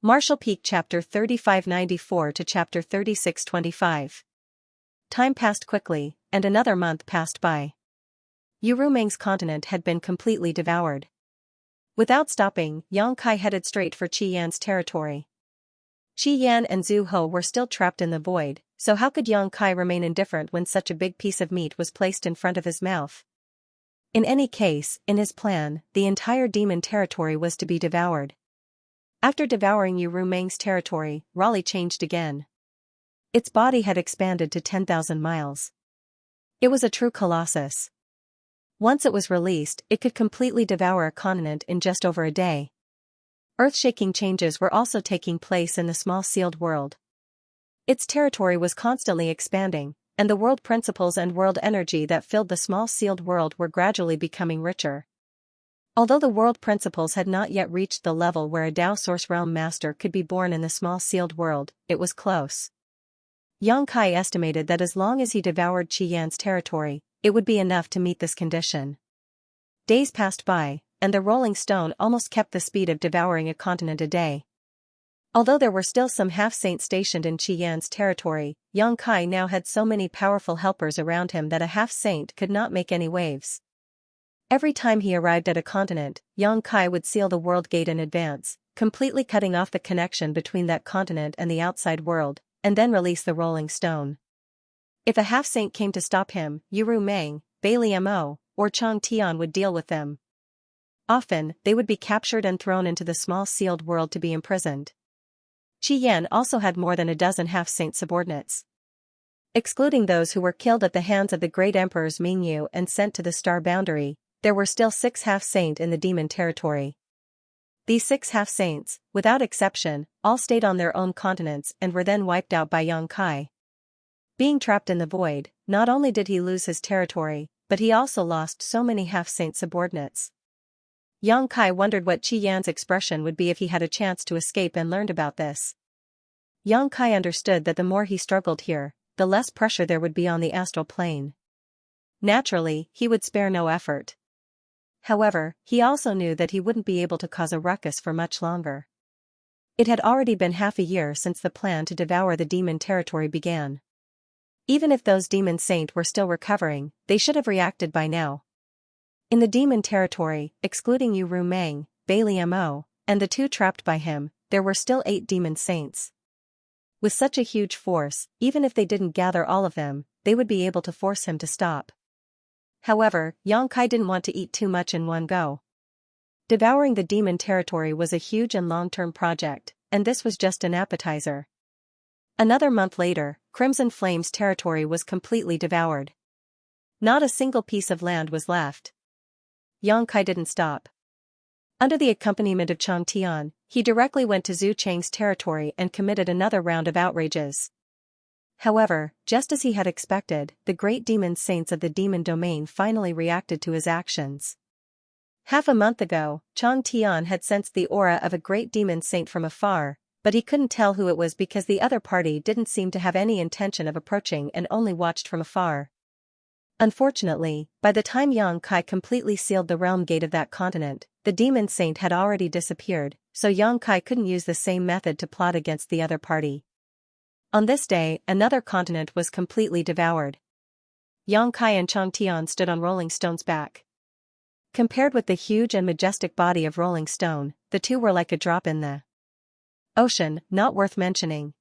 Martial Peak Chapter 3594 to Chapter 3625. Time passed quickly, and another month passed by. Yurumeng's continent had been completely devoured. Without stopping, Yang Kai headed straight for Qi Yan's territory. Qi Yan and Zhu Ho were still trapped in the void, so how could Yang Kai remain indifferent when such a big piece of meat was placed in front of his mouth? In any case, in his plan, the entire demon territory was to be devoured. After devouring Yurumeng's territory, Raleigh changed again. Its body had expanded to 10,000 miles. It was a true colossus. Once it was released, it could completely devour a continent in just over a day. Earth-shaking changes were also taking place in the small sealed world. Its territory was constantly expanding, and the world principles and world energy that filled the small sealed world were gradually becoming richer. Although the world principles had not yet reached the level where a Tao Source Realm Master could be born in the small sealed world, it was close. Yang Kai estimated that as long as he devoured Qi Yan's territory, it would be enough to meet this condition. Days passed by, and the Rolling Stone almost kept the speed of devouring a continent a day. Although there were still some half-saints stationed in Qi Yan's territory, Yang Kai now had so many powerful helpers around him that a half-saint could not make any waves. Every time he arrived at a continent, Yang Kai would seal the world gate in advance, completely cutting off the connection between that continent and the outside world, and then release the Rolling Stone. If a half-saint came to stop him, Yurumeng, Bailey Mo, or Chang Tian would deal with them. Often, they would be captured and thrown into the small sealed world to be imprisoned. Qi Yan also had more than a dozen half-saint subordinates. Excluding those who were killed at the hands of the great emperors Mingyu and sent to the star boundary, there were still 6 half-saint in the demon territory. These 6 half-saints, without exception, all stayed on their own continents and were then wiped out by Yang Kai. Being trapped in the void, not only did he lose his territory, but he also lost so many half-saint subordinates. Yang Kai wondered what Qi Yan's expression would be if he had a chance to escape and learned about this. Yang Kai understood that the more he struggled here, the less pressure there would be on the astral plane. Naturally, he would spare no effort. However, he also knew that he wouldn't be able to cause a ruckus for much longer. It had already been half a year since the plan to devour the demon territory began. Even if those demon saints were still recovering, they should have reacted by now. In the demon territory, excluding Yurumeng, Bailey Mo, and the 2 trapped by him, there were still 8 demon saints. With such a huge force, even if they didn't gather all of them, they would be able to force him to stop. However, Yang Kai didn't want to eat too much in one go. Devouring the demon territory was a huge and long-term project, and this was just an appetizer. Another month later, Crimson Flame's territory was completely devoured. Not a single piece of land was left. Yang Kai didn't stop. Under the accompaniment of Chang Tian, he directly went to Zhu Cheng's territory and committed another round of outrages. However, just as he had expected, the great demon saints of the demon domain finally reacted to his actions. Half a month ago, Chang Tian had sensed the aura of a great demon saint from afar, but he couldn't tell who it was because the other party didn't seem to have any intention of approaching and only watched from afar. Unfortunately, by the time Yang Kai completely sealed the realm gate of that continent, the demon saint had already disappeared, so Yang Kai couldn't use the same method to plot against the other party. On this day, another continent was completely devoured. Yang Kai and Chang Tian stood on Rolling Stone's back. Compared with the huge and majestic body of Rolling Stone, the two were like a drop in the ocean, not worth mentioning.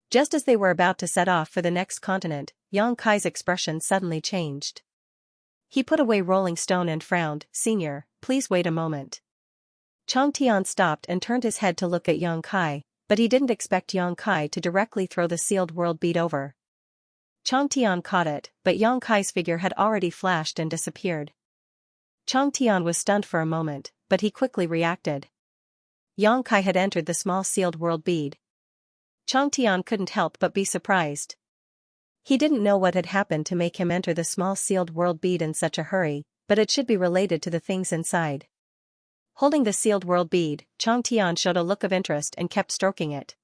Just as they were about to set off for the next continent, Yang Kai's expression suddenly changed. He put away Rolling Stone and frowned. "Senior, please wait a moment." Chang Tian stopped and turned his head to look at Yang Kai, but he didn't expect Yang Kai to directly throw the sealed world bead over. Chang Tian caught it, but Yang Kai's figure had already flashed and disappeared. Chang Tian was stunned for a moment, but he quickly reacted. Yang Kai had entered the small sealed world bead. Chang Tian couldn't help but be surprised. He didn't know what had happened to make him enter the small sealed world bead in such a hurry, but it should be related to the things inside. Holding the sealed world bead, Chang Tian showed a look of interest and kept stroking it.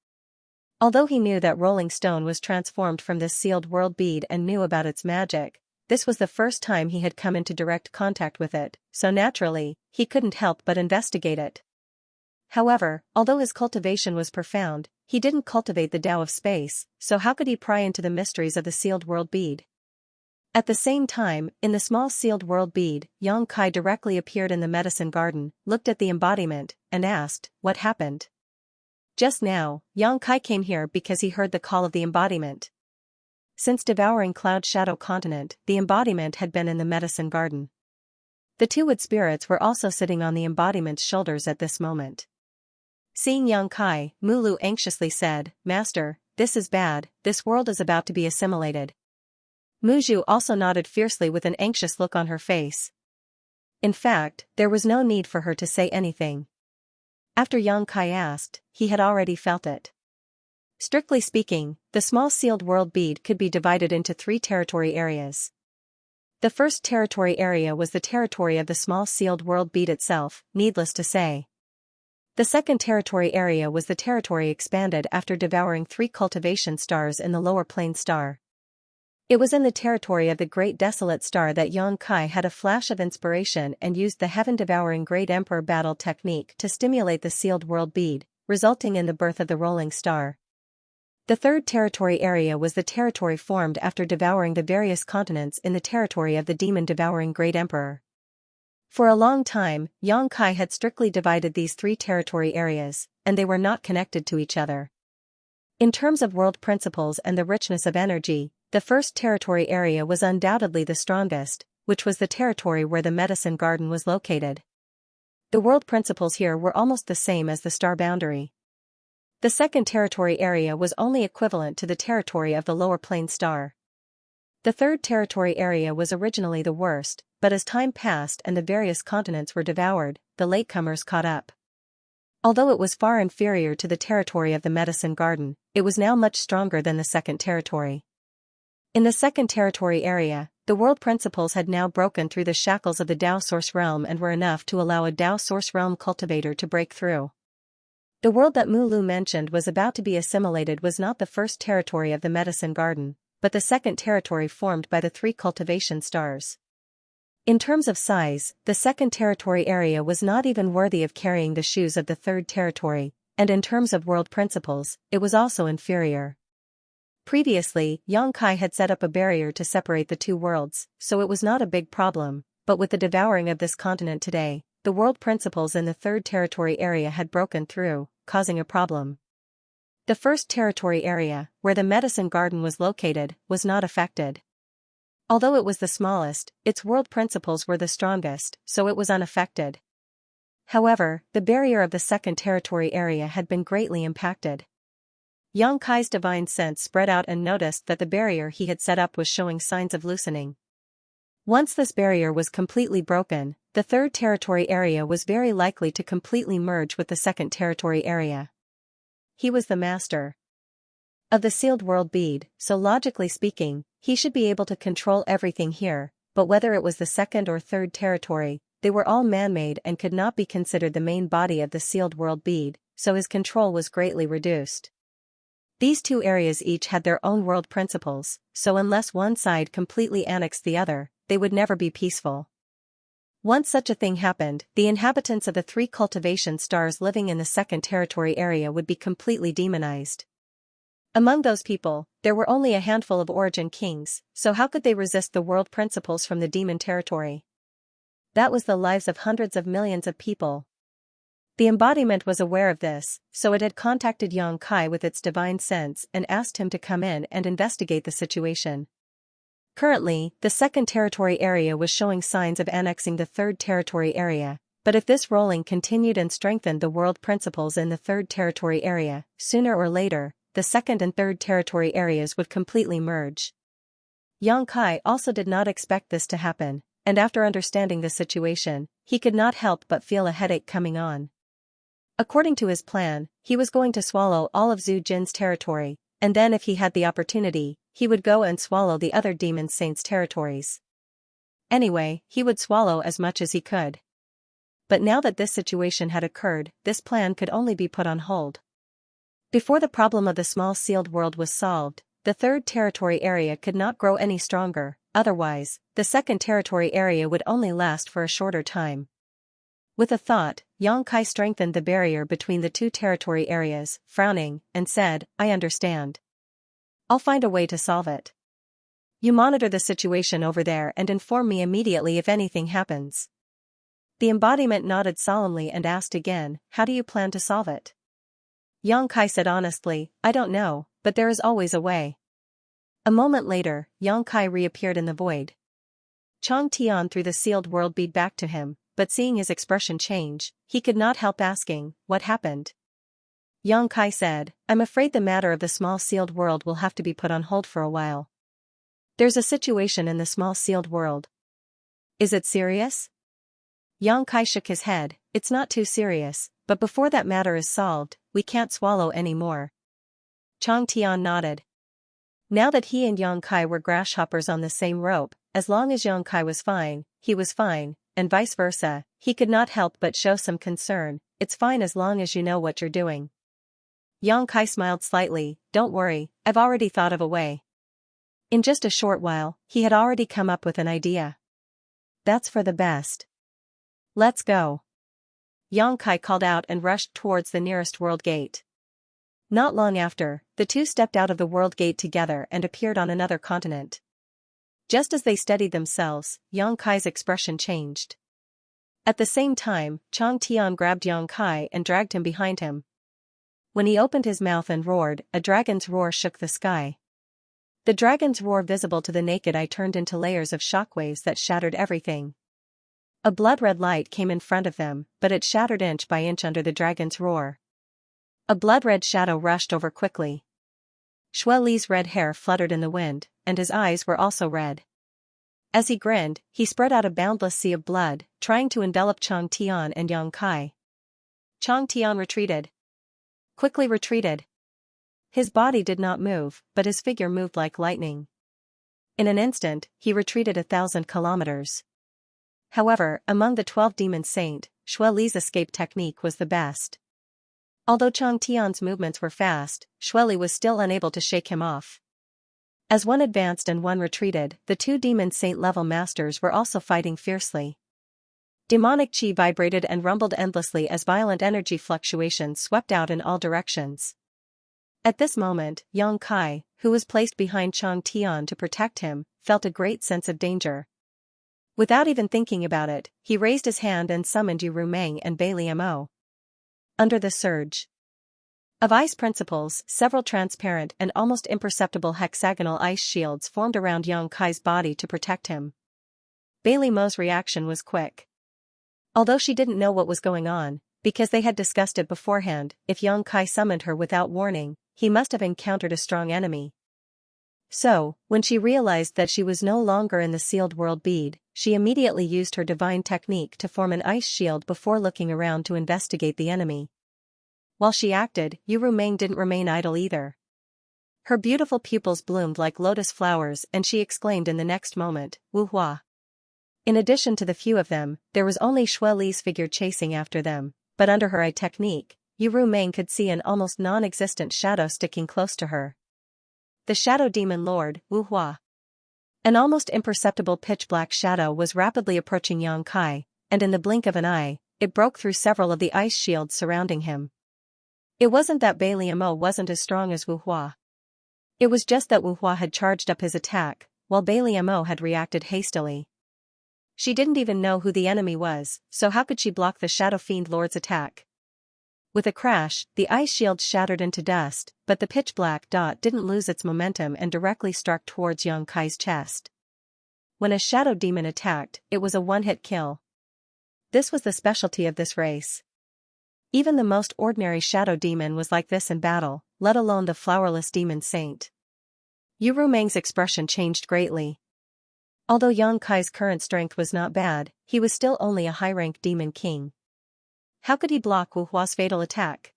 Although he knew that Rolling Stone was transformed from this sealed world bead and knew about its magic, this was the first time he had come into direct contact with it, so naturally, he couldn't help but investigate it. However, although his cultivation was profound, he didn't cultivate the Tao of space, so how could he pry into the mysteries of the sealed world bead? At the same time, in the small sealed world bead, Yang Kai directly appeared in the medicine garden, looked at the embodiment, and asked, "What happened?" Just now, Yang Kai came here because he heard the call of the embodiment. Since devouring Cloud Shadow Continent, the embodiment had been in the medicine garden. The two wood spirits were also sitting on the embodiment's shoulders at this moment. Seeing Yang Kai, Mulu anxiously said, "Master, this is bad, this world is about to be assimilated." Muzhu also nodded fiercely with an anxious look on her face. In fact, there was no need for her to say anything. After Yang Kai asked, he had already felt it. Strictly speaking, the small sealed world bead could be divided into 3 territory areas. The first territory area was the territory of the small sealed world bead itself, needless to say. The second territory area was the territory expanded after devouring 3 cultivation stars in the lower plane star. It was in the territory of the Great Desolate Star that Yang Kai had a flash of inspiration and used the heaven-devouring Great Emperor battle technique to stimulate the sealed world bead, resulting in the birth of the rolling star. The third territory area was the territory formed after devouring the various continents in the territory of the demon-devouring Great Emperor. For a long time, Yang Kai had strictly divided these 3 territory areas, and they were not connected to each other. In terms of world principles and the richness of energy, the first territory area was undoubtedly the strongest, which was the territory where the medicine garden was located. The world principles here were almost the same as the star boundary. The second territory area was only equivalent to the territory of the lower plane star. The third territory area was originally the worst, but as time passed and the various continents were devoured, the latecomers caught up. Although it was far inferior to the territory of the medicine garden, it was now much stronger than the second territory. In the second territory area, the world principles had now broken through the shackles of the Tao Source Realm and were enough to allow a Tao Source Realm cultivator to break through. The world that Mulu mentioned was about to be assimilated was not the first territory of the medicine garden, but the second territory formed by the 3 cultivation stars. In terms of size, the second territory area was not even worthy of carrying the shoes of the third territory, and in terms of world principles, it was also inferior. Previously, Yang Kai had set up a barrier to separate the 2 worlds, so it was not a big problem, but with the devouring of this continent today, the world principles in the third territory area had broken through, causing a problem. The first territory area, where the medicine garden was located, was not affected. Although it was the smallest, its world principles were the strongest, so it was unaffected. However, the barrier of the second territory area had been greatly impacted. Yang Kai's divine sense spread out and noticed that the barrier he had set up was showing signs of loosening. Once this barrier was completely broken, the third territory area was very likely to completely merge with the second territory area. He was the master of the sealed world bead, so logically speaking, he should be able to control everything here, but whether it was the second or third territory, they were all man-made and could not be considered the main body of the sealed world bead, so his control was greatly reduced. These 2 areas each had their own world principles, so unless one side completely annexed the other, they would never be peaceful. Once such a thing happened, the inhabitants of the 3 cultivation stars living in the second territory area would be completely demonized. Among those people, there were only a handful of origin kings, so how could they resist the world principles from the demon territory? That was the lives of hundreds of millions of people. The embodiment was aware of this, so it had contacted Yang Kai with its divine sense and asked him to come in and investigate the situation. Currently, the second territory area was showing signs of annexing the third territory area, but if this rolling continued and strengthened the world principles in the third territory area, sooner or later, the second and third territory areas would completely merge. Yang Kai also did not expect this to happen, and after understanding the situation, he could not help but feel a headache coming on. According to his plan, he was going to swallow all of Zhu Jin's territory, and then if he had the opportunity, he would go and swallow the other demon saints' territories. Anyway, he would swallow as much as he could. But now that this situation had occurred, this plan could only be put on hold. Before the problem of the small sealed world was solved, the third territory area could not grow any stronger, otherwise, the second territory area would only last for a shorter time. With a thought, Yang Kai strengthened the barrier between the two territory areas, frowning, and said, I understand. I'll find a way to solve it. You monitor the situation over there and inform me immediately if anything happens. The embodiment nodded solemnly and asked again, how do you plan to solve it? Yang Kai said honestly, I don't know, but there is always a way. A moment later, Yang Kai reappeared in the void. Chang Tian threw the sealed world bead back to him, but seeing his expression change, he could not help asking, what happened? Yang Kai said, I'm afraid the matter of the small sealed world will have to be put on hold for a while. There's a situation in the small sealed world. Is it serious? Yang Kai shook his head, it's not too serious, but before that matter is solved, we can't swallow any more. Chang Tian nodded. Now that he and Yang Kai were grasshoppers on the same rope, as long as Yang Kai was fine, he was fine, and vice versa, he could not help but show some concern, it's fine as long as you know what you're doing. Yang Kai smiled slightly, don't worry, I've already thought of a way. In just a short while, he had already come up with an idea. That's for the best. Let's go. Yang Kai called out and rushed towards the nearest world gate. Not long after, the two stepped out of the world gate together and appeared on another continent. Just as they steadied themselves, Yang Kai's expression changed. At the same time, Chang Tian grabbed Yang Kai and dragged him behind him. When he opened his mouth and roared, a dragon's roar shook the sky. The dragon's roar visible to the naked eye turned into layers of shockwaves that shattered everything. A blood-red light came in front of them, but it shattered inch by inch under the dragon's roar. A blood-red shadow rushed over quickly. Xue Li's red hair fluttered in the wind, and his eyes were also red. As he grinned, he spread out a boundless sea of blood, trying to envelop Chang Tian and Yang Kai. Chang Tian retreated. Quickly retreated. His body did not move, but his figure moved like lightning. In an instant, he retreated 1,000 kilometers. However, among the 12 demon saint, Xue Li's escape technique was the best. Although Chang Tian's movements were fast, Xue Li was still unable to shake him off. As one advanced and one retreated, the two demon saint-level masters were also fighting fiercely. Demonic chi vibrated and rumbled endlessly as violent energy fluctuations swept out in all directions. At this moment, Yang Kai, who was placed behind Chang Tian to protect him, felt a great sense of danger. Without even thinking about it, he raised his hand and summoned Yu Rumeng and Bai Liamo. Under the surge of ice principles, several transparent and almost imperceptible hexagonal ice shields formed around Yang Kai's body to protect him. Bai Liamo's reaction was quick. Although she didn't know what was going on, because they had discussed it beforehand, if Yang Kai summoned her without warning, he must have encountered a strong enemy. So, when she realized that she was no longer in the sealed world bead, she immediately used her divine technique to form an ice shield before looking around to investigate the enemy. While she acted, Yu Rumeng didn't remain idle either. Her beautiful pupils bloomed like lotus flowers and she exclaimed in the next moment, Wu Hua. In addition to the few of them, there was only Xue Li's figure chasing after them, but under her eye technique, Yu Rumeng could see an almost non-existent shadow sticking close to her. The Shadow Demon Lord, Wu Hua. An almost imperceptible pitch-black shadow was rapidly approaching Yang Kai, and in the blink of an eye, it broke through several of the ice shields surrounding him. It wasn't that Bai Liamo wasn't as strong as Wu Hua. It was just that Wu Hua had charged up his attack, while Bai Liamo had reacted hastily. She didn't even know who the enemy was, so how could she block the Shadow Fiend Lord's attack? With a crash, the ice shield shattered into dust, but the pitch-black dot didn't lose its momentum and directly struck towards Yang Kai's chest. When a shadow demon attacked, it was a one-hit kill. This was the specialty of this race. Even the most ordinary shadow demon was like this in battle, let alone the flowerless demon saint. Yu Rumeng's expression changed greatly. Although Yang Kai's current strength was not bad, he was still only a high-rank demon king. How could he block Wu Hua's fatal attack?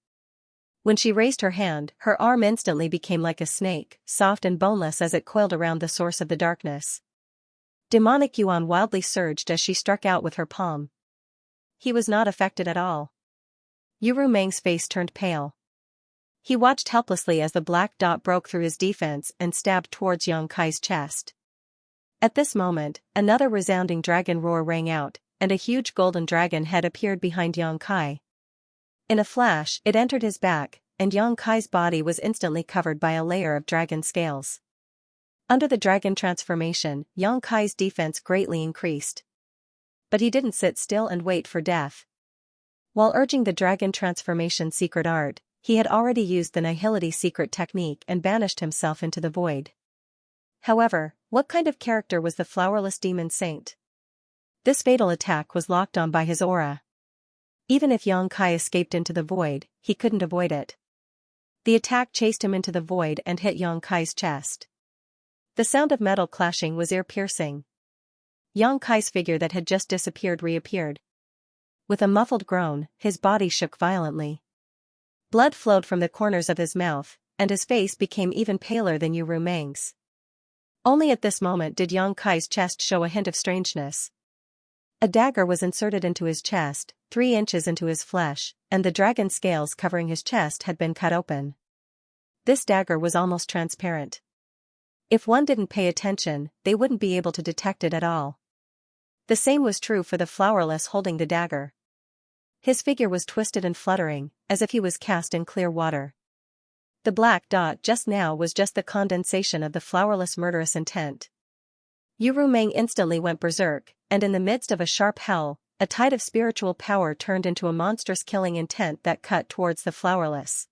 When she raised her hand, her arm instantly became like a snake, soft and boneless as it coiled around the source of the darkness. Demonic yuan wildly surged as she struck out with her palm. He was not affected at all. Yu Rumeng's face turned pale. He watched helplessly as the black dot broke through his defense and stabbed towards Yang Kai's chest. At this moment, another resounding dragon roar rang out, and a huge golden dragon head appeared behind Yang Kai. In a flash, it entered his back, and Yang Kai's body was instantly covered by a layer of dragon scales. Under the dragon transformation, Yang Kai's defense greatly increased. But he didn't sit still and wait for death. While urging the dragon transformation secret art, he had already used the nihility secret technique and banished himself into the void. However, what kind of character was the flowerless demon saint? This fatal attack was locked on by his aura. Even if Yang Kai escaped into the void, he couldn't avoid it. The attack chased him into the void and hit Yang Kai's chest. The sound of metal clashing was ear-piercing. Yang Kai's figure that had just disappeared reappeared. With a muffled groan, his body shook violently. Blood flowed from the corners of his mouth, and his face became even paler than Yu Rumeng's. Only at this moment did Yang Kai's chest show a hint of strangeness. A dagger was inserted into his chest, 3 inches into his flesh, and the dragon scales covering his chest had been cut open. This dagger was almost transparent. If one didn't pay attention, they wouldn't be able to detect it at all. The same was true for the flowerless holding the dagger. His figure was twisted and fluttering, as if he was cast in clear water. The black dot just now was just the condensation of the flowerless murderous intent. Yu Rumeng instantly went berserk, and in the midst of a sharp howl, a tide of spiritual power turned into a monstrous killing intent that cut towards the flowerless.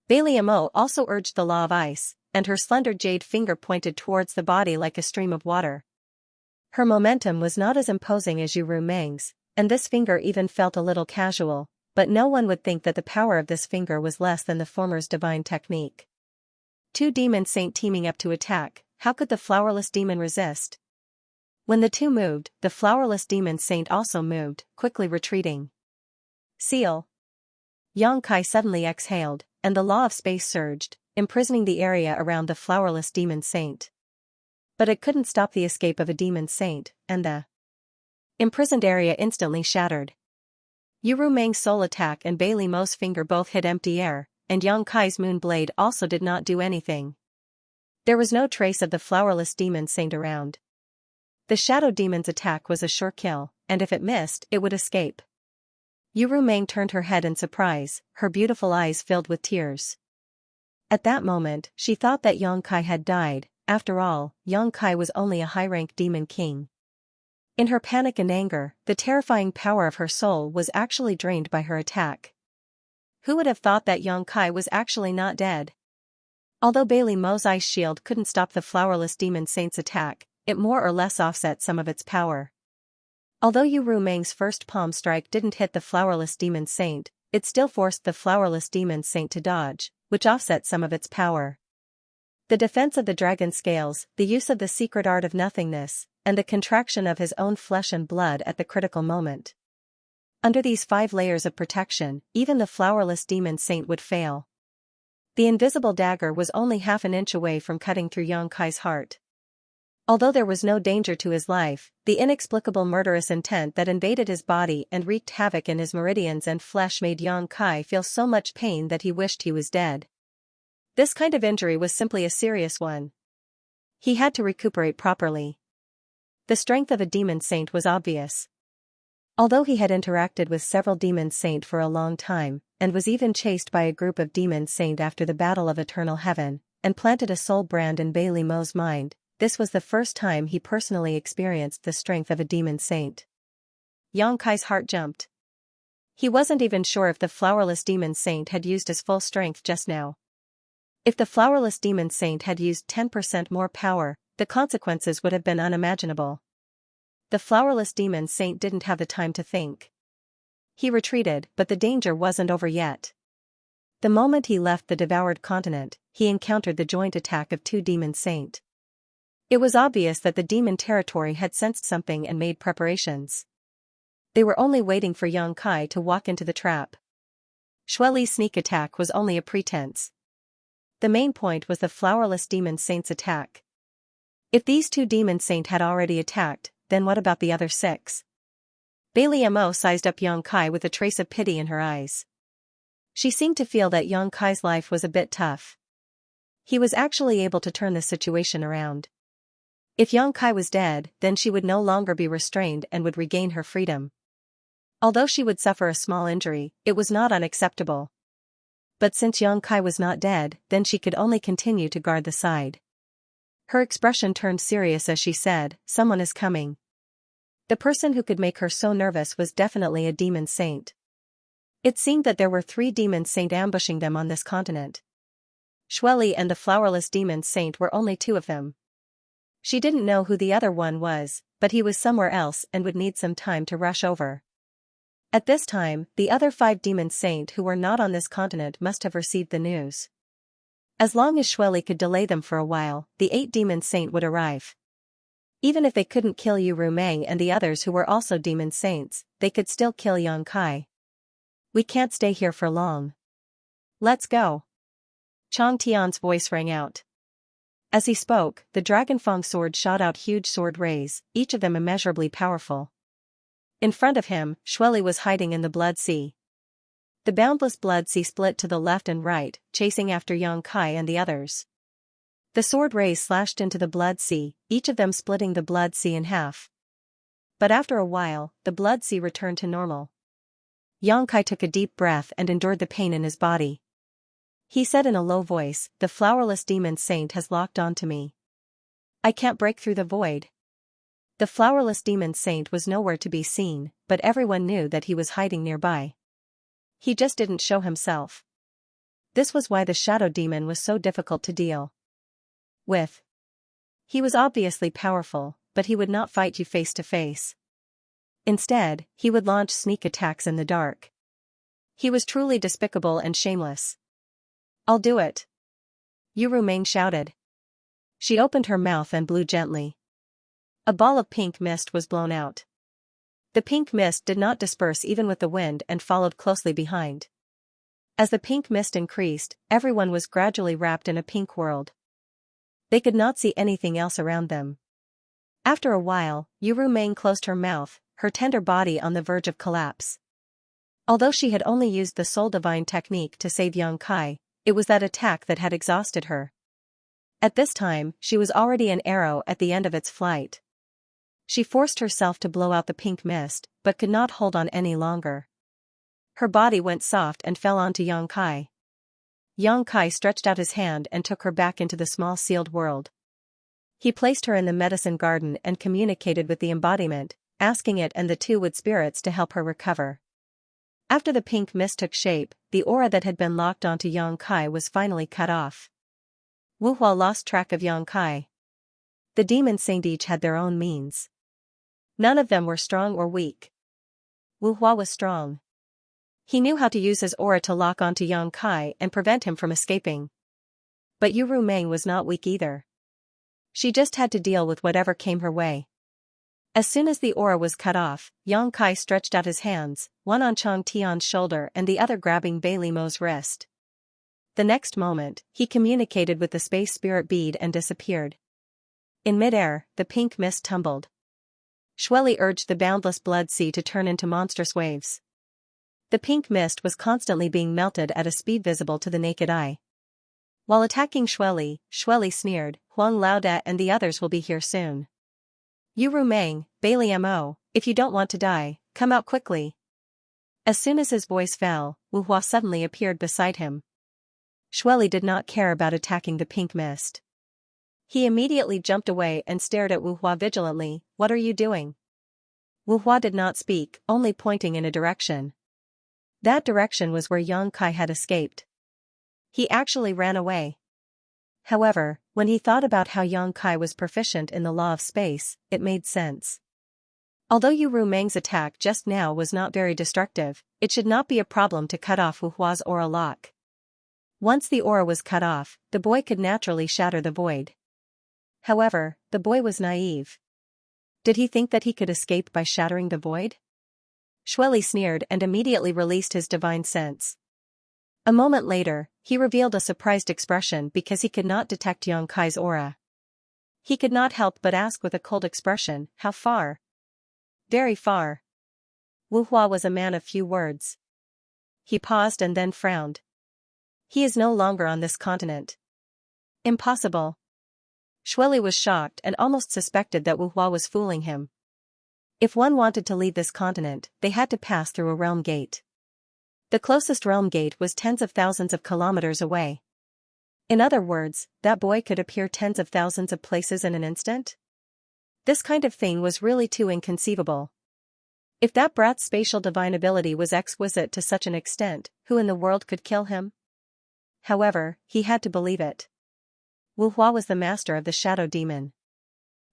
Bailey Amo also urged the law of ice, and her slender jade finger pointed towards the body like a stream of water. Her momentum was not as imposing as Yu Rumeng's, and this finger even felt a little casual, but no one would think that the power of this finger was less than the former's divine technique. 2 demon saint teaming up to attack, how could the flowerless demon resist? When the two moved, the flowerless demon saint also moved, quickly retreating. Seal. Yang Kai suddenly exhaled, and the law of space surged, imprisoning the area around the flowerless demon saint. But it couldn't stop the escape of a demon saint, and the imprisoned area instantly shattered. Yu Rumeng's soul attack and Bailey Mo's finger both hit empty air, and Yang Kai's moon blade also did not do anything. There was no trace of the flowerless demon saint around. The shadow demon's attack was a sure kill, and if it missed, it would escape. Yu Rumeng turned her head in surprise, her beautiful eyes filled with tears. At that moment, she thought that Yang Kai had died. After all, Yang Kai was only a high-rank demon king. In her panic and anger, the terrifying power of her soul was actually drained by her attack. Who would have thought that Yang Kai was actually not dead? Although Bailey Mo's ice shield couldn't stop the flowerless demon saint's attack, it more or less offset some of its power. Although Yu Rumeng's first palm strike didn't hit the flowerless demon saint, it still forced the flowerless demon saint to dodge, which offset some of its power. The defense of the dragon scales, the use of the secret art of nothingness, and the contraction of his own flesh and blood at the critical moment. Under these 5 layers of protection, even the flowerless demon saint would fail. The invisible dagger was only half an inch away from cutting through Yang Kai's heart. Although there was no danger to his life, the inexplicable murderous intent that invaded his body and wreaked havoc in his meridians and flesh made Yang Kai feel so much pain that he wished he was dead. This kind of injury was simply a serious one. He had to recuperate properly. The strength of a demon saint was obvious. Although he had interacted with several demon saint for a long time, and was even chased by a group of demon saint after the Battle of Eternal Heaven, and planted a soul brand in Bailey Mo's mind, this was the first time he personally experienced the strength of a demon saint. Yang Kai's heart jumped. He wasn't even sure if the flowerless demon saint had used his full strength just now. If the flowerless demon saint had used 10% more power, the consequences would have been unimaginable. The flowerless demon saint didn't have the time to think. He retreated, but the danger wasn't over yet. The moment he left the devoured continent, he encountered the joint attack of 2 demon saint. It was obvious that the demon territory had sensed something and made preparations. They were only waiting for Yang Kai to walk into the trap. Xueli's sneak attack was only a pretense. The main point was the flowerless demon saint's attack. If these 2 demon saint had already attacked, then what about the other 6? Bailey Mo sized up Yang Kai with a trace of pity in her eyes. She seemed to feel that Yang Kai's life was a bit tough. He was actually able to turn the situation around. If Yang Kai was dead, then she would no longer be restrained and would regain her freedom. Although she would suffer a small injury, it was not unacceptable. But since Yang Kai was not dead, then she could only continue to guard the side. Her expression turned serious as she said, "Someone is coming." The person who could make her so nervous was definitely a demon saint. It seemed that there were 3 demon saints ambushing them on this continent. Xueli and the flowerless demon saint were only 2 of them. She didn't know who the other one was, but he was somewhere else and would need some time to rush over. At this time, the other 5 demon saint who were not on this continent must have received the news. As long as Xueli could delay them for a while, the 8 demon saint would arrive. Even if they couldn't kill Yu Rumeng and the others who were also demon saints, they could still kill Yang Kai. "We can't stay here for long. Let's go." Chang Tian's voice rang out. As he spoke, the Dragonfang sword shot out huge sword rays, each of them immeasurably powerful. In front of him, Xueli was hiding in the blood sea. The boundless blood sea split to the left and right, chasing after Yang Kai and the others. The sword rays slashed into the blood sea, each of them splitting the blood sea in half. But after a while, the blood sea returned to normal. Yang Kai took a deep breath and endured the pain in his body. He said in a low voice, "The flowerless demon saint has locked onto me. I can't break through the void." The flowerless demon saint was nowhere to be seen, but everyone knew that he was hiding nearby. He just didn't show himself. This was why the shadow demon was so difficult to deal with. He was obviously powerful, but he would not fight you face to face. Instead, he would launch sneak attacks in the dark. He was truly despicable and shameless. "I'll do it," Yu Rumeng shouted. She opened her mouth and blew gently. A ball of pink mist was blown out. The pink mist did not disperse even with the wind and followed closely behind. As the pink mist increased, everyone was gradually wrapped in a pink world. They could not see anything else around them. After a while, Yu Rumeng closed her mouth, her tender body on the verge of collapse. Although she had only used the soul divine technique to save Yang Kai, it was that attack that had exhausted her. At this time, she was already an arrow at the end of its flight. She forced herself to blow out the pink mist, but could not hold on any longer. Her body went soft and fell onto Yang Kai. Yang Kai stretched out his hand and took her back into the small sealed world. He placed her in the medicine garden and communicated with the embodiment, asking it and the 2 wood spirits to help her recover. After the pink mist took shape, the aura that had been locked onto Yang Kai was finally cut off. Wu Hua lost track of Yang Kai. The demon saints each had their own means. None of them were strong or weak. Wu Hua was strong. He knew how to use his aura to lock onto Yang Kai and prevent him from escaping. But Yu Rumeng was not weak either. She just had to deal with whatever came her way. As soon as the aura was cut off, Yang Kai stretched out his hands, one on Chang Tian's shoulder and the other grabbing Bai Li Mo's wrist. The next moment, he communicated with the space spirit bead and disappeared. In midair, the pink mist tumbled. Xueli urged the boundless blood sea to turn into monstrous waves. The pink mist was constantly being melted at a speed visible to the naked eye. While attacking Xueli sneered, "Huang Laoda and the others will be here soon. Yu Rumeng, Bai Li Mo, if you don't want to die, come out quickly." As soon as his voice fell, Wu Hua suddenly appeared beside him. Xueli did not care about attacking the pink mist. He immediately jumped away and stared at Wu Hua vigilantly. "What are you doing?" Wu Hua did not speak, only pointing in a direction. That direction was where Yang Kai had escaped. He actually ran away. However, when he thought about how Yang Kai was proficient in the law of space, it made sense. Although Yu Rumeng's attack just now was not very destructive, it should not be a problem to cut off Wu Hua's aura lock. Once the aura was cut off, the boy could naturally shatter the void. However, the boy was naive. Did he think that he could escape by shattering the void? Xueli sneered and immediately released his divine sense. A moment later, he revealed a surprised expression because he could not detect Yang Kai's aura. He could not help but ask with a cold expression, "How far?" "Very far." Wu Hua was a man of few words. He paused and then frowned. "He is no longer on this continent." "Impossible." Shueli was shocked and almost suspected that Wu Hua was fooling him. If one wanted to leave this continent, they had to pass through a realm gate. The closest realm gate was tens of thousands of kilometers away. In other words, that boy could appear tens of thousands of places in an instant? This kind of thing was really too inconceivable. If that brat's spatial divine ability was exquisite to such an extent, who in the world could kill him? However, he had to believe it. Wu Hua was the master of the shadow demon.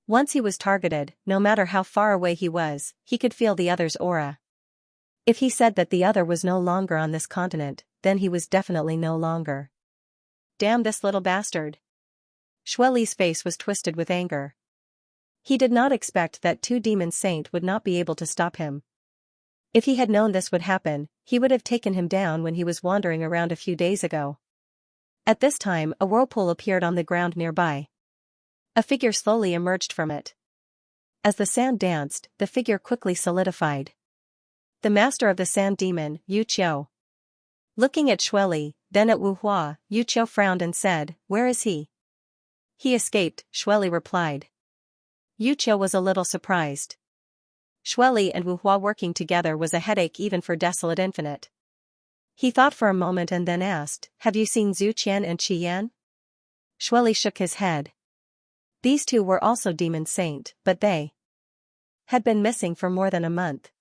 Once he was targeted, no matter how far away he was, he could feel the other's aura. If he said that the other was no longer on this continent, then he was definitely no longer. Damn this little bastard. Shueli's face was twisted with anger. He did not expect that two demon saint would not be able to stop him. If he had known this would happen, he would have taken him down when he was wandering around a few days ago. At this time, a whirlpool appeared on the ground nearby. A figure slowly emerged from it. As the sand danced, the figure quickly solidified. The master of the sand demon, Yu Qiu. Looking at Shueli, then at Wu Hua, Yu Qiu frowned and said, "Where is he?" "He escaped," Shueli replied. Yu Qiu was a little surprised. Shueli and Wu Hua working together was a headache even for Desolate Infinite. He thought for a moment and then asked, "Have you seen Zhu Qian and Qi Yan?" Shueli shook his head. These two were also demon saint, but they had been missing for more than a month.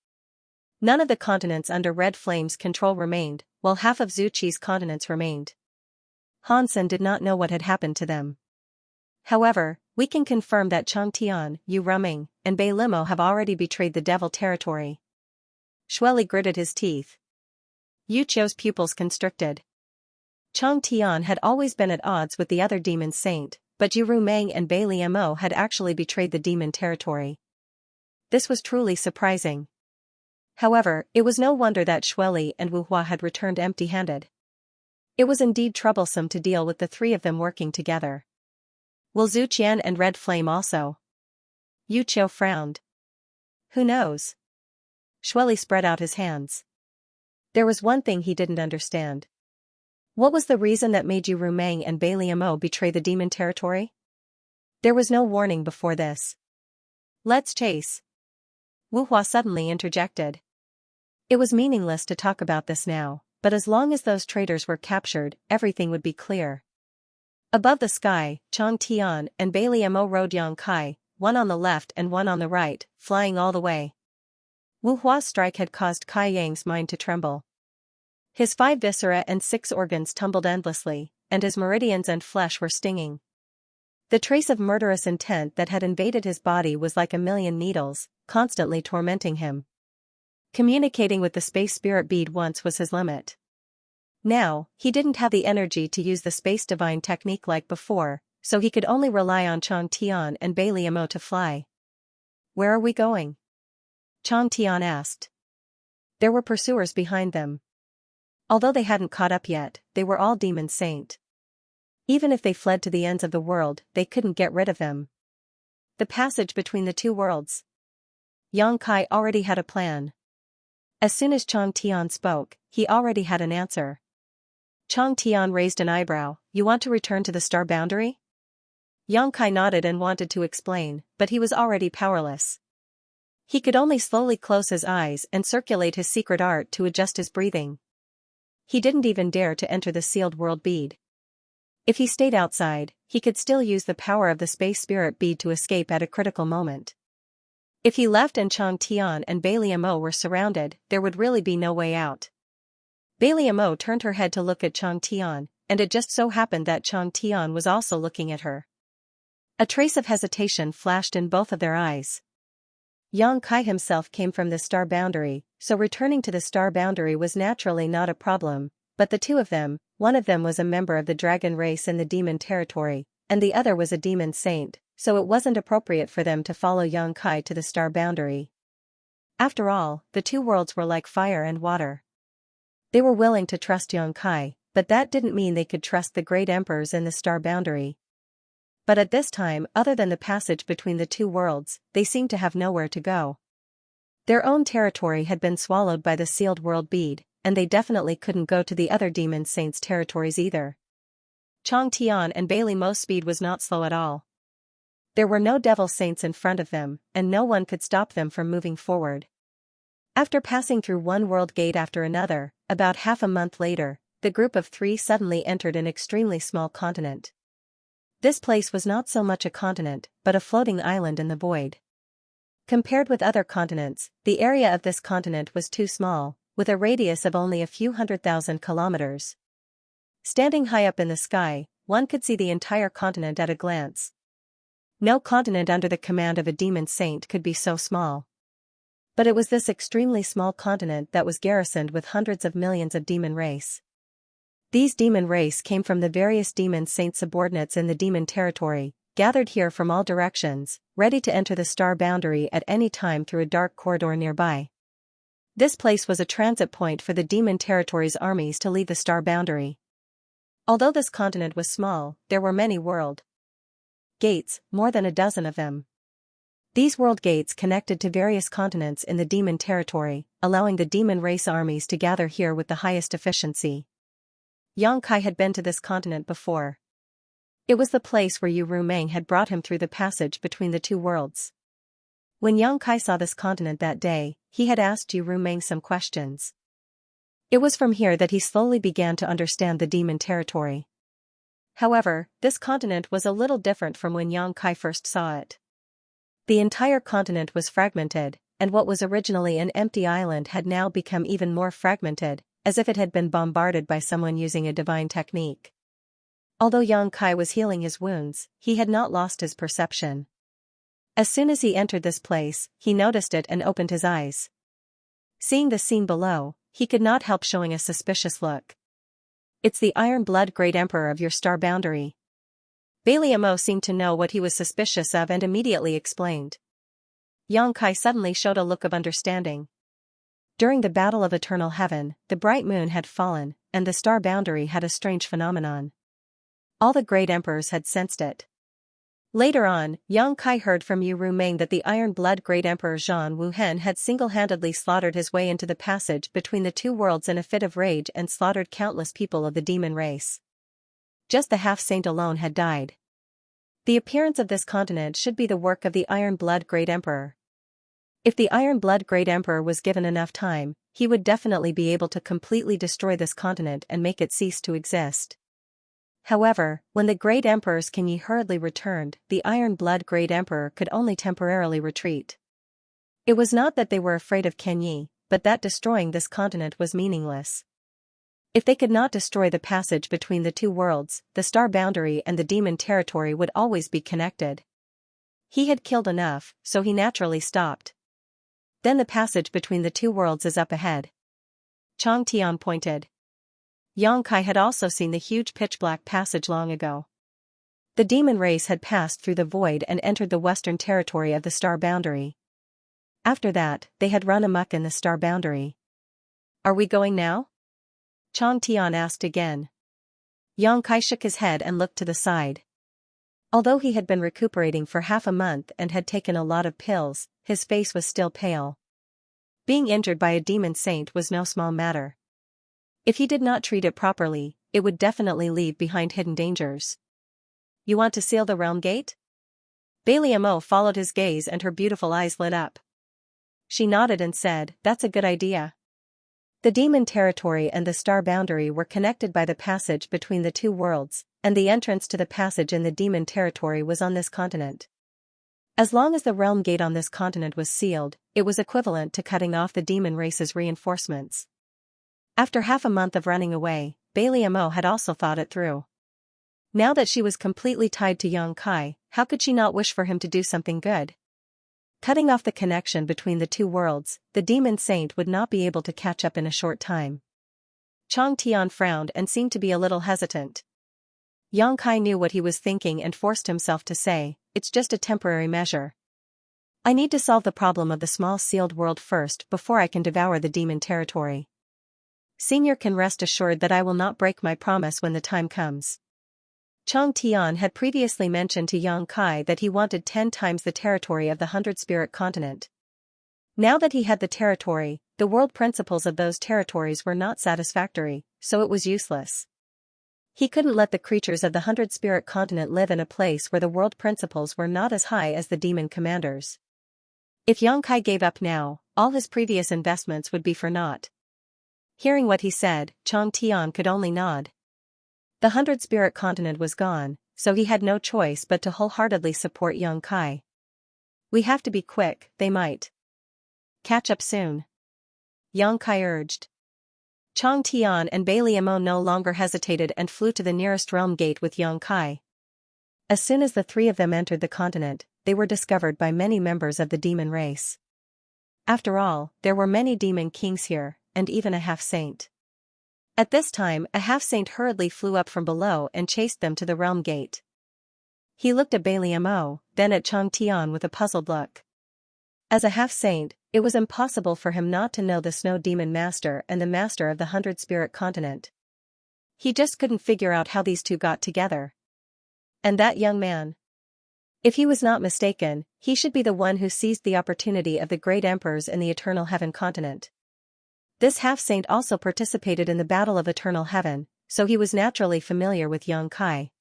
None of the continents under Red Flame's control remained, while half of Zhu Qi's continents remained. Hansen did not know what had happened to them. However, we can confirm that Changtian, Yu Ruming, and Bei Limo have already betrayed the devil territory. Shueli gritted his teeth. Yu Qiu's pupils constricted. Changtian had always been at odds with the other demon saint, but Yu Ruming and Bei Limo had actually betrayed the demon territory. This was truly surprising. However, it was no wonder that Shueli and Wu Hua had returned empty-handed. It was indeed troublesome to deal with the three of them working together. Will Zhu Qian and Red Flame also? Yu Qiu frowned. Who knows? Shueli spread out his hands. There was one thing he didn't understand. What was the reason that made Yu Ruming and Bei Limo betray the demon territory? There was no warning before this. Let's chase. Wu Hua suddenly interjected. It was meaningless to talk about this now, but as long as those traitors were captured, everything would be clear. Above the sky, Changtian and Bei Limo rode Yang Kai, one on the left and one on the right, flying all the way. Wu Hua's strike had caused Kai Yang's mind to tremble. His 5 viscera and 6 organs tumbled endlessly, and his meridians and flesh were stinging. The trace of murderous intent that had invaded his body was like a million needles, constantly tormenting him. Communicating with the space spirit bead once was his limit. Now, he didn't have the energy to use the space divine technique like before, so he could only rely on Changtian and Bei Limo to fly. Where are we going? Changtian asked. There were pursuers behind them. Although they hadn't caught up yet, they were all demon saint. Even if they fled to the ends of the world, they couldn't get rid of them. The passage between the two worlds. Yang Kai already had a plan. As soon as Changtian spoke, he already had an answer. Changtian raised an eyebrow. You want to return to the star boundary? Yang Kai nodded and wanted to explain, but he was already powerless. He could only slowly close his eyes and circulate his secret art to adjust his breathing. He didn't even dare to enter the sealed world bead. If he stayed outside, he could still use the power of the space spirit bead to escape at a critical moment. If he left and Changtian and Bei Limo were surrounded, there would really be no way out. Bei Limo turned her head to look at Changtian, and it just so happened that Changtian was also looking at her. A trace of hesitation flashed in both of their eyes. Yang Kai himself came from the star boundary, so returning to the star boundary was naturally not a problem, but the two of them, one of them was a member of the dragon race in the demon territory, and the other was a demon saint, so it wasn't appropriate for them to follow Yang Kai to the star boundary. After all, the two worlds were like fire and water. They were willing to trust Yang Kai, but that didn't mean they could trust the great emperors in the star boundary. But at this time, other than the passage between the two worlds, they seemed to have nowhere to go. Their own territory had been swallowed by the sealed world bead, and they definitely couldn't go to the other demon saints' territories either. Changtian and Bei Limo's speed was not slow at all. There were no devil saints in front of them, and no one could stop them from moving forward. After passing through one world gate after another, about half a month later, the group of 3 suddenly entered an extremely small continent. This place was not so much a continent, but a floating island in the void. Compared with other continents, the area of this continent was too small, with a radius of only a few 100,000 kilometers. Standing high up in the sky, one could see the entire continent at a glance. No continent under the command of a demon saint could be so small. But it was this extremely small continent that was garrisoned with hundreds of millions of demon race. These demon race came from the various demon saint subordinates in the demon territory, gathered here from all directions, ready to enter the star boundary at any time through a dark corridor nearby. This place was a transit point for the demon territory's armies to leave the star boundary. Although this continent was small, there were many world gates, more than a dozen of them. These world gates connected to various continents in the demon territory, allowing the demon race armies to gather here with the highest efficiency. Xianxia had been to this continent before. It was the place where Yu Rumeng had brought him through the passage between the 2 worlds. When Xianxia saw this continent that day, he had asked Yu Rumeng some questions. It was from here that he slowly began to understand the demon territory. However, this continent was a little different from when Xianxia first saw it. The entire continent was fragmented, and what was originally an empty island had now become even more fragmented, as if it had been bombarded by someone using a divine technique. Although Xianxia was healing his wounds, he had not lost his perception. As soon as he entered this place, he noticed it and opened his eyes. Seeing the scene below, he could not help showing a suspicious look. "It's the Iron Blood Great Emperor of your star boundary." Baliamo seemed to know what he was suspicious of and immediately explained. Xianxia suddenly showed a look of understanding. During the Battle of Eternal Heaven, the bright moon had fallen, and the star boundary had a strange phenomenon. All the great emperors had sensed it. Later on, Xianxia heard from Yu Rumeng that the Iron Blood Great Emperor Zhan Wuhen had single-handedly slaughtered his way into the passage between the 2 worlds in a fit of rage and slaughtered countless people of the demon race. Just the half-saint alone had died. The appearance of this continent should be the work of the Iron Blood Great Emperor. If the Iron Blood Great Emperor was given enough time, he would definitely be able to completely destroy this continent and make it cease to exist. However, when the Great Emperor's Kenyi hurriedly returned, the Iron Blood Great Emperor could only temporarily retreat. It was not that they were afraid of Kenyi, but that destroying this continent was meaningless. If they could not destroy the passage between the 2 worlds, the star boundary and the demon territory would always be connected. He had killed enough, so he naturally stopped. Then the passage between the 2 worlds is up ahead. Chang Tian pointed. Xianxia had also seen the huge pitch-black passage long ago. The demon race had passed through the void and entered the western territory of the star boundary. After that, they had run amok in the star boundary. "Are we going now?" Chang Tian asked again. Xianxia shook his head and looked to the side. Although he had been recuperating for half a month and had taken a lot of pills, his face was still pale. Being injured by a demon saint was no small matter. If he did not treat it properly, it would definitely leave behind hidden dangers. "You want to seal the realm gate?" Baliamo followed his gaze and her beautiful eyes lit up. She nodded and said, "That's a good idea." The demon territory and the star boundary were connected by the passage between the 2 worlds, and the entrance to the passage in the demon territory was on this continent. As long as the realm gate on this continent was sealed, it was equivalent to cutting off the demon race's reinforcements. After half a month of running away, Baliamo had also thought it through. Now that she was completely tied to Xianxia, how could she not wish for him to do something good? Cutting off the connection between the 2 worlds, the demon saint would not be able to catch up in a short time. Chang Tian frowned and seemed to be a little hesitant. Xianxia knew what he was thinking and forced himself to say, "It's just a temporary measure. I need to solve the problem of the small sealed world first before I can devour the demon territory. Senior can rest assured that I will not break my promise when the time comes." Chang Tian had previously mentioned to Xianxia that he wanted 10 times the territory of the 100-spirit continent. Now that he had the territory, the world principles of those territories were not satisfactory, so it was useless. He couldn't let the creatures of the 100-spirit continent live in a place where the world principles were not as high as the demon commanders. If Xianxia gave up now, all his previous investments would be for naught. Hearing what he said, Chang Tian could only nod. The 100-spirit continent was gone, so he had no choice but to wholeheartedly support Xianxia. We have to be quick, they might catch up soon, Xianxia urged. Chang Tian and Bai Liamo no longer hesitated and flew to the nearest realm gate with Xianxia. As soon as the three of them entered the continent, they were discovered by many members of the demon race. After all, there were many demon kings here, and even a half-saint. At this time, a half-saint hurriedly flew up from below and chased them to the realm gate. He looked at Bai Liamo, then at Chang Tian with a puzzled look. As a half-saint, it was impossible for him not to know the Snow Demon Master and the Master of the 100-Spirit Continent. He just couldn't figure out how these two got together. And that young man? If he was not mistaken, he should be the one who seized the opportunity of the great emperors in the Eternal Heaven continent. This half-saint also participated in the Battle of Eternal Heaven, so he was naturally familiar with Xianxia.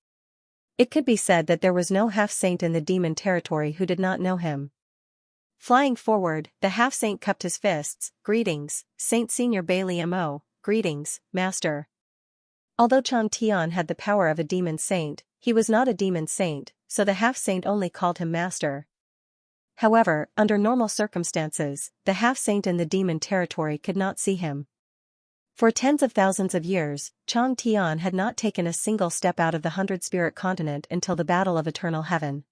It could be said that there was no half-saint in the demon territory who did not know him. Flying forward, the half-saint cupped his fists. Greetings, Saint Senior Bai Liamo, greetings, Master. Although Chang Tian had the power of a demon saint, he was not a demon saint, so the half-saint only called him Master. However, under normal circumstances, the half-saint in the demon territory could not see him. For tens of thousands of years, Chang Tian had not taken a single step out of the 100-spirit continent until the Battle of Eternal Heaven.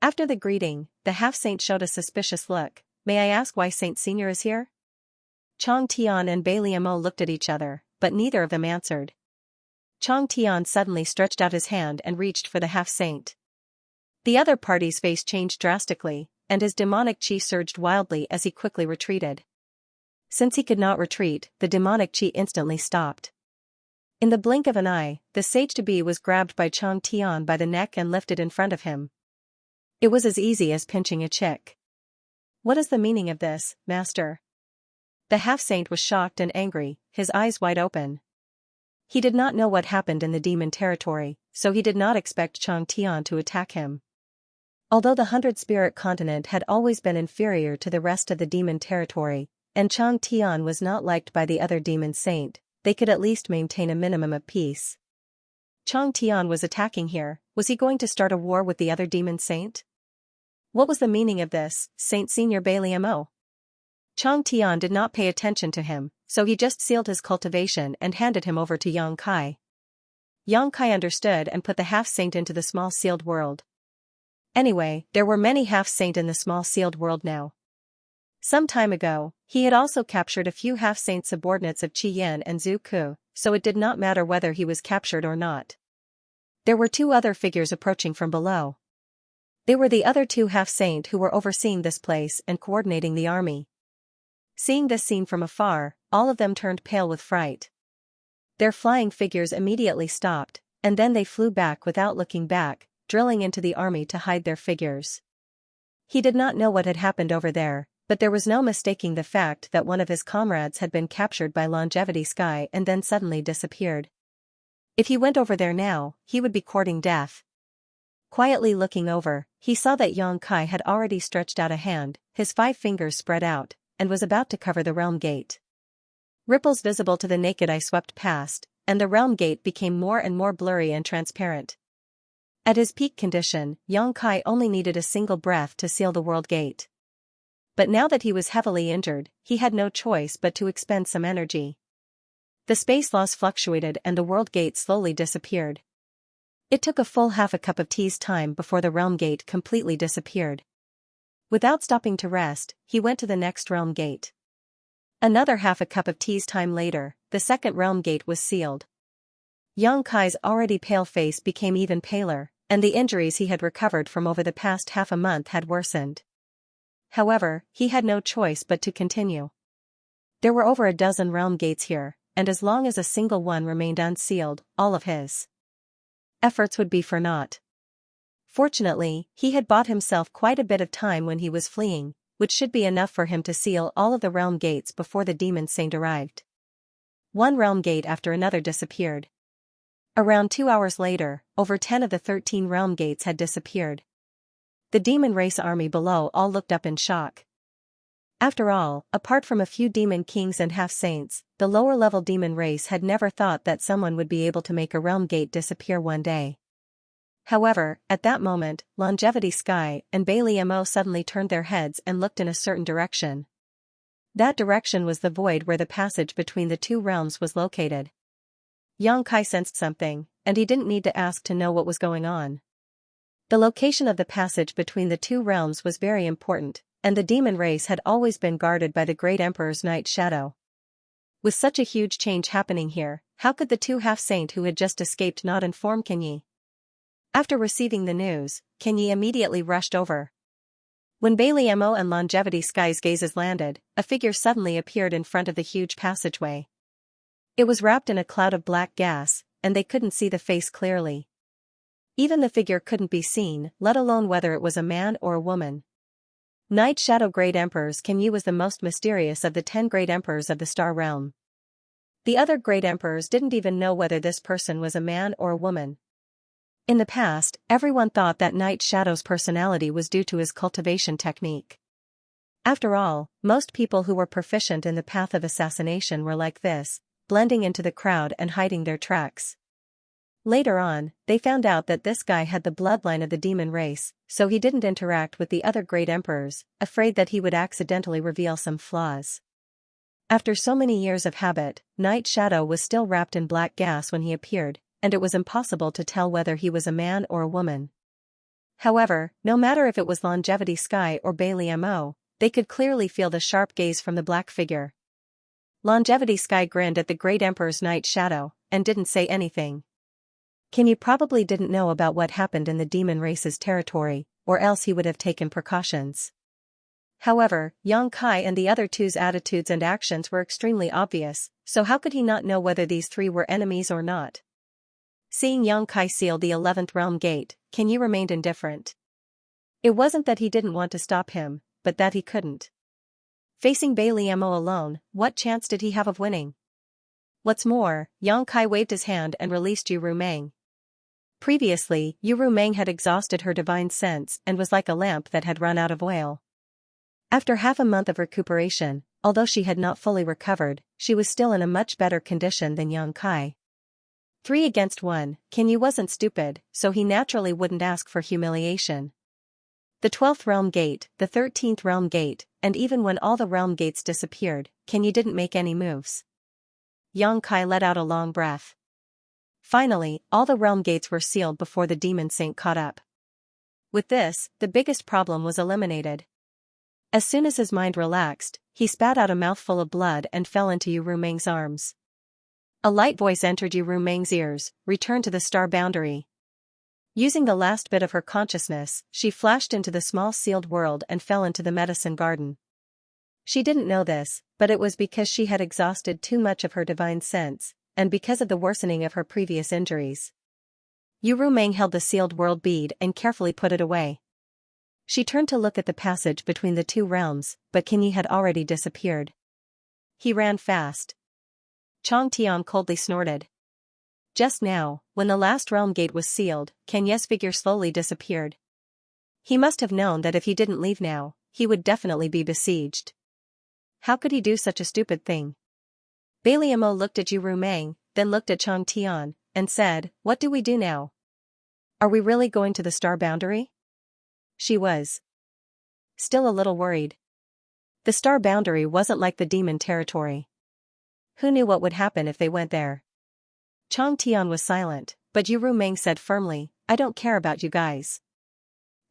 After the greeting, the half-saint showed a suspicious look. May I ask why Saint Senior is here? Chang Tian and Bai Liamo looked at each other, but neither of them answered. Chang Tian suddenly stretched out his hand and reached for the half-saint. The other party's face changed drastically, and his demonic chi surged wildly as he quickly retreated. Since he could not retreat, the demonic chi instantly stopped. In the blink of an eye, the sage-to-be was grabbed by Chang Tian by the neck and lifted in front of him. It was as easy as pinching a chick. What is the meaning of this, Master? The half-saint was shocked and angry, his eyes wide open. He did not know what happened in the demon territory, so he did not expect Chang Tian to attack him. Although the 100-spirit continent had always been inferior to the rest of the demon territory, and Chang Tian was not liked by the other demon saint, they could at least maintain a minimum of peace. Chang Tian was attacking here. Was he going to start a war with the other demon saint? What was the meaning of this, Saint Senior Bai Liamo? Chang Tian did not pay attention to him, so he just sealed his cultivation and handed him over to Xianxia. Xianxia understood and put the half-saint into the small sealed world. Anyway, there were many half-saint in the small sealed world now. Some time ago, he had also captured a few half-saint subordinates of Qi Yan and Zhu Ku, so it did not matter whether he was captured or not. There were two other figures approaching from below. They were the other two half-saint who were overseeing this place and coordinating the army. Seeing this scene from afar, all of them turned pale with fright. Their flying figures immediately stopped, and then they flew back without looking back, drilling into the army to hide their figures. He did not know what had happened over there, but there was no mistaking the fact that one of his comrades had been captured by Longevity Sky and then suddenly disappeared. If he went over there now, he would be courting death. Quietly looking over, he saw that Xianxia had already stretched out a hand, his 5 fingers spread out, and was about to cover the realm gate. Ripples visible to the naked eye swept past, and the realm gate became more and more blurry and transparent. At his peak condition, Xianxia only needed a single breath to seal the world gate. But now that he was heavily injured, he had no choice but to expend some energy. The space loss fluctuated and the world gate slowly disappeared. It took a full half a cup of tea's time before the realm gate completely disappeared. Without stopping to rest, he went to the next realm gate. Another half a cup of tea's time later, the second realm gate was sealed. Xianxia's already pale face became even paler, and the injuries he had recovered from over the past half a month had worsened. However, he had no choice but to continue. There were over a dozen realm gates here, and as long as a single one remained unsealed, all of his efforts would be for naught. Fortunately, he had bought himself quite a bit of time when he was fleeing, which should be enough for him to seal all of the realm gates before the demon saint arrived. One realm gate after another disappeared. Around 2 hours later, over 10 of the 13 realm gates had disappeared. The demon race army below all looked up in shock. After all, apart from a few demon kings and half-saints, the lower-level demon race had never thought that someone would be able to make a realm gate disappear one day. However, at that moment, Longevity Sky and Bailey Mo suddenly turned their heads and looked in a certain direction. That direction was the void where the passage between the two realms was located. Yang Kai sensed something, and he didn't need to ask to know what was going on. The location of the passage between the two realms was very important, and the demon race had always been guarded by the Great Emperor's Night Shadow. With such a huge change happening here, how could the two half-saint who had just escaped not inform Kenyi? After receiving the news, Kenyi immediately rushed over. When Bailey Mo and Longevity Sky's gazes landed, a figure suddenly appeared in front of the huge passageway. It was wrapped in a cloud of black gas, and they couldn't see the face clearly. Even the figure couldn't be seen, let alone whether it was a man or a woman. Night Shadow Great Emperors Kenyi was the most mysterious of the 10 Great Emperors of the Star Realm. The other Great Emperors didn't even know whether this person was a man or a woman. In the past, everyone thought that Night Shadow's personality was due to his cultivation technique. After all, most people who were proficient in the path of assassination were like this, blending into the crowd and hiding their tracks. Later on, they found out that this guy had the bloodline of the demon race, so he didn't interact with the other great emperors, afraid that he would accidentally reveal some flaws. After so many years of habit, Night Shadow was still wrapped in black gas when he appeared, and it was impossible to tell whether he was a man or a woman. However, no matter if it was Longevity Sky or Bailey Mo, they could clearly feel the sharp gaze from the black figure. Longevity Sky grinned at the Great Emperor's Night Shadow, and didn't say anything. Kenyi probably didn't know about what happened in the demon race's territory, or else he would have taken precautions. However, Yang Kai and the other two's attitudes and actions were extremely obvious, so how could he not know whether these three were enemies or not? Seeing Yang Kai seal the 11th realm gate, Kenyi remained indifferent. It wasn't that he didn't want to stop him, but that he couldn't. Facing Bailey Mo alone, what chance did he have of winning? What's more, Yang Kai waved his hand and released Yu Rumeng. Previously, Yu Rumeng had exhausted her divine sense and was like a lamp that had run out of oil. After half a month of recuperation, although she had not fully recovered, she was still in a much better condition than Yang Kai. 3 against 1, Kenyi wasn't stupid, so he naturally wouldn't ask for humiliation. The 12th realm gate, the 13th realm gate, and even when all the realm gates disappeared, Kenyi didn't make any moves. Yang Kai let out a long breath. Finally, all the realm gates were sealed before the demon saint caught up. With this, the biggest problem was eliminated. As soon as his mind relaxed, he spat out a mouthful of blood and fell into Yu Rumeng's arms. A light voice entered Yu Rumeng's ears, "Return to the star boundary." Using the last bit of her consciousness, she flashed into the small sealed world and fell into the medicine garden. She didn't know this, but it was because she had exhausted too much of her divine sense, and because of the worsening of her previous injuries. Yu Rumeng held the sealed world bead and carefully put it away. She turned to look at the passage between the two realms, but Kenyi had already disappeared. He ran fast. Chong Tian coldly snorted. Just now, when the last realm gate was sealed, Kenyi's figure slowly disappeared. He must have known that if he didn't leave now, he would definitely be besieged. How could he do such a stupid thing? Bailey Mo looked at Yu Rumeng, then looked at Chong Tian, and said, "What do we do now? Are we really going to the star boundary?" She was still a little worried. The star boundary wasn't like the demon territory. Who knew what would happen if they went there? Chong Tian was silent, but Yu Rumeng said firmly, "I don't care about you guys.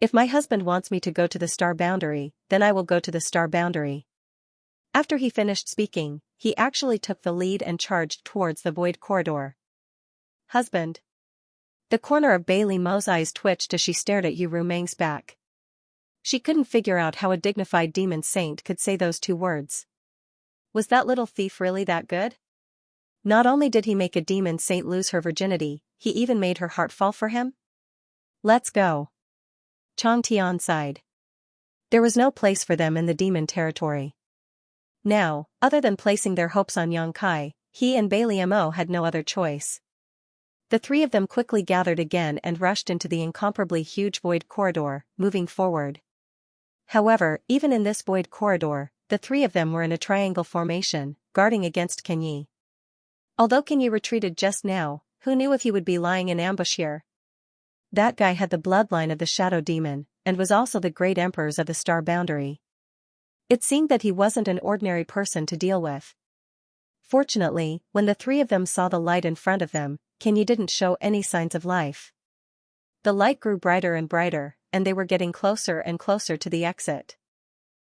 If my husband wants me to go to the star boundary, then I will go to the star boundary." After he finished speaking, he actually took the lead and charged towards the void corridor. "Husband." The corner of Bailey Mo's eyes twitched as she stared at Yu Rumeng's back. She couldn't figure out how a dignified demon saint could say those two words. Was that little thief really that good? Not only did he make a demon saint lose her virginity, he even made her heart fall for him? "Let's go." Chong Tian sighed. There was no place for them in the demon territory. Now, other than placing their hopes on Yang Kai, he and Bailey Mo had no other choice. The three of them quickly gathered again and rushed into the incomparably huge void corridor, moving forward. However, even in this void corridor, the three of them were in a triangle formation, guarding against Kenyi. Although Kenyi retreated just now, who knew if he would be lying in ambush here? That guy had the bloodline of the Shadow Demon, and was also the great emperors of the Star Boundary. It seemed that he wasn't an ordinary person to deal with. Fortunately, when the three of them saw the light in front of them, Kenyi didn't show any signs of life. The light grew brighter and brighter, and they were getting closer and closer to the exit.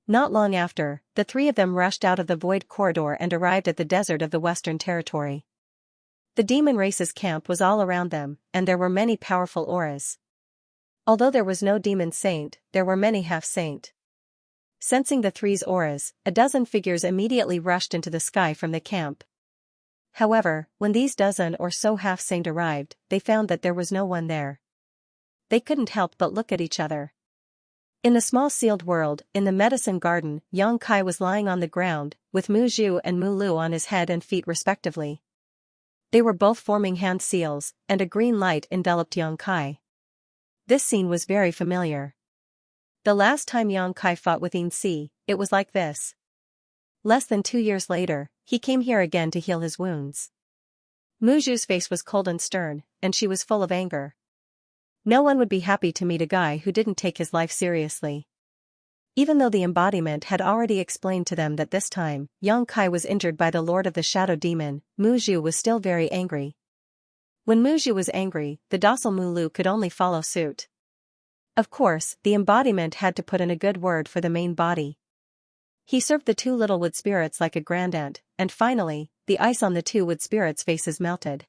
Not long after, the three of them rushed out of the void corridor and arrived at the desert of the Western Territory. The demon race's camp was all around them, and there were many powerful auras. Although there was no demon saint, there were many half-saint. Sensing the three's auras, a dozen figures immediately rushed into the sky from the camp. However, when these dozen or so half-saint arrived, they found that there was no one there. They couldn't help but look at each other. In the small sealed world, in the medicine garden, Xianxia was lying on the ground, with Mu Zhu and Mu Lu on his head and feet respectively. They were both forming hand seals, and a green light enveloped Xianxia. This scene was very familiar. The last time Xianxia fought with Xianxia, it was like this. Less than 2 years later, he came here again to heal his wounds. Mu Zhu's face was cold and stern, and she was full of anger. No one would be happy to meet a guy who didn't take his life seriously. Even though the embodiment had already explained to them that this time, Xianxia was injured by the Lord of the Shadow Demon, Mu Zhu was still very angry. When Mu Zhu was angry, the docile Mu Lu could only follow suit. Of course, the embodiment had to put in a good word for the main body. He served the two little wood spirits like a grandaunt, and finally, the ice on the two wood spirits' faces melted.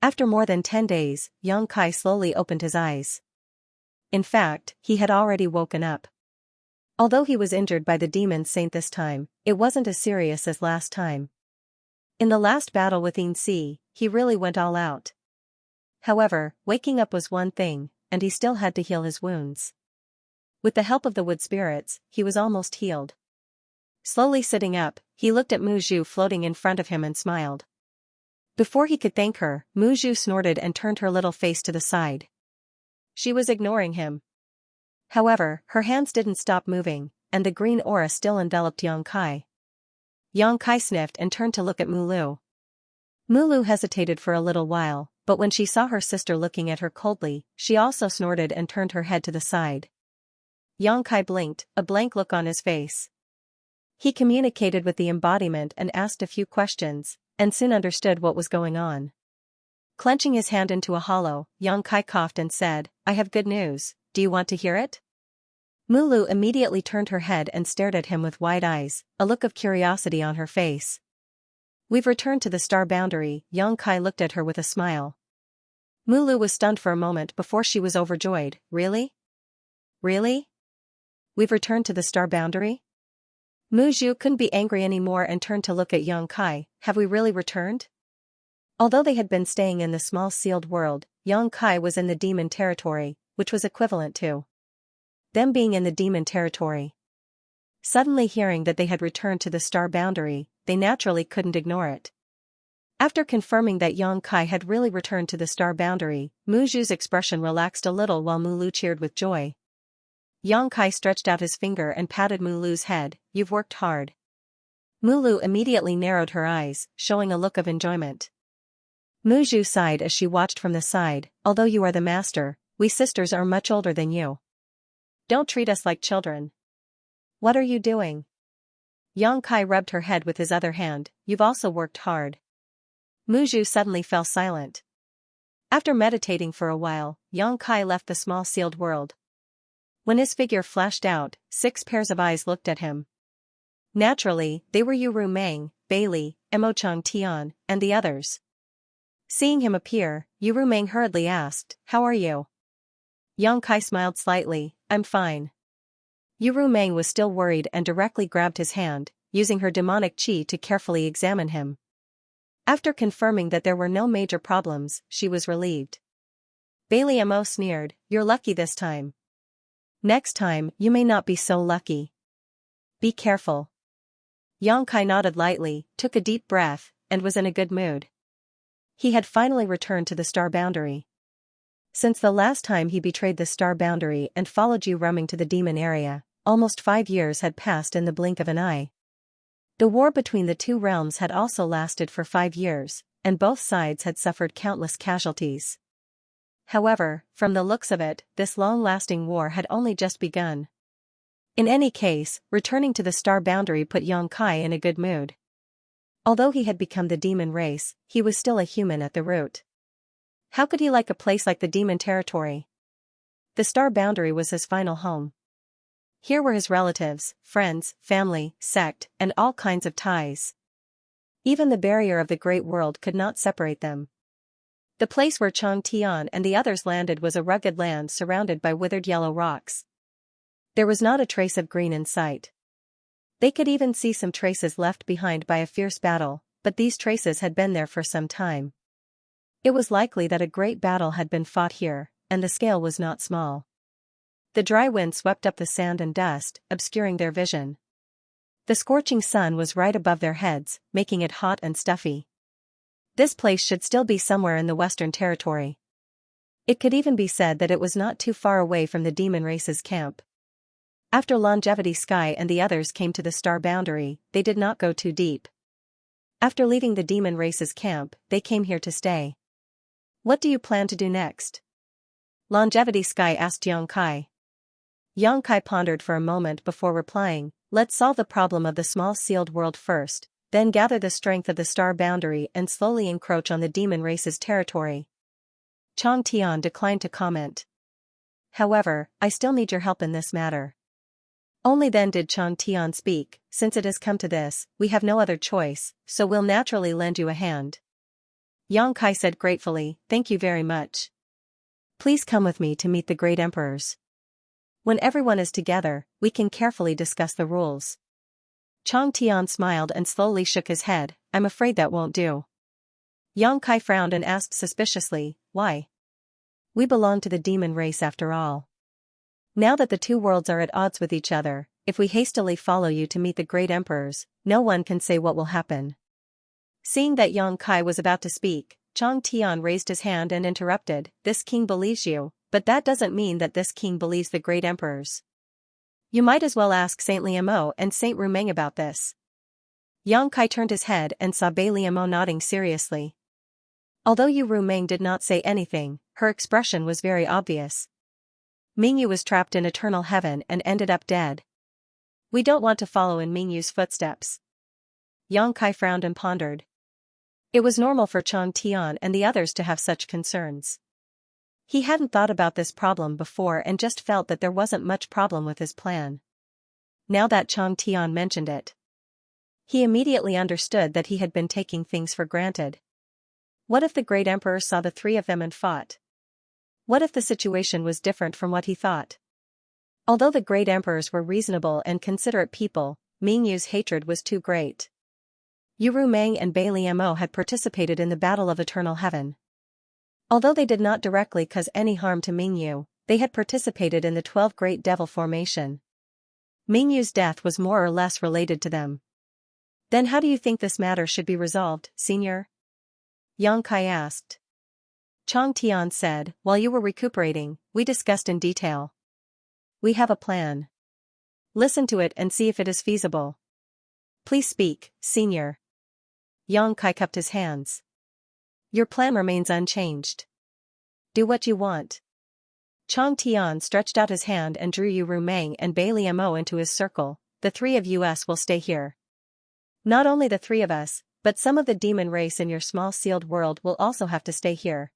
After more than 10 days, Xianxia slowly opened his eyes. In fact, he had already woken up. Although he was injured by the demon saint this time, it wasn't as serious as last time. In the last battle with Xianxia, he really went all out. However, waking up was one thing, and he still had to heal his wounds. With the help of the wood spirits, he was almost healed. Slowly sitting up, he looked at Mu Zhu floating in front of him and smiled. Before he could thank her, Mu Zhu snorted and turned her little face to the side. She was ignoring him. However, her hands didn't stop moving, and the green aura still enveloped Xianxia. Xianxia sniffed and turned to look at Mu Lu. Mu Lu hesitated for a little while, but when she saw her sister looking at her coldly, she also snorted and turned her head to the side. Xianxia blinked, a blank look on his face. He communicated with the embodiment and asked a few questions, and soon understood what was going on. Clenching his hand into a hollow, Xianxia coughed and said, "I have good news, do you want to hear it?" Mu Lu immediately turned her head and stared at him with wide eyes, a look of curiosity on her face. "We've returned to the Star Boundary," Xianxia looked at her with a smile. Mu Lu was stunned for a moment before she was overjoyed. "Really? Really? We've returned to the Star Boundary?" Mu Zhu couldn't be angry anymore and turned to look at Xianxia. "Have we really returned?" Although they had been staying in the small sealed world, Xianxia was in the demon territory, which was equivalent to them being in the demon territory. Suddenly hearing that they had returned to the Star Boundary, they naturally couldn't ignore it. After confirming that Xianxia had really returned to the Star Boundary, Mu Zhu's expression relaxed a little while Mu Lu cheered with joy. Xianxia stretched out his finger and patted Mu Lu's head. "You've worked hard." Mu Lu immediately narrowed her eyes, showing a look of enjoyment. Mu Zhu sighed as she watched from the side. "Although you are the master, we sisters are much older than you. Don't treat us like children." "What are you doing?" Xianxia rubbed her head with his other hand. "You've also worked hard." Mu Zhu suddenly fell silent. After meditating for a while, Xianxia left the small sealed world. When his figure flashed out, 6 pairs of eyes looked at him. Naturally, they were Yuru Meng, Bailey, Emochang Tian, and the others. Seeing him appear, Yuru Meng hurriedly asked, "How are you?" Xianxia smiled slightly. "I'm fine." Yuru Meng was still worried and directly grabbed his hand, using her demonic qi to carefully examine him. After confirming that there were no major problems, she was relieved. Bailey Mo sneered, "You're lucky this time. Next time, you may not be so lucky. Be careful." Xianxia nodded lightly, took a deep breath, and was in a good mood. He had finally returned to the star boundary. Since the last time he betrayed the star boundary and followed you roaming to the demon area, almost 5 years had passed in the blink of an eye. The war between the two realms had also lasted for 5 years, and both sides had suffered countless casualties. However, from the looks of it, this long-lasting war had only just begun. In any case, returning to the star boundary put Xianxia in a good mood. Although he had become the demon race, he was still a human at the root. How could he like a place like the demon territory? The star boundary was his final home. Here were his relatives, friends, family, sect, and all kinds of ties. Even the barrier of the great world could not separate them. The place where Chang Tian and the others landed was a rugged land surrounded by withered yellow rocks. There was not a trace of green in sight. They could even see some traces left behind by a fierce battle, but these traces had been there for some time. It was likely that a great battle had been fought here, and the scale was not small. The dry wind swept up the sand and dust, obscuring their vision. The scorching sun was right above their heads, making it hot and stuffy. This place should still be somewhere in the Western Territory. It could even be said that it was not too far away from the demon race's camp. After Longevity Sky and the others came to the star boundary, they did not go too deep. After leaving the demon race's camp, they came here to stay. What do you plan to do next? Longevity Sky asked Xianxia. Xianxia pondered for a moment before replying, let's solve the problem of the small sealed world first, then gather the strength of the star boundary and slowly encroach on the demon race's territory. Chang Tian declined to comment. However, I still need your help in this matter. Only then did Chang Tian speak, since it has come to this, we have no other choice, so we'll naturally lend you a hand. Xianxia said gratefully, thank you very much. Please come with me to meet the great emperors. When everyone is together, we can carefully discuss the rules. Chang Tian smiled and slowly shook his head, I'm afraid that won't do. Xianxia frowned and asked suspiciously, why? We belong to the demon race after all. Now that the two worlds are at odds with each other, if we hastily follow you to meet the great emperors, no one can say what will happen. Seeing that Xianxia was about to speak, Chang Tian raised his hand and interrupted, this king believes you, but that doesn't mean that this king believes the great emperors. You might as well ask Saint Liamo and Saint Rumeng about this. Xianxia turned his head and saw Bei Liamo nodding seriously. Although Yu Rumeng did not say anything, her expression was very obvious. Mingyu was trapped in eternal heaven and ended up dead. We don't want to follow in Mingyu's footsteps. Xianxia frowned and pondered. It was normal for Chang Tian and the others to have such concerns. He hadn't thought about this problem before and just felt that there wasn't much problem with his plan. Now that Chang Tian mentioned it, he immediately understood that he had been taking things for granted. What if the great emperor saw the three of them and fought? What if the situation was different from what he thought? Although the great emperors were reasonable and considerate people, Mingyu's hatred was too great. Yu Rumeng and Bei Liamo had participated in the Battle of Eternal Heaven. Although they did not directly cause any harm to Mingyu, they had participated in the 12 Great Devil Formation. Mingyu's death was more or less related to them. Then how do you think this matter should be resolved, Senior? Xianxia asked. Chang Tian said, while you were recuperating, we discussed in detail. We have a plan. Listen to it and see if it is feasible. Please speak, Senior. Xianxia cupped his hands. Your plan remains unchanged. Do what you want. Chang Tian stretched out his hand and drew Yu Rumeng and Bei Liamo into his circle. The three of us will stay here. Not only the three of us, but some of the demon race in your small sealed world will also have to stay here.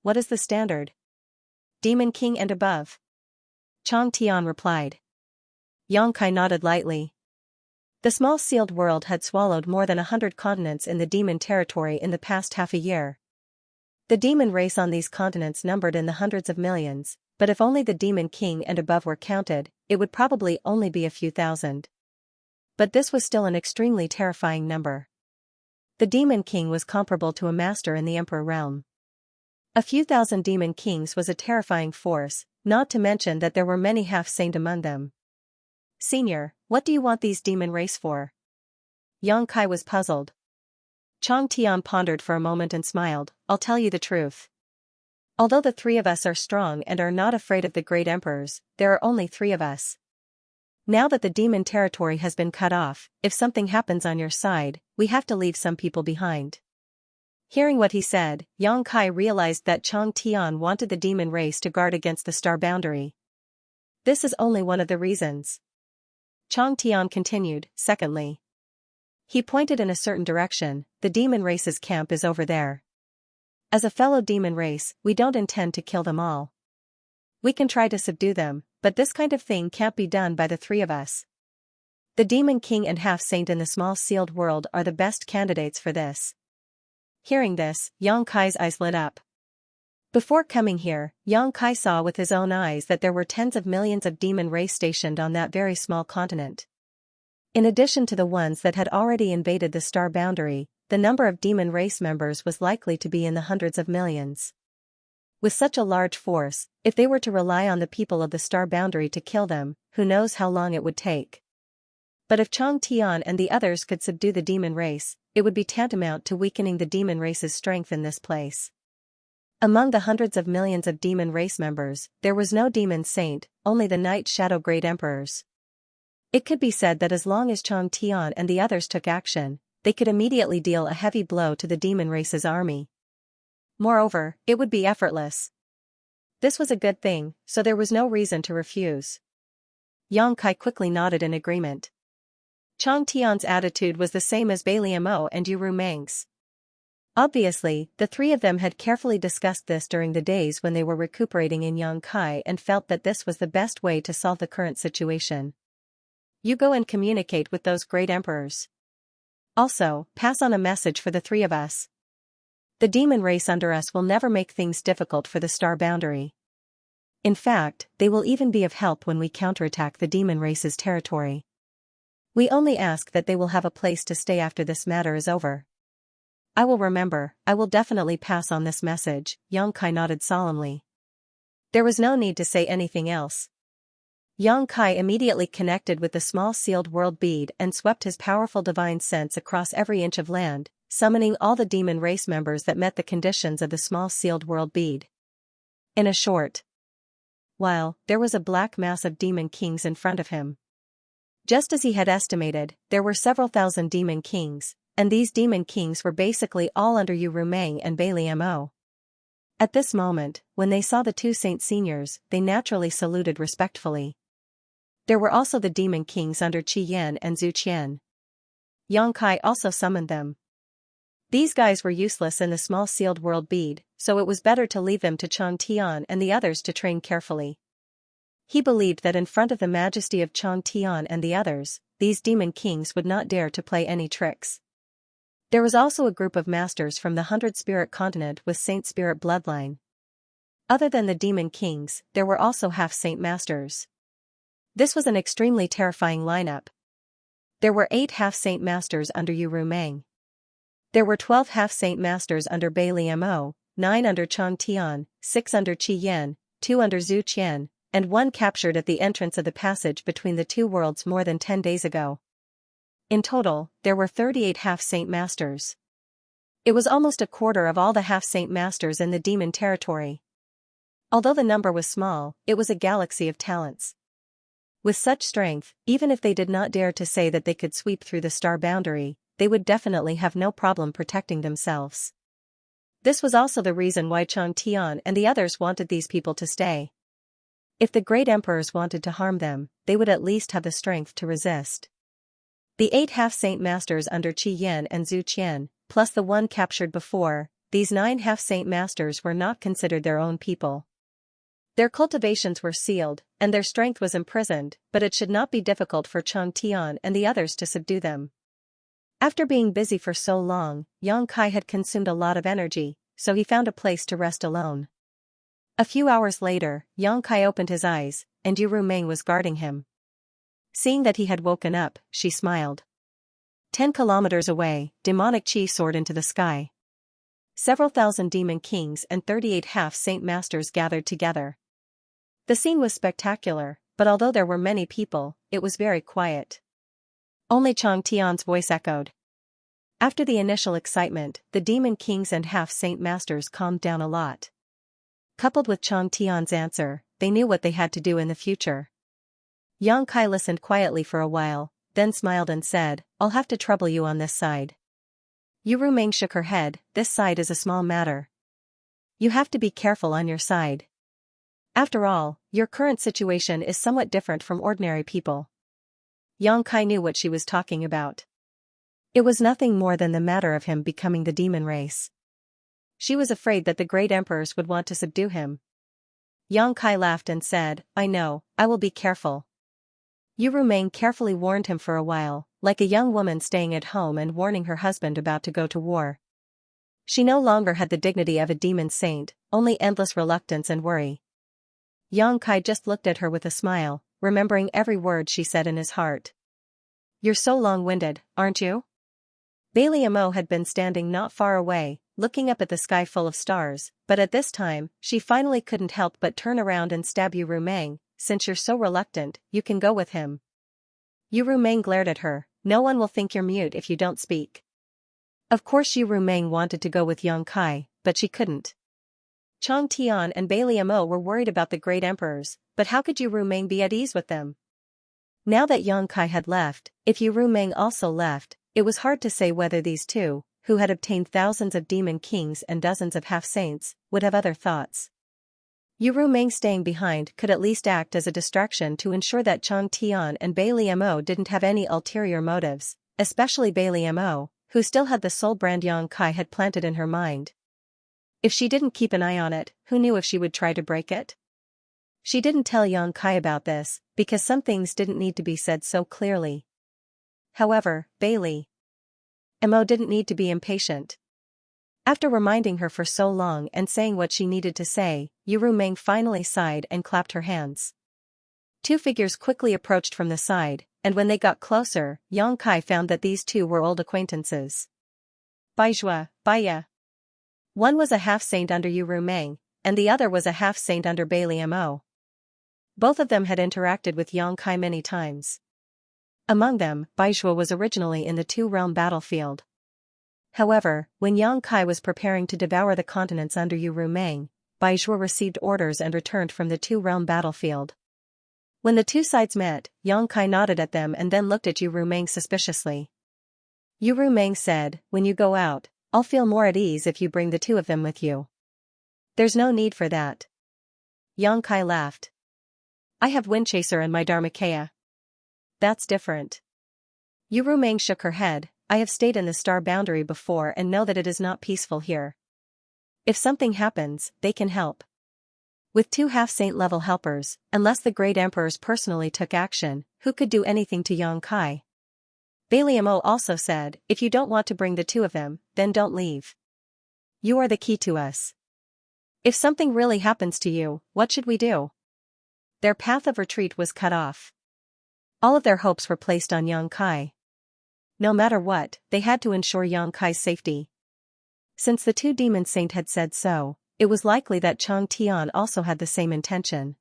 What is the standard? Demon King and above. Chang Tian replied. Xianxia nodded lightly. The small sealed world had swallowed more than 100 continents in the demon territory in the past half a year. The demon race on these continents numbered in the hundreds of millions, but if only the demon king and above were counted, it would probably only be a few thousand. But this was still an extremely terrifying number. The demon king was comparable to a master in the emperor realm. A few thousand demon kings was a terrifying force, not to mention that there were many half-saint among them. Senior, what do you want these demon race for? Xianxia was puzzled. Chang Tian pondered for a moment and smiled. I'll tell you the truth. Although the three of us are strong and are not afraid of the great emperors, there are only three of us. Now that the demon territory has been cut off, if something happens on your side, we have to leave some people behind. Hearing what he said, Yang Kai realized that Chang Tian wanted the demon race to guard against the star boundary. This is only one of the reasons. Chang Tian continued. Secondly, he pointed in a certain direction. The demon race's camp is over there. As a fellow demon race, we don't intend to kill them all. We can try to subdue them, but this kind of thing can't be done by the three of us. The demon king and half-saint in the small sealed world are the best candidates for this. Hearing this, Yang Kai's eyes lit up. Before coming here, Yang Kai saw with his own eyes that there were tens of millions of demon race stationed on that very small continent. In addition to the ones that had already invaded the star boundary, the number of demon race members was likely to be in the hundreds of millions. With such a large force, if they were to rely on the people of the star boundary to kill them, who knows how long it would take. But if Chang Tian and the others could subdue the demon race, it would be tantamount to weakening the demon race's strength in this place. Among the hundreds of millions of demon race members, there was no demon saint, only the night shadow great emperors. It could be said that as long as Chang Tian and the others took action, they could immediately deal a heavy blow to the demon race's army. Moreover, it would be effortless. This was a good thing, so there was no reason to refuse. Yang Kai quickly nodded in agreement. Chang Tian's attitude was the same as Bai Liamo and Yu Rumeng's. Obviously, the three of them had carefully discussed this during the days when they were recuperating in Yang Kai and felt that this was the best way to solve the current situation. You go and communicate with those great emperors. Also, pass on a message for the three of us. The demon race under us will never make things difficult for the star boundary. In fact, they will even be of help when we counterattack the demon race's territory. We only ask that they will have a place to stay after this matter is over. I will remember. I will definitely pass on this message. Yang Kai nodded solemnly. There was no need to say anything else. Yang Kai immediately connected with the small sealed world bead and swept his powerful divine sense across every inch of land, summoning all the demon race members that met the conditions of the small sealed world bead. In a short while, there was a black mass of demon kings in front of him. Just as he had estimated, there were several thousand demon kings, and these demon kings were basically all under Yu Rumeng and Bai Liamo. At this moment, when they saw the two saint seniors, they naturally saluted respectfully. There were also the demon kings under Qi Yan and Zhu Qian. Yang Kai also summoned them. These guys were useless in the small sealed world bead, so it was better to leave them to Chang Tian and the others to train carefully. He believed that in front of the majesty of Chang Tian and the others, these demon kings would not dare to play any tricks. There was also a group of masters from the 100-spirit continent with saint spirit bloodline. Other than the demon kings, there were also half-saint masters. This was an extremely terrifying lineup. There were 8 half-saint masters under Yu Rumeng. There were 12 half-saint masters under Bai Liamo, 9 under Chang Tian, 6 under Qi Yan, 2 under Zhu Qian, and 1 captured at the entrance of the passage between the two worlds more than 10 days ago. In total, there were 38 half-saint masters. It was almost a quarter of all the half-saint masters in the demon territory. Although the number was small, it was a galaxy of talents. With such strength, even if they did not dare to say that they could sweep through the star boundary, they would definitely have no problem protecting themselves. This was also the reason why Chang Tian and the others wanted these people to stay. If the great emperors wanted to harm them, they would at least have the strength to resist. The 8 half-saint masters under Qi Yan and Zhu Qian, plus the 1 captured before, these 9 half-saint masters were not considered their own people. Their cultivations were sealed, and their strength was imprisoned, but it should not be difficult for Chang Tian and the others to subdue them. After being busy for so long, Yang Kai had consumed a lot of energy, so he found a place to rest alone. A few hours later, Yang Kai opened his eyes, and Yu Rumeng was guarding him. Seeing that he had woken up, she smiled. 10 kilometers away, demonic qi soared into the sky. Several thousand demon kings and 38 half-saint masters gathered together. The scene was spectacular, but although there were many people, it was very quiet. Only Chang Tian's voice echoed. After the initial excitement, the demon kings and half-saint masters calmed down a lot. Coupled with Chang Tian's answer, they knew what they had to do in the future. Yang Kai listened quietly for a while, then smiled and said, "I'll have to trouble you on this side." Yu Rumeng shook her head, "This side is a small matter. You have to be careful on your side. After all, your current situation is somewhat different from ordinary people." Yang Kai knew what she was talking about. It was nothing more than the matter of him becoming the demon race. She was afraid that the great emperors would want to subdue him. Yang Kai laughed and said, "I know, I will be careful." Yu Rumeng carefully warned him for a while, like a young woman staying at home and warning her husband about to go to war. She no longer had the dignity of a demon saint, only endless reluctance and worry. Yang Kai just looked at her with a smile, remembering every word she said in his heart. "You're so long-winded, aren't you?" Bailey Mo had been standing not far away, looking up at the sky full of stars, but at this time, she finally couldn't help but turn around and stab Yu Rumeng. "Since you're so reluctant, you can go with him." Yu Rumeng glared at her, "No one will think you're mute if you don't speak." Of course Yu Rumeng wanted to go with Yang Kai, but she couldn't. Chang Tian and Bailey Mo were worried about the great emperors, but how could Yu Rumeng be at ease with them? Now that Yang Kai had left, if Yu Rumeng also left, it was hard to say whether these two, who had obtained thousands of demon kings and dozens of half-saints, would have other thoughts. Yu Rumeng staying behind could at least act as a distraction to ensure that Chang Tian and Bailey Mo didn't have any ulterior motives, especially Bailey Mo, who still had the soul brand Yang Kai had planted in her mind. If she didn't keep an eye on it, who knew if she would try to break it? She didn't tell Yang Kai about this, because some things didn't need to be said so clearly. However, Bailey Mo didn't need to be impatient. After reminding her for so long and saying what she needed to say, Yu Rumeng finally sighed and clapped her hands. Two figures quickly approached from the side, and when they got closer, Yang Kai found that these two were old acquaintances. Baizhua, Baya. One was a half-saint under Yu Rumeng, and the other was a half-saint under Bailey Mo. Both of them had interacted with Yang Kai many times. Among them, Baizhua was originally in the two-realm battlefield. However, when Yang Kai was preparing to devour the continents under Yu Rumeng, Baizhua received orders and returned from the two-realm battlefield. When the two sides met, Yang Kai nodded at them and then looked at Yu Rumeng suspiciously. Yu Rumeng said, "When you go out, I'll feel more at ease if you bring the two of them with you." "There's no need for that." Yang Kai laughed. "I have Windchaser and my Dharmakaya." "That's different." Yu Rumeng shook her head. "I have stayed in the star boundary before and know that it is not peaceful here. If something happens, they can help. With two half-saint level helpers, unless the great emperors personally took action, who could do anything to Yang Kai?" Bailey Mo also said, "If you don't want to bring the two of them, then don't leave. You are the key to us. If something really happens to you, what should we do?" Their path of retreat was cut off. All of their hopes were placed on Yang Kai. No matter what, they had to ensure Yang Kai's safety. Since the two demon saint had said so, it was likely that Chang Tian also had the same intention.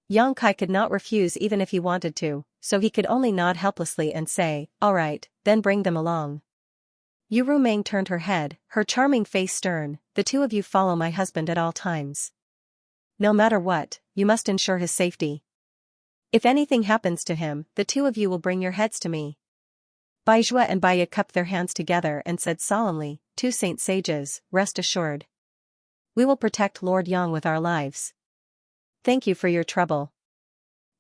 Yang Kai could not refuse even if he wanted to, so he could only nod helplessly and say, "All right, then bring them along." Yu Rumeng turned her head, her charming face stern. "The two of you follow my husband at all times. No matter what, you must ensure his safety. If anything happens to him, the two of you will bring your heads to me." Baizhua and Baya cupped their hands together and said solemnly, "Two saint sages, rest assured. We will protect Lord Yang with our lives. Thank you for your trouble."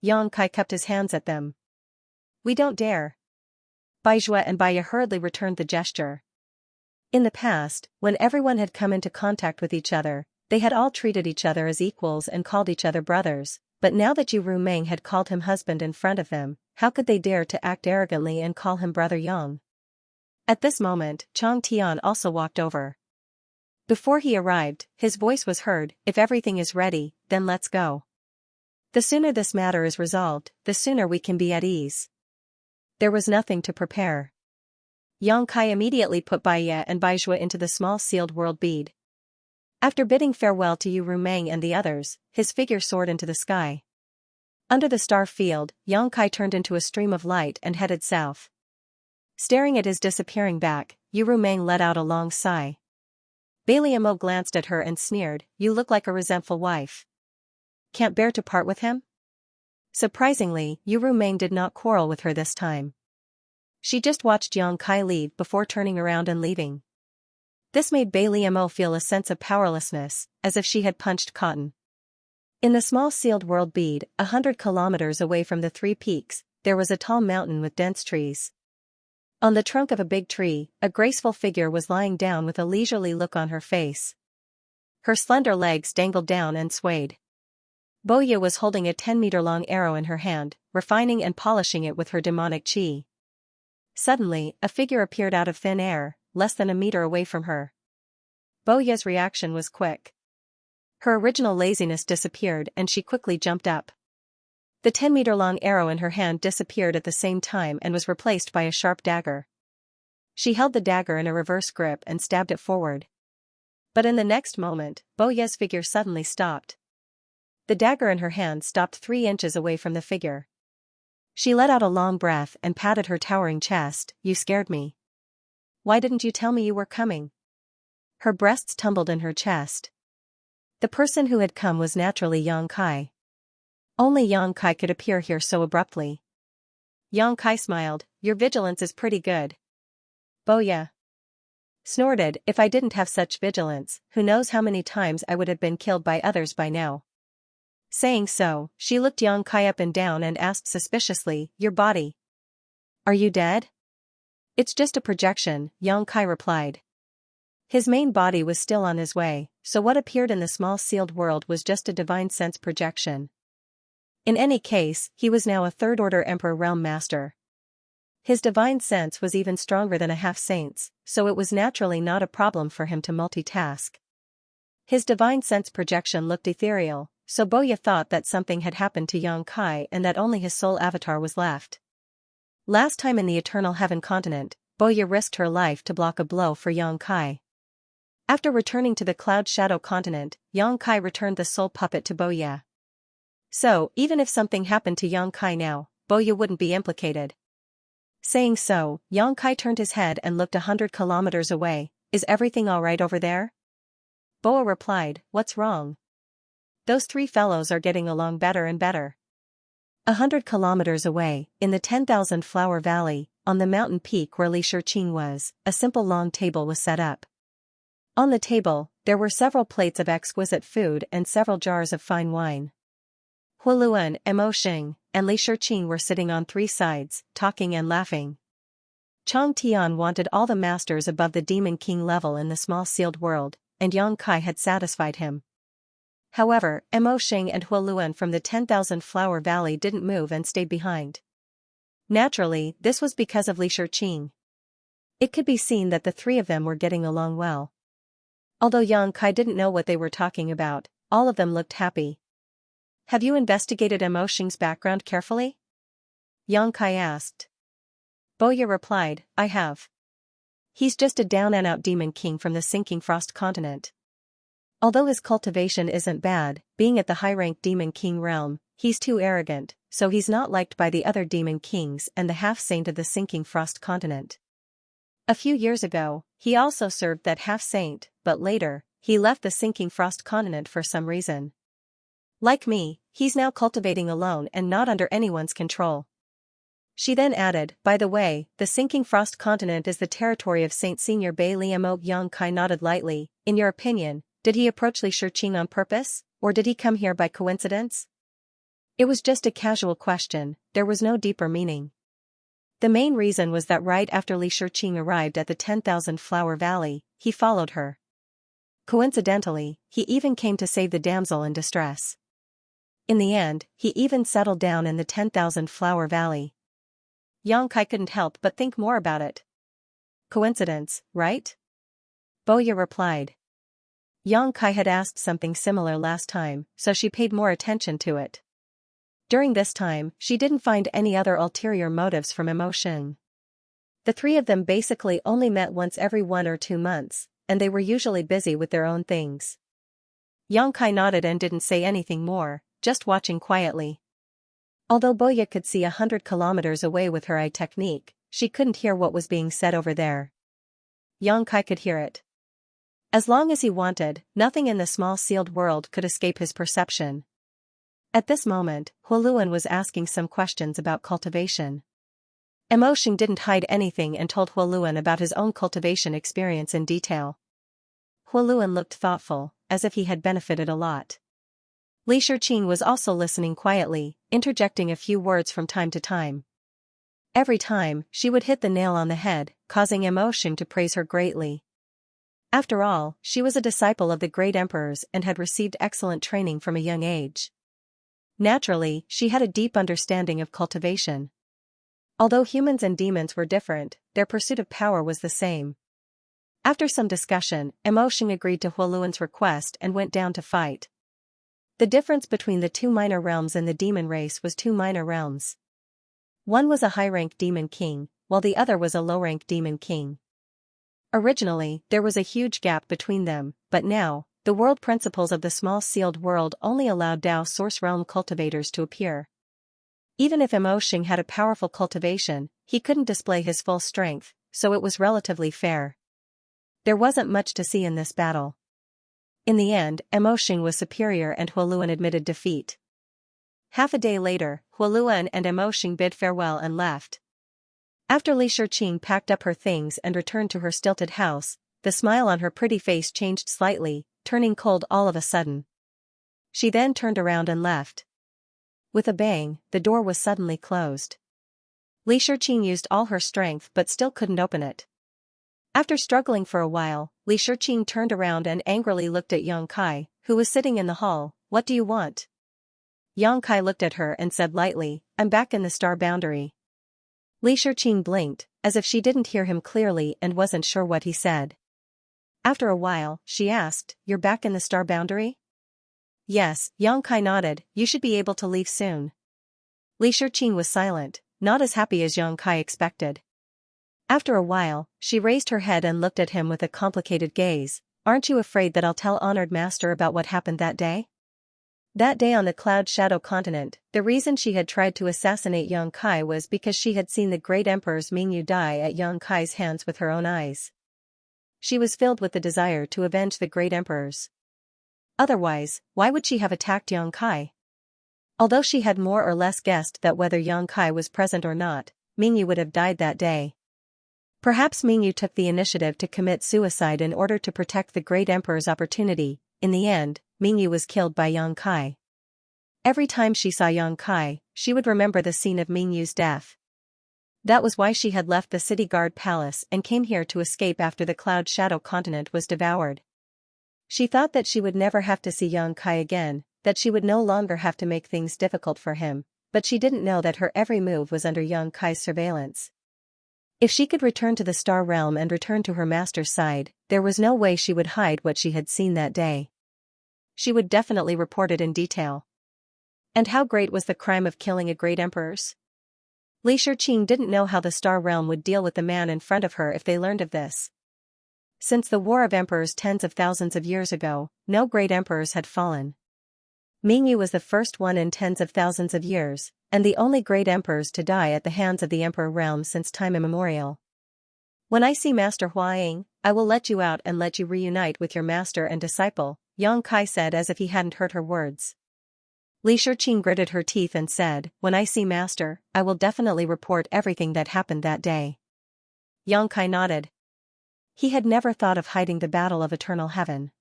Yang Kai cupped his hands at them. "We don't dare." Baizhua and Baya hurriedly returned the gesture. In the past, when everyone had come into contact with each other, they had all treated each other as equals and called each other brothers, but now that Yu Rumeng had called him husband in front of them, how could they dare to act arrogantly and call him brother Yang? At this moment, Chang Tian also walked over. Before he arrived, his voice was heard, "If everything is ready, then let's go. The sooner this matter is resolved, the sooner we can be at ease." There was nothing to prepare. Yang Kai immediately put Baya and Baizhua into the small sealed world bead. After bidding farewell to Yu Rumeng and the others, his figure soared into the sky. Under the star field, Yang Kai turned into a stream of light and headed south. Staring at his disappearing back, Yu Rumeng let out a long sigh. Baliamo glanced at her and sneered, "You look like a resentful wife. Can't bear to part with him?" Surprisingly, Yu Rumeng did not quarrel with her this time. She just watched Yang Kai leave before turning around and leaving. This made Baliamo feel a sense of powerlessness, as if she had punched cotton. In the small sealed world bead, 100 kilometers away from the three peaks, there was a tall mountain with dense trees. On the trunk of a big tree, a graceful figure was lying down with a leisurely look on her face. Her slender legs dangled down and swayed. Boya was holding a 10-meter-long arrow in her hand, refining and polishing it with her demonic chi. Suddenly, a figure appeared out of thin air, less than a meter away from her. Boya's reaction was quick. Her original laziness disappeared and she quickly jumped up. The 10-meter-long arrow in her hand disappeared at the same time and was replaced by a sharp dagger. She held the dagger in a reverse grip and stabbed it forward. But in the next moment, Boya's figure suddenly stopped. The dagger in her hand stopped 3 inches away from the figure. She let out a long breath and patted her towering chest. "You scared me. Why didn't you tell me you were coming?" Her breasts tumbled in her chest. The person who had come was naturally Yang Kai. Only Yang Kai could appear here so abruptly. Yang Kai smiled, "Your vigilance is pretty good." Boya snorted, "If I didn't have such vigilance, who knows how many times I would have been killed by others by now." Saying so, she looked Yang Kai up and down and asked suspiciously, "Your body? Are you dead?" "It's just a projection," Yang Kai replied. His main body was still on his way, so what appeared in the small sealed world was just a divine sense projection. In any case, he was now a third-order Emperor Realm Master. His divine sense was even stronger than a half-saint's, so it was naturally not a problem for him to multitask. His divine sense projection looked ethereal, so Boya thought that something had happened to Yang Kai and that only his soul avatar was left. Last time in the Eternal Heaven continent, Boya risked her life to block a blow for Yang Kai. After returning to the Cloud Shadow continent, Yang Kai returned the soul puppet to Boya. So, even if something happened to Yang Kai now, Boya wouldn't be implicated. Saying so, Yang Kai turned his head and looked 100 kilometers away. "Is everything alright over there?" Boa replied, "What's wrong? Those three fellows are getting along better and better." 100 kilometers away, in the 10,000 Flower Valley, on the mountain peak where Li Shiqing was, a simple long table was set up. On the table, there were several plates of exquisite food and several jars of fine wine. Huoluan, Mo Xing, and Li Shiqing were sitting on 3 sides, talking and laughing. Chang Tian wanted all the masters above the Demon King level in the small sealed world, and Yang Kai had satisfied him. However, Mo Xing and Huoluan from the 10,000 Flower Valley didn't move and stayed behind. Naturally, this was because of Li Shiqing. It could be seen that the 3 of them were getting along well. Although Yang Kai didn't know what they were talking about, all of them looked happy. "Have you investigated Mo Xing's background carefully?" Yang Kai asked. Boya replied, "I have. He's just a down-and-out Demon King from the Sinking Frost continent. Although his cultivation isn't bad, being at the high-rank Demon King realm, he's too arrogant, so he's not liked by the other Demon Kings and the half-saint of the Sinking Frost continent. A few years ago, he also served that half-saint, but later, he left the Sinking Frost continent for some reason. Like me, he's now cultivating alone and not under anyone's control." She then added, "By the way, the Sinking Frost continent is the territory of Saint Senior Bei Liamo." Yang Kai nodded lightly. "In your opinion, did he approach Li Shiqing on purpose, or did he come here by coincidence?" It was just a casual question, there was no deeper meaning. The main reason was that right after Li Shiqing arrived at the 10,000 Flower Valley, he followed her. Coincidentally, he even came to save the damsel in distress. In the end, he even settled down in the 10,000 Flower Valley. Yang Kai couldn't help but think more about it. "Coincidence, right?" Boya replied. Yang Kai had asked something similar last time, so she paid more attention to it. During this time, she didn't find any other ulterior motives from Mo Xing. The 3 of them basically only met once every 1 or 2 months, and they were usually busy with their own things. Yang Kai nodded and didn't say anything more, just watching quietly. Although Boya could see 100 kilometers away with her eye technique, she couldn't hear what was being said over there. Yang Kai could hear it. As long as he wanted, nothing in the small sealed world could escape his perception. At this moment, Huoluan was asking some questions about cultivation. Emotion didn't hide anything and told Huoluan about his own cultivation experience in detail. Huoluan looked thoughtful, as if he had benefited a lot. Li Shiqing was also listening quietly, interjecting a few words from time to time. Every time, she would hit the nail on the head, causing Emotion to praise her greatly. After all, she was a disciple of the great emperors and had received excellent training from a young age. Naturally, she had a deep understanding of cultivation. Although humans and demons were different, their pursuit of power was the same. After some discussion, Emotion agreed to Huoluan's request and went down to fight. The difference between the two minor realms in the demon race was two minor realms. One was a high-rank demon king, while the other was a low-rank demon king. Originally, there was a huge gap between them, but now, the world principles of the small sealed world only allowed Dao Source Realm cultivators to appear. Even if Emotion had a powerful cultivation, he couldn't display his full strength, so it was relatively fair. There wasn't much to see in this battle. In the end, Emotion was superior and Huoluan admitted defeat. Half a day later, Huoluan and Emotion bid farewell and left. After Li Shiqing packed up her things and returned to her stilted house, the smile on her pretty face changed slightly, turning cold all of a sudden. She then turned around and left. With a bang, the door was suddenly closed. Li Shiqing used all her strength but still couldn't open it. After struggling for a while, Li Shiqing turned around and angrily looked at Yang Kai, who was sitting in the hall. "What do you want?" Yang Kai looked at her and said lightly, "I'm back in the star boundary." Li Shiqing blinked, as if she didn't hear him clearly and wasn't sure what he said. After a while, she asked, "You're back in the star boundary?" "Yes," Yang Kai nodded, "you should be able to leave soon." Li Shiqing was silent, not as happy as Yang Kai expected. After a while, she raised her head and looked at him with a complicated gaze. "Aren't you afraid that I'll tell Honored Master about what happened that day?" That day on the Cloud Shadow continent, the reason she had tried to assassinate Yang Kai was because she had seen the great emperor's Mingyu die at Yang Kai's hands with her own eyes. She was filled with the desire to avenge the great emperors. Otherwise, why would she have attacked Yang Kai? Although she had more or less guessed that whether Yang Kai was present or not, Mingyu would have died that day. Perhaps Mingyu took the initiative to commit suicide in order to protect the great emperor's opportunity. In the end, Mingyu was killed by Yang Kai. Every time she saw Yang Kai, she would remember the scene of Mingyu's death. That was why she had left the city guard palace and came here to escape after the Cloud Shadow continent was devoured. She thought that she would never have to see Yang Kai again, that she would no longer have to make things difficult for him, but she didn't know that her every move was under Yang Kai's surveillance. If she could return to the Star Realm and return to her master's side, there was no way she would hide what she had seen that day. She would definitely report it in detail. And how great was the crime of killing a great emperor's? Li Shiqing didn't know how the Star Realm would deal with the man in front of her if they learned of this. Since the War of Emperors tens of thousands of years ago, no great emperors had fallen. Mingyu was the first one in tens of thousands of years, and the only great emperors to die at the hands of the Emperor realm since time immemorial. "When I see Master Huaying, I will let you out and let you reunite with your master and disciple," Yang Kai said as if he hadn't heard her words. Li Shiqing gritted her teeth and said, "When I see Master, I will definitely report everything that happened that day." Yang Kai nodded. He had never thought of hiding the battle of eternal heaven.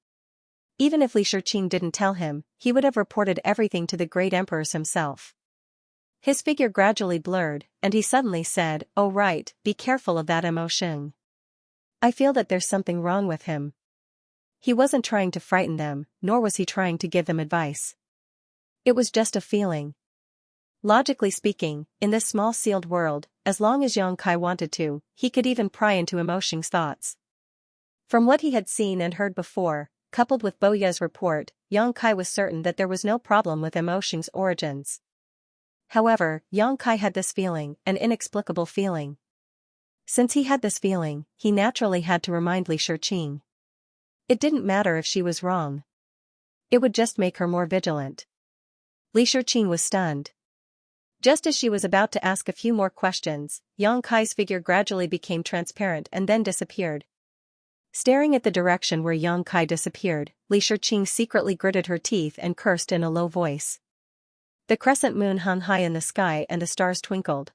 Even if Li Shiqing didn't tell him, he would have reported everything to the great emperors himself. His figure gradually blurred, and he suddenly said, "Oh right, be careful of that Emotion. I feel that there's something wrong with him." He wasn't trying to frighten them, nor was he trying to give them advice. It was just a feeling. Logically speaking, in this small sealed world, as long as Yang Kai wanted to, he could even pry into Emotion's thoughts. From what he had seen and heard before, coupled with Bo Ye's report, Yang Kai was certain that there was no problem with Emotion's origins. However, Yang Kai had this feeling, an inexplicable feeling. Since he had this feeling, he naturally had to remind Li Shiqing. It didn't matter if she was wrong. It would just make her more vigilant. Li Shiqing was stunned. Just as she was about to ask a few more questions, Yang Kai's figure gradually became transparent and then disappeared. Staring at the direction where Yang Kai disappeared, Li Shiqing secretly gritted her teeth and cursed in a low voice. The crescent moon hung high in the sky and the stars twinkled.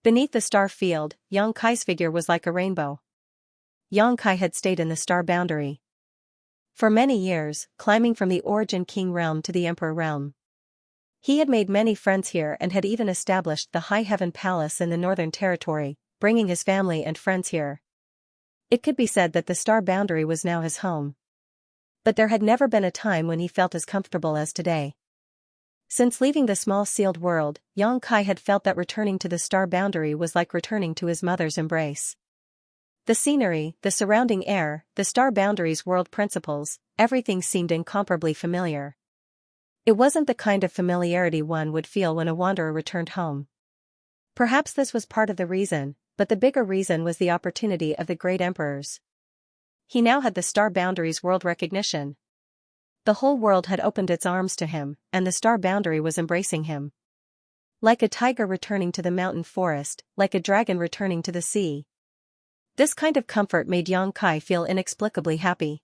Beneath the star field, Yang Kai's figure was like a rainbow. Yang Kai had stayed in the star boundary for many years, climbing from the Origin King realm to the Emperor realm. He had made many friends here and had even established the High Heaven Palace in the Northern Territory, bringing his family and friends here. It could be said that the star boundary was now his home. But there had never been a time when he felt as comfortable as today. Since leaving the small sealed world, Yang Kai had felt that returning to the star boundary was like returning to his mother's embrace. The scenery, the surrounding air, the star boundary's world principles, everything seemed incomparably familiar. It wasn't the kind of familiarity one would feel when a wanderer returned home. Perhaps this was part of the reason, but the bigger reason was the opportunity of the great emperors. He now had the star boundary's world recognition. The whole world had opened its arms to him, and the star boundary was embracing him. Like a tiger returning to the mountain forest, like a dragon returning to the sea. This kind of comfort made Yang Kai feel inexplicably happy.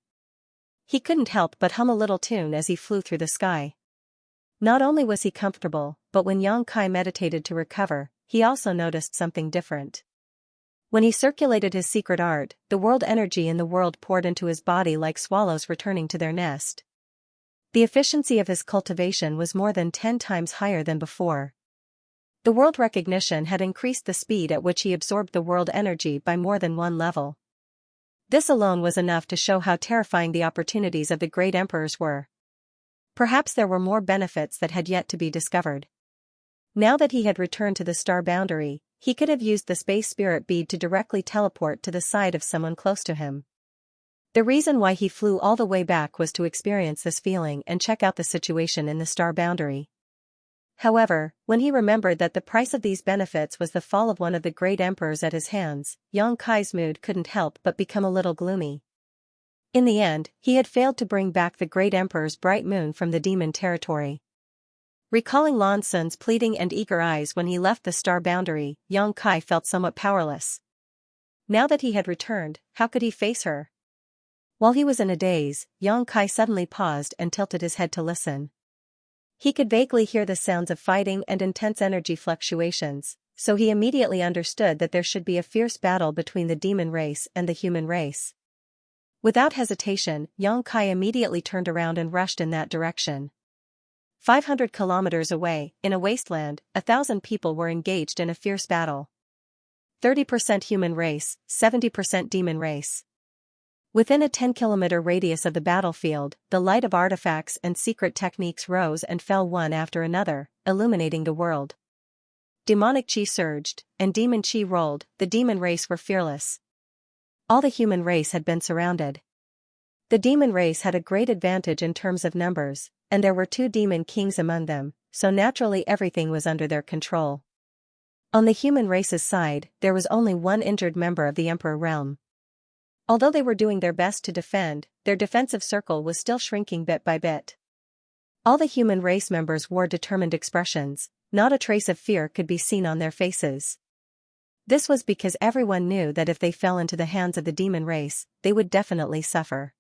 He couldn't help but hum a little tune as he flew through the sky. Not only was he comfortable, but when Yang Kai meditated to recover, he also noticed something different. When he circulated his secret art, the world energy in the world poured into his body like swallows returning to their nest. The efficiency of his cultivation was more than 10 times higher than before. The world recognition had increased the speed at which he absorbed the world energy by more than one level. This alone was enough to show how terrifying the opportunities of the great emperors were. Perhaps there were more benefits that had yet to be discovered. Now that he had returned to the star boundary, he could have used the space spirit bead to directly teleport to the side of someone close to him. The reason why he flew all the way back was to experience this feeling and check out the situation in the star boundary. However, when he remembered that the price of these benefits was the fall of one of the great emperors at his hands, Yang Kai's mood couldn't help but become a little gloomy. In the end, he had failed to bring back the great emperor's bright moon from the demon territory. Recalling Lan Sun's pleading and eager eyes when he left the star boundary, Yang Kai felt somewhat powerless. Now that he had returned, how could he face her? While he was in a daze, Yang Kai suddenly paused and tilted his head to listen. He could vaguely hear the sounds of fighting and intense energy fluctuations, so he immediately understood that there should be a fierce battle between the demon race and the human race. Without hesitation, Yang Kai immediately turned around and rushed in that direction. 500 kilometers away, in a wasteland, 1,000 people were engaged in a fierce battle. 30% human race, 70% demon race. Within a 10-kilometer radius of the battlefield, the light of artifacts and secret techniques rose and fell one after another, illuminating the world. Demonic chi surged, and demon chi rolled. The demon race were fearless. All the human race had been surrounded. The demon race had a great advantage in terms of numbers, and there were 2 demon kings among them, so naturally everything was under their control. On the human race's side, there was only one injured member of the Emperor realm. Although they were doing their best to defend, their defensive circle was still shrinking bit by bit. All the human race members wore determined expressions, not a trace of fear could be seen on their faces. This was because everyone knew that if they fell into the hands of the demon race, they would definitely suffer.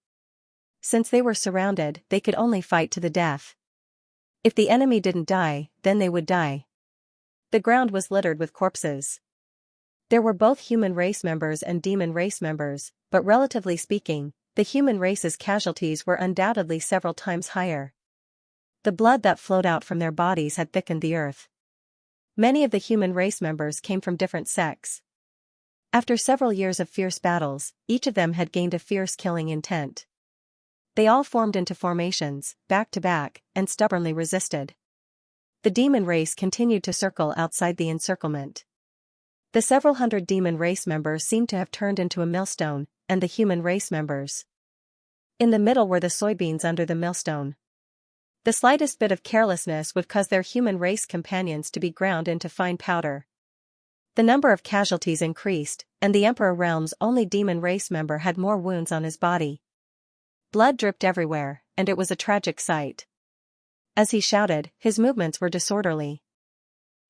Since they were surrounded, they could only fight to the death. If the enemy didn't die, then they would die. The ground was littered with corpses. There were both human race members and demon race members, but relatively speaking, the human race's casualties were undoubtedly several times higher. The blood that flowed out from their bodies had thickened the earth. Many of the human race members came from different sects. After several years of fierce battles, each of them had gained a fierce killing intent. They all formed into formations, back to back, and stubbornly resisted. The demon race continued to circle outside the encirclement. The several hundred demon race members seemed to have turned into a millstone, and the human race members. In the middle were the soybeans under the millstone. The slightest bit of carelessness would cause their human race companions to be ground into fine powder. The number of casualties increased, and the Emperor Realm's only demon race member had more wounds on his body. Blood dripped everywhere, and it was a tragic sight. As he shouted, his movements were disorderly.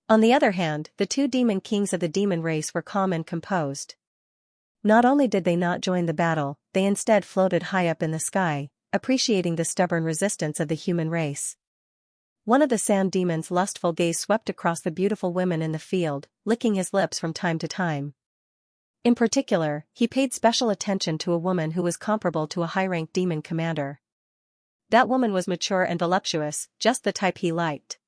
On the other hand, the two demon kings of the demon race were calm and composed. Not only did they not join the battle, they instead floated high up in the sky, appreciating the stubborn resistance of the human race. One of the sand demons' lustful gaze swept across the beautiful women in the field, licking his lips from time to time. In particular, he paid special attention to a woman who was comparable to a high-ranked demon commander. That woman was mature and voluptuous, just the type he liked.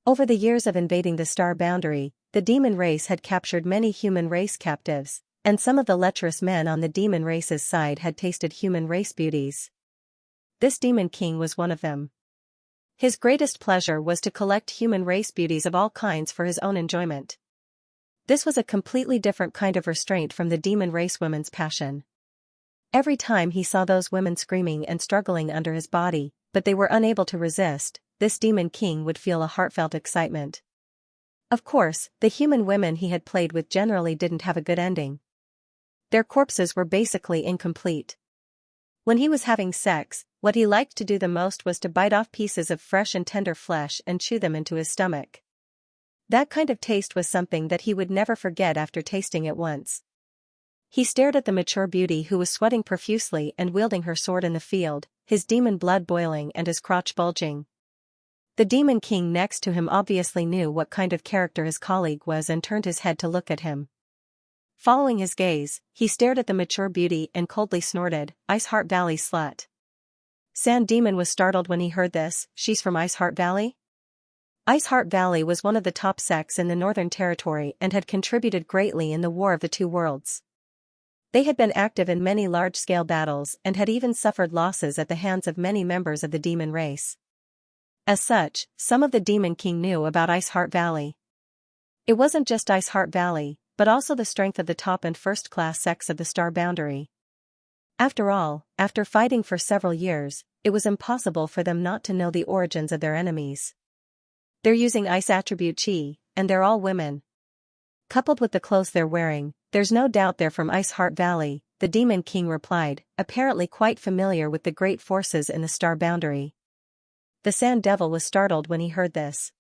Over the years of invading the star boundary, the demon race had captured many human race captives, and some of the lecherous men on the demon race's side had tasted human race beauties. This demon king was one of them. His greatest pleasure was to collect human race beauties of all kinds for his own enjoyment. This was a completely different kind of restraint from the demon race women's passion. Every time he saw those women screaming and struggling under his body, but they were unable to resist, this demon king would feel a heartfelt excitement. Of course, the human women he had played with generally didn't have a good ending. Their corpses were basically incomplete. When he was having sex, what he liked to do the most was to bite off pieces of fresh and tender flesh and chew them into his stomach. That kind of taste was something that he would never forget after tasting it once. He stared at the mature beauty who was sweating profusely and wielding her sword in the field, his demon blood boiling and his crotch bulging. The demon king next to him obviously knew what kind of character his colleague was and turned his head to look at him. Following his gaze, he stared at the mature beauty and coldly snorted, "Ice Heart Valley slut." Sand Demon was startled when he heard this. "She's from Ice Heart Valley?" Ice Heart Valley was one of the top sects in the Northern Territory and had contributed greatly in the War of the Two Worlds. They had been active in many large-scale battles and had even suffered losses at the hands of many members of the demon race. As such, some of the Demon King knew about Ice Heart Valley. It wasn't just Ice Heart Valley, but also the strength of the top and first-class sects of the Star Boundary. After all, after fighting for several years, it was impossible for them not to know the origins of their enemies. They're using ice attribute chi, and they're all women. Coupled with the clothes they're wearing, there's no doubt they're from Ice Heart Valley, the Demon King replied, apparently quite familiar with the great forces in the Star Boundary. The Sand Devil was startled when he heard this.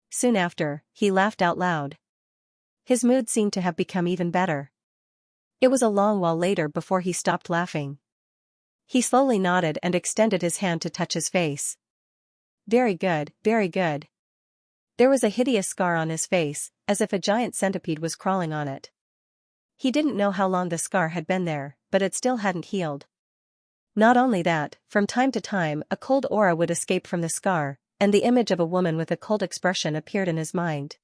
Soon after, he laughed out loud. His mood seemed to have become even better. It was a long while later before he stopped laughing. He slowly nodded and extended his hand to touch his face. Very good, very good. There was a hideous scar on his face, as if a giant centipede was crawling on it. He didn't know how long the scar had been there, but it still hadn't healed. Not only that, from time to time a cold aura would escape from the scar, and the image of a woman with a cold expression appeared in his mind.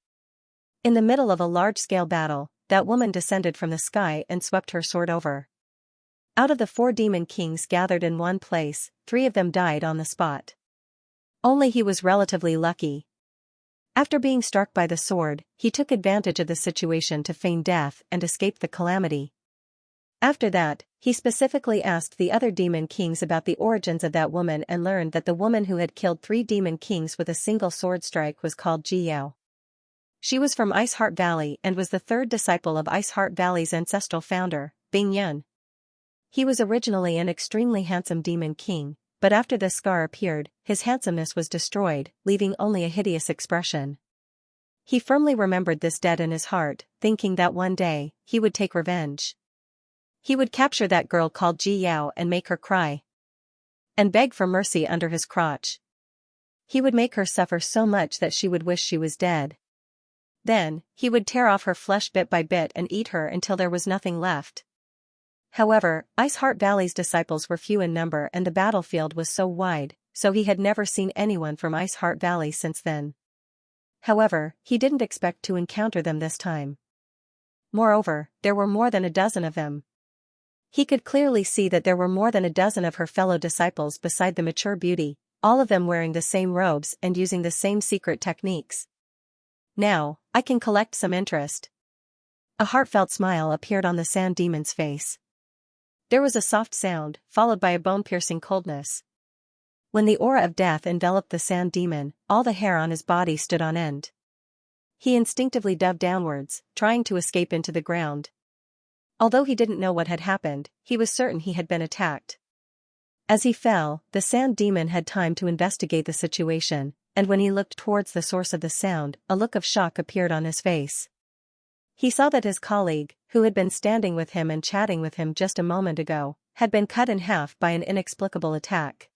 In the middle of a large-scale battle, that woman descended from the sky and swept her sword over. Out of the 4 demon kings gathered in one place, 3 of them died on the spot. Only he was relatively lucky. After being struck by the sword, he took advantage of the situation to feign death and escape the calamity. After that, he specifically asked the other demon kings about the origins of that woman and learned that the woman who had killed 3 demon kings with a single sword strike was called Jiao. She was from Ice Heart Valley and was the 3rd disciple of Ice Heart Valley's ancestral founder, Bing Yun. He was originally an extremely handsome demon king, but after the scar appeared, his handsomeness was destroyed, leaving only a hideous expression. He firmly remembered this dead in his heart, thinking that one day, he would take revenge. He would capture that girl called Ji Yao and make her cry and beg for mercy under his crotch. He would make her suffer so much that she would wish she was dead. Then, he would tear off her flesh bit by bit and eat her until there was nothing left. However, Ice Heart Valley's disciples were few in number and the battlefield was so wide, so he had never seen anyone from Ice Heart Valley since then. However, he didn't expect to encounter them this time. Moreover, there were more than a dozen of them. He could clearly see that there were more than a dozen of her fellow disciples beside the mature beauty, all of them wearing the same robes and using the same secret techniques. Now, I can collect some interest. A heartfelt smile appeared on the sand demon's face. There was a soft sound, followed by a bone-piercing coldness. When the aura of death enveloped the sand demon, all the hair on his body stood on end. He instinctively dove downwards, trying to escape into the ground. Although he didn't know what had happened, he was certain he had been attacked. As he fell, the sand demon had time to investigate the situation, and when he looked towards the source of the sound, a look of shock appeared on his face. He saw that his colleague, who had been standing with him and chatting with him just a moment ago, had been cut in half by an inexplicable attack.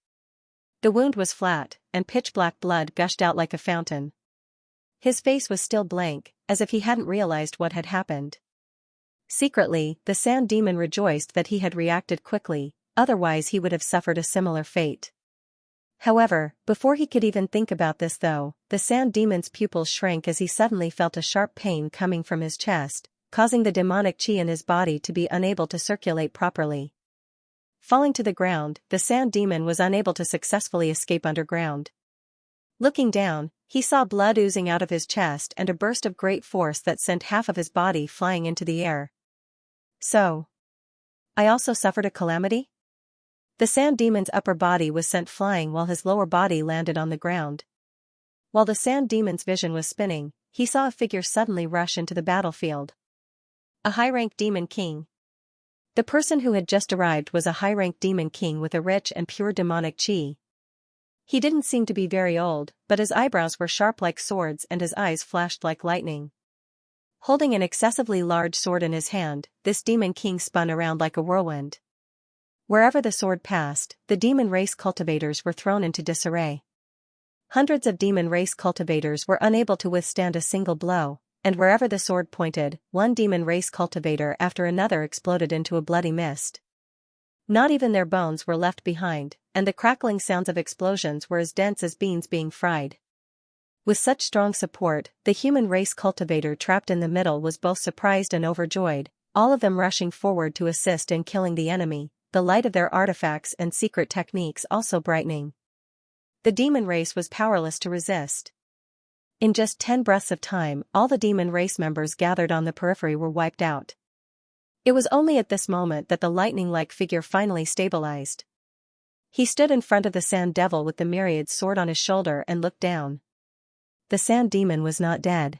The wound was flat, and pitch-black blood gushed out like a fountain. His face was still blank, as if he hadn't realized what had happened. Secretly, the sand demon rejoiced that he had reacted quickly, otherwise he would have suffered a similar fate. However, before he could even think about this though, the sand demon's pupils shrank as he suddenly felt a sharp pain coming from his chest, causing the demonic chi in his body to be unable to circulate properly. Falling to the ground, the sand demon was unable to successfully escape underground. Looking down, he saw blood oozing out of his chest and a burst of great force that sent half of his body flying into the air. So, I also suffered a calamity? The sand demon's upper body was sent flying while his lower body landed on the ground. While the sand demon's vision was spinning, he saw a figure suddenly rush into the battlefield. A high-ranked demon king. The person who had just arrived was a high-ranked demon king with a rich and pure demonic chi. He didn't seem to be very old, but his eyebrows were sharp like swords and his eyes flashed like lightning. Holding an excessively large sword in his hand, this demon king spun around like a whirlwind. Wherever the sword passed, the demon race cultivators were thrown into disarray. Hundreds of demon race cultivators were unable to withstand a single blow, and wherever the sword pointed, one demon race cultivator after another exploded into a bloody mist. Not even their bones were left behind, and the crackling sounds of explosions were as dense as beans being fried. With such strong support, the human race cultivator trapped in the middle was both surprised and overjoyed, all of them rushing forward to assist in killing the enemy, the light of their artifacts and secret techniques also brightening. The demon race was powerless to resist. In just 10 breaths of time, all the demon race members gathered on the periphery were wiped out. It was only at this moment that the lightning-like figure finally stabilized. He stood in front of the sand devil with the myriad sword on his shoulder and looked down. The sand demon was not dead.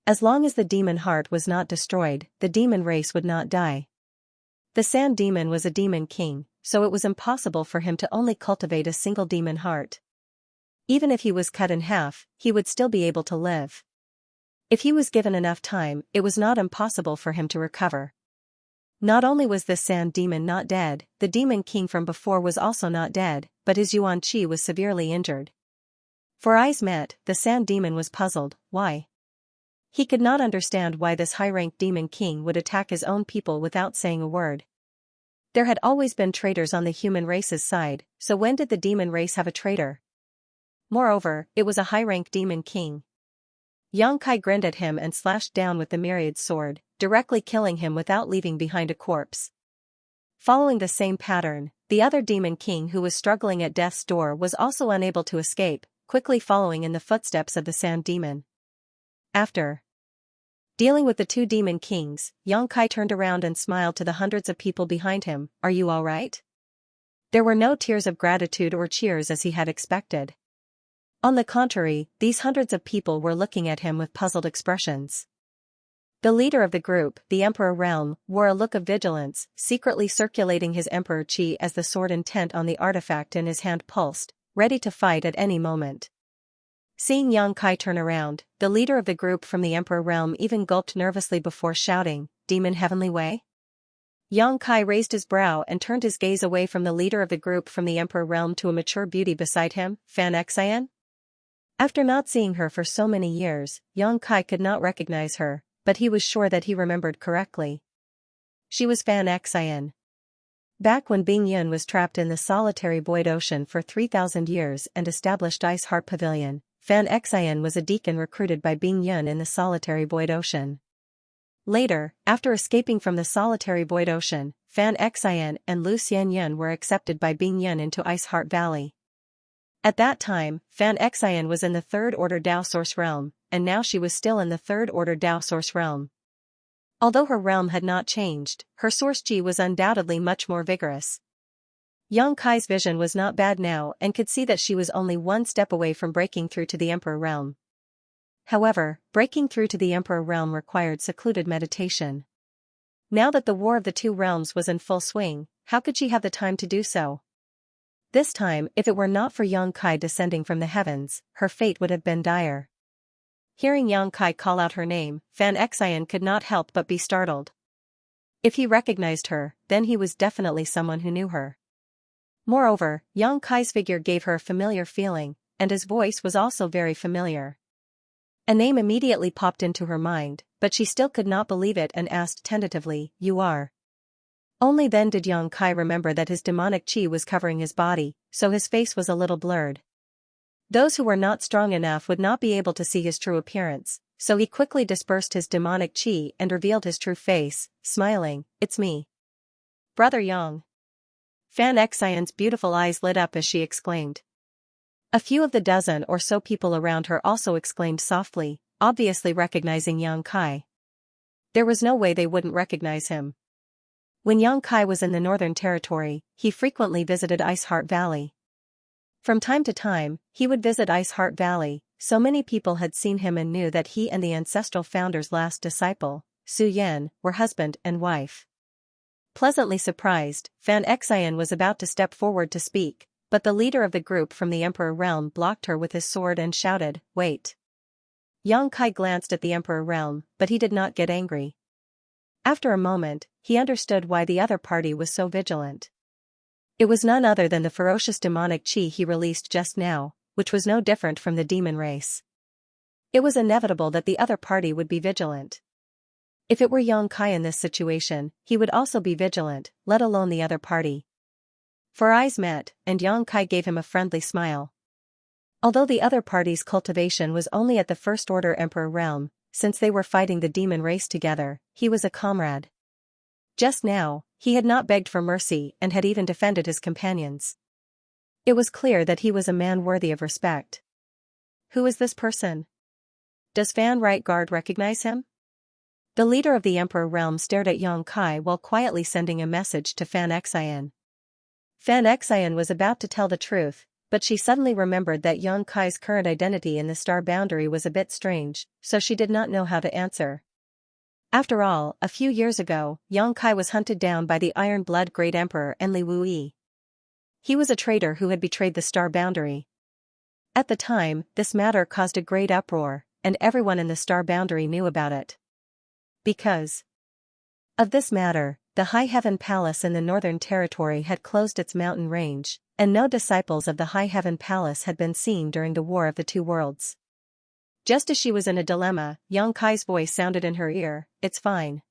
As long as the demon heart was not destroyed, the demon race would not die. The sand demon was a demon king, so it was impossible for him to only cultivate a single demon heart. Even if he was cut in half, he would still be able to live. If he was given enough time, it was not impossible for him to recover. Not only was this sand demon not dead, the demon king from before was also not dead, but his yuan chi was severely injured. For eyes met, the sand demon was puzzled. Why? He could not understand why this high-ranked demon king would attack his own people without saying a word. There had always been traitors on the human race's side, so when did the demon race have a traitor? Moreover, it was a high-ranked demon king. Xianxia grinned at him and slashed down with the myriad sword, directly killing him without leaving behind a corpse. Following the same pattern, the other demon king who was struggling at death's door was also unable to escape, quickly following in the footsteps of the sand demon. After dealing with the two demon kings, Xianxia turned around and smiled to the hundreds of people behind him. Are you all right? There were no tears of gratitude or cheers as he had expected. On the contrary, these hundreds of people were looking at him with puzzled expressions. The leader of the group, the Emperor Realm, wore a look of vigilance, secretly circulating his Emperor Chi as the sword intent on the artifact in his hand pulsed, ready to fight at any moment. Seeing Xianxia turn around, the leader of the group from the Emperor Realm even gulped nervously before shouting, "Demon Heavenly Way?" Xianxia raised his brow and turned his gaze away from the leader of the group from the Emperor Realm to a mature beauty beside him, Xianxia. After not seeing her for so many years, Xianxia could not recognize her, but he was sure that he remembered correctly. She was Xianxia. Back when Bing Yun was trapped in the solitary void ocean for 3,000 years and established Ice Heart Pavilion, Xianxia was a deacon recruited by Bing Yun in the solitary void ocean. Later, after escaping from the solitary void ocean, Xianxia and Lu Xianyun were accepted by Bing Yun into Ice Heart Valley. At that time, Xianxia was in the Third Order Dao Source Realm, and now she was still in the Third Order Dao Source Realm. Although her realm had not changed, her source chi was undoubtedly much more vigorous. Xianxia's vision was not bad now and could see that she was only one step away from breaking through to the Emperor Realm. However, breaking through to the Emperor Realm required secluded meditation. Now that the war of the two realms was in full swing, how could she have the time to do so? This time, if it were not for Yang Kai descending from the heavens, her fate would have been dire. Hearing Yang Kai call out her name, Fan Xian could not help but be startled. If he recognized her, then he was definitely someone who knew her. Moreover, Yang Kai's figure gave her a familiar feeling, and his voice was also very familiar. A name immediately popped into her mind, but she still could not believe it and asked tentatively, "You are?" Only then did Yang Kai remember that his demonic chi was covering his body, so his face was a little blurred. Those who were not strong enough would not be able to see his true appearance, so he quickly dispersed his demonic chi and revealed his true face, smiling, "It's me. Brother Yang." Fan Xian's beautiful eyes lit up as she exclaimed. A few of the dozen or so people around her also exclaimed softly, obviously recognizing Yang Kai. There was no way they wouldn't recognize him. When Yang Kai was in the Northern Territory, he frequently visited Ice Heart Valley. From time to time, he would visit Ice Heart Valley, so many people had seen him and knew that he and the ancestral founder's last disciple, Su Yan, were husband and wife. Pleasantly surprised, Fan Xian was about to step forward to speak, but the leader of the group from the Emperor Realm blocked her with his sword and shouted, "Wait." Yang Kai glanced at the Emperor Realm, but he did not get angry. After a moment, he understood why the other party was so vigilant. It was none other than the ferocious demonic chi he released just now, which was no different from the demon race. It was inevitable that the other party would be vigilant. If it were Yang Kai in this situation, he would also be vigilant, let alone the other party. For eyes met, and Yang Kai gave him a friendly smile. Although the other party's cultivation was only at the First Order Emperor realm, since they were fighting the demon race together, he was a comrade. Just now, he had not begged for mercy and had even defended his companions. It was clear that he was a man worthy of respect. Who is this person? Does Fan Right Guard recognize him? The leader of the Emperor realm stared at Yang Kai while quietly sending a message to Fan Xian. Fan Xian was about to tell the truth, but she suddenly remembered that Yang Kai's current identity in the star boundary was a bit strange, so she did not know how to answer. After all, a few years ago, Yang Kai was hunted down by the Iron Blood Great Emperor Enli Wuyi. He was a traitor who had betrayed the star boundary. At the time, this matter caused a great uproar, and everyone in the star boundary knew about it. Because of this matter, the High Heaven Palace in the Northern Territory had closed its mountain range, and no disciples of the High Heaven Palace had been seen during the War of the Two Worlds. Just as she was in a dilemma, Yang Kai's voice sounded in her ear, "It's fine.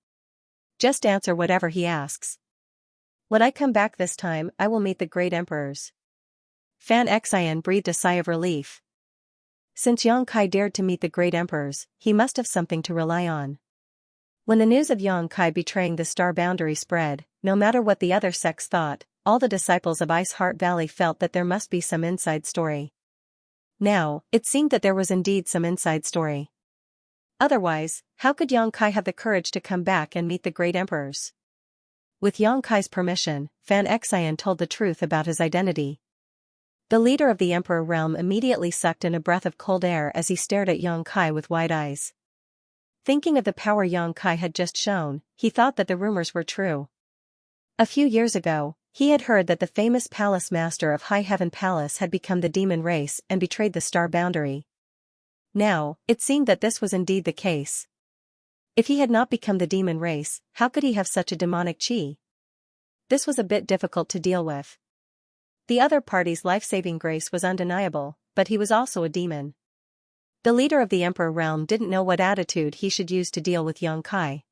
Just answer whatever he asks. When I come back this time, I will meet the great emperors." Fan Xian breathed a sigh of relief. Since Yang Kai dared to meet the great emperors, he must have something to rely on. When the news of Yang Kai betraying the star boundary spread, no matter what the other sects thought, all the disciples of Ice Heart Valley felt that there must be some inside story. Now, it seemed that there was indeed some inside story. Otherwise, how could Yang Kai have the courage to come back and meet the great emperors? With Yang Kai's permission, Fan Xian told the truth about his identity. The leader of the Emperor realm immediately sucked in a breath of cold air as he stared at Yang Kai with wide eyes. Thinking of the power Yang Kai had just shown, he thought that the rumors were true. A few years ago, he had heard that the famous palace master of High Heaven Palace had become the demon race and betrayed the star boundary. Now, it seemed that this was indeed the case. If he had not become the demon race, how could he have such a demonic chi? This was a bit difficult to deal with. The other party's life-saving grace was undeniable, but he was also a demon. The leader of the Emperor realm didn't know what attitude he should use to deal with Yang Kai.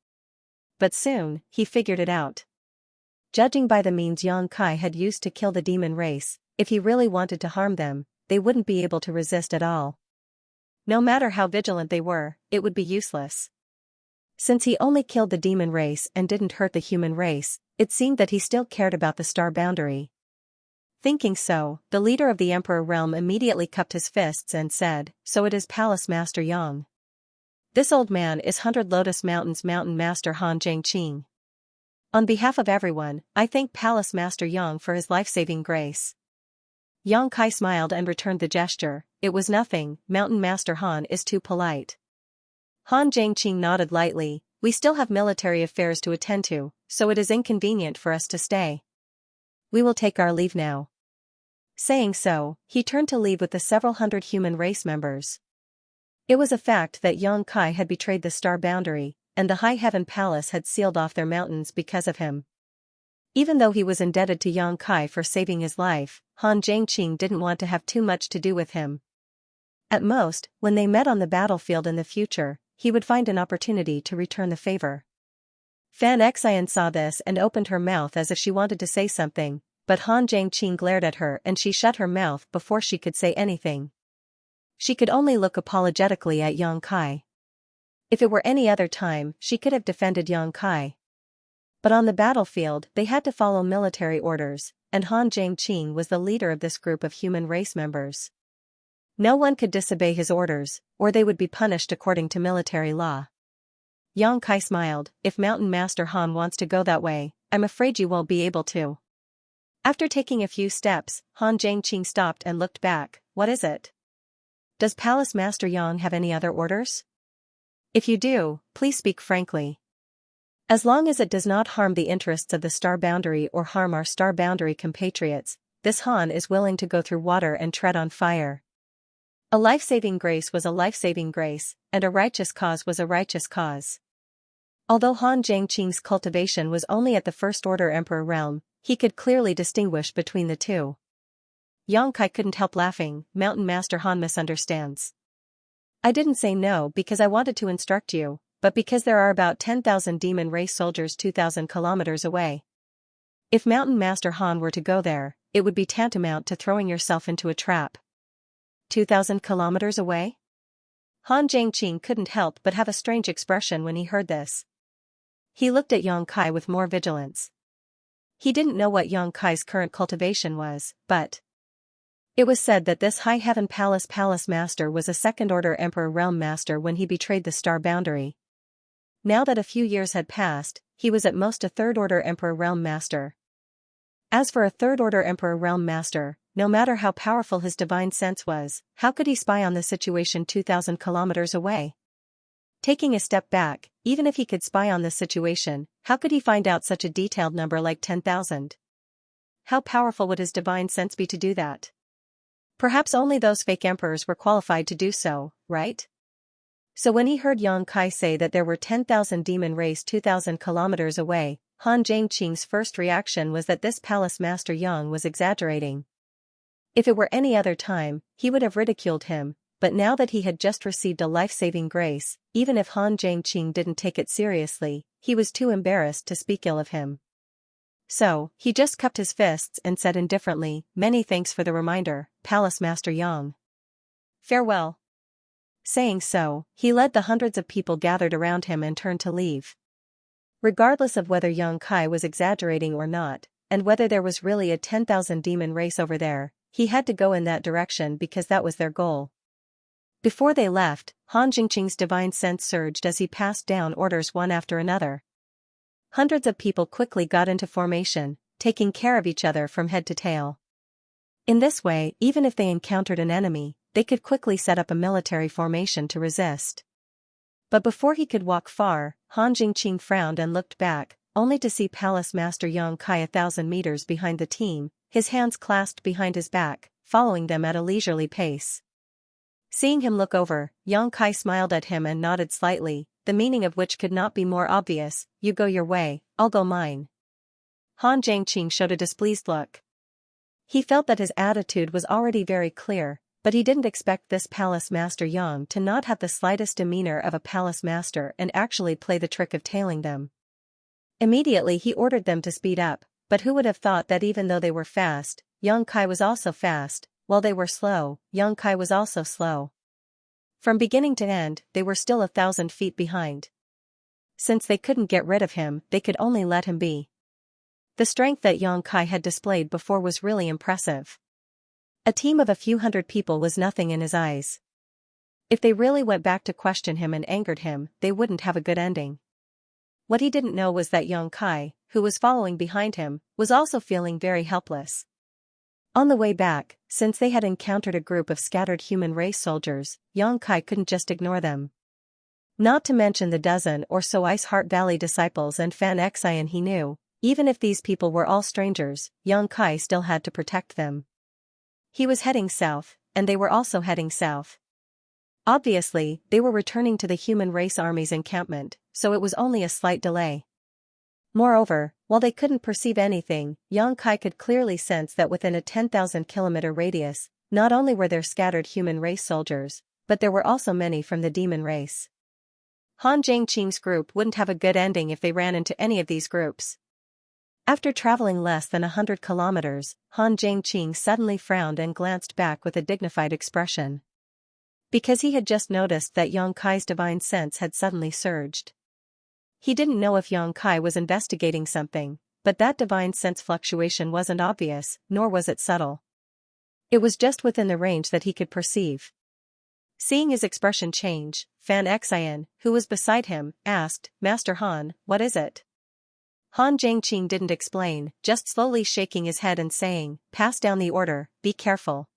But soon, he figured it out. Judging by the means Yang Kai had used to kill the demon race, if he really wanted to harm them, they wouldn't be able to resist at all. No matter how vigilant they were, it would be useless. Since he only killed the demon race and didn't hurt the human race, it seemed that he still cared about the star boundary. Thinking so, the leader of the Emperor realm immediately cupped his fists and said, "So it is Palace Master Yang. This old man is 100 Lotus Mountain's Mountain Master Han Jiangqing. On behalf of everyone, I thank Palace Master Yang for his life-saving grace." Yang Kai smiled and returned the gesture. "It was nothing, Mountain Master Han is too polite." Han Jiangqing nodded lightly. "We still have military affairs to attend to, so it is inconvenient for us to stay. We will take our leave now." Saying so, he turned to leave with the several hundred human race members. It was a fact that Yang Kai had betrayed the star boundary, and the High Heaven Palace had sealed off their mountains because of him. Even though he was indebted to Yang Kai for saving his life, Han Zhangqing didn't want to have too much to do with him. At most, when they met on the battlefield in the future, he would find an opportunity to return the favor. Fan Xian saw this and opened her mouth as if she wanted to say something, but Han Zhangqing glared at her and she shut her mouth before she could say anything. She could only look apologetically at Yang Kai. If it were any other time, she could have defended Yang Kai. But on the battlefield, they had to follow military orders, and Han Zhangqing was the leader of this group of human race members. No one could disobey his orders, or they would be punished according to military law. Yang Kai smiled. If Mountain Master Han wants to go that way, I'm afraid you won't be able to. After taking a few steps, Han Zhangqing stopped and looked back. What is it? Does Palace Master Yang have any other orders? If you do, please speak frankly. As long as it does not harm the interests of the star boundary or harm our star boundary compatriots, this Han is willing to go through water and tread on fire. A life-saving grace was a life-saving grace, and a righteous cause was a righteous cause. Although Han Zhangqing's cultivation was only at the First Order Emperor realm, he could clearly distinguish between the two. Yang Kai couldn't help laughing. Mountain Master Han misunderstands. I didn't say no because I wanted to instruct you, but because there are about 10,000 demon race soldiers 2,000 kilometers away. If Mountain Master Han were to go there, it would be tantamount to throwing yourself into a trap. 2,000 kilometers away? Han Zhangqing couldn't help but have a strange expression when he heard this. He looked at Yang Kai with more vigilance. He didn't know what Yang Kai's current cultivation was, but it was said that this High Heaven Palace Master was a Second Order Emperor Realm Master when he betrayed the star boundary. Now that a few years had passed, he was at most a Third Order Emperor Realm Master. As for a Third Order Emperor Realm Master, no matter how powerful his divine sense was, how could he spy on the situation 2,000 kilometers away? Taking a step back, even if he could spy on the situation, how could he find out such a detailed number like 10,000? How powerful would his divine sense be to do that? Perhaps only those fake emperors were qualified to do so, right? So when he heard Yang Kai say that there were 10,000 demon race 2,000 kilometers away, Han Zhangqing's first reaction was that this Palace Master Yang was exaggerating. If it were any other time, he would have ridiculed him, but now that he had just received a life-saving grace, even if Han Zhangqing didn't take it seriously, he was too embarrassed to speak ill of him. So, he just cupped his fists and said indifferently, "Many thanks for the reminder, Palace Master Yang. Farewell." Saying so, he led the hundreds of people gathered around him and turned to leave. Regardless of whether Yang Kai was exaggerating or not, and whether there was really a 10,000 demon race over there, he had to go in that direction because that was their goal. Before they left, Han Zhangqing's divine sense surged as he passed down orders one after another. Hundreds of people quickly got into formation, taking care of each other from head to tail. In this way, even if they encountered an enemy, they could quickly set up a military formation to resist. But before he could walk far, Han Zhangqing frowned and looked back, only to see Palace Master Yang Kai 1,000 meters behind the team, his hands clasped behind his back, following them at a leisurely pace. Seeing him look over, Yang Kai smiled at him and nodded slightly, the meaning of which could not be more obvious. You go your way, I'll go mine. Han Zhangqing showed a displeased look. He felt that his attitude was already very clear, but he didn't expect this Palace Master Yang to not have the slightest demeanor of a palace master and actually play the trick of tailing them. Immediately he ordered them to speed up, but who would have thought that even though they were fast, Yang Kai was also fast, while they were slow, Yang Kai was also slow. From beginning to end, they were still 1,000 feet behind. Since they couldn't get rid of him, they could only let him be. The strength that Yang Kai had displayed before was really impressive. A team of a few hundred people was nothing in his eyes. If they really went back to question him and angered him, they wouldn't have a good ending. What he didn't know was that Yang Kai, who was following behind him, was also feeling very helpless. On the way back, since they had encountered a group of scattered human race soldiers, Yang Kai couldn't just ignore them. Not to mention the dozen or so Ice Heart Valley disciples and Fan Xian he knew, even if these people were all strangers, Yang Kai still had to protect them. He was heading south, and they were also heading south. Obviously, they were returning to the human race army's encampment, so it was only a slight delay. Moreover, while they couldn't perceive anything, Yang Kai could clearly sense that within a 10,000-kilometer radius, not only were there scattered human race soldiers, but there were also many from the demon race. Han Zhangqing's group wouldn't have a good ending if they ran into any of these groups. After traveling less than 100 kilometers, Han Zhangqing suddenly frowned and glanced back with a dignified expression. Because he had just noticed that Yang Kai's divine sense had suddenly surged. He didn't know if Yang Kai was investigating something, but that divine sense fluctuation wasn't obvious, nor was it subtle. It was just within the range that he could perceive. Seeing his expression change, Xianxia, who was beside him, asked, "Master Han, what is it?" Han Zhangqing didn't explain, just slowly shaking his head and saying, "Pass down the order, be careful."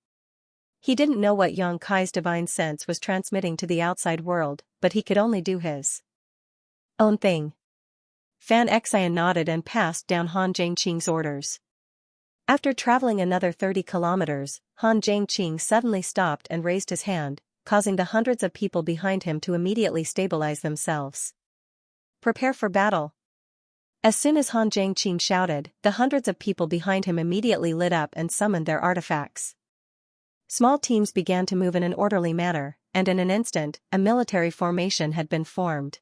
He didn't know what Yang Kai's divine sense was transmitting to the outside world, but he could only do his own thing. Xianxia nodded and passed down Han Zhangqing's orders. After traveling another 30 kilometers, Han Zhangqing suddenly stopped and raised his hand, causing the hundreds of people behind him to immediately stabilize themselves. "Prepare for battle." As soon as Han Zhangqing shouted, the hundreds of people behind him immediately lit up and summoned their artifacts. Small teams began to move in an orderly manner, and in an instant, a military formation had been formed.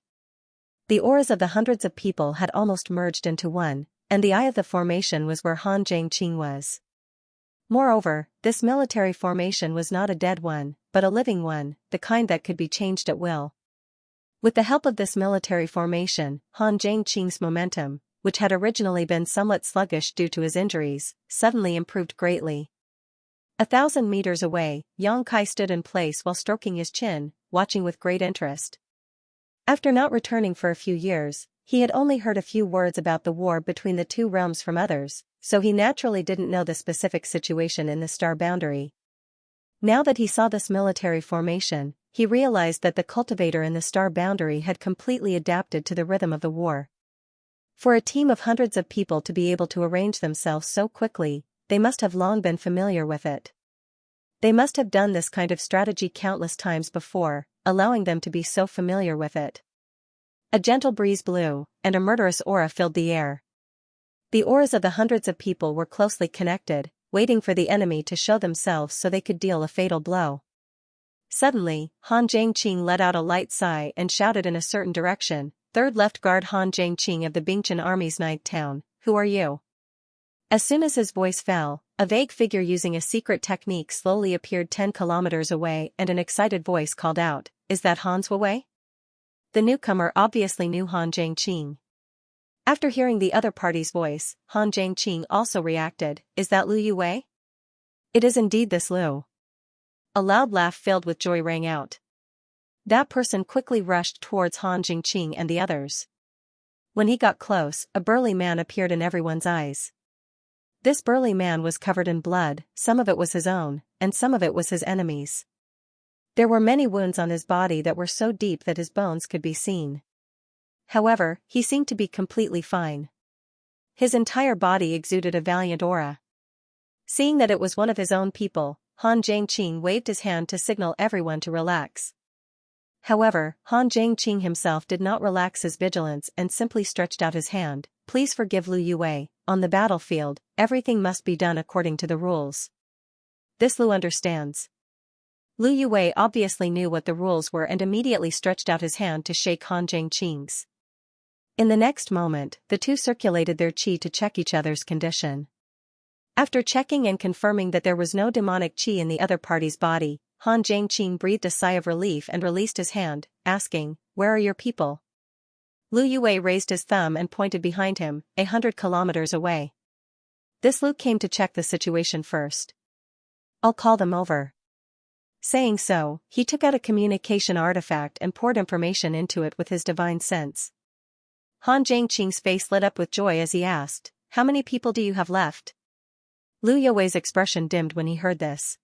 The auras of the hundreds of people had almost merged into one, and the eye of the formation was where Han Zhangqing was. Moreover, this military formation was not a dead one, but a living one, the kind that could be changed at will. With the help of this military formation, Han Zhangqing's momentum, which had originally been somewhat sluggish due to his injuries, suddenly improved greatly. 1,000 meters away, Yang Kai stood in place while stroking his chin, watching with great interest. After not returning for a few years, he had only heard a few words about the war between the two realms from others, so he naturally didn't know the specific situation in the star boundary. Now that he saw this military formation, he realized that the cultivator in the star boundary had completely adapted to the rhythm of the war. For a team of hundreds of people to be able to arrange themselves so quickly, they must have long been familiar with it. They must have done this kind of strategy countless times before, allowing them to be so familiar with it. A gentle breeze blew, and a murderous aura filled the air. The auras of the hundreds of people were closely connected, waiting for the enemy to show themselves so they could deal a fatal blow. Suddenly, Han Zhangqing let out a light sigh and shouted in a certain direction, "Third Left Guard Han Zhangqing of the Bingchen Army's Ninth Town, who are you?" As soon as his voice fell, a vague figure using a secret technique slowly appeared 10 kilometers away and an excited voice called out, "Is that Han Wei?" The newcomer obviously knew Han Zhangqing. After hearing the other party's voice, Han Zhangqing also reacted, "Is that Lu Yue?" "It is indeed this Lu." A loud laugh filled with joy rang out. That person quickly rushed towards Han Zhangqing and the others. When he got close, a burly man appeared in everyone's eyes. This burly man was covered in blood, some of it was his own, and some of it was his enemy's. There were many wounds on his body that were so deep that his bones could be seen. However, he seemed to be completely fine. His entire body exuded a valiant aura. Seeing that it was one of his own people, Han Zhangqing waved his hand to signal everyone to relax. However, Han Zhangqing himself did not relax his vigilance and simply stretched out his hand. "Please forgive Lu Yue, on the battlefield, everything must be done according to the rules. This Lu understands." Lu Yue obviously knew what the rules were and immediately stretched out his hand to shake Han Zhangqing's. In the next moment, the two circulated their qi to check each other's condition. After checking and confirming that there was no demonic qi in the other party's body, Han Zhangqing breathed a sigh of relief and released his hand, asking, "Where are your people?" Lu Yue raised his thumb and pointed behind him, 100 kilometers away. This Lu came to check the situation first. "I'll call them over." Saying so, he took out a communication artifact and poured information into it with his divine sense. Han Zhangqing's face lit up with joy as he asked, "How many people do you have left?" Lu Yue's expression dimmed when he heard this.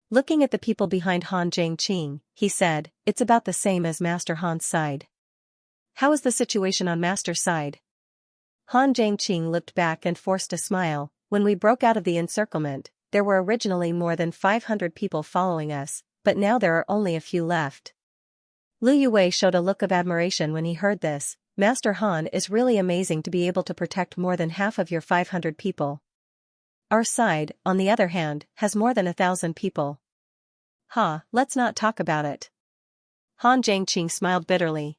Looking at the people behind Han Zhangqing, he said, "It's about the same as Master Han's side." "How is the situation on Master's side?" Han Zhangqing looked back and forced a smile. "When we broke out of the encirclement, there were originally more than 500 people following us, but now there are only a few left. Lu Yue showed a look of admiration when he heard this. Master Han is really amazing to be able to protect more than half of your 500 people. Our side, on the other hand, has more than 1,000 people. Let's not talk about it. Han Zhangqing smiled bitterly.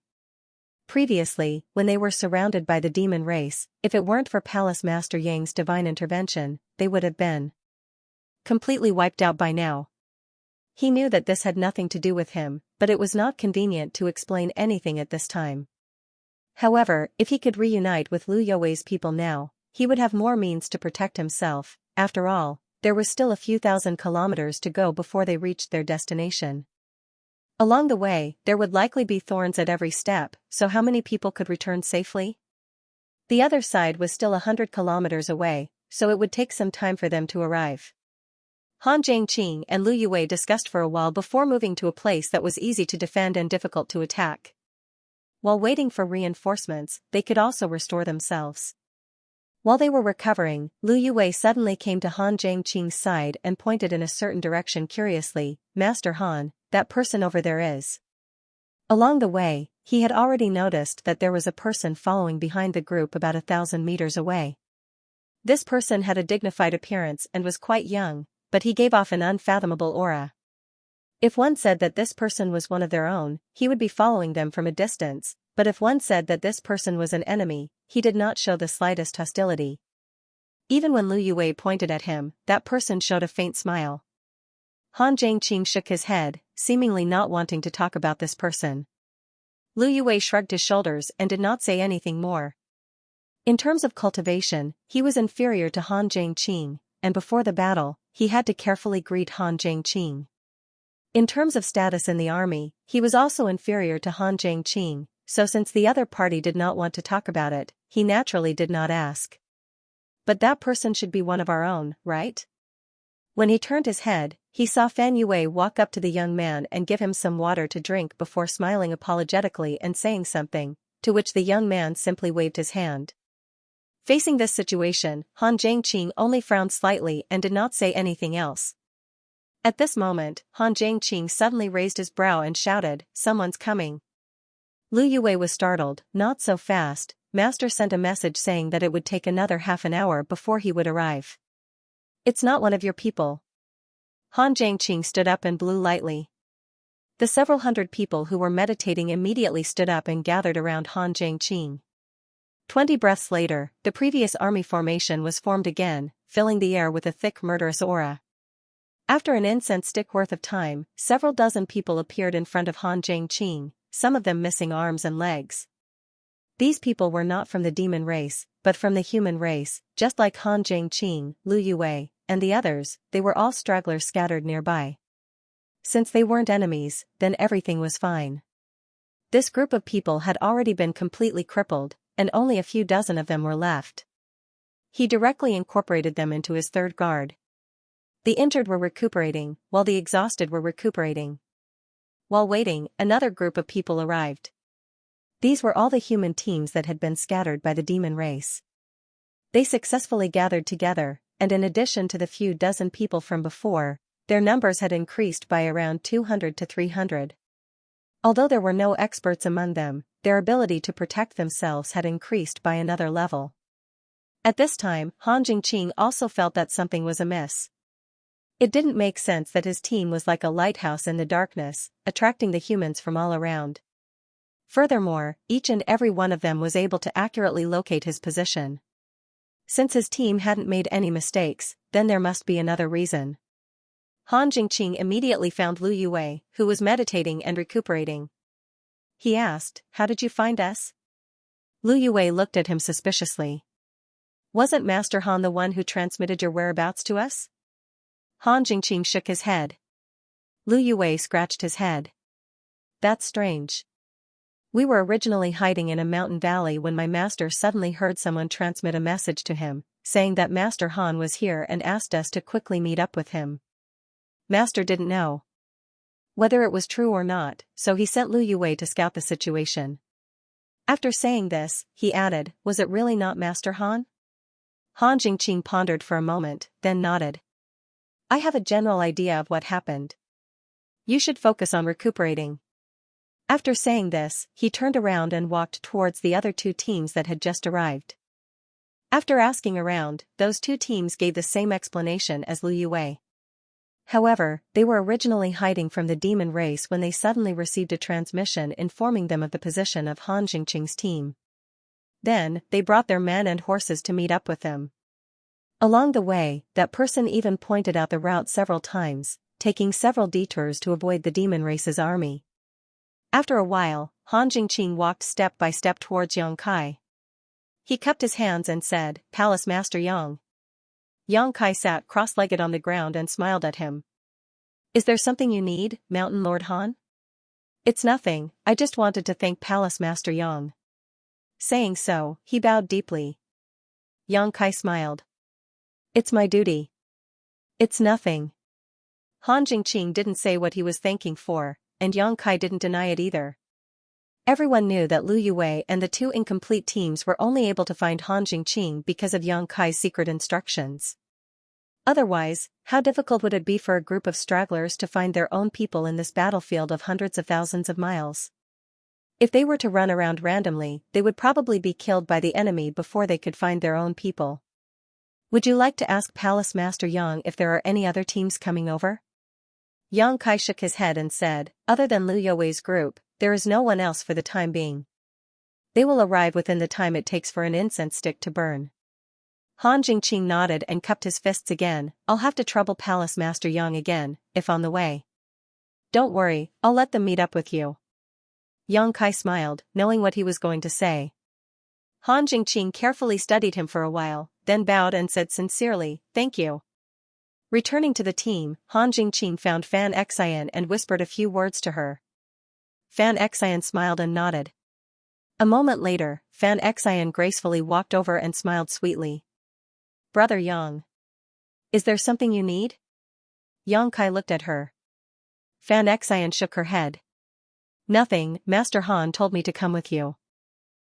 Previously, when they were surrounded by the demon race, if it weren't for Palace Master Yang's divine intervention, they would have been completely wiped out by now. He knew that this had nothing to do with him, but it was not convenient to explain anything at this time. However, if he could reunite with Lu Yue's people now, he would have more means to protect himself. After all, there was still a few thousand kilometers to go before they reached their destination. Along the way, there would likely be thorns at every step, so how many people could return safely? The other side was still 100 kilometers away, so it would take some time for them to arrive. Han Zhangqing and Lu Yue discussed for a while before moving to a place that was easy to defend and difficult to attack. While waiting for reinforcements, they could also restore themselves. While they were recovering, Lu Yue suddenly came to Han Zhangqing's side and pointed in a certain direction curiously. Master Han, that person over there is. Along the way, he had already noticed that there was a person following behind the group about 1,000 meters away. This person had a dignified appearance and was quite young, but he gave off an unfathomable aura. If one said that this person was one of their own, he would be following them from a distance, but if one said that this person was an enemy, he did not show the slightest hostility. Even when Lu Yue pointed at him, that person showed a faint smile. Han Zhangqing shook his head, seemingly not wanting to talk about this person. Lu Yue shrugged his shoulders and did not say anything more. In terms of cultivation, he was inferior to Han Zhangqing, and before the battle, he had to carefully greet Han Zhangqing. In terms of status in the army, he was also inferior to Han Zhangqing, so since the other party did not want to talk about it, he naturally did not ask. But that person should be one of our own, right? When he turned his head, he saw Fan Yue walk up to the young man and give him some water to drink before smiling apologetically and saying something, to which the young man simply waved his hand. Facing this situation, Han Zhangqing only frowned slightly and did not say anything else. At this moment, Han Zhangqing suddenly raised his brow and shouted, "Someone's coming." Lu Yue was startled. "Not so fast, Master sent a message saying that it would take another half an hour before he would arrive." "It's not one of your people." Han Zhangqing stood up and blew lightly. The several hundred people who were meditating immediately stood up and gathered around Han Zhangqing. 20 breaths later, the previous army formation was formed again, filling the air with a thick murderous aura. After an incense stick worth of time, several dozen people appeared in front of Han Zhangqing, some of them missing arms and legs. These people were not from the demon race, but from the human race, just like Han Zhangqing, Lu Yue, and the others. They were all stragglers scattered nearby. Since they weren't enemies, then everything was fine. This group of people had already been completely crippled, and only a few dozen of them were left. He directly incorporated them into his third guard. The injured were recuperating, while the exhausted were recuperating. While waiting, another group of people arrived. These were all the human teams that had been scattered by the demon race. They successfully gathered together, and in addition to the few dozen people from before, their numbers had increased by around 200 to 300. Although there were no experts among them, their ability to protect themselves had increased by another level. At this time, Han Zhangqing also felt that something was amiss. It didn't make sense that his team was like a lighthouse in the darkness, attracting the humans from all around. Furthermore, each and every one of them was able to accurately locate his position. Since his team hadn't made any mistakes, then there must be another reason. Han Zhangqing immediately found Lu Yue, who was meditating and recuperating. He asked, "How did you find us?" Lu Yue looked at him suspiciously. "Wasn't Master Han the one who transmitted your whereabouts to us?" Han Zhangqing shook his head. Lu Yue scratched his head. "That's strange. We were originally hiding in a mountain valley when my master suddenly heard someone transmit a message to him, saying that Master Han was here and asked us to quickly meet up with him. Master didn't know whether it was true or not, so he sent Lu Yue to scout the situation." After saying this, he added, "Was it really not Master Han?" Han Zhangqing pondered for a moment, then nodded. I have a general idea of what happened. You should focus on recuperating. After saying this, he turned around and walked towards the other two teams that had just arrived. After asking around, those two teams gave the same explanation as Lu Yue. However, they were originally hiding from the demon race when they suddenly received a transmission informing them of the position of Han Jingqing's team. Then, they brought their men and horses to meet up with them. Along the way, that person even pointed out the route several times, taking several detours to avoid the demon race's army. After a while, Han Jingqing walked step by step towards Yang Kai. He cupped his hands and said, "Palace Master Yang." Yang Kai sat cross-legged on the ground and smiled at him. "Is there something you need, Mountain Lord Han?" "It's nothing, I just wanted to thank Palace Master Yang." Saying so, he bowed deeply. Yang Kai smiled. "It's my duty." "It's nothing." Han Jingqing didn't say what he was thanking for, and Yang Kai didn't deny it either. Everyone knew that Lu Yue and the two incomplete teams were only able to find Han Jingqing because of Yang Kai's secret instructions. Otherwise, how difficult would it be for a group of stragglers to find their own people in this battlefield of hundreds of thousands of miles? If they were to run around randomly, they would probably be killed by the enemy before they could find their own people. "Would you like to ask Palace Master Yang if there are any other teams coming over?" Yang Kai shook his head and said, "Other than Lu Yue's group, there is no one else for the time being. They will arrive within the time it takes for an incense stick to burn." Han Jingqing nodded and cupped his fists again. "I'll have to trouble Palace Master Yang again, if on the way." "Don't worry, I'll let them meet up with you." Yang Kai smiled, knowing what he was going to say. Han Jingqing carefully studied him for a while, then bowed and said sincerely, "Thank you." Returning to the team, Han Jingqing found Fan Xian and whispered a few words to her. Fan Xian smiled and nodded. A moment later, Fan Xian gracefully walked over and smiled sweetly. "Brother Yang. Is there something you need?" Yang Kai looked at her. Fan Xian shook her head. "Nothing, Master Han told me to come with you."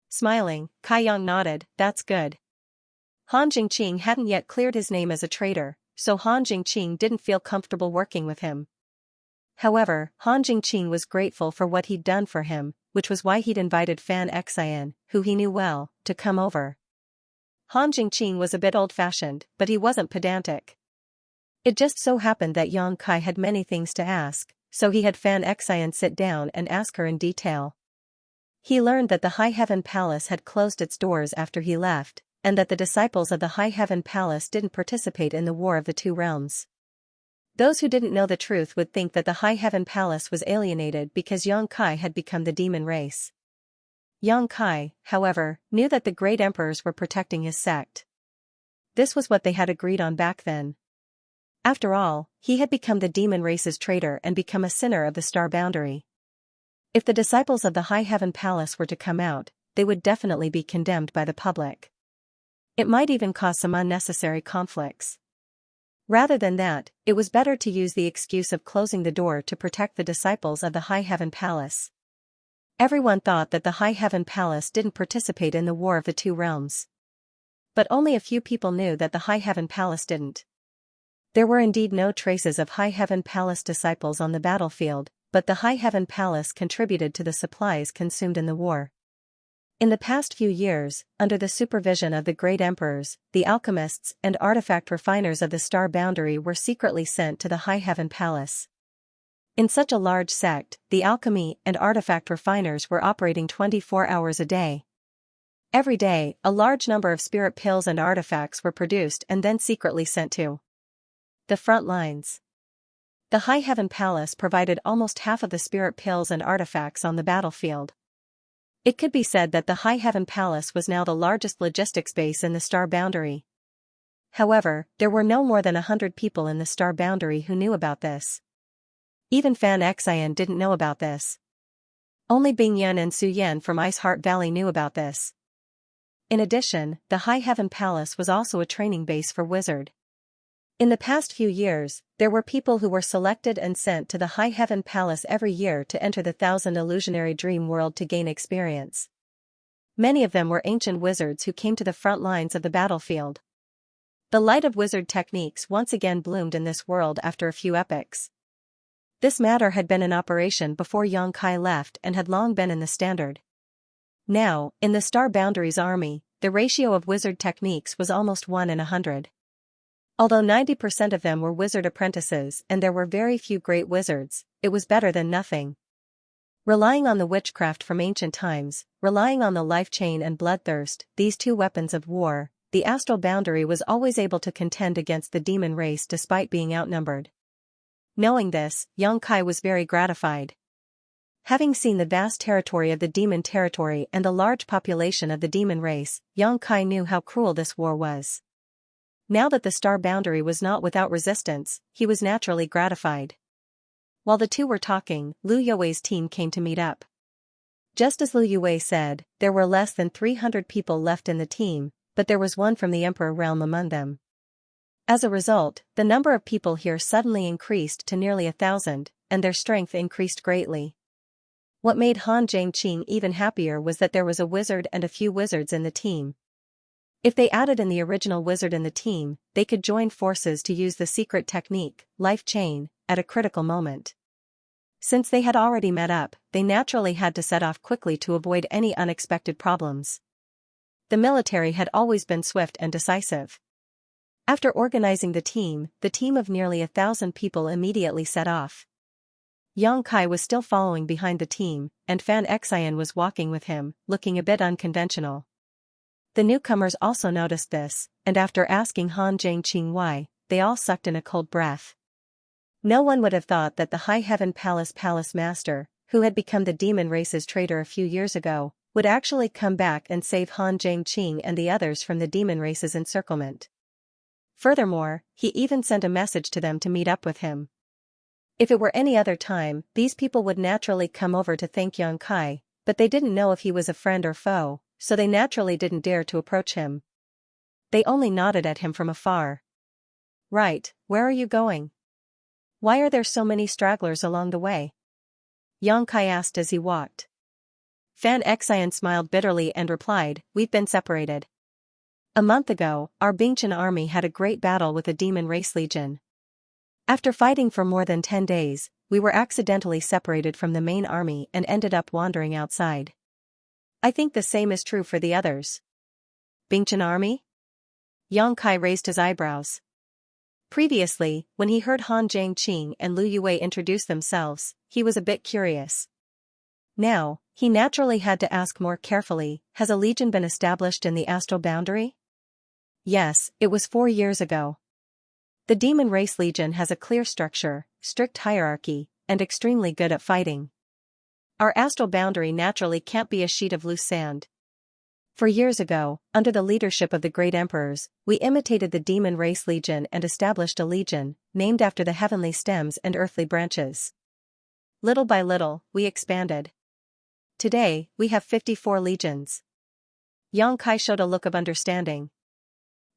Smiling, Kai Yang nodded, "That's good." Han Jingqing hadn't yet cleared his name as a traitor, so Han Jingqing didn't feel comfortable working with him. However, Han Jingqing was grateful for what he'd done for him, which was why he'd invited Fan Xian, who he knew well, to come over. Han Jingqing was a bit old-fashioned, but he wasn't pedantic. It just so happened that Yang Kai had many things to ask, so he had Fan Xian sit down and ask her in detail. He learned that the High Heaven Palace had closed its doors after he left, and that the disciples of the High Heaven Palace didn't participate in the War of the Two Realms. Those who didn't know the truth would think that the High Heaven Palace was alienated because Yang Kai had become the demon race. Yang Kai, however, knew that the great emperors were protecting his sect. This was what they had agreed on back then. After all, he had become the demon race's traitor and become a sinner of the star boundary. If the disciples of the High Heaven Palace were to come out, they would definitely be condemned by the public. It might even cause some unnecessary conflicts. Rather than that, it was better to use the excuse of closing the door to protect the disciples of the High Heaven Palace. Everyone thought that the High Heaven Palace didn't participate in the War of the Two Realms. But only a few people knew that the High Heaven Palace didn't. There were indeed no traces of High Heaven Palace disciples on the battlefield, but the High Heaven Palace contributed to the supplies consumed in the war. In the past few years, under the supervision of the great emperors, the alchemists and artifact refiners of the star boundary were secretly sent to the High Heaven Palace. In such a large sect, the alchemy and artifact refiners were operating 24 hours a day. Every day, a large number of spirit pills and artifacts were produced and then secretly sent to the front lines. The High Heaven Palace provided almost half of the spirit pills and artifacts on the battlefield. It could be said that the High Heaven Palace was now the largest logistics base in the star boundary. However, there were no more than 100 people in the star boundary who knew about this. Even Fan Xian didn't know about this. Only Bing Yan and Su Yan from Ice Heart Valley knew about this. In addition, the High Heaven Palace was also a training base for wizard. In the past few years, there were people who were selected and sent to the High Heaven Palace every year to enter the 1,000 illusionary dream world to gain experience. Many of them were ancient wizards who came to the front lines of the battlefield. The light of wizard techniques once again bloomed in this world after a few epochs. This matter had been in operation before Xianxia left and had long been in the standard. Now, in the Star Boundaries army, the ratio of wizard techniques was almost 1 in 100. Although 90% of them were wizard apprentices and there were very few great wizards, it was better than nothing. Relying on the witchcraft from ancient times, relying on the life chain and bloodthirst, these two weapons of war, the astral boundary was always able to contend against the demon race despite being outnumbered. Knowing this, Xianxia was very gratified. Having seen the vast territory of the demon territory and the large population of the demon race, Xianxia knew how cruel this war was. Now that the star boundary was not without resistance, he was naturally gratified. While the two were talking, Lu Yue's team came to meet up. Just as Lu Yue said, there were less than 300 people left in the team, but there was one from the Emperor realm among them. As a result, the number of people here suddenly increased to nearly 1,000, and their strength increased greatly. What made Han Zhangqing even happier was that there was a wizard and a few wizards in the team. If they added in the original wizard in the team, they could join forces to use the secret technique, life chain, at a critical moment. Since they had already met up, they naturally had to set off quickly to avoid any unexpected problems. The military had always been swift and decisive. After organizing the team of nearly 1,000 people immediately set off. Xianxia was still following behind the team, and Xianxia was walking with him, looking a bit unconventional. The newcomers also noticed this, and after asking Han Zhangqing why, they all sucked in a cold breath. No one would have thought that the High Heaven Palace master, who had become the demon race's traitor a few years ago, would actually come back and save Han Zhangqing and the others from the demon race's encirclement. Furthermore, he even sent a message to them to meet up with him. If it were any other time, these people would naturally come over to thank Xianxia, but they didn't know if he was a friend or foe, so they naturally didn't dare to approach him. They only nodded at him from afar. "Right, where are you going? Why are there so many stragglers along the way?" Xianxia asked as he walked. Xianxia smiled bitterly and replied, "We've been separated. A month ago, our Bingchen army had a great battle with a demon race legion. After fighting for more than 10 days, we were accidentally separated from the main army and ended up wandering outside. I think the same is true for the others." "Bingchen army?" Xianxia raised his eyebrows. Previously, when he heard Han Zhangqing and Lu Yue introduce themselves, he was a bit curious. Now, he naturally had to ask more carefully, has a legion been established in the astral boundary? Yes, it was 4 years ago. The demon race legion has a clear structure, strict hierarchy, and extremely good at fighting. Our astral boundary naturally can't be a sheet of loose sand. For years ago, under the leadership of the great emperors, we imitated the demon race legion and established a legion, named after the heavenly stems and earthly branches. Little by little, we expanded. Today, we have 54 legions. Xianxia showed a look of understanding.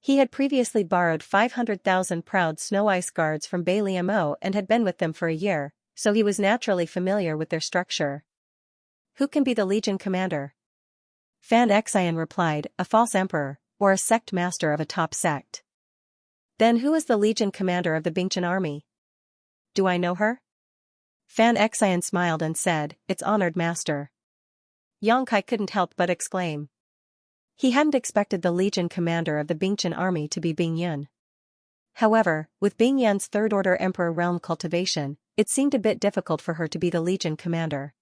He had previously borrowed 500,000 proud snow ice guards from Bai Liamo and had been with them for a year, so he was naturally familiar with their structure. "Who can be the legion commander?" Xianxia replied, "A false emperor, or a sect master of a top sect." "Then who is the legion commander of the Bingchen army?" "Do I know her?" Xianxia smiled and said, "It's honored master." Xianxia couldn't help but exclaim. He hadn't expected the legion commander of the Bingchen army to be Bing Yun. However, with Bing Yun's Third Order Emperor realm cultivation, it seemed a bit difficult for her to be the legion commander.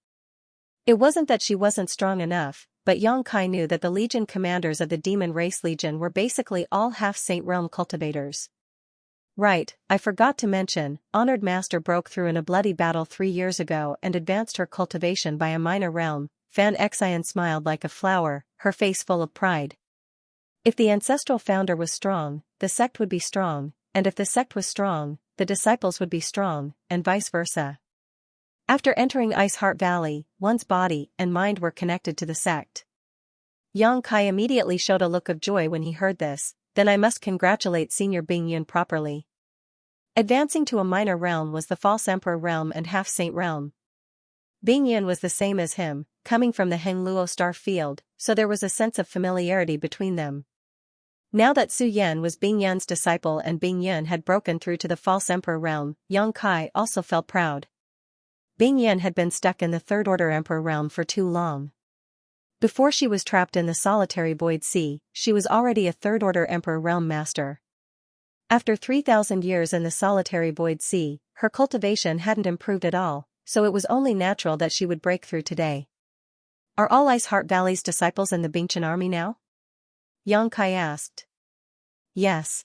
It wasn't that she wasn't strong enough, but Xianxia knew that the legion commanders of the demon race legion were basically all half-saint realm cultivators. Right, I forgot to mention, Honored Master broke through in a bloody battle 3 years ago and advanced her cultivation by a minor realm. Xianxia smiled like a flower, her face full of pride. If the ancestral founder was strong, the sect would be strong, and if the sect was strong, the disciples would be strong, and vice versa. After entering Ice Heart Valley, one's body and mind were connected to the sect. Xianxia immediately showed a look of joy when he heard this, then I must congratulate Senior Bing Yun properly. Advancing to a minor realm was the False Emperor realm and Half-Saint realm. Bing Yun was the same as him, coming from the Hengluo star field, so there was a sense of familiarity between them. Now that Su Yan was Bing Yan's disciple and Bing Yan had broken through to the false emperor realm, Yang Kai also felt proud. Bing Yan had been stuck in the Third Order Emperor realm for too long. Before she was trapped in the solitary void sea, she was already a Third Order Emperor realm master. After 3,000 years in the solitary void sea, her cultivation hadn't improved at all, so it was only natural that she would break through today. Are all Ice Heart Valley's disciples in the Bingchen army now? Yang Kai asked. Yes.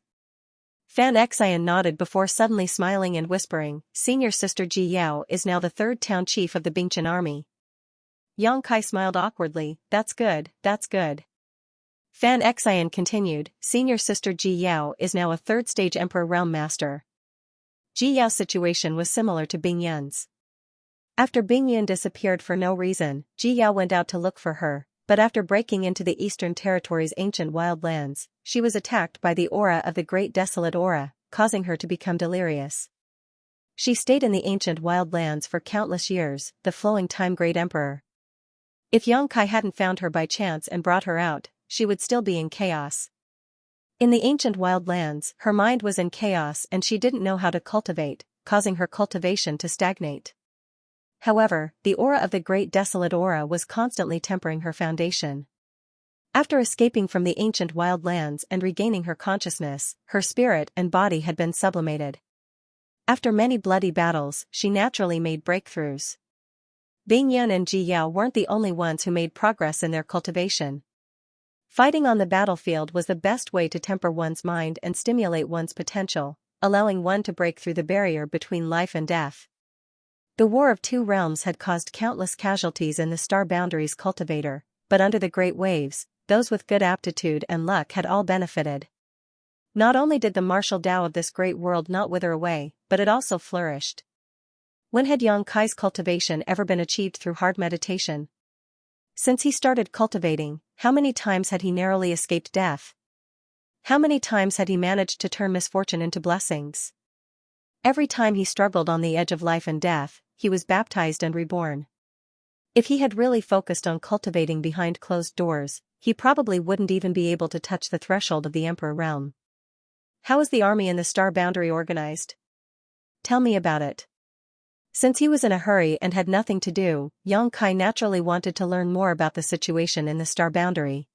Fan Xian nodded before suddenly smiling and whispering, Senior Sister Ji Yao is now the third town chief of the Bingchen army. Yang Kai smiled awkwardly, that's good, that's good. Fan Xian continued, Senior Sister Ji Yao is now a third-stage Emperor Realm Master. Ji Yao's situation was similar to Bing Yan's. After Bing Yan disappeared for no reason, Ji Yao went out to look for her, but after breaking into the Eastern Territory's ancient wildlands, she was attacked by the aura of the Great Desolate Aura, causing her to become delirious. She stayed in the ancient wildlands for countless years, the flowing time Great Emperor. If Yang Kai hadn't found her by chance and brought her out, she would still be in chaos. In the ancient wildlands, her mind was in chaos and she didn't know how to cultivate, causing her cultivation to stagnate. However, the aura of the Great Desolate Aura was constantly tempering her foundation. After escaping from the ancient wildlands and regaining her consciousness, her spirit and body had been sublimated. After many bloody battles, she naturally made breakthroughs. Bing Yan and Ji Yao weren't the only ones who made progress in their cultivation. Fighting on the battlefield was the best way to temper one's mind and stimulate one's potential, allowing one to break through the barrier between life and death. The War of Two Realms had caused countless casualties in the Star Boundaries cultivator, but under the Great Waves, those with good aptitude and luck had all benefited. Not only did the martial Tao of this great world not wither away, but it also flourished. When had Yang Kai's cultivation ever been achieved through hard meditation? Since he started cultivating, how many times had he narrowly escaped death? How many times had he managed to turn misfortune into blessings? Every time he struggled on the edge of life and death, he was baptized and reborn. If he had really focused on cultivating behind closed doors, he probably wouldn't even be able to touch the threshold of the Emperor realm. How is the army in the Star Boundary organized? Tell me about it. Since he was in a hurry and had nothing to do, Yang Kai naturally wanted to learn more about the situation in the Star Boundary.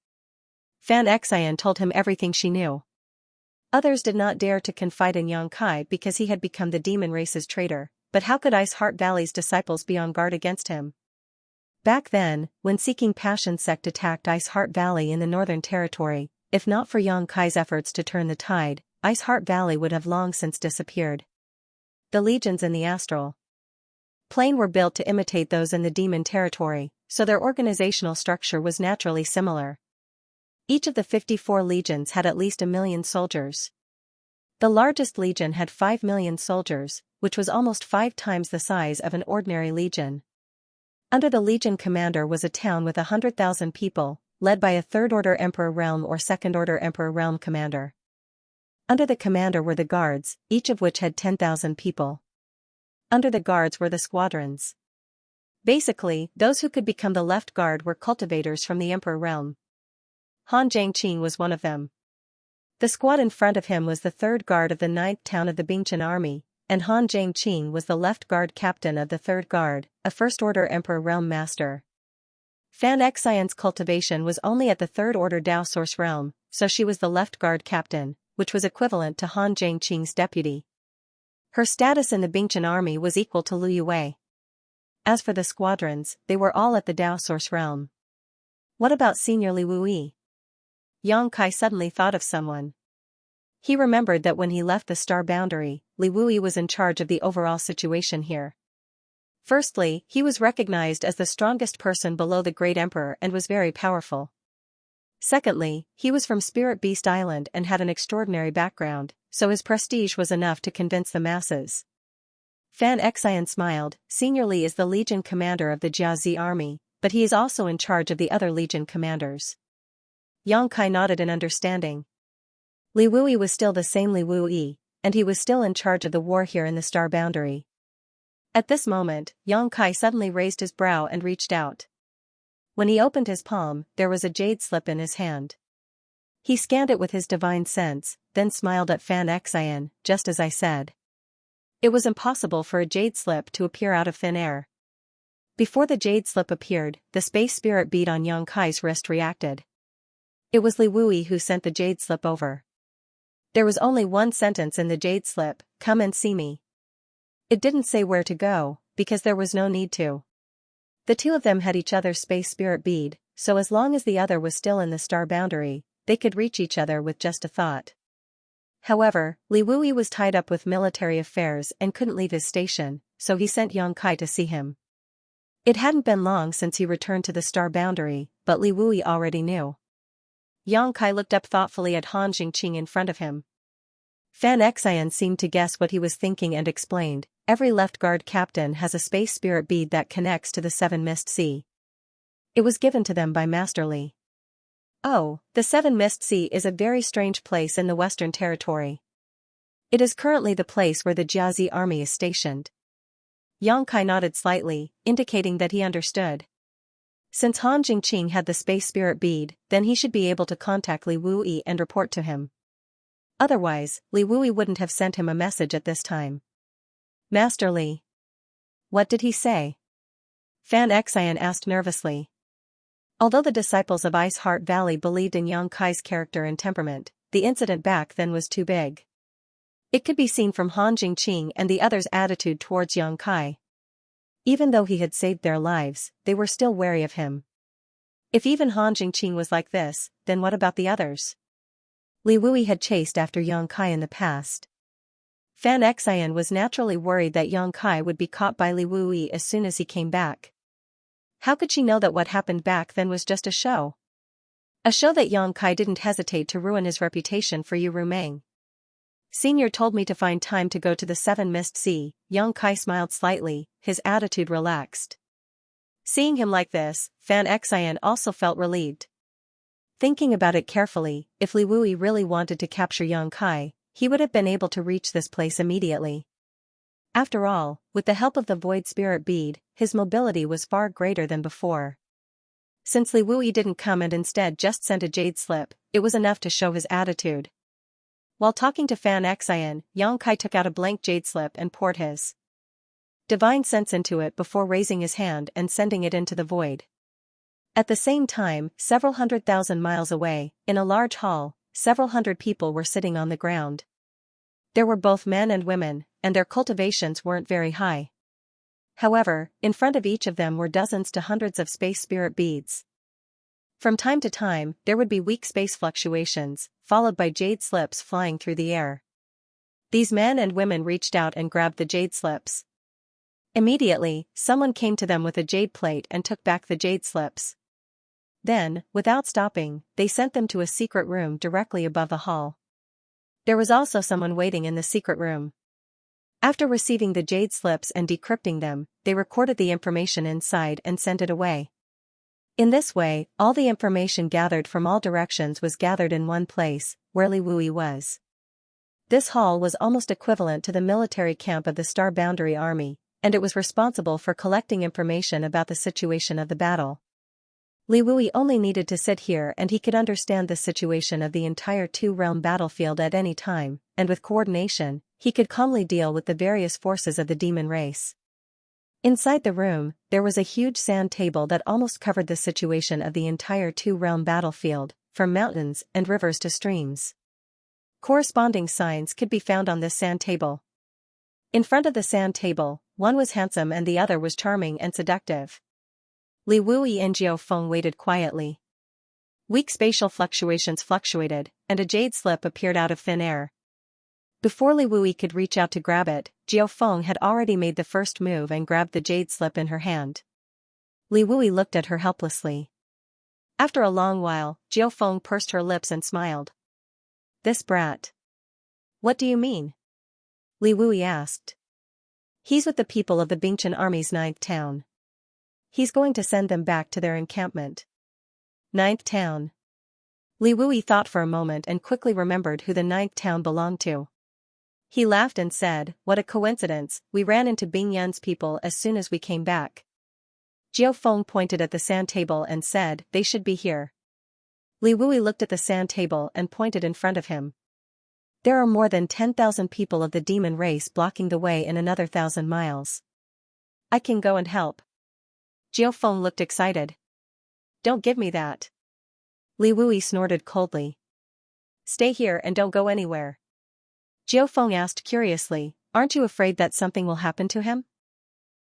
Fan Xian told him everything she knew. Others did not dare to confide in Yang Kai because he had become the demon race's traitor, but how could Ice Heart Valley's disciples be on guard against him? Back then, when Seeking Passion sect attacked Ice Heart Valley in the Northern Territory, if not for Yang Kai's efforts to turn the tide, Ice Heart Valley would have long since disappeared. The legions in the astral plane were built to imitate those in the demon territory, so their organizational structure was naturally similar. Each of the 54 legions had at least 1 million soldiers. The largest legion had 5 million soldiers, which was almost 5 times the size of an ordinary legion. Under the legion commander was a town with 100,000 people, led by a Third-Order Emperor Realm or Second-Order Emperor Realm commander. Under the commander were the guards, each of which had 10,000 people. Under the guards were the squadrons. Basically, those who could become the left guard were cultivators from the Emperor Realm. Han Jiangqing was one of them. The squad in front of him was the third guard of the 9th town of the Bingchen army, and Han Jiangqing was the left guard captain of the 3rd guard, a First-Order Emperor Realm master. Fan Xian's cultivation was only at the 3rd Order Dao Source Realm, so she was the left guard captain, which was equivalent to Han Jiangqing's deputy. Her status in the Bingchen army was equal to Lu Yue. As for the squadrons, they were all at the Dao Source Realm. What about Senior Li Wuyi? Yang Kai suddenly thought of someone. He remembered that when he left the Star Boundary, Li Wuyi was in charge of the overall situation here. Firstly, he was recognized as the strongest person below the Great Emperor and was very powerful. Secondly, he was from Spirit Beast Island and had an extraordinary background, so his prestige was enough to convince the masses. Fan Xian smiled. Senior Li is the Legion commander of the Jiazi army, but he is also in charge of the other Legion commanders. Yang Kai nodded in understanding. Li Wuyi was still the same Li Wuyi, and he was still in charge of the war here in the Star Boundary. At this moment, Yang Kai suddenly raised his brow and reached out. When he opened his palm, there was a jade slip in his hand. He scanned it with his divine sense, then smiled at Xianxia, just as I said. It was impossible for a jade slip to appear out of thin air. Before the jade slip appeared, the space spirit bead on Xianxia's wrist reacted. It was Li Wui who sent the jade slip over. There was only one sentence in the jade slip, "Come and see me." It didn't say where to go, because there was no need to. The two of them had each other's space spirit bead, so as long as the other was still in the star boundary, they could reach each other with just a thought. However, Li Wui was tied up with military affairs and couldn't leave his station, so he sent Xianxia to see him. It hadn't been long since he returned to the star boundary, but Li Wui already knew. Xianxia looked up thoughtfully at Han Jingqing in front of him. Xianxia seemed to guess what he was thinking and explained, "Every left guard captain has a space spirit bead that connects to the Seven Mist Sea. It was given to them by Master Li." "Oh, the Seven Mist Sea is a very strange place in the Western Territory. It is currently the place where the Jiazi army is stationed." Xianxia nodded slightly, indicating that he understood. Since Han Jingqing had the space spirit bead, then he should be able to contact Li Wui and report to him. Otherwise, Li Wui wouldn't have sent him a message at this time. "Master Li. What did he say?" Xianxia asked nervously. Although the disciples of Ice Heart Valley believed in Xianxia's character and temperament, the incident back then was too big. It could be seen from Han Jingqing and the others' attitude towards Xianxia. Even though he had saved their lives, they were still wary of him. If even Han Jingqing was like this, then what about the others? Li Wui had chased after Xianxia in the past. Xianxia was naturally worried that Xianxia would be caught by Li Wui as soon as he came back. How could she know that what happened back then was just a show? A show that Xianxia didn't hesitate to ruin his reputation for Yu Rumeng. "Senior told me to find time to go to the Seven Mist Sea." Xianxia smiled slightly, his attitude relaxed. Seeing him like this, Xianxia also felt relieved. Thinking about it carefully, if Li Wui really wanted to capture Xianxia, he would have been able to reach this place immediately. After all, with the help of the Void Spirit Bead, his mobility was far greater than before. Since Li Wui didn't come and instead just sent a jade slip, it was enough to show his attitude. While talking to Xianxia, Xianxia took out a blank jade slip and poured his divine sense into it before raising his hand and sending it into the void. At the same time, several 100,000 miles away, in a large hall, several hundred people were sitting on the ground. There were both men and women, and their cultivations weren't very high. However, in front of each of them were dozens to hundreds of space spirit beads. From time to time, there would be weak space fluctuations, followed by jade slips flying through the air. These men and women reached out and grabbed the jade slips. Immediately, someone came to them with a jade plate and took back the jade slips. Then, without stopping, they sent them to a secret room directly above the hall. There was also someone waiting in the secret room. After receiving the jade slips and decrypting them, they recorded the information inside and sent it away. In this way, all the information gathered from all directions was gathered in one place, where Li Wui was. This hall was almost equivalent to the military camp of the Star Boundary Army, and it was responsible for collecting information about the situation of the battle. Li Wui only needed to sit here and he could understand the situation of the entire two-realm battlefield at any time, and with coordination, he could calmly deal with the various forces of the demon race. Inside the room, there was a huge sand table that almost covered the situation of the entire two-realm battlefield, from mountains and rivers to streams. Corresponding signs could be found on this sand table. In front of the sand table, one was handsome and the other was charming and seductive. Li Wui and Jiao Feng waited quietly. Weak spatial fluctuations fluctuated, and a jade slip appeared out of thin air. Before Li Wui could reach out to grab it, Jiao Feng had already made the first move and grabbed the jade slip in her hand. Li Wui looked at her helplessly. After a long while, Jiao Feng pursed her lips and smiled. "This brat. What do you mean?" Li Wui asked. "He's with the people of the Bingchen Army's 9th town. He's going to send them back to their encampment." 9th town. Li Wui thought for a moment and quickly remembered who the 9th town belonged to. He laughed and said, "What a coincidence, we ran into Bing Yun's people as soon as we came back." Jiao Feng pointed at the sand table and said, "They should be here." Li Wui looked at the sand table and pointed in front of him. There are more than 10,000 people of the demon race blocking the way in another 1,000 miles. I can go and help. Jiao Feng looked excited. Don't give me that. Li Wui snorted coldly. Stay here and don't go anywhere. Jiao Feng asked curiously, aren't you afraid that something will happen to him?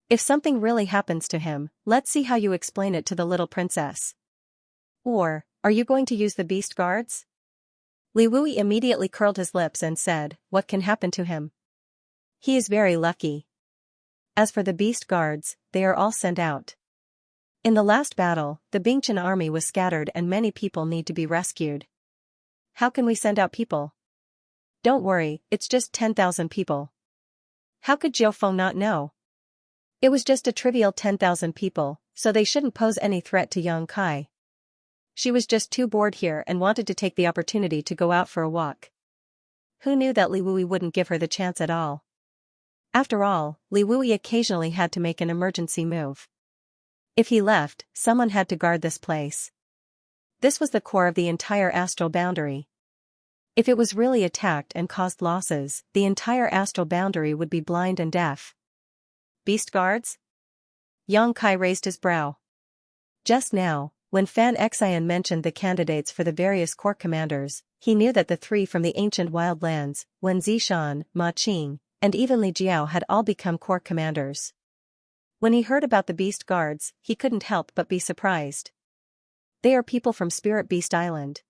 If something really happens to him, let's see how you explain it to the little princess. Or, are you going to use the beast guards? Li Wui immediately curled his lips and said, what can happen to him? He is very lucky. As for the beast guards, they are all sent out. In the last battle, the Bingchen army was scattered and many people need to be rescued. How can we send out people? Don't worry, it's just 10,000 people. How could Jiao Feng not know? It was just a trivial 10,000 people, so they shouldn't pose any threat to Yang Kai. She was just too bored here and wanted to take the opportunity to go out for a walk. Who knew that Li Wui wouldn't give her the chance at all? After all, Li Wui occasionally had to make an emergency move. If he left, someone had to guard this place. This was the core of the entire astral boundary. If it was really attacked and caused losses, the entire astral boundary would be blind and deaf. Beast guards? Yang Kai raised his brow. Just now, when Fan Xian mentioned the candidates for the various corps commanders, he knew that the three from the ancient wildlands, Wen Zishan, Ma Qing, and even Li Jiao had all become corps commanders. When he heard about the beast guards, he couldn't help but be surprised. They are people from Spirit Beast Island.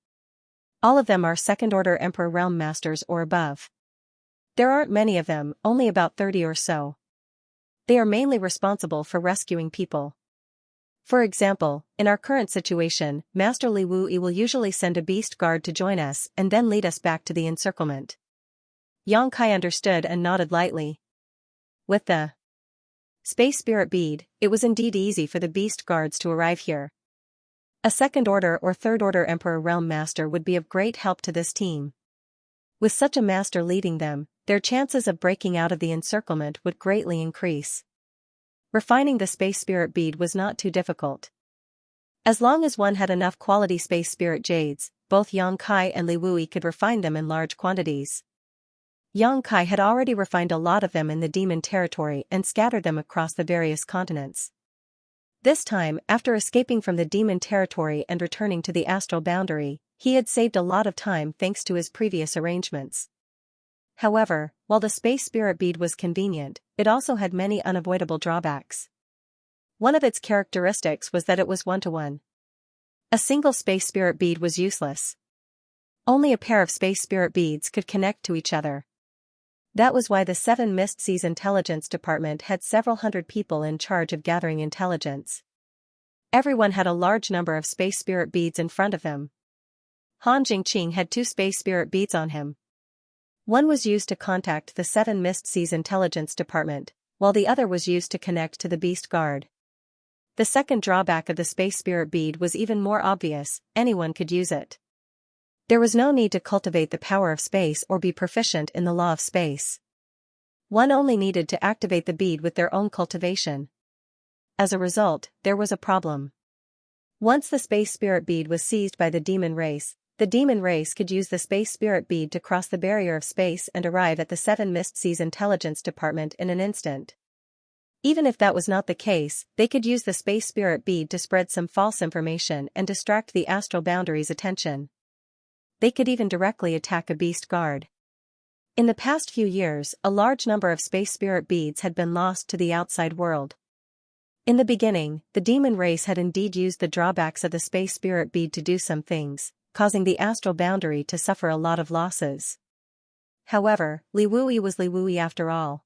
All of them are second-order Emperor Realm Masters or above. There aren't many of them, only about 30 or so. They are mainly responsible for rescuing people. For example, in our current situation, Master Li Wui will usually send a beast guard to join us and then lead us back to the encirclement. Yang Kai understood and nodded lightly. With the Space Spirit Bead, it was indeed easy for the beast guards to arrive here. A second-order or third-order Emperor Realm Master would be of great help to this team. With such a master leading them, their chances of breaking out of the encirclement would greatly increase. Refining the Space Spirit Bead was not too difficult. As long as one had enough quality Space Spirit Jades, both Yang Kai and Li Wui could refine them in large quantities. Yang Kai had already refined a lot of them in the demon territory and scattered them across the various continents. This time, after escaping from the demon territory and returning to the astral boundary, he had saved a lot of time thanks to his previous arrangements. However, while the Space Spirit Bead was convenient, it also had many unavoidable drawbacks. One of its characteristics was that it was one-to-one. A single Space Spirit Bead was useless. Only a pair of Space Spirit Beads could connect to each other. That was why the Seven Mist Seas Intelligence Department had several hundred people in charge of gathering intelligence. Everyone had a large number of Space Spirit Beads in front of him. Han Jingqing had 2 Space Spirit Beads on him. One was used to contact the Seven Mist Seas Intelligence Department, while the other was used to connect to the Beast Guard. The second drawback of the Space Spirit Bead was even more obvious: anyone could use it. There was no need to cultivate the power of space or be proficient in the law of space. One only needed to activate the bead with their own cultivation. As a result, there was a problem. Once the Space Spirit Bead was seized by the demon race could use the Space Spirit Bead to cross the barrier of space and arrive at the Seven Mist Seas Intelligence Department in an instant. Even if that was not the case, they could use the Space Spirit Bead to spread some false information and distract the astral boundary's attention. They could even directly attack a beast guard. In the past few years, a large number of Space Spirit Beads had been lost to the outside world. In the beginning, the demon race had indeed used the drawbacks of the Space Spirit Bead to do some things, causing the astral boundary to suffer a lot of losses. However, Li Wui was Li Wui after all.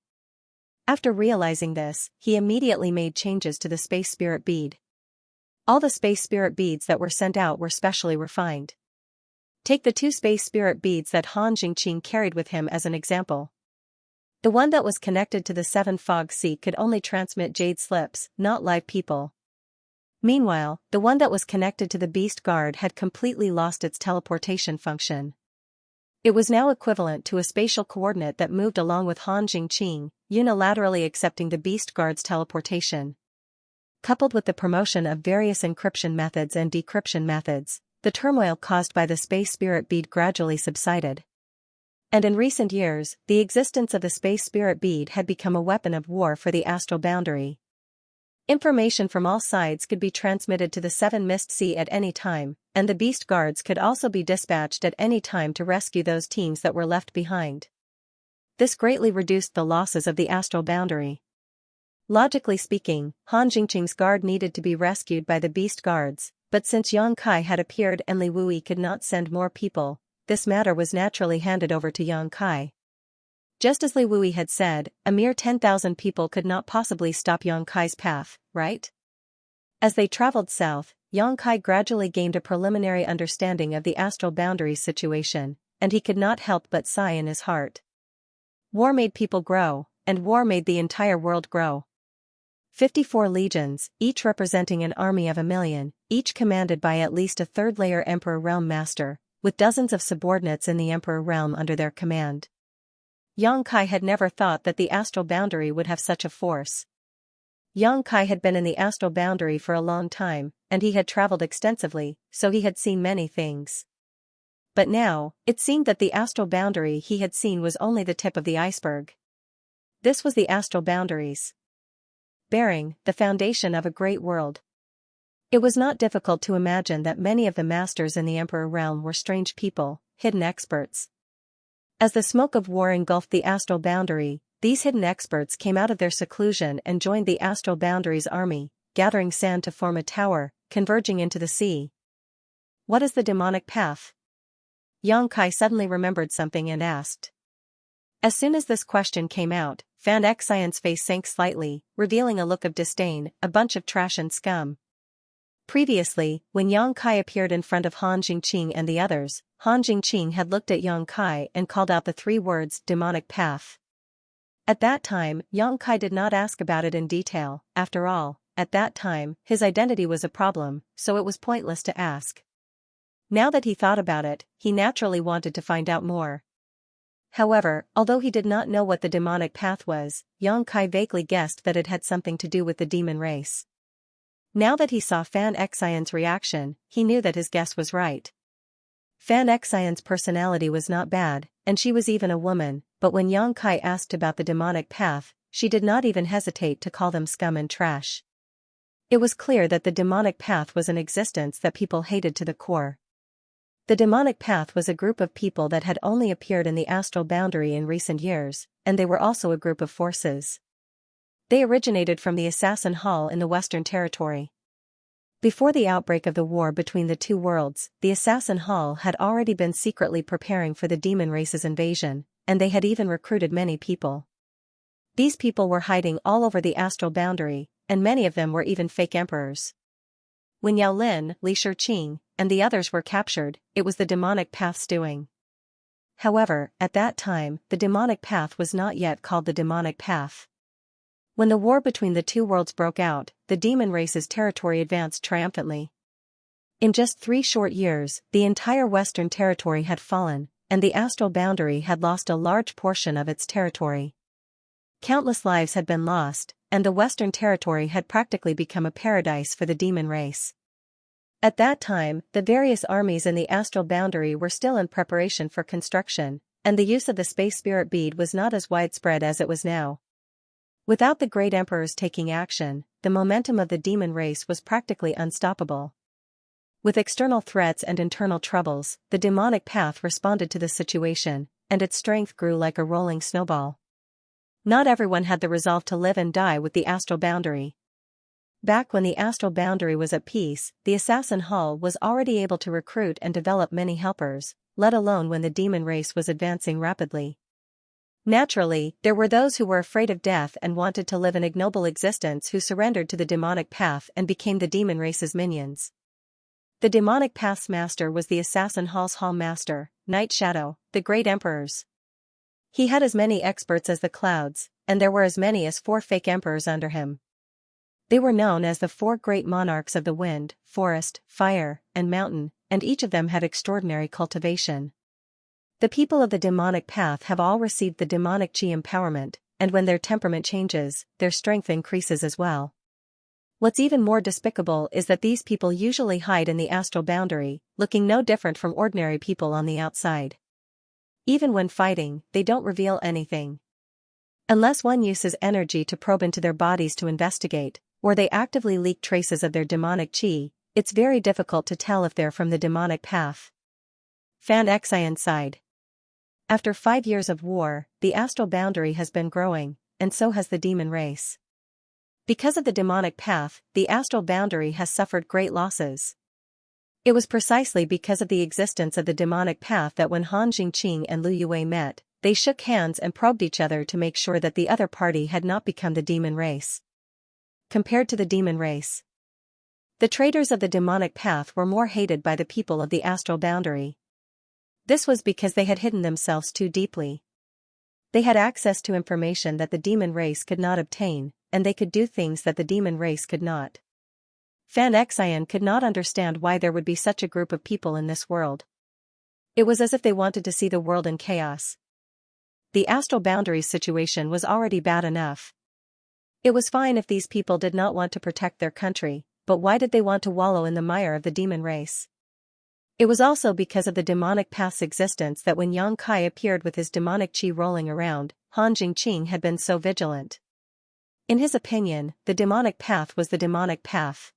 After realizing this, he immediately made changes to the Space Spirit Bead. All the Space Spirit Beads that were sent out were specially refined. Take the 2 Space Spirit Beads that Han Jingqing carried with him as an example. The one that was connected to the 7 Fog Sea could only transmit jade slips, not live people. Meanwhile, the one that was connected to the Beast Guard had completely lost its teleportation function. It was now equivalent to a spatial coordinate that moved along with Han Jingqing, unilaterally accepting the Beast Guard's teleportation. Coupled with the promotion of various encryption methods and decryption methods, the turmoil caused by the space spirit bead gradually subsided. And in recent years, the existence of the space spirit bead had become a weapon of war for the astral boundary. Information from all sides could be transmitted to the Seven Mist Sea at any time, and the beast guards could also be dispatched at any time to rescue those teams that were left behind. This greatly reduced the losses of the astral boundary. Logically speaking, Han Jingqing's guard needed to be rescued by the beast guards, but since Yang Kai had appeared and Li Wui could not send more people, this matter was naturally handed over to Yang Kai. Just as Li Wui had said, a mere 10,000 people could not possibly stop Yang Kai's path, right? As they traveled south, Yang Kai gradually gained a preliminary understanding of the astral boundaries situation, and he could not help but sigh in his heart. War made people grow, and war made the entire world grow. 54 legions, each representing an army of 1,000,000, each commanded by at least a third-layer Emperor Realm Master, with dozens of subordinates in the Emperor Realm under their command. Yang Kai had never thought that the astral boundary would have such a force. Yang Kai had been in the astral boundary for a long time, and he had traveled extensively, so he had seen many things. But now, it seemed that the astral boundary he had seen was only the tip of the iceberg. This was the astral boundaries. Bearing, the foundation of a great world. It was not difficult to imagine that many of the masters in the Emperor Realm were strange people, hidden experts. As the smoke of war engulfed the astral boundary, these hidden experts came out of their seclusion and joined the astral boundary's army, gathering sand to form a tower, converging into the sea. What is the demonic path? Yang Kai suddenly remembered something and asked. As soon as this question came out, Fan Xian's face sank slightly, revealing a look of disdain, a bunch of trash and scum. Previously, when Yang Kai appeared in front of Han Jingqing and the others, Han Jingqing had looked at Yang Kai and called out the 3 words, demonic path. At that time, Yang Kai did not ask about it in detail. After all, at that time, his identity was a problem, so it was pointless to ask. Now that he thought about it, he naturally wanted to find out more. However, although he did not know what the demonic path was, Yang Kai vaguely guessed that it had something to do with the demon race. Now that he saw Fan Xian's reaction, he knew that his guess was right. Fan Xian's personality was not bad, and she was even a woman, but when Yang Kai asked about the demonic path, she did not even hesitate to call them scum and trash. It was clear that the demonic path was an existence that people hated to the core. The demonic path was a group of people that had only appeared in the astral boundary in recent years, and they were also a group of forces. They originated from the Assassin Hall in the Western Territory. Before the outbreak of the war between the two worlds, the Assassin Hall had already been secretly preparing for the demon race's invasion, and they had even recruited many people. These people were hiding all over the astral boundary, and many of them were even fake emperors. When Yao Lin, Li Shiqing, and the others were captured, it was the demonic path's doing. However, at that time, the demonic path was not yet called the demonic path. When the war between the two worlds broke out, the demon race's territory advanced triumphantly. In just 3 short years, the entire Western Territory had fallen, and the astral boundary had lost a large portion of its territory. Countless lives had been lost, and the Western Territory had practically become a paradise for the demon race. At that time, the various armies in the astral boundary were still in preparation for construction, and the use of the space spirit bead was not as widespread as it was now. Without the great emperors taking action, the momentum of the demon race was practically unstoppable. With external threats and internal troubles, the demonic path responded to the situation, and its strength grew like a rolling snowball. Not everyone had the resolve to live and die with the astral boundary. Back when the astral boundary was at peace, the Assassin Hall was already able to recruit and develop many helpers, let alone when the demon race was advancing rapidly. Naturally, there were those who were afraid of death and wanted to live an ignoble existence who surrendered to the demonic path and became the demon race's minions. The demonic path's master was the Assassin Hall's Hall Master, Night Shadow, the Great Emperors. He had as many experts as the clouds, and there were as many as 4 fake emperors under him. They were known as the 4 great monarchs of the wind, forest, fire, and mountain, and each of them had extraordinary cultivation. The people of the demonic path have all received the demonic chi empowerment, and when their temperament changes, their strength increases as well. What's even more despicable is that these people usually hide in the astral boundary, looking no different from ordinary people on the outside. Even when fighting, they don't reveal anything. Unless one uses energy to probe into their bodies to investigate, or they actively leak traces of their demonic chi, it's very difficult to tell if they're from the demonic path. Xianxia sighed. After 5 years of war, the astral boundary has been growing, and so has the demon race. Because of the demonic path, the astral boundary has suffered great losses. It was precisely because of the existence of the demonic path that when Han Jingqing and Lu Yue met, they shook hands and probed each other to make sure that the other party had not become the demon race. Compared to the demon race, the traitors of the demonic path were more hated by the people of the astral boundary. This was because they had hidden themselves too deeply. They had access to information that the demon race could not obtain, and they could do things that the demon race could not. Xianxia could not understand why there would be such a group of people in this world. It was as if they wanted to see the world in chaos. The astral boundaries situation was already bad enough. It was fine if these people did not want to protect their country, but why did they want to wallow in the mire of the demon race? It was also because of the demonic path's existence that when Yang Kai appeared with his demonic chi rolling around, Han Jingqing had been so vigilant. In his opinion, the demonic path was the demonic path.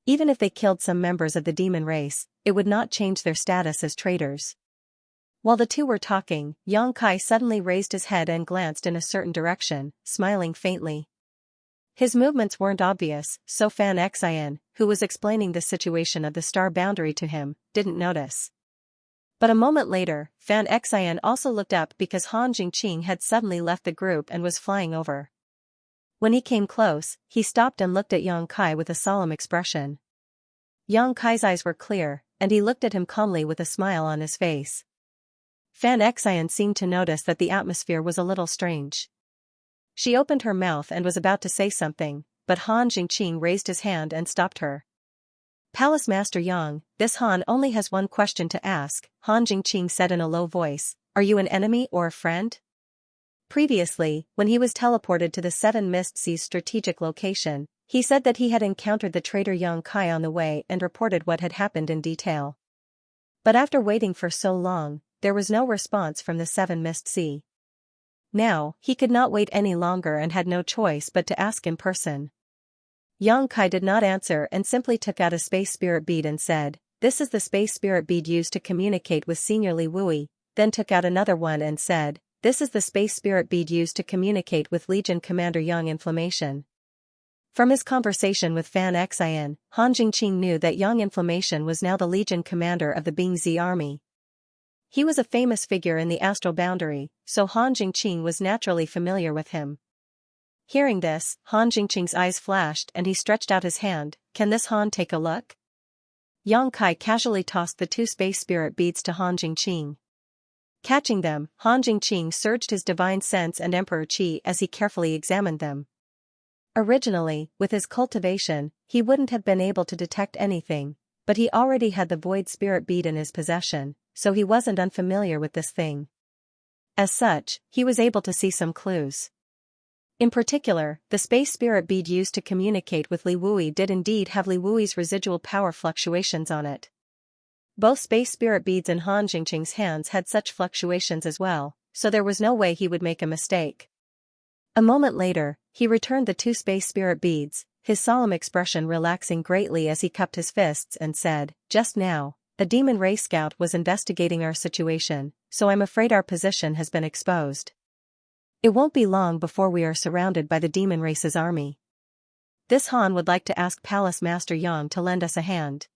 Even if they killed some members of the demon race, it would not change their status as traitors. While the two were talking, Yang Kai suddenly raised his head and glanced in a certain direction, smiling faintly. His movements weren't obvious, so Xianxia, who was explaining the situation of the star boundary to him, didn't notice. But a moment later, Xianxia also looked up because Han Jingqing had suddenly left the group and was flying over. When he came close, he stopped and looked at Yang Kai with a solemn expression. Yang Kai's eyes were clear, and he looked at him calmly with a smile on his face. Xianxia seemed to notice that the atmosphere was a little strange. She opened her mouth and was about to say something, but Han Jingqing raised his hand and stopped her. Palace Master Yang, this Han only has one question to ask, Han Jingqing said in a low voice. Are you an enemy or a friend? Previously, when he was teleported to the Seven Mist Sea's strategic location, he said that he had encountered the traitor Yang Kai on the way and reported what had happened in detail. But after waiting for so long, there was no response from the Seven Mist Sea. Now, he could not wait any longer and had no choice but to ask in person. Yang Kai did not answer and simply took out a space spirit bead and said, "This is the space spirit bead used to communicate with Senior Li Wui," then took out another one and said, "This is the space spirit bead used to communicate with Legion Commander Yang Inflammation." From his conversation with Xianxia, Han Jingqing knew that Yang Inflammation was now the Legion Commander of the Bingzi army. He was a famous figure in the astral boundary, so Han Jingqing was naturally familiar with him. Hearing this, Han Jingqing's eyes flashed and he stretched out his hand. "Can this Han take a look?" Yang Kai casually tossed the 2 space spirit beads to Han Jingqing. Catching them, Han Jingqing surged his divine sense and emperor chi as he carefully examined them. Originally, with his cultivation, he wouldn't have been able to detect anything, but he already had the void spirit bead in his possession, so he wasn't unfamiliar with this thing. As such, he was able to see some clues. In particular, the space spirit bead used to communicate with Li Wui did indeed have Li Wui's residual power fluctuations on it. Both space spirit beads in Han Jingqing's hands had such fluctuations as well, so there was no way he would make a mistake. A moment later, he returned the 2 space spirit beads, his solemn expression relaxing greatly as he cupped his fists and said, "Just now, a demon race scout was investigating our situation, so I'm afraid our position has been exposed. It won't be long before we are surrounded by the demon race's army. This Han would like to ask Palace Master Yang to lend us a hand."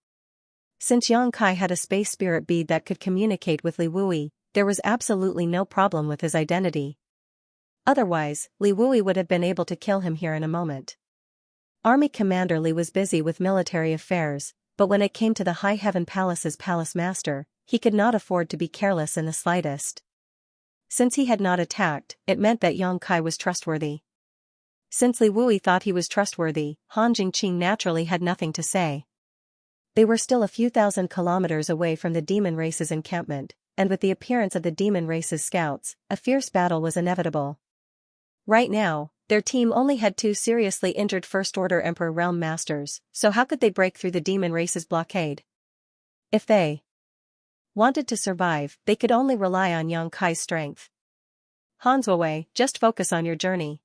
Since Yang Kai had a space spirit bead that could communicate with Li Wui, there was absolutely no problem with his identity. Otherwise, Li Wui would have been able to kill him here in a moment. Army Commander Li was busy with military affairs, but when it came to the High Heaven Palace's palace master, he could not afford to be careless in the slightest. Since he had not attacked, it meant that Yang Kai was trustworthy. Since Li Wui thought he was trustworthy, Han Jingqing naturally had nothing to say. They were still a few thousand kilometers away from the demon race's encampment, and with the appearance of the demon race's scouts, a fierce battle was inevitable. Right now, their team only had 2 seriously injured First-Order Emperor Realm Masters, so how could they break through the demon race's blockade? If they wanted to survive, they could only rely on Xianxia's strength. Hanzhuowei, just focus on your journey.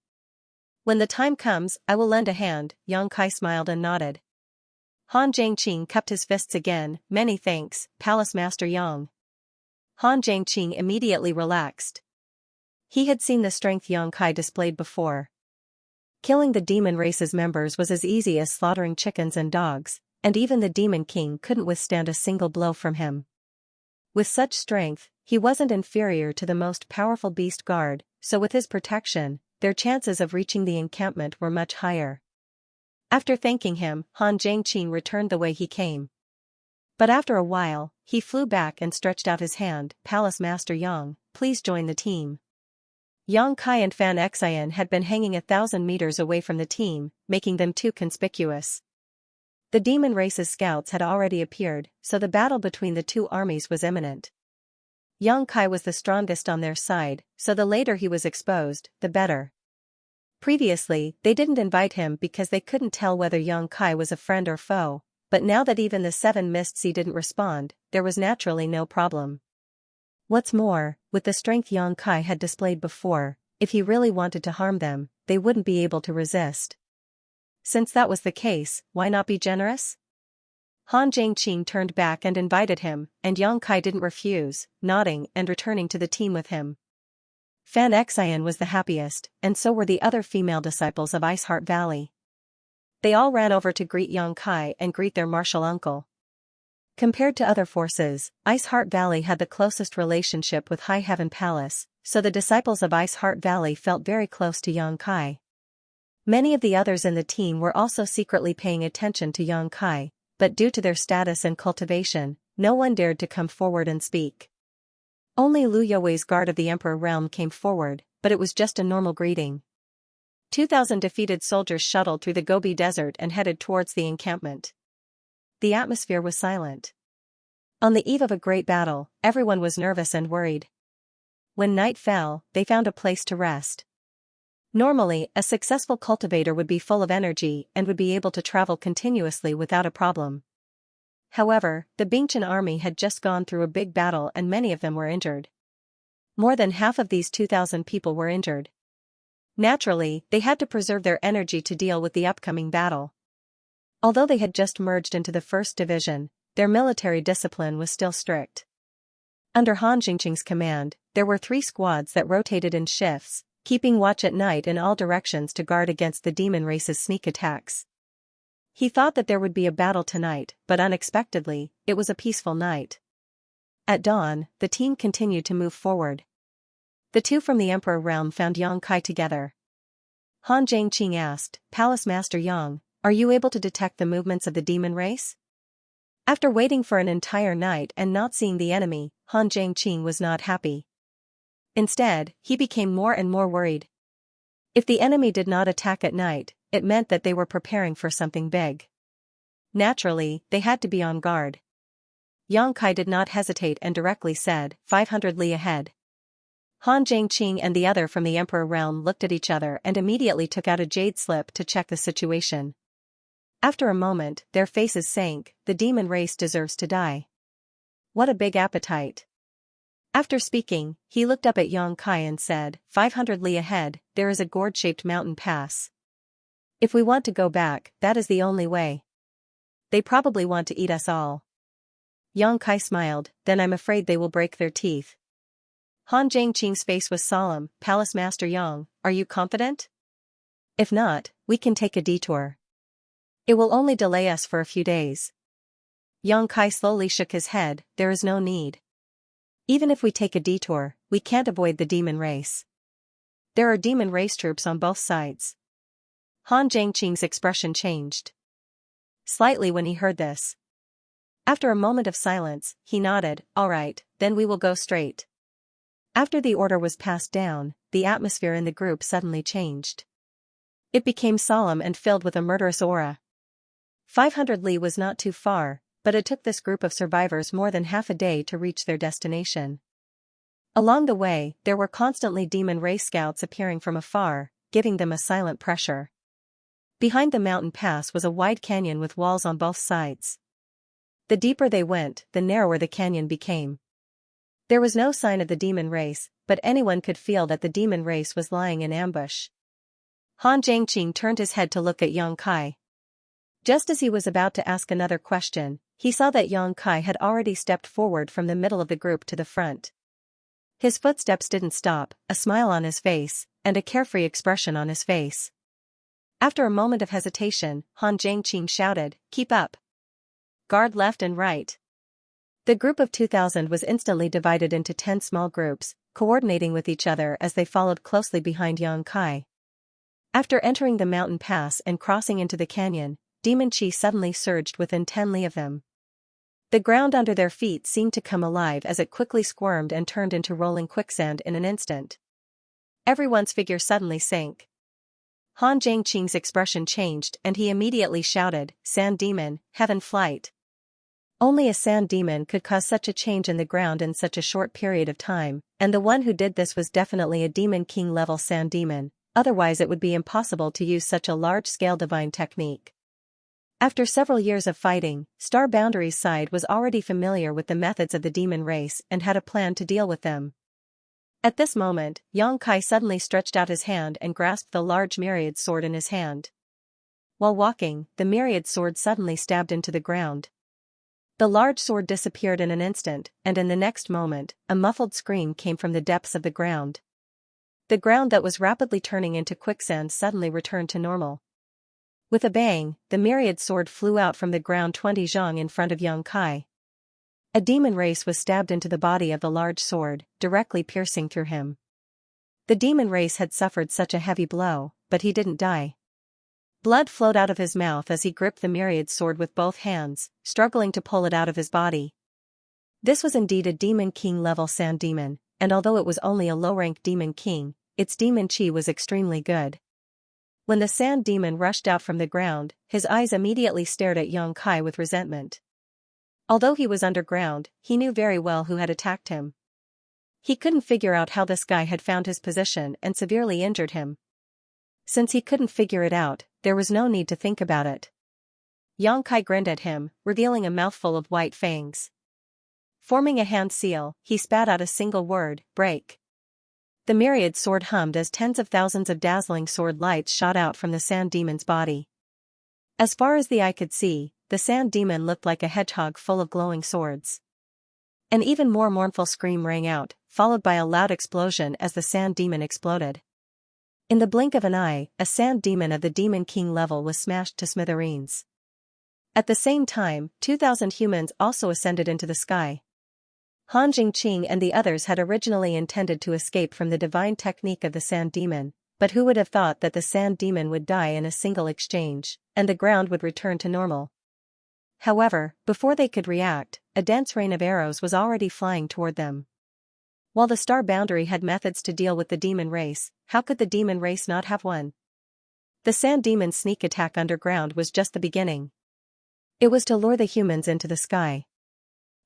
When the time comes, I will lend a hand. Xianxia smiled and nodded. Han Zhangqing cupped his fists again. Many thanks, Palace Master Yang. Han Zhangqing immediately relaxed. He had seen the strength Xianxia displayed before. Killing the demon race's members was as easy as slaughtering chickens and dogs, and even the Demon King couldn't withstand a single blow from him. With such strength, he wasn't inferior to the most powerful beast guard, so with his protection, their chances of reaching the encampment were much higher. After thanking him, Han Zhangqing returned the way he came. But after a while, he flew back and stretched out his hand. Palace Master Yang, please join the team. Xianxia and Fan Xian had been hanging 1,000 meters away from the team, making them too conspicuous. The demon race's scouts had already appeared, so the battle between the two armies was imminent. Xianxia was the strongest on their side, so the later he was exposed, the better. Previously, they didn't invite him because they couldn't tell whether Xianxia was a friend or foe, but now that even the 7 Mistsea didn't respond, there was naturally no problem. What's more, with the strength Xianxia had displayed before, if he really wanted to harm them, they wouldn't be able to resist. Since that was the case, why not be generous? Han Zhangqing turned back and invited him, and Xianxia didn't refuse, nodding and returning to the team with him. Fan Xian was the happiest, and so were the other female disciples of Ice Heart Valley. They all ran over to greet Xianxia and greet their martial uncle. Compared to other forces, Ice Heart Valley had the closest relationship with High Heaven Palace, so the disciples of Ice Heart Valley felt very close to Xianxia. Many of the others in the team were also secretly paying attention to Xianxia, but due to their status and cultivation, no one dared to come forward and speak. Only Lu Youwei's guard of the Emperor Realm came forward, but it was just a normal greeting. 2,000 defeated soldiers shuttled through the Gobi Desert and headed towards the encampment. The atmosphere was silent. On the eve of a great battle, everyone was nervous and worried. When night fell, they found a place to rest. Normally, a successful cultivator would be full of energy and would be able to travel continuously without a problem. However, the Bingchen army had just gone through a big battle and many of them were injured. More than half of these 2,000 people were injured. Naturally, they had to preserve their energy to deal with the upcoming battle. Although they had just merged into the 1st Division, their military discipline was still strict. Under Han Zhangqing's command, there were 3 squads that rotated in shifts, keeping watch at night in all directions to guard against the demon race's sneak attacks. He thought that there would be a battle tonight, but unexpectedly, it was a peaceful night. At dawn, the team continued to move forward. The 2 from the Emperor Realm found Xianxia together. Han Zhangqing asked, Palace Master Yang, are you able to detect the movements of the demon race? After waiting for an entire night and not seeing the enemy, Han Zhangqing was not happy. Instead, he became more and more worried. If the enemy did not attack at night, it meant that they were preparing for something big. Naturally, they had to be on guard. Xianxia did not hesitate and directly said, 500 li ahead. Han Zhangqing and the other from the Emperor Realm looked at each other and immediately took out a jade slip to check the situation. After a moment, their faces sank. The demon race deserves to die. What a big appetite. After speaking, he looked up at Xianxia and said, 500 li ahead, there is a gourd-shaped mountain pass. If we want to go back, that is the only way. They probably want to eat us all. Xianxia smiled, then I'm afraid they will break their teeth. Han Zhangqing's face was solemn. Palace Master Yang, are you confident? If not, we can take a detour. It will only delay us for a few days. Xianxia slowly shook his head, there is no need. Even if we take a detour, we can't avoid the demon race. There are demon race troops on both sides. Han Zhangqing's expression changed slightly when he heard this. After a moment of silence, he nodded, all right, then we will go straight. After the order was passed down, the atmosphere in the group suddenly changed. It became solemn and filled with a murderous aura. 500 li was not too far, but it took this group of survivors more than half a day to reach their destination. Along the way, there were constantly demon race scouts appearing from afar, giving them a silent pressure. Behind the mountain pass was a wide canyon with walls on both sides. The deeper they went, the narrower the canyon became. There was no sign of the demon race, but anyone could feel that the demon race was lying in ambush. Han Jiangqing turned his head to look at Yang Kai. Just as he was about to ask another question, he saw that Yang Kai had already stepped forward from the middle of the group to the front. His footsteps didn't stop, a smile on his face, and a carefree expression on his face. After a moment of hesitation, Han Jiangqing shouted, "Keep up! Guard left and right!" The group of 2,000 was instantly divided into 10 small groups, coordinating with each other as they followed closely behind Yang Kai. After entering the mountain pass and crossing into the canyon, demon chi suddenly surged within 10 li of them. The ground under their feet seemed to come alive as it quickly squirmed and turned into rolling quicksand in an instant. Everyone's figure suddenly sank. Han Jiangqing's expression changed and he immediately shouted, "Sand demon, heaven flight." Only a sand demon could cause such a change in the ground in such a short period of time, and the one who did this was definitely a demon king level sand demon, otherwise it would be impossible to use such a large-scale divine technique. After several years of fighting, Star Boundary's side was already familiar with the methods of the demon race and had a plan to deal with them. At this moment, Yang Kai suddenly stretched out his hand and grasped the large myriad sword in his hand. While walking, the myriad sword suddenly stabbed into the ground. The large sword disappeared in an instant, and in the next moment, a muffled scream came from the depths of the ground. The ground that was rapidly turning into quicksand suddenly returned to normal. With a bang, the myriad sword flew out from the ground 20 zhang in front of Yang Kai. A demon race was stabbed into the body of the large sword, directly piercing through him. The demon race had suffered such a heavy blow, but he didn't die. Blood flowed out of his mouth as he gripped the myriad sword with both hands, struggling to pull it out of his body. This was indeed a demon king level sand demon, and although it was only a low-rank demon king, its demon chi was extremely good. When the sand demon rushed out from the ground, his eyes immediately stared at Yang Kai with resentment. Although he was underground, he knew very well who had attacked him. He couldn't figure out how this guy had found his position and severely injured him. Since he couldn't figure it out, there was no need to think about it. Yang Kai grinned at him, revealing a mouthful of white fangs. Forming a hand seal, he spat out a single word, "Break." The myriad sword hummed as tens of thousands of dazzling sword lights shot out from the sand demon's body. As far as the eye could see, the sand demon looked like a hedgehog full of glowing swords. An even more mournful scream rang out, followed by a loud explosion as the sand demon exploded. In the blink of an eye, a sand demon of the Demon King level was smashed to smithereens. At the same time, 2,000 humans also ascended into the sky. Han Jingqing and the others had originally intended to escape from the divine technique of the sand demon, but who would have thought that the sand demon would die in a single exchange, and the ground would return to normal. However, before they could react, a dense rain of arrows was already flying toward them. While the Star Boundary had methods to deal with the demon race, how could the demon race not have one? The sand demon's sneak attack underground was just the beginning. It was to lure the humans into the sky.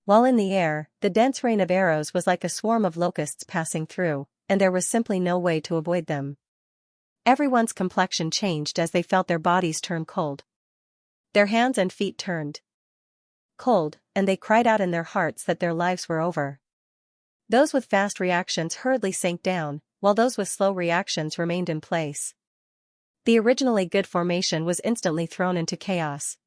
While in the air, the dense rain of arrows was like a swarm of locusts passing through, and there was simply no way to avoid them. Everyone's complexion changed as they felt their bodies turn cold. Their hands and feet turned cold, and they cried out in their hearts that their lives were over. Those with fast reactions hurriedly sank down, while those with slow reactions remained in place. The originally good formation was instantly thrown into chaos.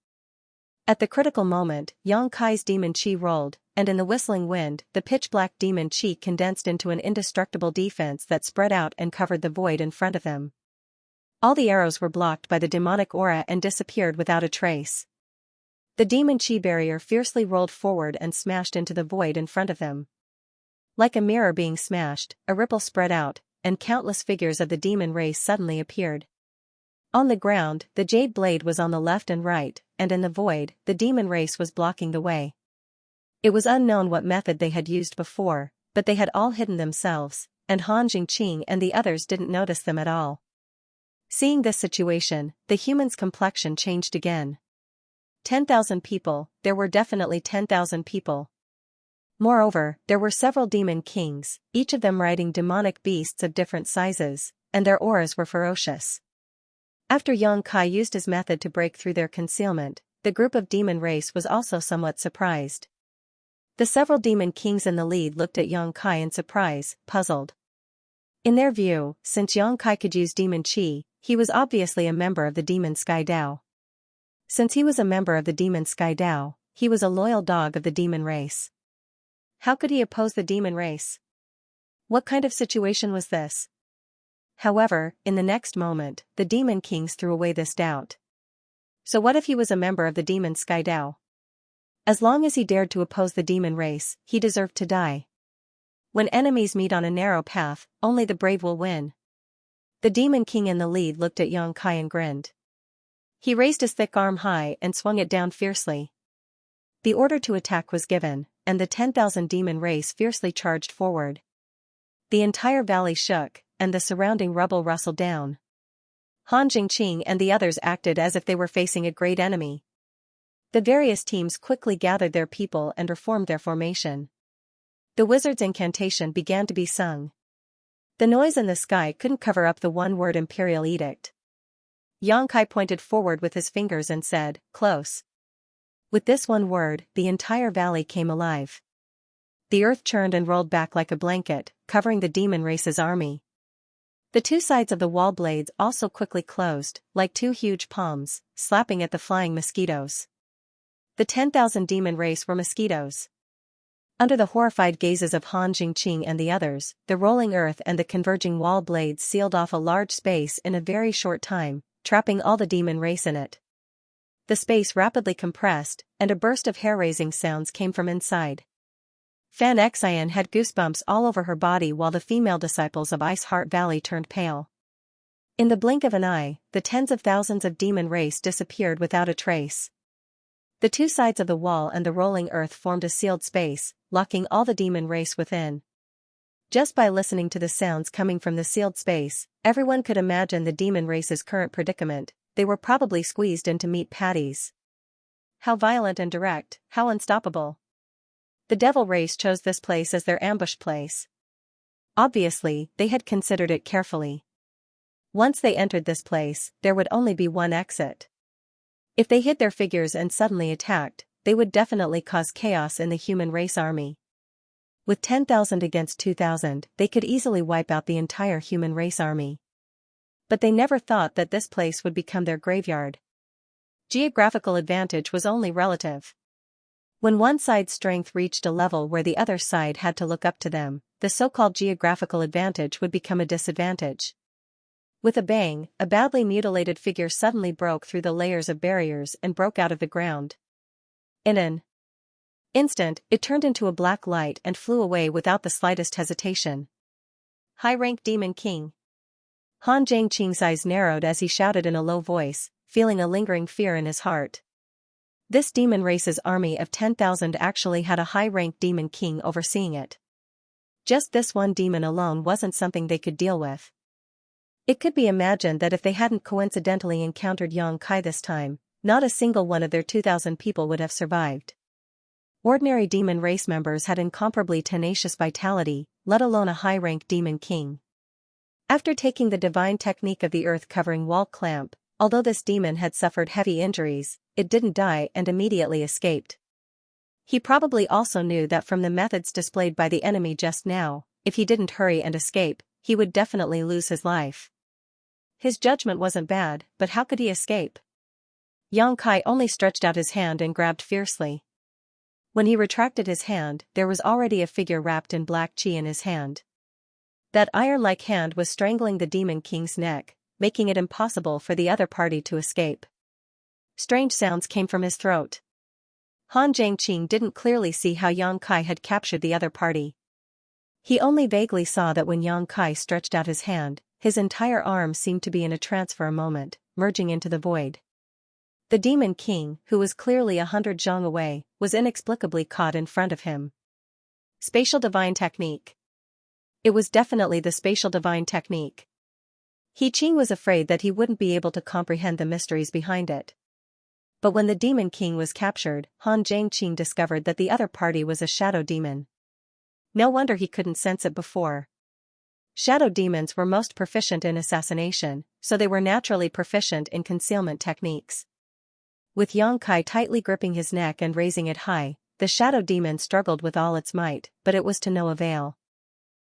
At the critical moment, Yang Kai's demon chi rolled, and in the whistling wind, the pitch-black demon chi condensed into an indestructible defense that spread out and covered the void in front of them. All the arrows were blocked by the demonic aura and disappeared without a trace. The demon chi barrier fiercely rolled forward and smashed into the void in front of them. Like a mirror being smashed, a ripple spread out, and countless figures of the demon race suddenly appeared. On the ground, the jade blade was on the left and right, and in the void, the demon race was blocking the way. It was unknown what method they had used before, but they had all hidden themselves, and Han Jingqing and the others didn't notice them at all. Seeing this situation, the human's complexion changed again. 10,000 people, there were definitely 10,000 people. Moreover, there were several demon kings, each of them riding demonic beasts of different sizes, and their auras were ferocious. After Xianxia used his method to break through their concealment, the group of demon race was also somewhat surprised. The several demon kings in the lead looked at Xianxia in surprise, puzzled. In their view, since Xianxia could use demon qi, he was obviously a member of the demon sky Dao. Since he was a member of the demon sky Dao, he was a loyal dog of the demon race. How could he oppose the demon race? What kind of situation was this? However, in the next moment, the demon kings threw away this doubt. So what if he was a member of the demon sky Dao? As long as he dared to oppose the demon race, he deserved to die. When enemies meet on a narrow path, only the brave will win. The demon king in the lead looked at Xianxia and grinned. He raised his thick arm high and swung it down fiercely. The order to attack was given, and the 10,000 demon race fiercely charged forward. The entire valley shook, and the surrounding rubble rustled down. Han Jingqing and the others acted as if they were facing a great enemy. The various teams quickly gathered their people and reformed their formation. The wizard's incantation began to be sung. The noise in the sky couldn't cover up the one-word imperial edict. Xianxia pointed forward with his fingers and said, "Close." With this one word, the entire valley came alive. The earth churned and rolled back like a blanket, covering the demon race's army. The two sides of the wall blades also quickly closed, like two huge palms, slapping at the flying mosquitoes. The 10,000 demon race were mosquitoes. Under the horrified gazes of Han Jingqing and the others, the rolling earth and the converging wall blades sealed off a large space in a very short time, trapping all the demon race in it. The space rapidly compressed, and a burst of hair-raising sounds came from inside. Fan Xian had goosebumps all over her body while the female disciples of Ice Heart Valley turned pale. In the blink of an eye, the tens of thousands of demon race disappeared without a trace. The two sides of the wall and the rolling earth formed a sealed space, locking all the demon race within. Just by listening to the sounds coming from the sealed space, everyone could imagine the demon race's current predicament. They were probably squeezed into meat patties. How violent and direct, how unstoppable. The devil race chose this place as their ambush place. Obviously, they had considered it carefully. Once they entered this place, there would only be one exit. If they hid their figures and suddenly attacked, they would definitely cause chaos in the human race army. With 10,000 against 2,000, they could easily wipe out the entire human race army. But they never thought that this place would become their graveyard. Geographical advantage was only relative. When one side's strength reached a level where the other side had to look up to them, the so-called geographical advantage would become a disadvantage. With a bang, a badly mutilated figure suddenly broke through the layers of barriers and broke out of the ground. In an instant, it turned into a black light and flew away without the slightest hesitation. High-rank Demon King. Han Jingqing's eyes narrowed as he shouted in a low voice, feeling a lingering fear in his heart. This demon race's army of 10,000 actually had a high-rank demon king overseeing it. Just this one demon alone wasn't something they could deal with. It could be imagined that if they hadn't coincidentally encountered Xianxia this time, not a single one of their 2,000 people would have survived. Ordinary demon race members had incomparably tenacious vitality, let alone a high-rank demon king. After taking the divine technique of the earth-covering wall clamp, although this demon had suffered heavy injuries, it didn't die and immediately escaped. He probably also knew that from the methods displayed by the enemy just now, if he didn't hurry and escape, he would definitely lose his life. His judgment wasn't bad, but how could he escape? Xianxia only stretched out his hand and grabbed fiercely. When he retracted his hand, there was already a figure wrapped in black qi in his hand. That iron-like hand was strangling the demon king's neck, making it impossible for the other party to escape. Strange sounds came from his throat. Han Jingqing didn't clearly see how Xianxia had captured the other party. He only vaguely saw that when Xianxia stretched out his hand, his entire arm seemed to be in a trance for a moment, merging into the void. The demon king, who was clearly 100 zhang away, was inexplicably caught in front of him. Spatial divine technique. It was definitely the spatial divine technique. He Qing was afraid that he wouldn't be able to comprehend the mysteries behind it. But when the demon king was captured, Han Jingqing discovered that the other party was a shadow demon. No wonder he couldn't sense it before. Shadow demons were most proficient in assassination, so they were naturally proficient in concealment techniques. With Xianxia tightly gripping his neck and raising it high, the shadow demon struggled with all its might, but it was to no avail.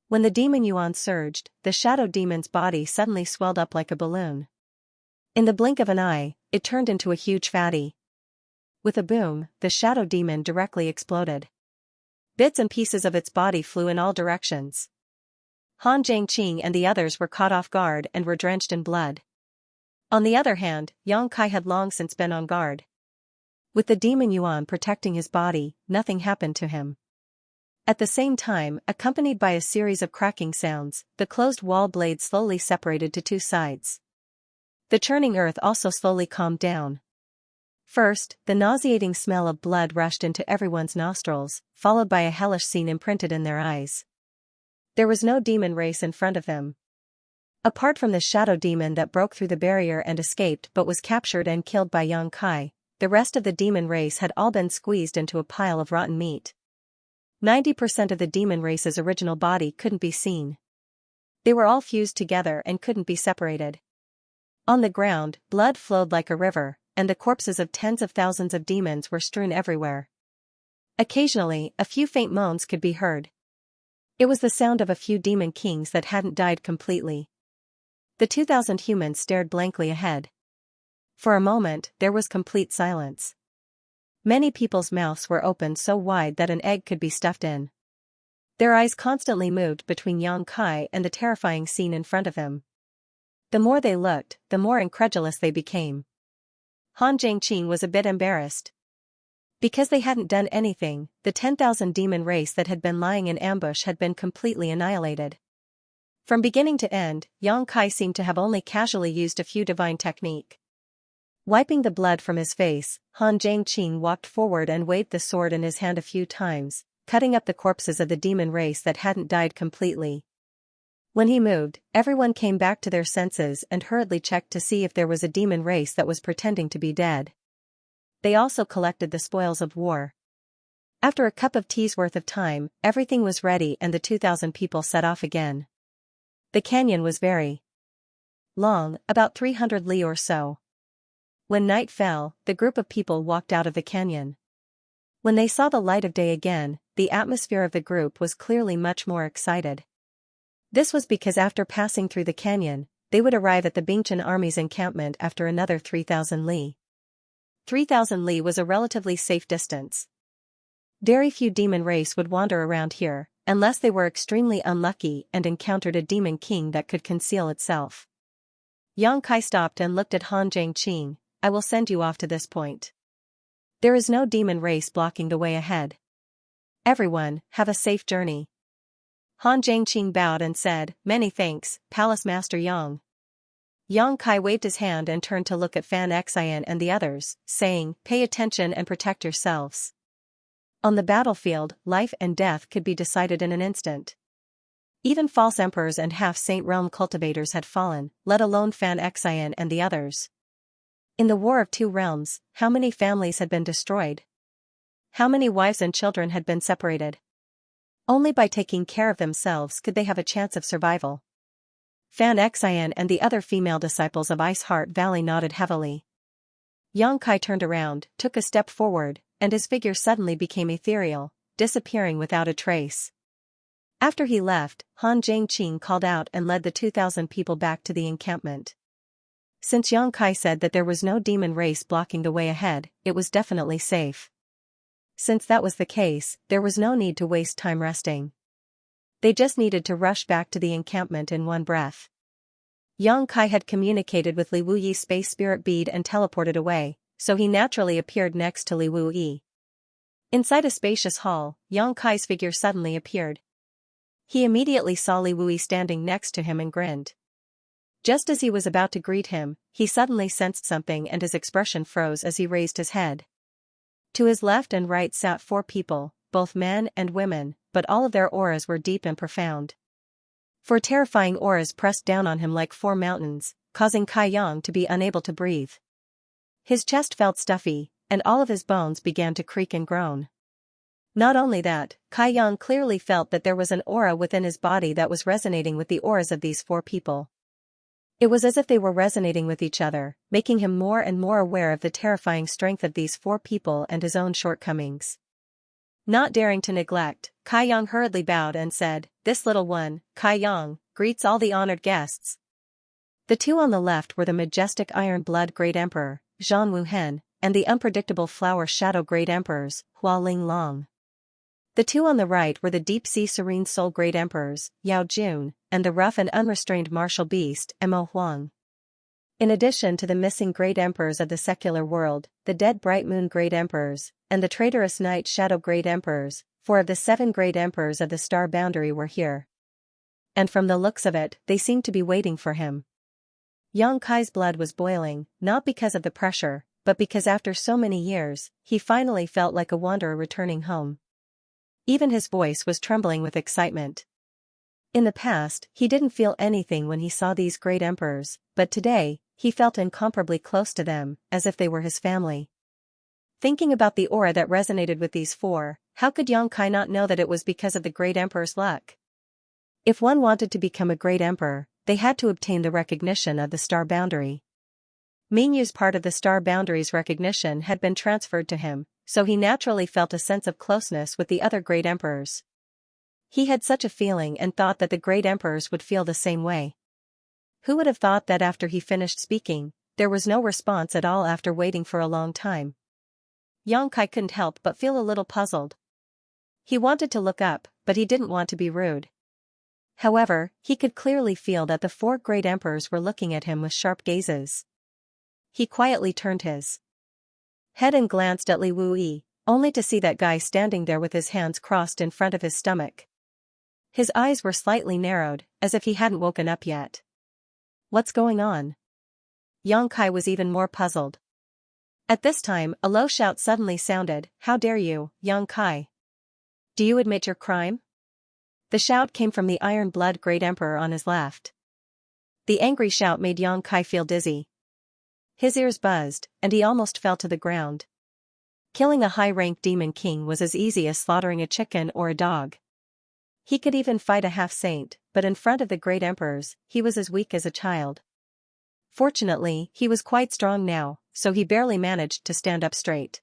When the demon Yuan surged, the shadow demon's body suddenly swelled up like a balloon. In the blink of an eye, it turned into a huge fatty. With a boom, the shadow demon directly exploded. Bits and pieces of its body flew in all directions. Han Jiangqing and the others were caught off guard and were drenched in blood. On the other hand, Xianxia had long since been on guard. With the demon Yuan protecting his body, nothing happened to him. At the same time, accompanied by a series of cracking sounds, the closed wall blade slowly separated to two sides. The churning earth also slowly calmed down. First, the nauseating smell of blood rushed into everyone's nostrils, followed by a hellish scene imprinted in their eyes. There was no demon race in front of them. Apart from the shadow demon that broke through the barrier and escaped but was captured and killed by Xianxia, the rest of the demon race had all been squeezed into a pile of rotten meat. 90% of the demon race's original body couldn't be seen. They were all fused together and couldn't be separated. On the ground, blood flowed like a river, and the corpses of tens of thousands of demons were strewn everywhere. Occasionally, a few faint moans could be heard. It was the sound of a few demon kings that hadn't died completely. The 2,000 humans stared blankly ahead. For a moment, there was complete silence. Many people's mouths were opened so wide that an egg could be stuffed in. Their eyes constantly moved between Xianxia and the terrifying scene in front of him. The more they looked, the more incredulous they became. Han Jiangqing was a bit embarrassed. Because they hadn't done anything, the 10,000 demon race that had been lying in ambush had been completely annihilated. From beginning to end, Xianxia seemed to have only casually used a few divine technique. Wiping the blood from his face, Han Jiangqing walked forward and waved the sword in his hand a few times, cutting up the corpses of the demon race that hadn't died completely. When he moved, everyone came back to their senses and hurriedly checked to see if there was a demon race that was pretending to be dead. They also collected the spoils of war. After a cup of tea's worth of time, everything was ready and the 2,000 people set off again. The canyon was very long, about 300 li or so. When night fell, the group of people walked out of the canyon. When they saw the light of day again, the atmosphere of the group was clearly much more excited. This was because after passing through the canyon, they would arrive at the Bingchen army's encampment after another 3,000 li. 3,000 li was a relatively safe distance. Very few demon race would wander around here, unless they were extremely unlucky and encountered a demon king that could conceal itself. Xianxia stopped and looked at Han Jiangqing. I will send you off to this point. There is no demon race blocking the way ahead. Everyone, have a safe journey. Han Jiangqing bowed and said, Many thanks, Palace Master Yang. Xianxia waved his hand and turned to look at Xianxia and the others, saying, Pay attention and protect yourselves. On the battlefield, life and death could be decided in an instant. Even false emperors and half-saint realm cultivators had fallen, let alone Xianxia and the others. In the War of Two Realms, how many families had been destroyed? How many wives and children had been separated? Only by taking care of themselves could they have a chance of survival. Xianxia and the other female disciples of Ice Heart Valley nodded heavily. Xianxia turned around, took a step forward, and his figure suddenly became ethereal, disappearing without a trace. After he left, Han Jiangqing called out and led the 2,000 people back to the encampment. Since Xianxia said that there was no demon race blocking the way ahead, it was definitely safe. Since that was the case, there was no need to waste time resting. They just needed to rush back to the encampment in one breath. Xianxia had communicated with Li Wuyi's space spirit bead and teleported away, so he naturally appeared next to Li Wuyi. Inside a spacious hall, Xianxia's figure suddenly appeared. He immediately saw Li Wuyi standing next to him and grinned. Just as he was about to greet him, he suddenly sensed something and his expression froze as he raised his head. To his left and right sat 4 people, both men and women, but all of their auras were deep and profound. 4 terrifying auras pressed down on him like 4 mountains, causing Kai Yang to be unable to breathe. His chest felt stuffy, and all of his bones began to creak and groan. Not only that, Kai Yang clearly felt that there was an aura within his body that was resonating with the auras of these four people. It was as if they were resonating with each other, making him more and more aware of the terrifying strength of these four people and his own shortcomings. Not daring to neglect, Kai Yang hurriedly bowed and said, "This little one, Kai Yang, greets all the honored guests." The two on the left were the majestic Iron Blood Great Emperor, Zhang Wuhen, and the unpredictable Flower Shadow Great Emperors, Hua Linglong. The two on the right were the Deep-Sea Serene Soul Great Emperors, Yao Jun, and the rough and unrestrained martial beast, Mo Huang. In addition to the missing Great Emperors of the secular world, the dead Bright Moon Great Emperors, and the traitorous Night Shadow Great Emperors, 4 of the 7 Great Emperors of the Star Boundary were here. And from the looks of it, they seemed to be waiting for him. Yang Kai's blood was boiling, not because of the pressure, but because after so many years, he finally felt like a wanderer returning home. Even his voice was trembling with excitement. In the past, he didn't feel anything when he saw these great emperors, but today, he felt incomparably close to them, as if they were his family. Thinking about the aura that resonated with these four, how could Yang Kai not know that it was because of the great emperor's luck? If one wanted to become a great emperor, they had to obtain the recognition of the Star Boundary. Mingyu's part of the Star Boundary's recognition had been transferred to him, so he naturally felt a sense of closeness with the other great emperors. He had such a feeling and thought that the great emperors would feel the same way. Who would have thought that after he finished speaking, there was no response at all after waiting for a long time? Yang Kai couldn't help but feel a little puzzled. He wanted to look up, but he didn't want to be rude. However, he could clearly feel that the 4 great emperors were looking at him with sharp gazes. He quietly turned his head and glanced at Li Wuyi, only to see that guy standing there with his hands crossed in front of his stomach. His eyes were slightly narrowed, as if he hadn't woken up yet. What's going on? Yang Kai was even more puzzled. At this time, a low shout suddenly sounded, "How dare you, Yang Kai? Do you admit your crime?" The shout came from the Iron Blood Great Emperor on his left. The angry shout made Yang Kai feel dizzy. His ears buzzed, and he almost fell to the ground. Killing a high-ranked demon king was as easy as slaughtering a chicken or a dog. He could even fight a half-saint, but in front of the great emperors, he was as weak as a child. Fortunately, he was quite strong now, so he barely managed to stand up straight.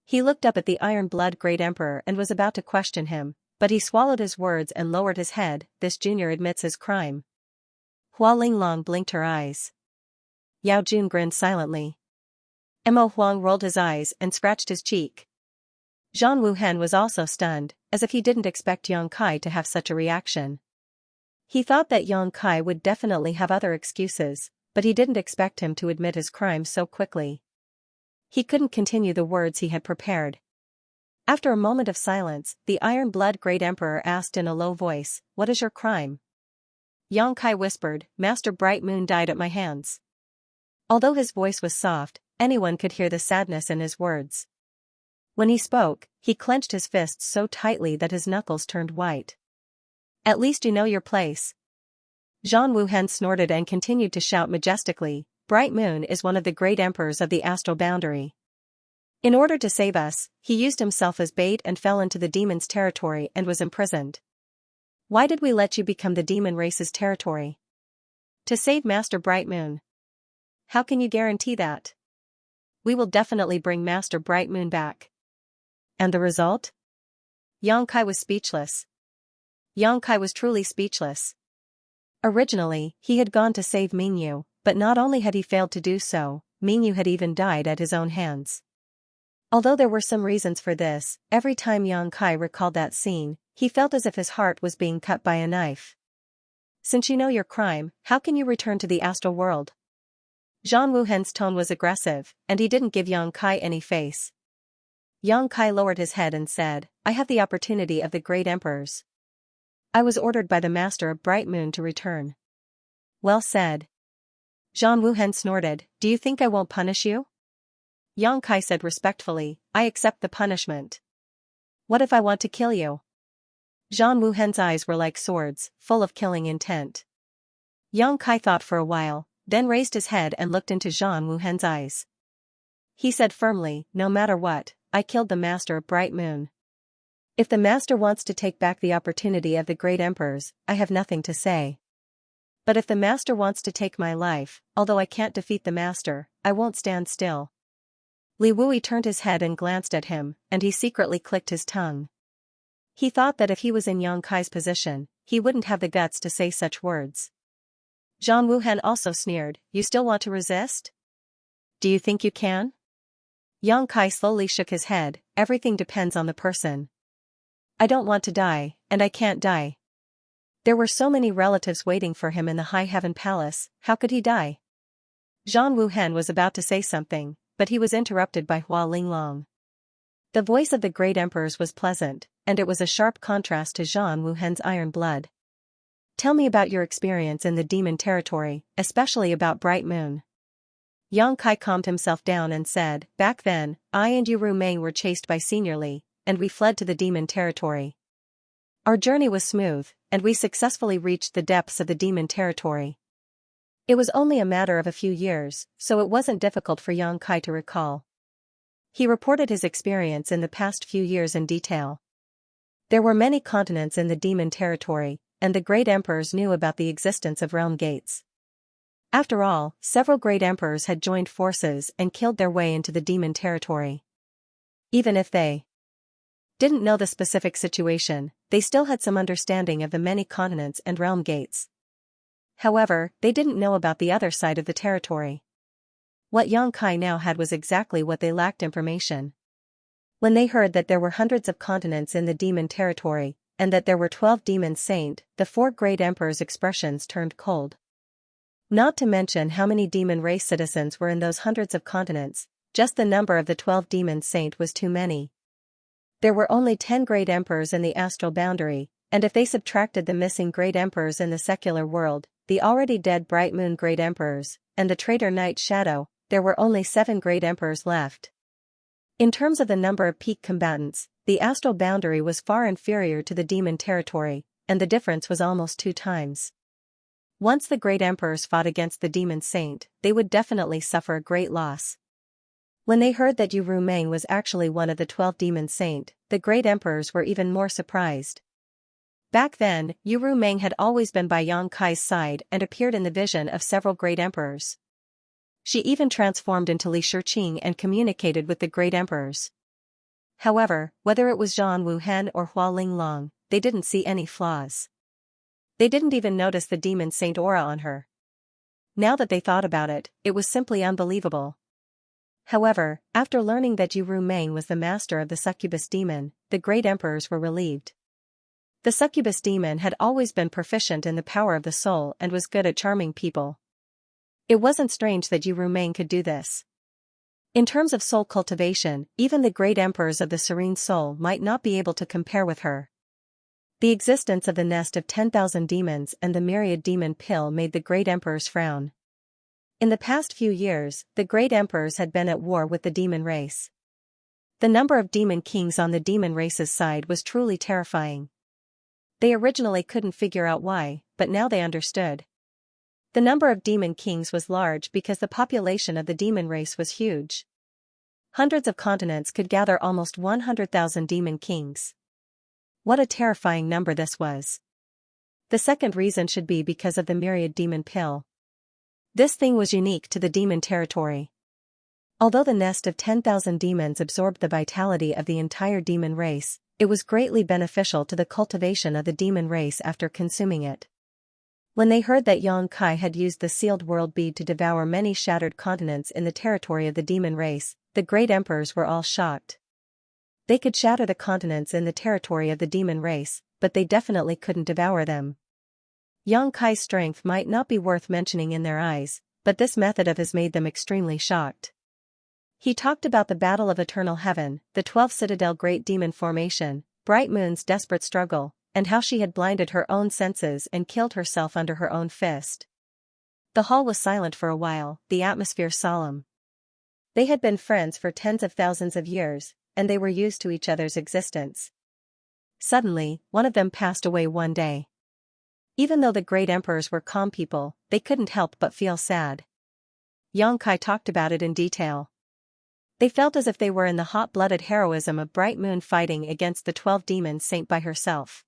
He looked up at the Iron Blood Great Emperor and was about to question him, but he swallowed his words and lowered his head. "This junior admits his crime." Hua Linglong blinked her eyes. Yao Jun grinned silently. Mo Huang rolled his eyes and scratched his cheek. Zhang Wuhen was also stunned, as if he didn't expect Yang Kai to have such a reaction. He thought that Yang Kai would definitely have other excuses, but he didn't expect him to admit his crime so quickly. He couldn't continue the words he had prepared. After a moment of silence, the Iron Blood Great Emperor asked in a low voice, "What is your crime?" Yang Kai whispered, "Master Bright Moon died at my hands." Although his voice was soft, anyone could hear the sadness in his words. When he spoke, he clenched his fists so tightly that his knuckles turned white. "At least you know your place." Zhang Wuhen snorted and continued to shout majestically, "Bright Moon is one of the great emperors of the astral boundary. In order to save us, he used himself as bait and fell into the demon's territory and was imprisoned. Why did we let you become the demon race's territory? To save Master Bright Moon. How can you guarantee that? We will definitely bring Master Bright Moon back." And the result? Yang Kai was speechless. Yang Kai was truly speechless. Originally, he had gone to save Mingyu, but not only had he failed to do so, Mingyu had even died at his own hands. Although there were some reasons for this, every time Yang Kai recalled that scene, he felt as if his heart was being cut by a knife. "Since you know your crime, how can you return to the astral world?" Zhang Wuhen's tone was aggressive, and he didn't give Yang Kai any face. Yang Kai lowered his head and said, "I have the opportunity of the great emperors. I was ordered by the Master of Bright Moon to return." "Well said." Zhang Wuhen snorted, "Do you think I won't punish you?" Yang Kai said respectfully, "I accept the punishment. What if I want to kill you?" Zhang Wuhen's eyes were like swords, full of killing intent. Yang Kai thought for a while, then raised his head and looked into Zhang Wuhen's eyes. He said firmly, "No matter what, I killed the Master of Bright Moon. If the master wants to take back the opportunity of the great emperors, I have nothing to say. But if the master wants to take my life, although I can't defeat the master, I won't stand still. Li Wui turned his head and glanced at him, and he secretly clicked his tongue. He thought that if he was in Yang Kai's position, he wouldn't have the guts to say such words. Zhang Wuhan also sneered, "You still want to resist? Do you think you can?" Yang Kai slowly shook his head, "Everything depends on the person. I don't want to die, and I can't die. There were so many relatives waiting for him in the High Heaven Palace, how could he die?" Zhang Wuhan was about to say something, but he was interrupted by Hua Linglong. The voice of the great emperors was pleasant, and it was a sharp contrast to Zhang Wuhan's iron blood. "Tell me about your experience in the demon territory, especially about Bright Moon." Yang Kai calmed himself down and said, "Back then, I and Yu Meng were chased by Senior Li, and we fled to the demon territory. Our journey was smooth, and we successfully reached the depths of the demon territory. It was only a matter of a few years, so it wasn't difficult for Yang Kai to recall. He reported his experience in the past few years in detail. There were many continents in the demon territory, and the great emperors knew about the existence of realm gates. After all, several great emperors had joined forces and killed their way into the demon territory. Even if they didn't know the specific situation, they still had some understanding of the many continents and realm gates. However, they didn't know about the other side of the territory. What Yang Kai now had was exactly what they lacked: information. When they heard that there were hundreds of continents in the demon territory, and that there were 12 demon saints, the 4 great emperors' expressions turned cold. Not to mention how many demon race citizens were in those hundreds of continents, just the number of the 12 demon saints was too many. There were only 10 great emperors in the astral boundary, and if they subtracted the missing great emperors in the secular world, the already dead Bright Moon great emperors, and the traitor Night Shadow, there were only 7 great emperors left. In terms of the number of peak combatants, the astral boundary was far inferior to the demon territory, and the difference was almost 2 times. Once the great emperors fought against the demon saint, they would definitely suffer a great loss. When they heard that Yu Meng was actually one of the 12 demon saints, the great emperors were even more surprised. Back then, Yu Meng had always been by Yang Kai's side and appeared in the vision of several great emperors. She even transformed into Li Shiqing and communicated with the great emperors. However, whether it was Zhang Wuhan or Hua Linglong, they didn't see any flaws. They didn't even notice the demon saint aura on her. Now that they thought about it, it was simply unbelievable. However, after learning that Yu Meng was the master of the succubus demon, the great emperors were relieved. The succubus demon had always been proficient in the power of the soul and was good at charming people. It wasn't strange that Yu Meng could do this. In terms of soul cultivation, even the great emperors of the serene soul might not be able to compare with her. The existence of the nest of 10,000 demons and the myriad demon pill made the great emperors frown. In the past few years, the great emperors had been at war with the demon race. The number of demon kings on the demon race's side was truly terrifying. They originally couldn't figure out why, but now they understood. The number of demon kings was large because the population of the demon race was huge. Hundreds of continents could gather almost 100,000 demon kings. What a terrifying number this was. The second reason should be because of the myriad demon pill. This thing was unique to the demon territory. Although the nest of 10,000 demons absorbed the vitality of the entire demon race, it was greatly beneficial to the cultivation of the demon race after consuming it. When they heard that Yang Kai had used the sealed world bead to devour many shattered continents in the territory of the demon race, the great emperors were all shocked. They could shatter the continents in the territory of the demon race, but they definitely couldn't devour them. Yang Kai's strength might not be worth mentioning in their eyes, but this method of his made them extremely shocked. He talked about the Battle of Eternal Heaven, the 12 Citadel Great Demon Formation, Bright Moon's desperate struggle, and how she had blinded her own senses and killed herself under her own fist. The hall was silent for a while, the atmosphere solemn. They had been friends for tens of thousands of years, and they were used to each other's existence. Suddenly, one of them passed away one day. Even though the great emperors were calm people, they couldn't help but feel sad. Yang Kai talked about it in detail. They felt as if they were in the hot-blooded heroism of Bright Moon fighting against the 12 demon saint by herself.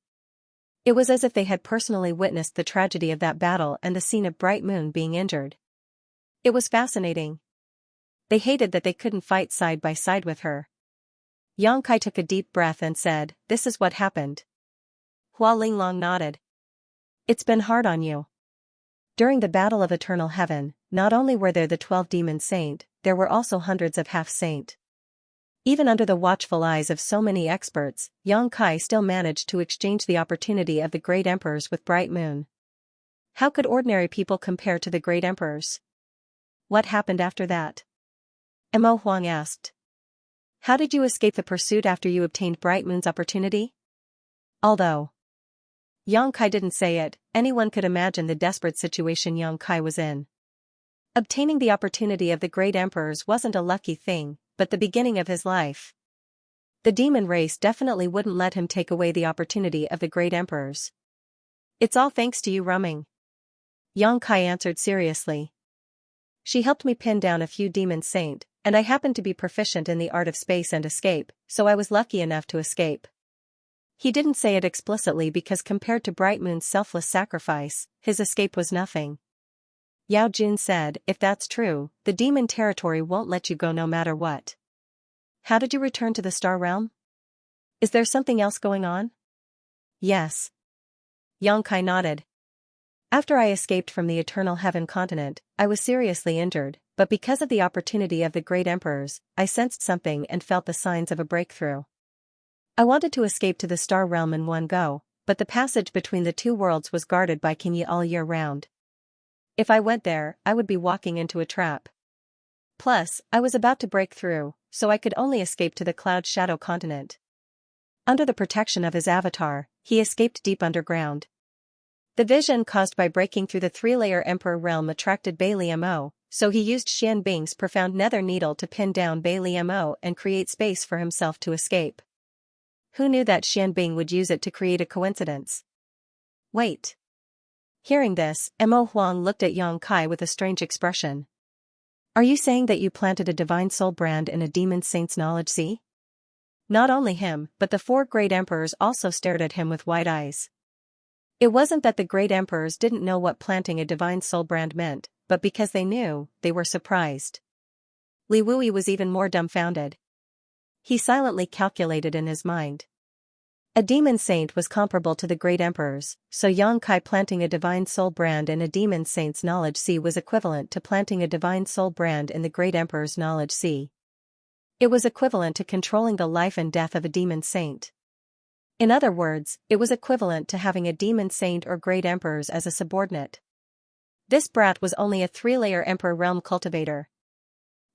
It was as if they had personally witnessed the tragedy of that battle and the scene of Bright Moon being injured. It was fascinating. They hated that they couldn't fight side by side with her. Xianxia took a deep breath and said, "This is what happened." Hua Linglong nodded. "It's been hard on you." During the Battle of Eternal Heaven, not only were there the 12 demon saint, there were also hundreds of half-saint. Even under the watchful eyes of so many experts, Xianxia still managed to exchange the opportunity of the great emperors with Bright Moon. How could ordinary people compare to the great emperors? What happened after that? Mo Huang asked. How did you escape the pursuit after you obtained Bright Moon's opportunity? Although Xianxia didn't say it, anyone could imagine the desperate situation Xianxia was in. Obtaining the opportunity of the great emperors wasn't a lucky thing, but the beginning of his life. The demon race definitely wouldn't let him take away the opportunity of the great emperors. It's all thanks to you, Rumming. Xianxia answered seriously. She helped me pin down a few demon saint, and I happened to be proficient in the art of space and escape, so I was lucky enough to escape. He didn't say it explicitly because compared to Bright Moon's selfless sacrifice, his escape was nothing. Yao Jun said, if that's true, the demon territory won't let you go no matter what. How did you return to the Star Realm? Is there something else going on? Yes. Xianxia nodded. After I escaped from the Eternal Heaven continent, I was seriously injured, but because of the opportunity of the great emperors, I sensed something and felt the signs of a breakthrough. I wanted to escape to the Star Realm in one go, but the passage between the two worlds was guarded by King Yi all year round. If I went there, I would be walking into a trap. Plus, I was about to break through, so I could only escape to the Cloud Shadow continent. Under the protection of his avatar, he escaped deep underground. The vision caused by breaking through the three-layer Emperor realm attracted Bai Liamo, so he used Xian Bing's profound nether needle to pin down Bai Liamo and create space for himself to escape. Who knew that Xian Bing would use it to create a coincidence? Wait. Hearing this, Mo Huang looked at Xianxia with a strange expression. Are you saying that you planted a divine soul brand in a demon saint's knowledge sea? Not only him, but the 4 great emperors also stared at him with wide eyes. It wasn't that the great emperors didn't know what planting a divine soul brand meant, but because they knew, they were surprised. Li Wui was even more dumbfounded. He silently calculated in his mind. A demon saint was comparable to the great emperors, so Xianxia planting a divine soul brand in a demon saint's knowledge sea was equivalent to planting a divine soul brand in the great emperor's knowledge sea. It was equivalent to controlling the life and death of a demon saint. In other words, it was equivalent to having a demon saint or great emperors as a subordinate. This brat was only a 3-layer emperor realm cultivator.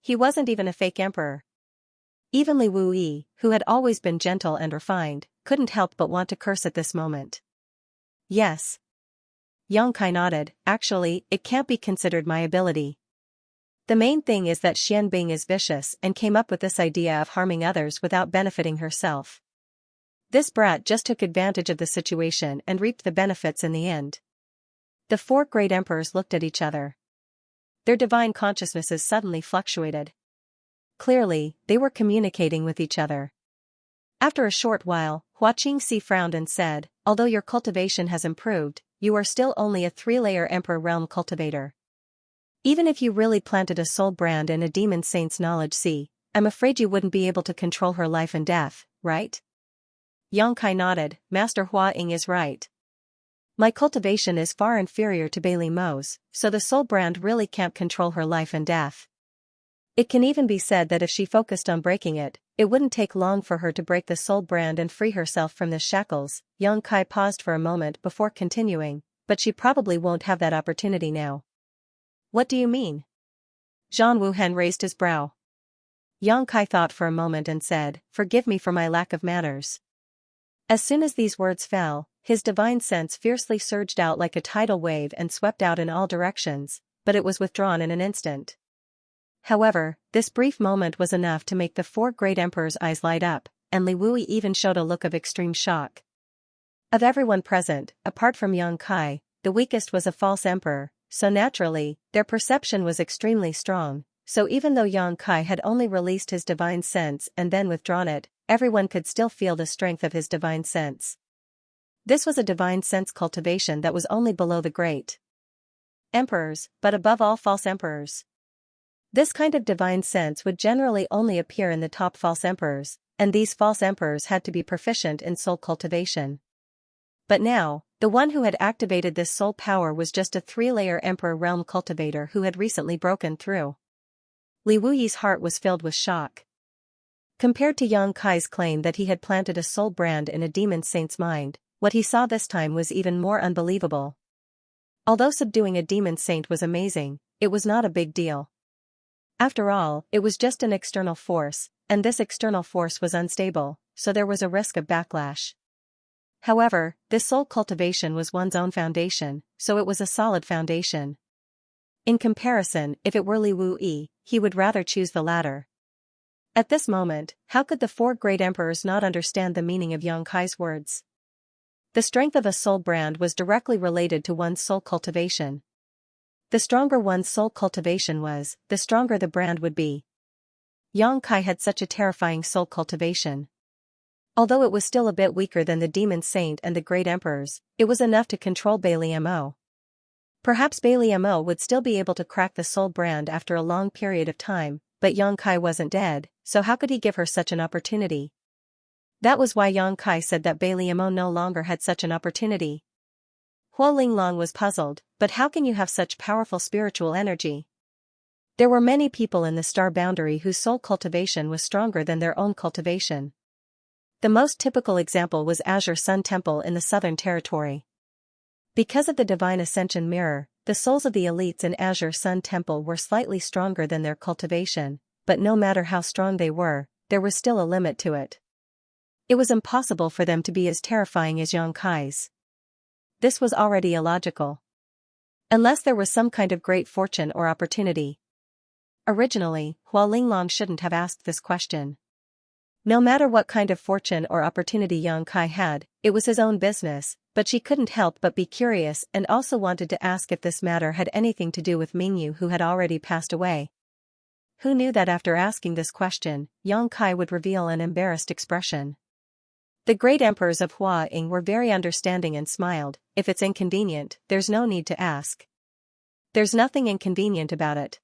He wasn't even a fake emperor. Even Li Wui, who had always been gentle and refined, couldn't help but want to curse at this moment. Yes. Xianxia nodded, actually, it can't be considered my ability. The main thing is that Xian Bing is vicious and came up with this idea of harming others without benefiting herself. This brat just took advantage of the situation and reaped the benefits in the end. The 4 great emperors looked at each other. Their divine consciousnesses suddenly fluctuated. Clearly, they were communicating with each other. After a short while, Hua Qingxi frowned and said, although your cultivation has improved, you are still only a 3-layer Emperor realm cultivator. Even if you really planted a soul brand in a demon saint's knowledge sea, I'm afraid you wouldn't be able to control her life and death, right? Xianxia nodded, Master Hua Ying is right. My cultivation is far inferior to Bai Liao's, so the soul brand really can't control her life and death. It can even be said that if she focused on breaking it, it wouldn't take long for her to break the soul brand and free herself from the shackles. Xianxia paused for a moment before continuing, but she probably won't have that opportunity now. What do you mean? Zhang Wuhen raised his brow. Xianxia thought for a moment and said, forgive me for my lack of manners. As soon as these words fell, his divine sense fiercely surged out like a tidal wave and swept out in all directions, but it was withdrawn in an instant. However, this brief moment was enough to make the 4 great emperors' eyes light up, and Li Wui even showed a look of extreme shock. Of everyone present, apart from Xianxia, the weakest was a false emperor, so naturally, their perception was extremely strong, so even though Yang Kai had only released his divine sense and then withdrawn it, everyone could still feel the strength of his divine sense. This was a divine sense cultivation that was only below the great emperors, but above all false emperors. This kind of divine sense would generally only appear in the top false emperors, and these false emperors had to be proficient in soul cultivation. But now, the one who had activated this soul power was just a 3-layer emperor realm cultivator who had recently broken through. Li Wuyi's heart was filled with shock. Compared to Yang Kai's claim that he had planted a soul brand in a demon saint's mind, what he saw this time was even more unbelievable. Although subduing a demon saint was amazing, it was not a big deal. After all, it was just an external force, and this external force was unstable, so there was a risk of backlash. However, this soul cultivation was one's own foundation, so it was a solid foundation. In comparison, if it were Li Wuyi, he would rather choose the latter. At this moment, how could the 4 great emperors not understand the meaning of Yang Kai's words? The strength of a soul brand was directly related to one's soul cultivation. The stronger one's soul cultivation was, the stronger the brand would be. Yang Kai had such a terrifying soul cultivation. Although it was still a bit weaker than the demon saint and the great emperors, it was enough to control Bailey Mo. Perhaps Bailey Mo would still be able to crack the soul brand after a long period of time, but Yang Kai wasn't dead, so how could he give her such an opportunity? That was why Yang Kai said that Bailey Mo no longer had such an opportunity. Huo Linglong was puzzled, but how can you have such powerful spiritual energy? There were many people in the star boundary whose soul cultivation was stronger than their own cultivation. The most typical example was Azure Sun Temple in the Southern Territory. Because of the Divine Ascension Mirror, the souls of the elites in Azure Sun Temple were slightly stronger than their cultivation, but no matter how strong they were, there was still a limit to it. It was impossible for them to be as terrifying as Yang Kai's. This was already illogical. Unless there was some kind of great fortune or opportunity. Originally, Huo Linglong shouldn't have asked this question. No matter what kind of fortune or opportunity Yang Kai had, it was his own business, but she couldn't help but be curious and also wanted to ask if this matter had anything to do with Mingyu, who had already passed away. Who knew that after asking this question, Yang Kai would reveal an embarrassed expression? The great emperors of Hua Ying were very understanding and smiled. If it's inconvenient, there's no need to ask. There's nothing inconvenient about it.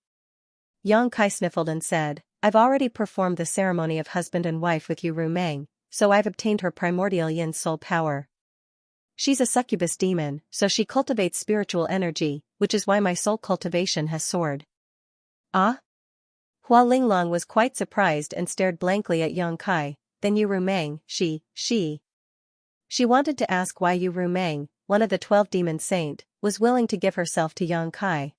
Yang Kai sniffled and said, I've already performed the ceremony of husband and wife with Yu Rumeng, so I've obtained her primordial yin soul power. She's a succubus demon, so she cultivates spiritual energy, which is why my soul cultivation has soared. Ah? Hua Linglong was quite surprised and stared blankly at Yang Kai. Then Yu Rumeng, she wanted to ask why Yu Rumeng, one of the 12 demon saint, was willing to give herself to Yang Kai.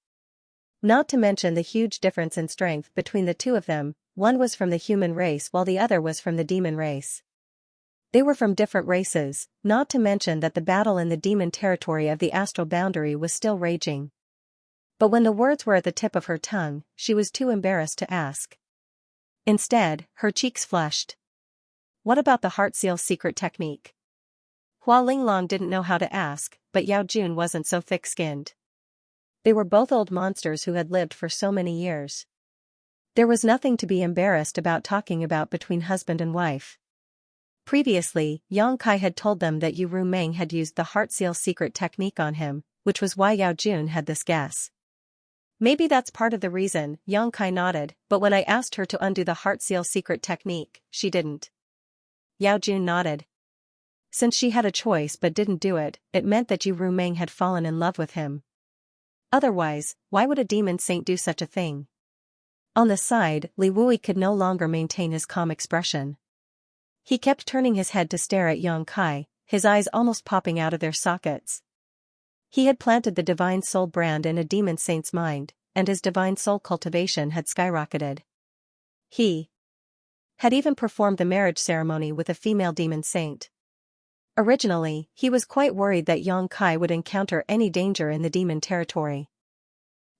Not to mention the huge difference in strength between the two of them, one was from the human race while the other was from the demon race. They were from different races, not to mention that the battle in the demon territory of the astral boundary was still raging. But when the words were at the tip of her tongue, she was too embarrassed to ask. Instead, her cheeks flushed. What about the heart seal secret technique? Hua Linglong didn't know how to ask, but Yao Jun wasn't so thick-skinned. They were both old monsters who had lived for so many years. There was nothing to be embarrassed about talking about between husband and wife. Previously, Yang Kai had told them that Yu Rumeng had used the heart seal secret technique on him, which was why Yao Jun had this guess. Maybe that's part of the reason, Yang Kai nodded, but when I asked her to undo the heart seal secret technique, she didn't. Yao Jun nodded. Since she had a choice but didn't do it, it meant that Yu Rumeng had fallen in love with him. Otherwise, why would a demon saint do such a thing? On the side, Li Wui could no longer maintain his calm expression. He kept turning his head to stare at Yang Kai, his eyes almost popping out of their sockets. He had planted the divine soul brand in a demon saint's mind, and his divine soul cultivation had skyrocketed. He had even performed the marriage ceremony with a female demon saint. Originally, he was quite worried that Yang Kai would encounter any danger in the demon territory.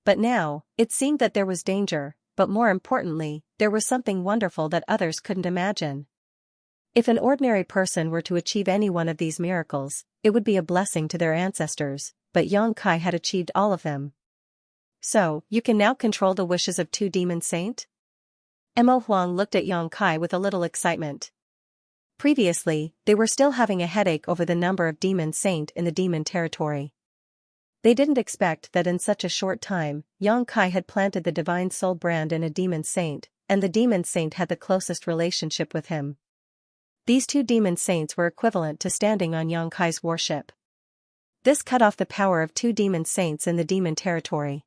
But now, it seemed that there was danger, but more importantly, there was something wonderful that others couldn't imagine. If an ordinary person were to achieve any one of these miracles, it would be a blessing to their ancestors, but Yang Kai had achieved all of them. So, you can now control the wishes of two demon saint? Mo Huang looked at Yang Kai with a little excitement. Previously, they were still having a headache over the number of demon saint in the demon territory. They didn't expect that in such a short time, Yang Kai had planted the divine soul brand in a demon saint, and the demon saint had the closest relationship with him. These two demon saints were equivalent to standing on Yang Kai's warship. This cut off the power of two demon saints in the demon territory.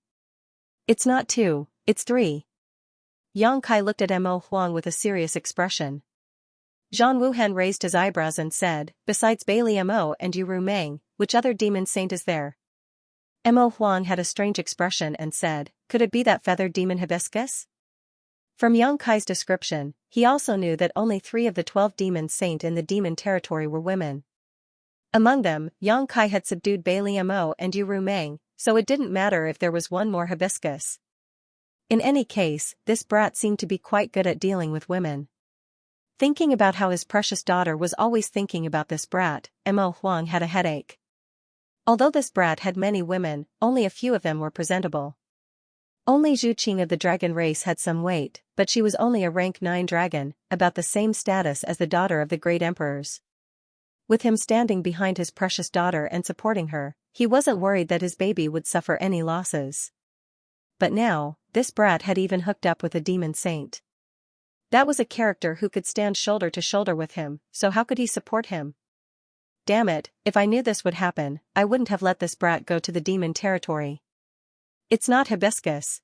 It's not two, it's three. Yang Kai looked at Mo Huang with a serious expression. Zhang Wuhan raised his eyebrows and said, besides Bailey Mo and Yu Rumeng, which other demon saint is there? Mo Huang had a strange expression and said, could it be that feathered demon hibiscus? From Yang Kai's description, he also knew that only 3 of the 12 demon saint in the demon territory were women. Among them, Yang Kai had subdued Bailey Mo and Yu Rumeng, so it didn't matter if there was one more hibiscus. In any case, this brat seemed to be quite good at dealing with women. Thinking about how his precious daughter was always thinking about this brat, Mo Huang had a headache. Although this brat had many women, only a few of them were presentable. Only Zhu Qing of the dragon race had some weight, but she was only a rank 9 dragon, about the same status as the daughter of the great emperors. With him standing behind his precious daughter and supporting her, he wasn't worried that his baby would suffer any losses. But now, this brat had even hooked up with a demon saint. That was a character who could stand shoulder to shoulder with him, so how could he support him? Damn it, if I knew this would happen, I wouldn't have let this brat go to the demon territory. It's not hibiscus.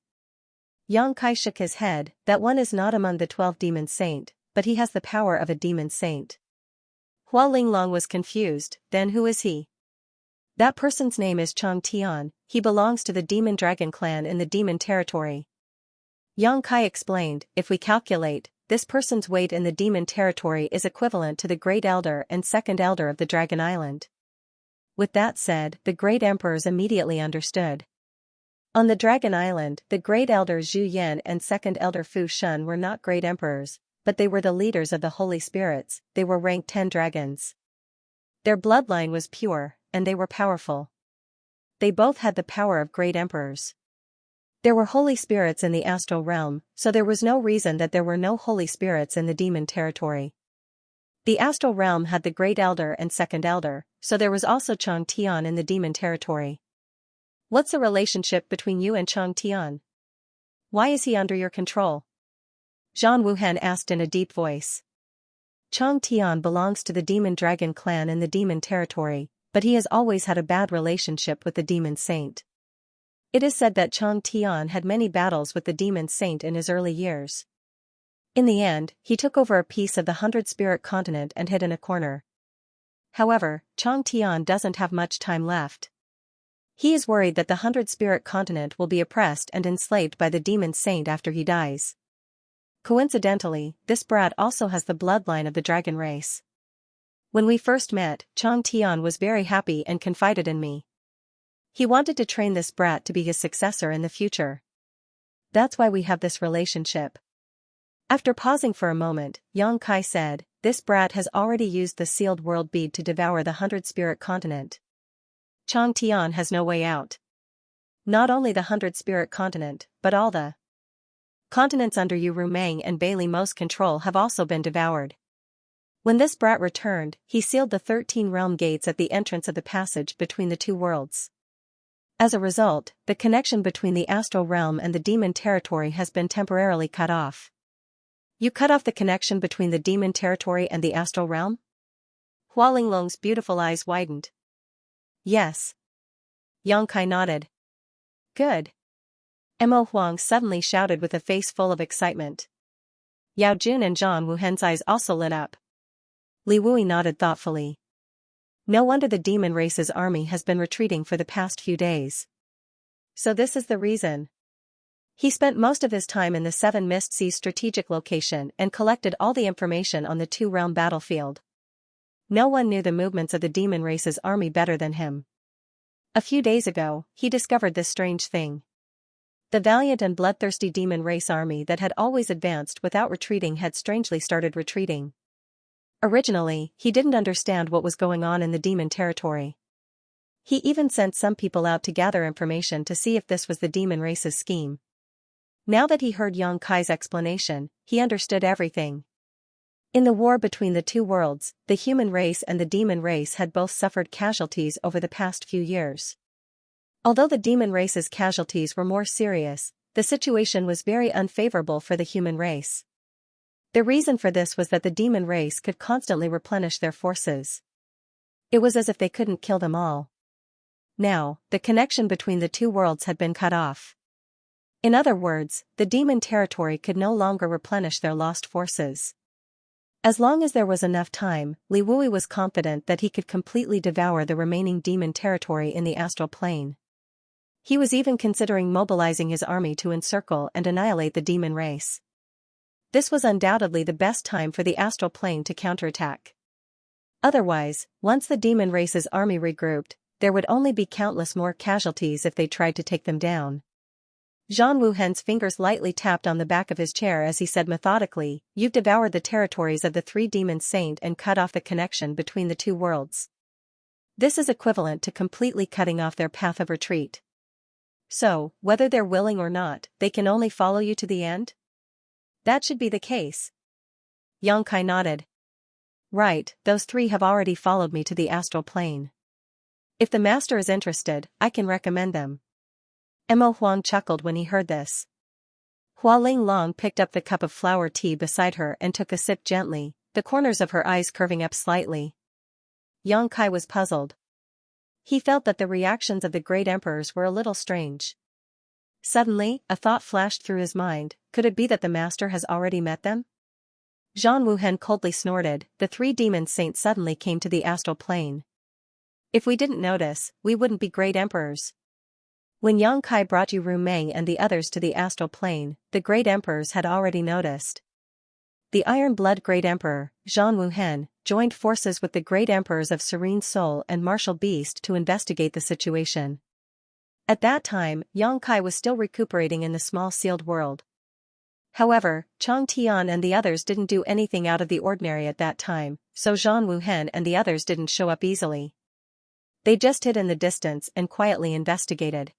Yang Kai shook his head, that one is not among the 12 demon saint, but he has the power of a demon saint. Hua Linglong was confused, then who is he? That person's name is Chang Tian, he belongs to the demon dragon clan in the demon territory. Yang Kai explained, if we calculate, this person's weight in the demon territory is equivalent to the Great Elder and Second Elder of the Dragon Island. With that said, the Great Emperors immediately understood. On the Dragon Island, the Great Elder Zhu Yan and Second Elder Fu Shun were not Great Emperors, but they were the leaders of the Holy Spirits, they were rank 10 dragons. Their bloodline was pure, and they were powerful. They both had the power of Great Emperors. There were holy spirits in the astral realm, so there was no reason that there were no holy spirits in the demon territory. The astral realm had the Great Elder and Second Elder, so there was also Chang Tian in the demon territory. What's the relationship between you and Chang Tian? Why is he under your control? Zhang Wuhan asked in a deep voice. Chang Tian belongs to the demon dragon clan in the demon territory, but he has always had a bad relationship with the demon saint. It is said that Chang Tian had many battles with the demon saint in his early years. In the end, he took over a piece of the 100 Spirit continent and hid in a corner. However, Chang Tian doesn't have much time left. He is worried that the 100 Spirit continent will be oppressed and enslaved by the demon saint after he dies. Coincidentally, this brat also has the bloodline of the dragon race. When we first met, Chang Tian was very happy and confided in me. He wanted to train this brat to be his successor in the future. That's why we have this relationship. After pausing for a moment, Yang Kai said, this brat has already used the sealed world bead to devour the 100 Spirit continent. Chang Tian has no way out. Not only the 100 Spirit continent, but all the continents under Yu Rumeng and Bailey Mo's control have also been devoured. When this brat returned, he sealed the 13 realm gates at the entrance of the passage between the two worlds. As a result, the connection between the astral realm and the demon territory has been temporarily cut off. You cut off the connection between the demon territory and the astral realm? Hua Linglong's beautiful eyes widened. Yes. Yang Kai nodded. Good. Mo Huang suddenly shouted with a face full of excitement. Yao Jun and Zhang Wuhen's eyes also lit up. Li Wui nodded thoughtfully. No wonder the demon race's army has been retreating for the past few days. So this is the reason. He spent most of his time in the Seven Mist Sea's strategic location and collected all the information on the two-realm battlefield. No one knew the movements of the demon race's army better than him. A few days ago, he discovered this strange thing. The valiant and bloodthirsty demon race army that had always advanced without retreating had strangely started retreating. Originally, he didn't understand what was going on in the demon territory. He even sent some people out to gather information to see if this was the demon race's scheme. Now that he heard Yang Kai's explanation, he understood everything. In the war between the two worlds, the human race and the demon race had both suffered casualties over the past few years. Although the demon race's casualties were more serious, the situation was very unfavorable for the human race. The reason for this was that the demon race could constantly replenish their forces. It was as if they couldn't kill them all. Now, the connection between the two worlds had been cut off. In other words, the demon territory could no longer replenish their lost forces. As long as there was enough time, Li Wui was confident that he could completely devour the remaining demon territory in the astral plane. He was even considering mobilizing his army to encircle and annihilate the demon race. This was undoubtedly the best time for the astral plane to counterattack. Otherwise, once the demon race's army regrouped, there would only be countless more casualties if they tried to take them down. Zhang Wuhen's fingers lightly tapped on the back of his chair as he said methodically, "You've devoured the territories of the three demon saints and cut off the connection between the two worlds. This is equivalent to completely cutting off their path of retreat. So, whether they're willing or not, they can only follow you to the end?" "That should be the case." Yang Kai nodded. "Right, those three have already followed me to the astral plane. If the master is interested, I can recommend them." Mo Huang chuckled when he heard this. Hua Ling Long picked up the cup of flower tea beside her and took a sip gently, the corners of her eyes curving up slightly. Yang Kai was puzzled. He felt that the reactions of the great emperors were a little strange. Suddenly, a thought flashed through his mind, could it be that the master has already met them? Zhang Wuhen coldly snorted, the three demon saints suddenly came to the astral plane. If we didn't notice, we wouldn't be great emperors. When Yang Kai brought Yu Rumeng and the others to the astral plane, the great emperors had already noticed. The Iron Blood Great Emperor, Zhang Wuhen, joined forces with the great emperors of Serene Soul and Martial Beast to investigate the situation. At that time, Yang Kai was still recuperating in the small sealed world. However, Chang Tian and the others didn't do anything out of the ordinary at that time, so Zhang Wuhen and the others didn't show up easily. They just hid in the distance and quietly investigated.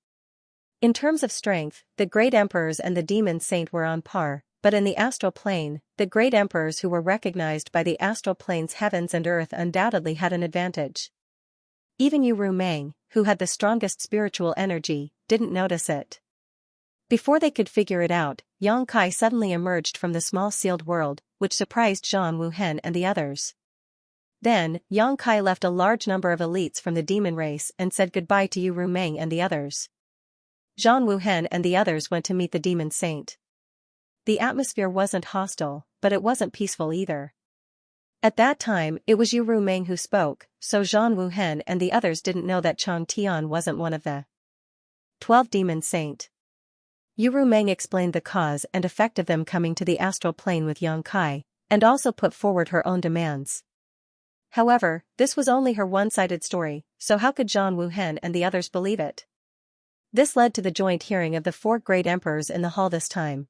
In terms of strength, the great emperors and the demon saint were on par, but in the astral plane, the great emperors who were recognized by the astral plane's heavens and earth undoubtedly had an advantage. Even Yu Rumeng, who had the strongest spiritual energy, didn't notice it. Before they could figure it out, Yang Kai suddenly emerged from the small sealed world, which surprised Zhang Wuhen and the others. Then, Yang Kai left a large number of elites from the demon race and said goodbye to Yu Rumeng and the others. Zhang Wuhen and the others went to meet the demon saint. The atmosphere wasn't hostile, but it wasn't peaceful either. At that time, it was Yu Rumeng who spoke, so Zhang Wuhen and the others didn't know that Chang Tian wasn't one of the 12 demon saint. Yu Rumeng explained the cause and effect of them coming to the astral plane with Yang Kai, and also put forward her own demands. However, this was only her one-sided story, so how could Zhang Wuhen and the others believe it? This led to the joint hearing of the four great emperors in the hall this time.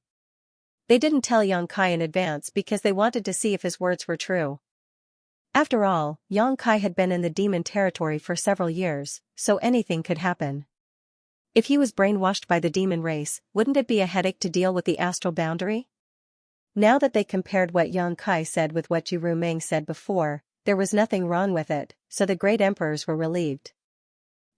They didn't tell Yang Kai in advance because they wanted to see if his words were true. After all, Yang Kai had been in the demon territory for several years, so anything could happen. If he was brainwashed by the demon race, wouldn't it be a headache to deal with the astral boundary? Now that they compared what Yang Kai said with what Yu Rumeng said before, there was nothing wrong with it, so the great emperors were relieved.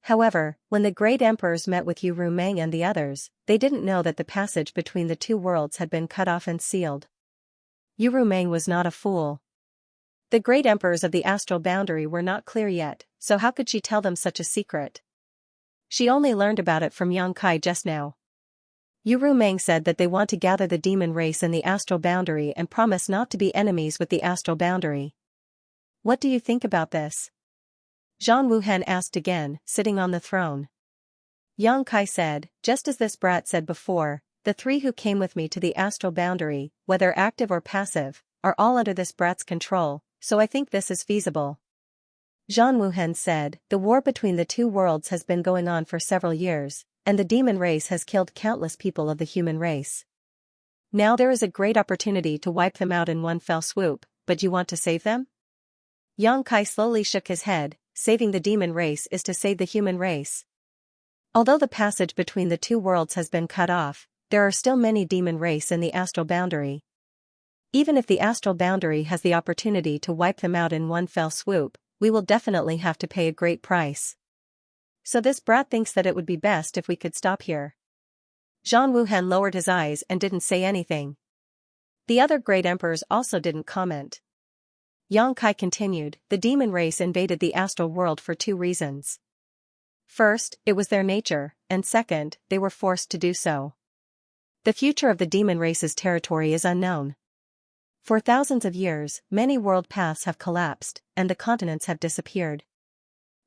However, when the great emperors met with Yu Rumeng and the others, they didn't know that the passage between the two worlds had been cut off and sealed. Yu Rumeng was not a fool. The great emperors of the astral boundary were not clear yet, so how could she tell them such a secret? She only learned about it from Yang Kai just now. Yu Rumeng said that they want to gather the demon race in the astral boundary and promise not to be enemies with the astral boundary. What do you think about this? Zhang Wuhen asked again, sitting on the throne. Yang Kai said, just as this brat said before, the three who came with me to the astral boundary, whether active or passive, are all under this brat's control, so I think this is feasible. Zhang Wuhen said, the war between the two worlds has been going on for several years, and the demon race has killed countless people of the human race. Now there is a great opportunity to wipe them out in one fell swoop, but you want to save them? Yang Kai slowly shook his head, saving the demon race is to save the human race. Although the passage between the two worlds has been cut off, there are still many demon race in the astral boundary. Even if the astral boundary has the opportunity to wipe them out in one fell swoop, we will definitely have to pay a great price. So this brat thinks that it would be best if we could stop here. Zhang Wuhan lowered his eyes and didn't say anything. The other great emperors also didn't comment. Yang Kai continued, the demon race invaded the astral world for two reasons. First, it was their nature, and second, they were forced to do so. The future of the demon race's territory is unknown. For thousands of years, many world paths have collapsed, and the continents have disappeared.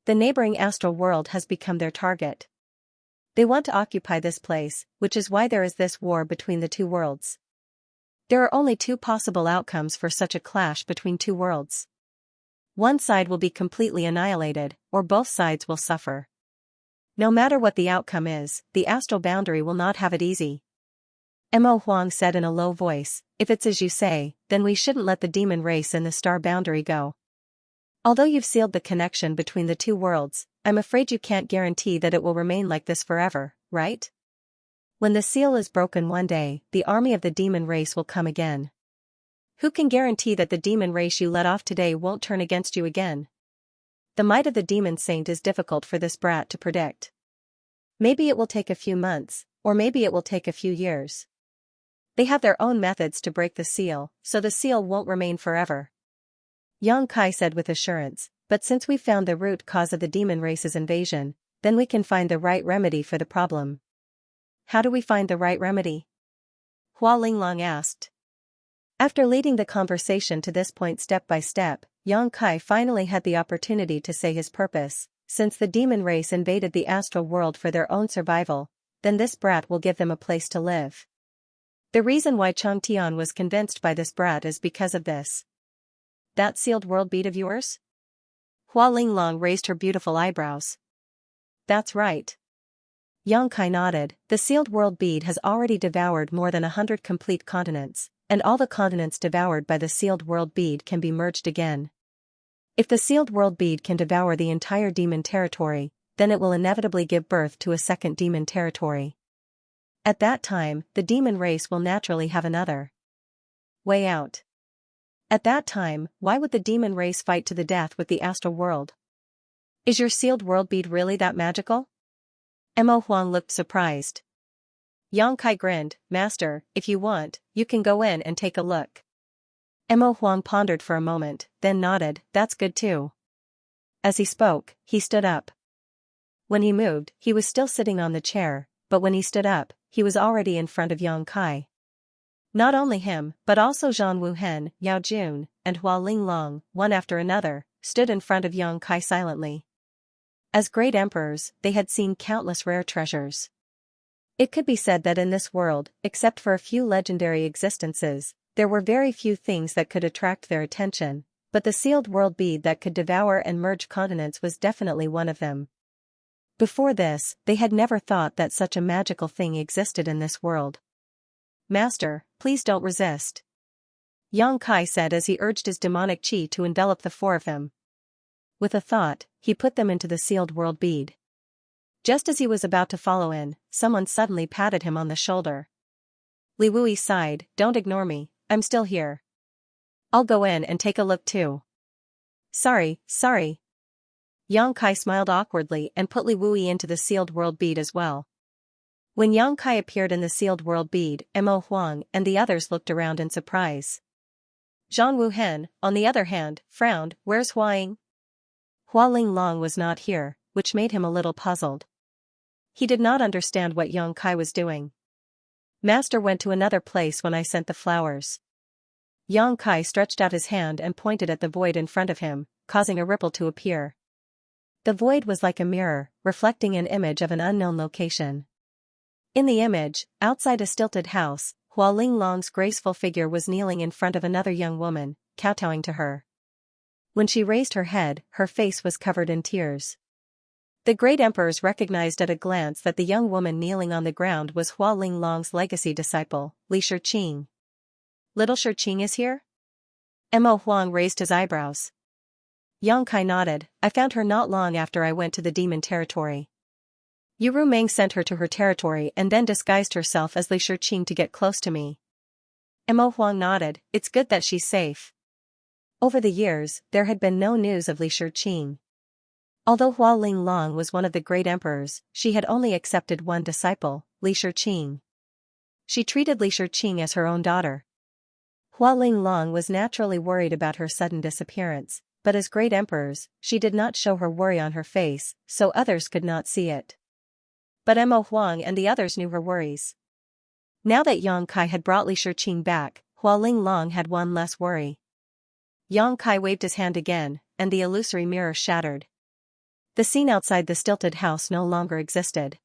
The neighboring astral world has become their target. They want to occupy this place, which is why there is this war between the two worlds. There are only two possible outcomes for such a clash between two worlds. One side will be completely annihilated, or both sides will suffer. No matter what the outcome is, the astral boundary will not have it easy. Mo Huang said in a low voice, if it's as you say, then we shouldn't let the demon race in the star boundary go. Although you've sealed the connection between the two worlds, I'm afraid you can't guarantee that it will remain like this forever, right? When the seal is broken one day, the army of the demon race will come again. Who can guarantee that the demon race you let off today won't turn against you again? The might of the demon saint is difficult for this brat to predict. Maybe it will take a few months, or maybe it will take a few years. They have their own methods to break the seal, so the seal won't remain forever. Yang Kai said with assurance, but since we've found the root cause of the demon race's invasion, then we can find the right remedy for the problem. How do we find the right remedy? Hua Linglong asked. After leading the conversation to this point step by step, Yang Kai finally had the opportunity to say his purpose. Since the demon race invaded the astral world for their own survival, then this brat will give them a place to live. The reason why Chang Tian was convinced by this brat is because of this. That sealed world bead of yours? Hua Linglong raised her beautiful eyebrows. That's right. Yang Kai nodded, the sealed world bead has already devoured more than 100 complete continents, and all the continents devoured by the sealed world bead can be merged again. If the sealed world bead can devour the entire demon territory, then it will inevitably give birth to a second demon territory. At that time, the demon race will naturally have another way out. At that time, why would the demon race fight to the death with the astral world? Is your sealed world bead really that magical? Mo Huang looked surprised. Yang Kai grinned, Master, if you want, you can go in and take a look. Mo Huang pondered for a moment, then nodded, that's good too. As he spoke, he stood up. When he moved, he was still sitting on the chair, but when he stood up, he was already in front of Yang Kai. Not only him, but also Zhang Wuhen, Yao Jun, and Hua Linglong, one after another, stood in front of Yang Kai silently. As great emperors, they had seen countless rare treasures. It could be said that in this world, except for a few legendary existences, there were very few things that could attract their attention, but the sealed world bead that could devour and merge continents was definitely one of them. Before this, they had never thought that such a magical thing existed in this world. Master, please don't resist. Yang Kai said as he urged his demonic qi to envelop the four of them. With a thought, he put them into the sealed world bead. Just as he was about to follow in, someone suddenly patted him on the shoulder. Li Wui sighed, don't ignore me, I'm still here. I'll go in and take a look too. Sorry. Yang Kai smiled awkwardly and put Li Wui into the sealed world bead as well. When Yang Kai appeared in the sealed world bead, Mo Huang and the others looked around in surprise. Zhang Wuhen, on the other hand, frowned, where's Huaying? Hua Linglong was not here, which made him a little puzzled. He did not understand what Yang Kai was doing. Master went to another place when I sent the flowers. Yang Kai stretched out his hand and pointed at the void in front of him, causing a ripple to appear. The void was like a mirror, reflecting an image of an unknown location. In the image, outside a stilted house, Hua Linglong's graceful figure was kneeling in front of another young woman, kowtowing to her. When she raised her head, her face was covered in tears. The great emperors recognized at a glance that the young woman kneeling on the ground was Hua Linglong's legacy disciple, Li Shiqing. Little Shiqing is here? Mo Huang raised his eyebrows. Yang Kai nodded. I found her not long after I went to the demon territory. Yu Rumeng sent her to her territory and then disguised herself as Li Shiqing to get close to me. Mo Huang nodded. It's good that she's safe. Over the years, there had been no news of Li Shiqing. Although Hua Linglong was one of the great emperors, she had only accepted one disciple, Li Shiqing. She treated Li Shiqing as her own daughter. Hua Linglong was naturally worried about her sudden disappearance, but as great emperors, she did not show her worry on her face, so others could not see it. But Mo Huang and the others knew her worries. Now that Yang Kai had brought Li Shiqing back, Hua Linglong had one less worry. Yang Kai waved his hand again, and the illusory mirror shattered. The scene outside the stilted house no longer existed.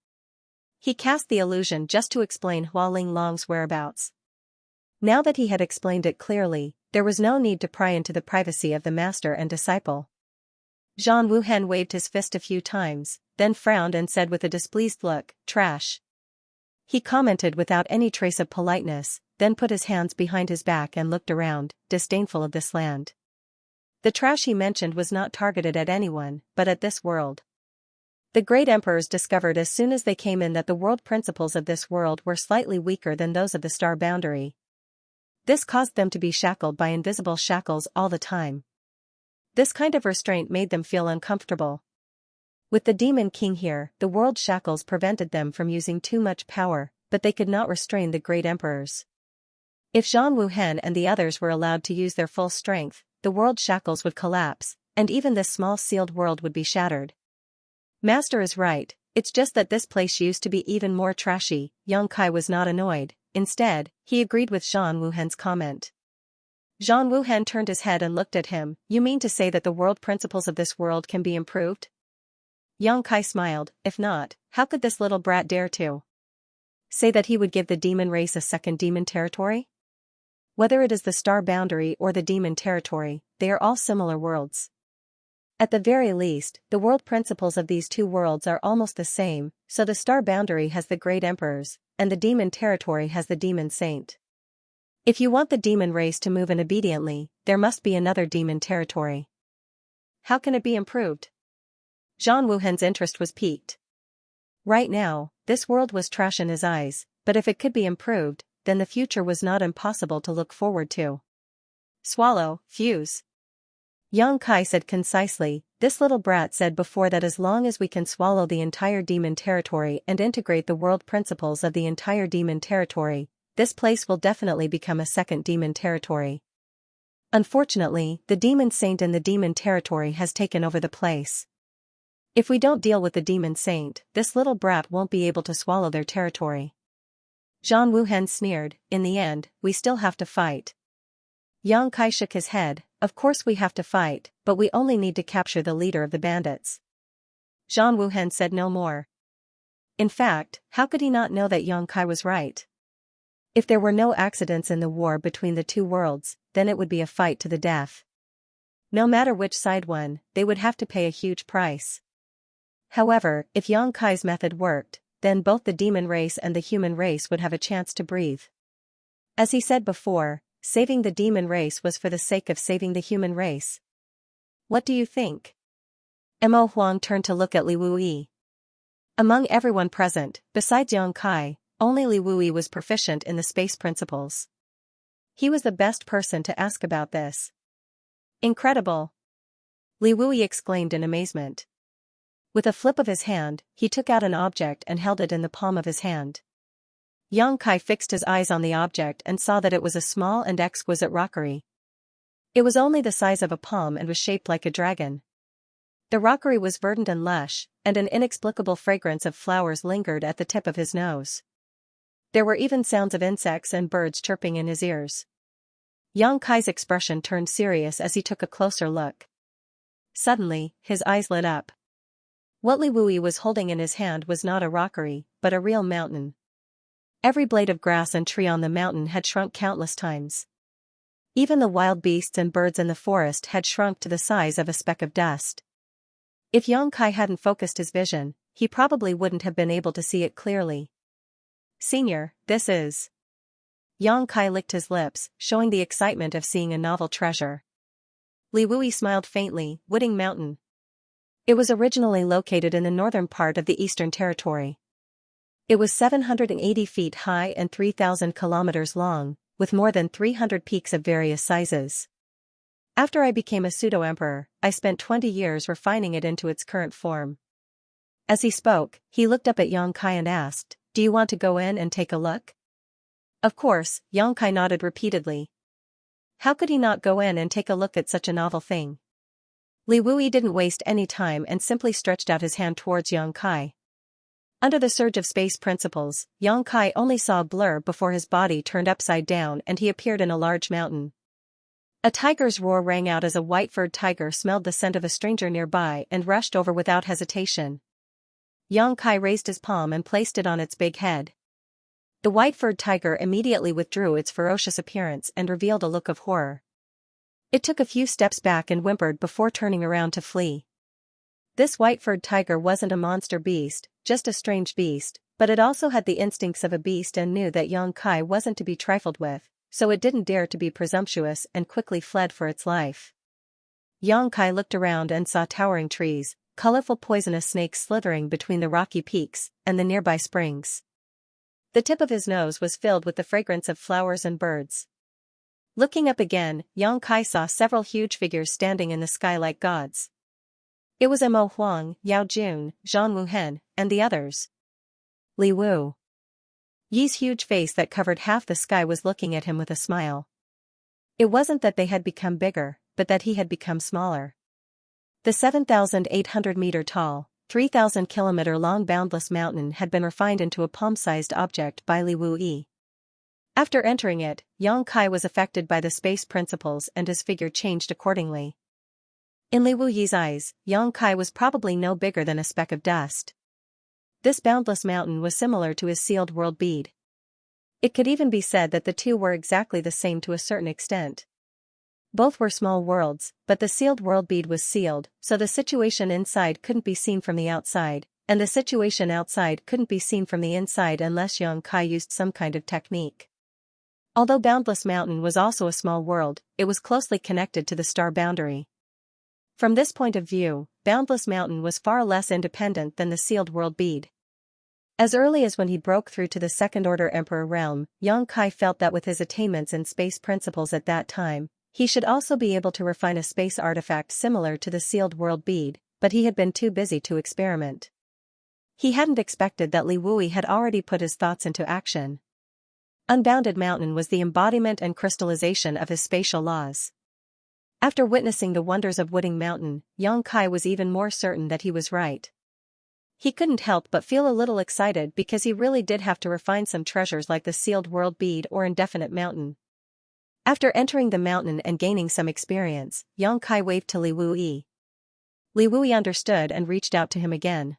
He cast the illusion just to explain Hua Linglong's whereabouts. Now that he had explained it clearly, there was no need to pry into the privacy of the master and disciple. Zhang Wuhen waved his fist a few times, then frowned and said with a displeased look, "Trash." He commented without any trace of politeness, then put his hands behind his back and looked around, disdainful of this land. The trash he mentioned was not targeted at anyone, but at this world. The great emperors discovered as soon as they came in that the world principles of this world were slightly weaker than those of the star boundary. This caused them to be shackled by invisible shackles all the time. This kind of restraint made them feel uncomfortable. With the demon king here, the world shackles prevented them from using too much power, but they could not restrain the great emperors. If Zhang Wuhen and the others were allowed to use their full strength, the world shackles would collapse, and even this small sealed world would be shattered. Master is right, it's just that this place used to be even more trashy. Yang Kai was not annoyed, instead, he agreed with Zhang Wuhen's comment. Zhang Wuhen turned his head and looked at him. You mean to say that the world principles of this world can be improved? Yang Kai smiled. If not, how could this little brat dare to say that he would give the demon race a second demon territory? Whether it is the star boundary or the demon territory, they are all similar worlds. At the very least, the world principles of these two worlds are almost the same, so the star boundary has the great emperors, and the demon territory has the demon saint. If you want the demon race to move in obediently, there must be another demon territory. How can it be improved? Zhang Wuhen's interest was piqued. Right now, this world was trash in his eyes, but if it could be improved, then the future was not impossible to look forward to. Swallow, fuse. Yang Kai said concisely. This little brat said before that as long as we can swallow the entire demon territory and integrate the world principles of the entire demon territory, this place will definitely become a second demon territory. Unfortunately, the demon saint in the demon territory has taken over the place. If we don't deal with the demon saint, this little brat won't be able to swallow their territory. Zhang Wuhen sneered. In the end, we still have to fight. Yang Kai shook his head. Of course we have to fight, but we only need to capture the leader of the bandits. Zhang Wuhen said no more. In fact, how could he not know that Yang Kai was right? If there were no accidents in the war between the two worlds, then it would be a fight to the death. No matter which side won, they would have to pay a huge price. However, if Yang Kai's method worked, then both the demon race and the human race would have a chance to breathe. As he said before, saving the demon race was for the sake of saving the human race. What do you think? Mo Huang turned to look at Li Wuyi. Among everyone present, besides Yang Kai, only Li Wuyi was proficient in the space principles. He was the best person to ask about this. Incredible! Li Wuyi exclaimed in amazement. With a flip of his hand, he took out an object and held it in the palm of his hand. Yang Kai fixed his eyes on the object and saw that it was a small and exquisite rockery. It was only the size of a palm and was shaped like a dragon. The rockery was verdant and lush, and an inexplicable fragrance of flowers lingered at the tip of his nose. There were even sounds of insects and birds chirping in his ears. Yang Kai's expression turned serious as he took a closer look. Suddenly, his eyes lit up. What Li Wuyi was holding in his hand was not a rockery, but a real mountain. Every blade of grass and tree on the mountain had shrunk countless times. Even the wild beasts and birds in the forest had shrunk to the size of a speck of dust. If Yang Kai hadn't focused his vision, he probably wouldn't have been able to see it clearly. Senior, this is... Yang Kai licked his lips, showing the excitement of seeing a novel treasure. Li Wui smiled faintly. Wuding Mountain. It was originally located in the northern part of the Eastern Territory. It was 780 feet high and 3,000 kilometers long, with more than 300 peaks of various sizes. After I became a pseudo-emperor, I spent 20 years refining it into its current form. As he spoke, he looked up at Xianxia and asked, "Do you want to go in and take a look?" Of course, Xianxia nodded repeatedly. How could he not go in and take a look at such a novel thing? Li Wui didn't waste any time and simply stretched out his hand towards Xianxia. Under the surge of space principles, Xianxia only saw a blur before his body turned upside down and he appeared in a large mountain. A tiger's roar rang out as a white-furred tiger smelled the scent of a stranger nearby and rushed over without hesitation. Xianxia raised his palm and placed it on its big head. The white-furred tiger immediately withdrew its ferocious appearance and revealed a look of horror. It took a few steps back and whimpered before turning around to flee. This white-furred tiger wasn't a monster beast, just a strange beast, but it also had the instincts of a beast and knew that Xianxia wasn't to be trifled with, so it didn't dare to be presumptuous and quickly fled for its life. Xianxia looked around and saw towering trees, colorful poisonous snakes slithering between the rocky peaks, and the nearby springs. The tip of his nose was filled with the fragrance of flowers and birds. Looking up again, Xianxia saw several huge figures standing in the sky like gods. It was Mo Huang, Yao Jun, Zhang Wuhen, and the others. Li Wu Yi's huge face that covered half the sky was looking at him with a smile. It wasn't that they had become bigger, but that he had become smaller. The 7,800-meter-tall, 3,000-kilometer-long boundless mountain had been refined into a palm-sized object by Li Wu. After entering it, Xianxia was affected by the space principles and his figure changed accordingly. In Li Wu's eyes, Xianxia was probably no bigger than a speck of dust. This boundless mountain was similar to his sealed world bead. It could even be said that the two were exactly the same to a certain extent. Both were small worlds, but the sealed world bead was sealed, so the situation inside couldn't be seen from the outside, and the situation outside couldn't be seen from the inside unless Xianxia used some kind of technique. Although Boundless Mountain was also a small world, it was closely connected to the star boundary. From this point of view, Boundless Mountain was far less independent than the sealed world bead. As early as when he broke through to the Second-Order Emperor realm, Xianxia felt that with his attainments in space principles at that time, he should also be able to refine a space artifact similar to the sealed world bead, but he had been too busy to experiment. He hadn't expected that Li Wui had already put his thoughts into action. Unbounded Mountain was the embodiment and crystallization of his spatial laws. After witnessing the wonders of Wuding Mountain, Xianxia was even more certain that he was right. He couldn't help but feel a little excited because he really did have to refine some treasures like the sealed world bead or indefinite mountain. After entering the mountain and gaining some experience, Xianxia waved to Li Wui. Li Wui understood and reached out to him again.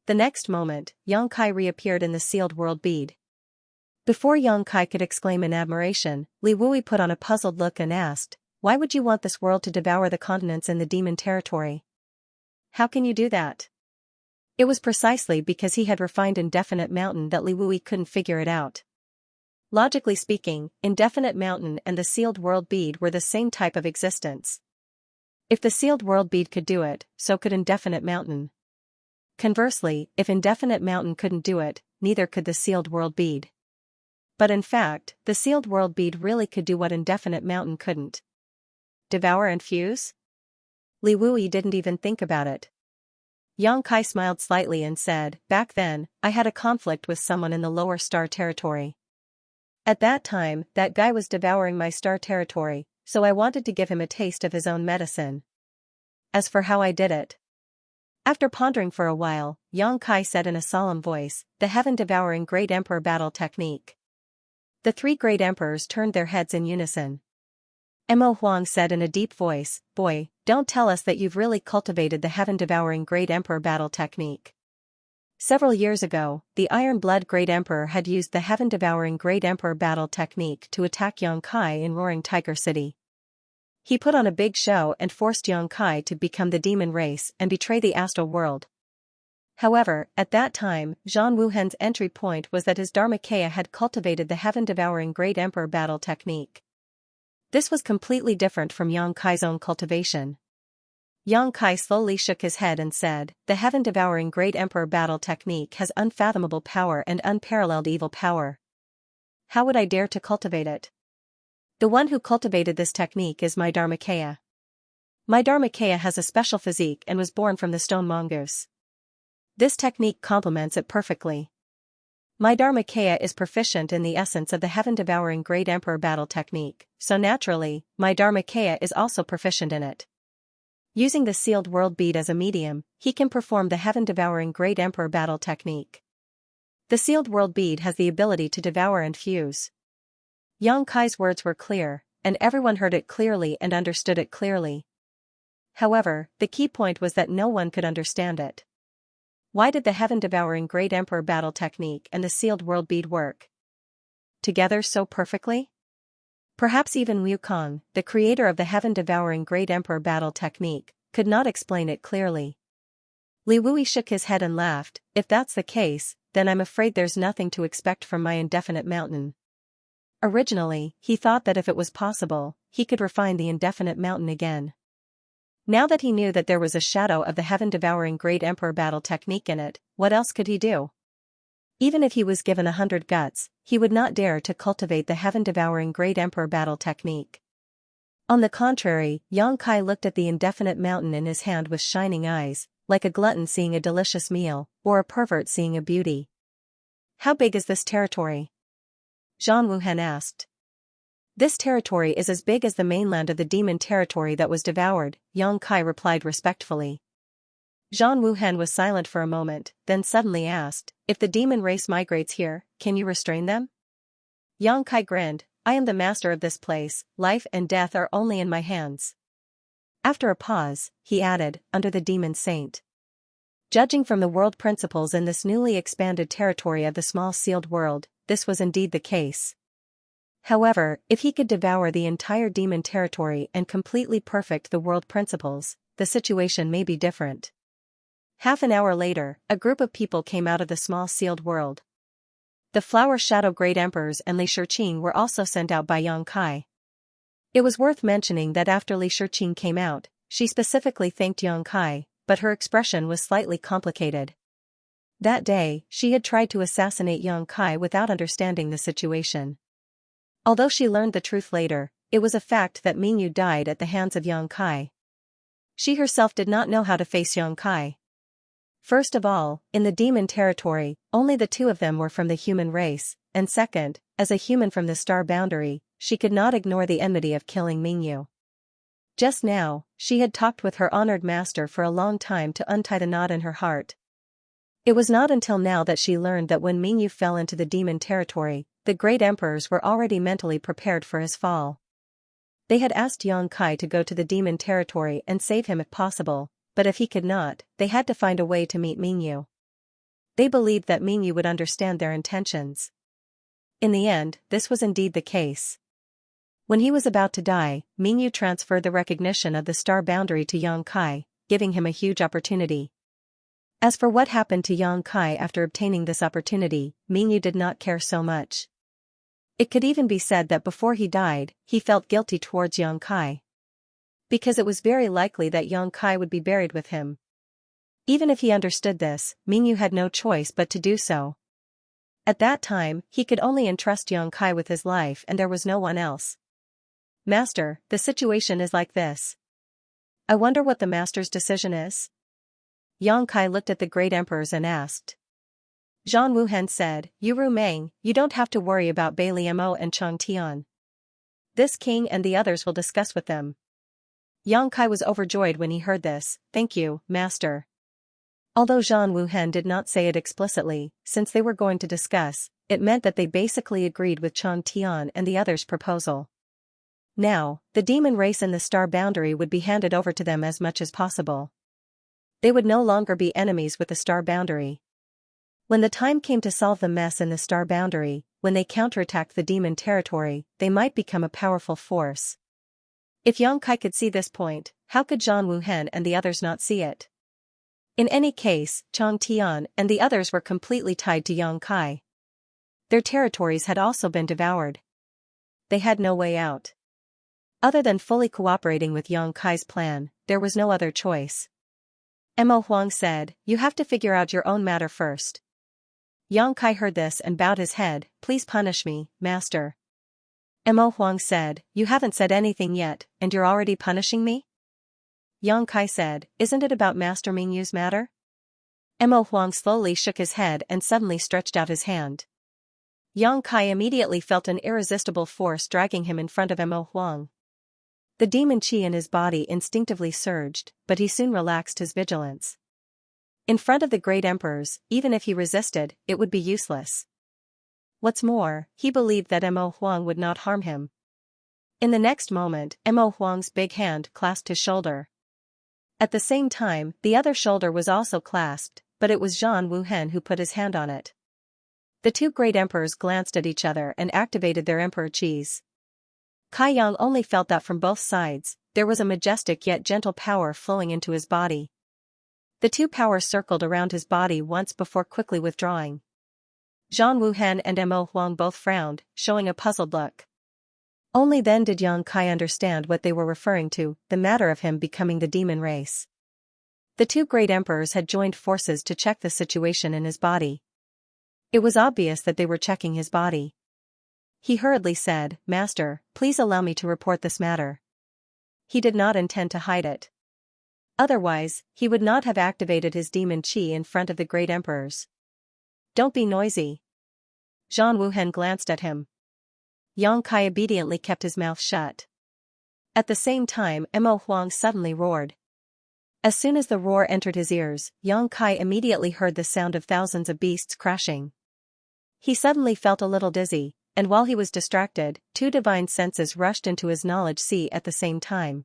The next moment, Xianxia reappeared in the sealed world bead. Before Xianxia could exclaim in admiration, Li Wui put on a puzzled look and asked, "Why would you want this world to devour the continents in the demon territory? How can you do that?" It was precisely because he had refined Indefinite Mountain that Li Wui couldn't figure it out. Logically speaking, Indefinite Mountain and the sealed world bead were the same type of existence. If the sealed world bead could do it, so could Indefinite Mountain. Conversely, if Indefinite Mountain couldn't do it, neither could the sealed world bead. But in fact, the sealed world bead really could do what Indefinite Mountain couldn't. Devour and fuse? Li Wui didn't even think about it. Xianxia smiled slightly and said, "Back then, I had a conflict with someone in the lower star territory. At that time, that guy was devouring my star territory, so I wanted to give him a taste of his own medicine. As for how I did it." After pondering for a while, Xianxia said in a solemn voice, "The heaven-devouring Great Emperor battle technique." The three great emperors turned their heads in unison. Mo Huang said in a deep voice, "Boy, don't tell us that you've really cultivated the heaven-devouring Great Emperor battle technique." Several years ago, the Iron Blood Great Emperor had used the heaven-devouring Great Emperor battle technique to attack Xianxia in Roaring Tiger City. He put on a big show and forced Xianxia to become the demon race and betray the astral world. However, at that time, Zhang Wuhen's entry point was that his Dharmakaya had cultivated the heaven-devouring Great Emperor battle technique. This was completely different from Yang Kai's own cultivation. Yang Kai slowly shook his head and said, "The heaven-devouring Great Emperor battle technique has unfathomable power and unparalleled evil power. How would I dare to cultivate it? The one who cultivated this technique is my Dharmakaya. My Dharmakaya has a special physique and was born from the stone mongoose. This technique complements it perfectly. My Dharmakaya is proficient in the essence of the heaven-devouring Great Emperor battle technique, so naturally, my Dharmakaya is also proficient in it. Using the sealed world bead as a medium, he can perform the heaven-devouring Great Emperor battle technique. The sealed world bead has the ability to devour and fuse." Yang Kai's words were clear, and everyone heard it clearly and understood it clearly. However, the key point was that no one could understand it. Why did the heaven-devouring Great Emperor battle technique and the sealed world bead work together so perfectly? Perhaps even Wukong, the creator of the heaven-devouring Great Emperor battle technique, could not explain it clearly. Li Wui shook his head and laughed. "If that's the case, then I'm afraid there's nothing to expect from my indefinite mountain." Originally, he thought that if it was possible, he could refine the indefinite mountain again. Now that he knew that there was a shadow of the heaven-devouring Great Emperor battle technique in it, what else could he do? Even if he was given 100 guts, he would not dare to cultivate the heaven-devouring Great Emperor battle technique. On the contrary, Yang Kai looked at the indefinite mountain in his hand with shining eyes, like a glutton seeing a delicious meal, or a pervert seeing a beauty. "How big is this territory?" Zhang Wuhan asked. "This territory is as big as the mainland of the demon territory that was devoured," Yang Kai replied respectfully. Zhang Wuhan was silent for a moment, then suddenly asked, "If the demon race migrates here, can you restrain them?" Yang Kai grinned, "I am the master of this place, life and death are only in my hands." After a pause, he added, "Under the demon saint." Judging from the world principles in this newly expanded territory of the small sealed world, this was indeed the case. However, if he could devour the entire demon territory and completely perfect the world principles, the situation may be different. Half an hour later, a group of people came out of the small sealed world. The Flower Shadow Great Emperors and Li Shiqing were also sent out by Yang Kai. It was worth mentioning that after Li Shiqing came out, she specifically thanked Yang Kai, but her expression was slightly complicated. That day, she had tried to assassinate Yang Kai without understanding the situation. Although she learned the truth later, it was a fact that Mingyu died at the hands of Yang Kai. She herself did not know how to face Yang Kai. First of all, in the demon territory, only the two of them were from the human race, and second, as a human from the star boundary, she could not ignore the enmity of killing Mingyu. Just now, she had talked with her honored master for a long time to untie the knot in her heart. It was not until now that she learned that when Mingyu fell into the demon territory, the great emperors were already mentally prepared for his fall. They had asked Yang Kai to go to the demon territory and save him if possible, but if he could not, they had to find a way to meet Mingyu. They believed that Mingyu would understand their intentions. In the end, this was indeed the case. When he was about to die, Mingyu transferred the recognition of the star boundary to Yang Kai, giving him a huge opportunity. As for what happened to Yang Kai after obtaining this opportunity, Mingyu did not care so much. It could even be said that before he died, he felt guilty towards Yang Kai. Because it was very likely that Yang Kai would be buried with him. Even if he understood this, Mingyu had no choice but to do so. At that time, he could only entrust Yang Kai with his life and there was no one else. "Master, the situation is like this. I wonder what the master's decision is?" Yang Kai looked at the great emperors and asked. Zhang Wuhan said, "Yuru Meng, you don't have to worry about Bai Liamo and Chang Tian. This king and the others will discuss with them." Yang Kai was overjoyed when he heard this. "Thank you, master." Although Zhang Wuhan did not say it explicitly, since they were going to discuss, it meant that they basically agreed with Chang Tian and the others' proposal. Now, the demon race in the star boundary would be handed over to them as much as possible. They would no longer be enemies with the star boundary. When the time came to solve the mess in the star boundary, when they counterattacked the demon territory, they might become a powerful force. If Yang Kai could see this point, how could Zhang Wuhan and the others not see it? In any case, Chang Tian and the others were completely tied to Yang Kai. Their territories had also been devoured. They had no way out. Other than fully cooperating with Yang Kai's plan, there was no other choice. Mo Huang said, "You have to figure out your own matter first." Yang Kai heard this and bowed his head. "Please punish me, master." Mo Huang said, "You haven't said anything yet, and you're already punishing me?" Yang Kai said, "Isn't it about Master Mingyu's matter?" Mo Huang slowly shook his head and suddenly stretched out his hand. Yang Kai immediately felt an irresistible force dragging him in front of Mo Huang. The demon qi in his body instinctively surged, but he soon relaxed his vigilance. In front of the great emperors, even if he resisted, it would be useless. What's more, he believed that Mo Huang would not harm him. In the next moment, Mo Huang's big hand clasped his shoulder. At the same time, the other shoulder was also clasped, but it was Zhan Wuhen who put his hand on it. The two great emperors glanced at each other and activated their emperor qis. Kai Yang only felt that from both sides, there was a majestic yet gentle power flowing into his body. The two powers circled around his body once before quickly withdrawing. Zhan Wuhen and Mo Huang both frowned, showing a puzzled look. Only then did Yang Kai understand what they were referring to, the matter of him becoming the demon race. The two great emperors had joined forces to check the situation in his body. It was obvious that they were checking his body. He hurriedly said, "Master, please allow me to report this matter." He did not intend to hide it. Otherwise, he would not have activated his demon qi in front of the great emperors. "Don't be noisy." Zhan Wuhen glanced at him. Yang Kai obediently kept his mouth shut. At the same time, Mo Huang suddenly roared. As soon as the roar entered his ears, Yang Kai immediately heard the sound of thousands of beasts crashing. He suddenly felt a little dizzy, and while he was distracted, two divine senses rushed into his knowledge sea at the same time.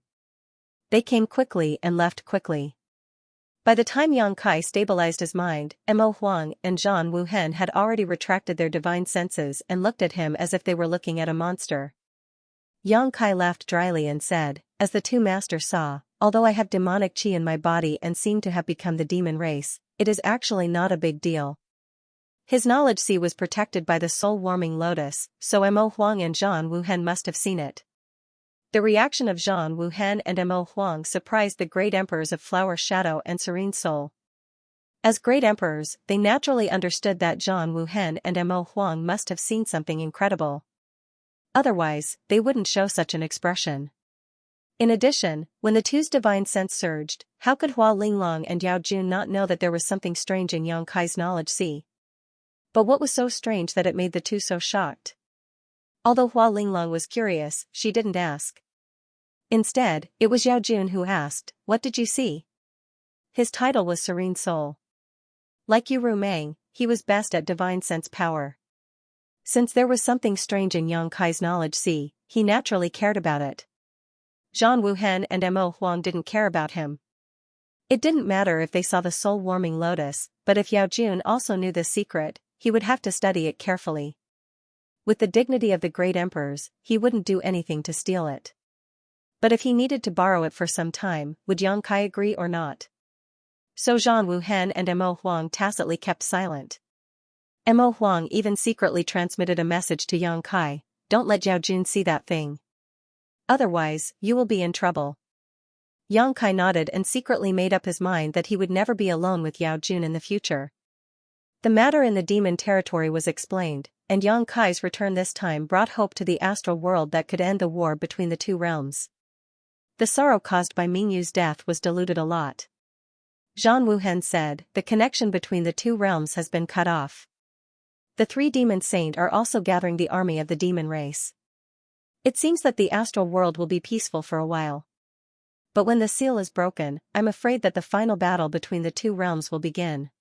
They came quickly and left quickly. By the time Yang Kai stabilized his mind, Mo Huang and Zhan Wuhen had already retracted their divine senses and looked at him as if they were looking at a monster. Yang Kai laughed dryly and said, "As the two masters saw, although I have demonic qi in my body and seem to have become the demon race, it is actually not a big deal." His knowledge sea was protected by the soul-warming lotus, so Mo Huang and Zhan Wuhen must have seen it. The reaction of Zhan Wuhen and Mo Huang surprised the great emperors of Flower Shadow and Serene Soul. As great emperors, they naturally understood that Zhan Wuhen and Mo Huang must have seen something incredible. Otherwise, they wouldn't show such an expression. In addition, when the two's divine sense surged, how could Hua Linglong and Yao Jun not know that there was something strange in Yang Kai's knowledge sea? But what was so strange that it made the two so shocked? Although Hua Linglong was curious, she didn't ask. Instead, it was Yao Jun who asked, "What did you see?" His title was Serene Soul. Like Yu Rumeng, he was best at divine sense power. Since there was something strange in Yang Kai's knowledge sea, he naturally cared about it. Zhan Wuhen and Mo Huang didn't care about him. It didn't matter if they saw the soul-warming lotus, but if Yao Jun also knew this secret, he would have to study it carefully. With the dignity of the great emperors, he wouldn't do anything to steal it. But if he needed to borrow it for some time, would Yang Kai agree or not? So Zhan Wuhen and Mo Huang tacitly kept silent. Mo Huang even secretly transmitted a message to Yang Kai, "Don't let Yao Jun see that thing. Otherwise, you will be in trouble." Yang Kai nodded and secretly made up his mind that he would never be alone with Yao Jun in the future. The matter in the demon territory was explained, and Yang Kai's return this time brought hope to the astral world that could end the war between the two realms. The sorrow caused by Mingyu's death was diluted a lot. Zhan Wuhen said, "The connection between the two realms has been cut off. The three demon saints are also gathering the army of the demon race. It seems that the astral world will be peaceful for a while. But when the seal is broken, I'm afraid that the final battle between the two realms will begin.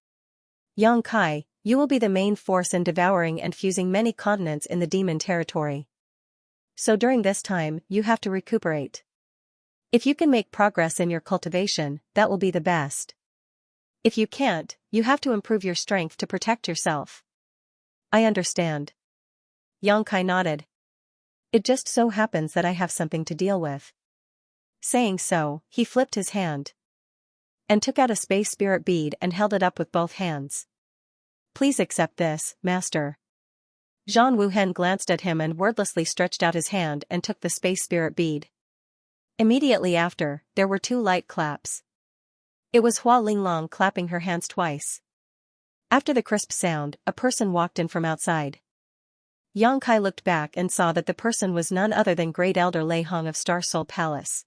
Yang Kai, you will be the main force in devouring and fusing many continents in the demon territory. So during this time, you have to recuperate. If you can make progress in your cultivation, that will be the best. If you can't, you have to improve your strength to protect yourself." "I understand." Yang Kai nodded. "It just so happens that I have something to deal with." Saying so, he flipped his hand and took out a space spirit bead and held it up with both hands. "Please accept this, master." Zhan Wuhen glanced at him and wordlessly stretched out his hand and took the space spirit bead. Immediately after, there were two light claps. It was Hua Linglong clapping her hands twice. After the crisp sound, a person walked in from outside. Yang Kai looked back and saw that the person was none other than Great Elder Lei Hong of Star Soul Palace.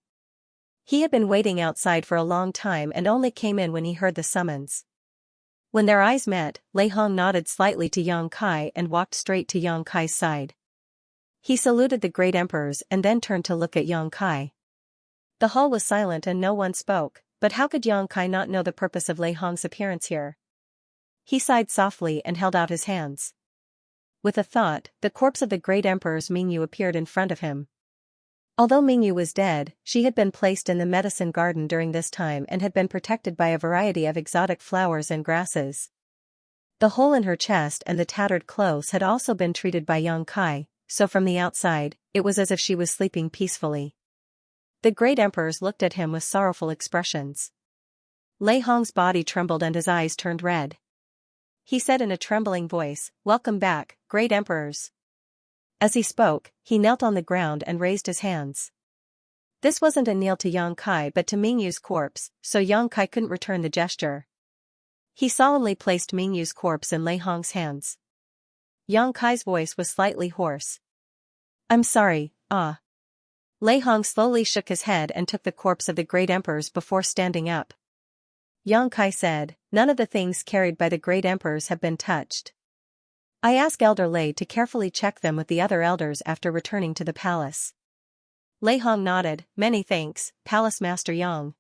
He had been waiting outside for a long time and only came in when he heard the summons. When their eyes met, Lei Hong nodded slightly to Yang Kai and walked straight to Yang Kai's side. He saluted the great emperors and then turned to look at Yang Kai. The hall was silent and no one spoke, but how could Yang Kai not know the purpose of Lei Hong's appearance here? He sighed softly and held out his hands. With a thought, the corpse of the great emperor's Mingyu appeared in front of him. Although Mingyu was dead, she had been placed in the medicine garden during this time and had been protected by a variety of exotic flowers and grasses. The hole in her chest and the tattered clothes had also been treated by Yang Kai, so from the outside, it was as if she was sleeping peacefully. The great emperors looked at him with sorrowful expressions. Lei Hong's body trembled and his eyes turned red. He said in a trembling voice, "Welcome back, great emperors." As he spoke, he knelt on the ground and raised his hands. This wasn't a kneel to Yang Kai but to Mingyu's corpse, so Yang Kai couldn't return the gesture. He solemnly placed Mingyu's corpse in Lei Hong's hands. Yang Kai's voice was slightly hoarse. "I'm sorry, ah." Lei Hong slowly shook his head and took the corpse of the great emperors before standing up. Yang Kai said, "None of the things carried by the great emperors have been touched. I ask Elder Lei to carefully check them with the other elders after returning to the palace." Lei Hong nodded, "Many thanks, Palace Master Yang."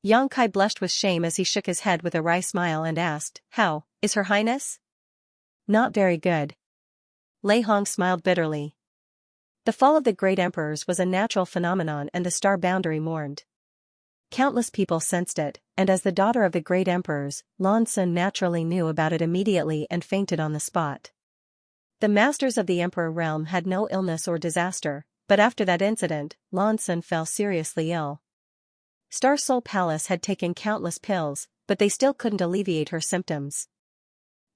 Yang Kai blushed with shame as he shook his head with a wry smile and asked, "How is Her Highness?" "Not very good." Lei Hong smiled bitterly. The fall of the great emperors was a natural phenomenon and the star boundary mourned. Countless people sensed it, and as the daughter of the great emperors, Lan Xun naturally knew about it immediately and fainted on the spot. The masters of the emperor realm had no illness or disaster, but after that incident, Lan Xun fell seriously ill. Star Soul Palace had taken countless pills, but they still couldn't alleviate her symptoms.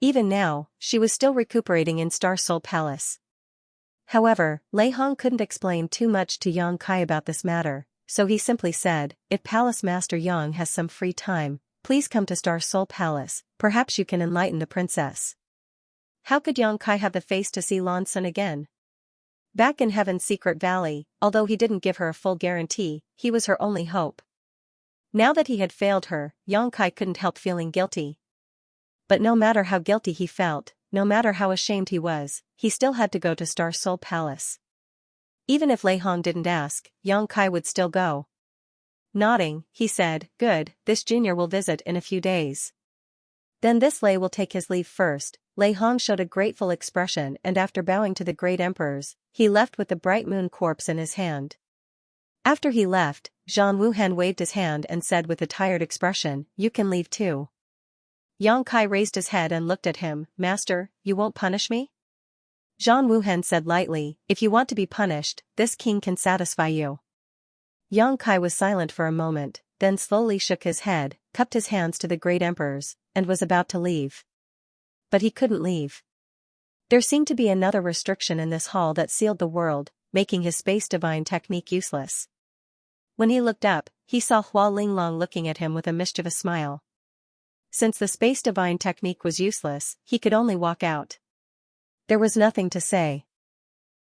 Even now, she was still recuperating in Star Soul Palace. However, Lei Hong couldn't explain too much to Yang Kai about this matter, so he simply said, "If Palace Master Yang has some free time, please come to Star Soul Palace, perhaps you can enlighten the princess." How could Yang Kai have the face to see Lan Xun again? Back in Heaven's secret valley, although he didn't give her a full guarantee, he was her only hope. Now that he had failed her, Yang Kai couldn't help feeling guilty. But no matter how guilty he felt, no matter how ashamed he was, he still had to go to Star Soul Palace. Even if Lei Hong didn't ask, Yang Kai would still go. Nodding, he said, "Good, this junior will visit in a few days. Then this Lei will take his leave first." Lei Hong showed a grateful expression and after bowing to the great emperors, he left with the bright moon corpse in his hand. After he left, Zhang Wuhan waved his hand and said with a tired expression, "You can leave too." Yang Kai raised his head and looked at him, "Master, you won't punish me?" Zhang Wuhan said lightly, "If you want to be punished, this king can satisfy you." Yang Kai was silent for a moment, then slowly shook his head, cupped his hands to the great emperors, and was about to leave. But he couldn't leave. There seemed to be another restriction in this hall that sealed the world, making his space divine technique useless. When he looked up, he saw Hua Linglong looking at him with a mischievous smile. Since the space divine technique was useless, he could only walk out. There was nothing to say.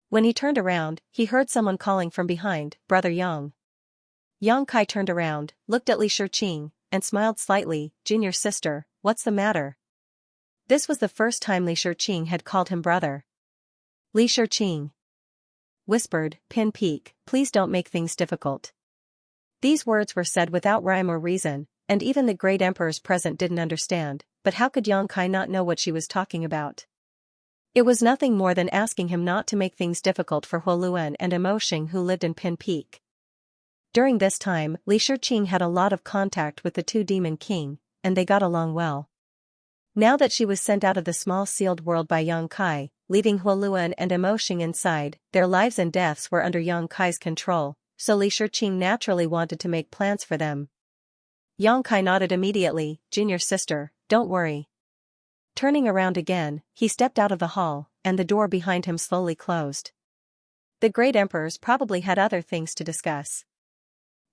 When he turned around, he heard someone calling from behind, "Brother Yang." Yang Kai turned around, looked at Li Shiqing, and smiled slightly, "Junior sister, what's the matter?" This was the first time Li Shiqing had called him brother. Li Shiqing whispered, "Pin Peak, please don't make things difficult." These words were said without rhyme or reason, and even the great emperors present didn't understand, but how could Yang Kai not know what she was talking about? It was nothing more than asking him not to make things difficult for Huoluan and Emoshing who lived in Pin Peak. During this time, Li Shiqing had a lot of contact with the two Demon King, and they got along well. Now that she was sent out of the small sealed world by Yang Kai, leaving Huoluan and Emoshing inside, their lives and deaths were under Yang Kai's control, so Li Shiqing naturally wanted to make plans for them. Yang Kai nodded immediately, "Junior sister, don't worry." Turning around again, he stepped out of the hall, and the door behind him slowly closed. The great emperors probably had other things to discuss.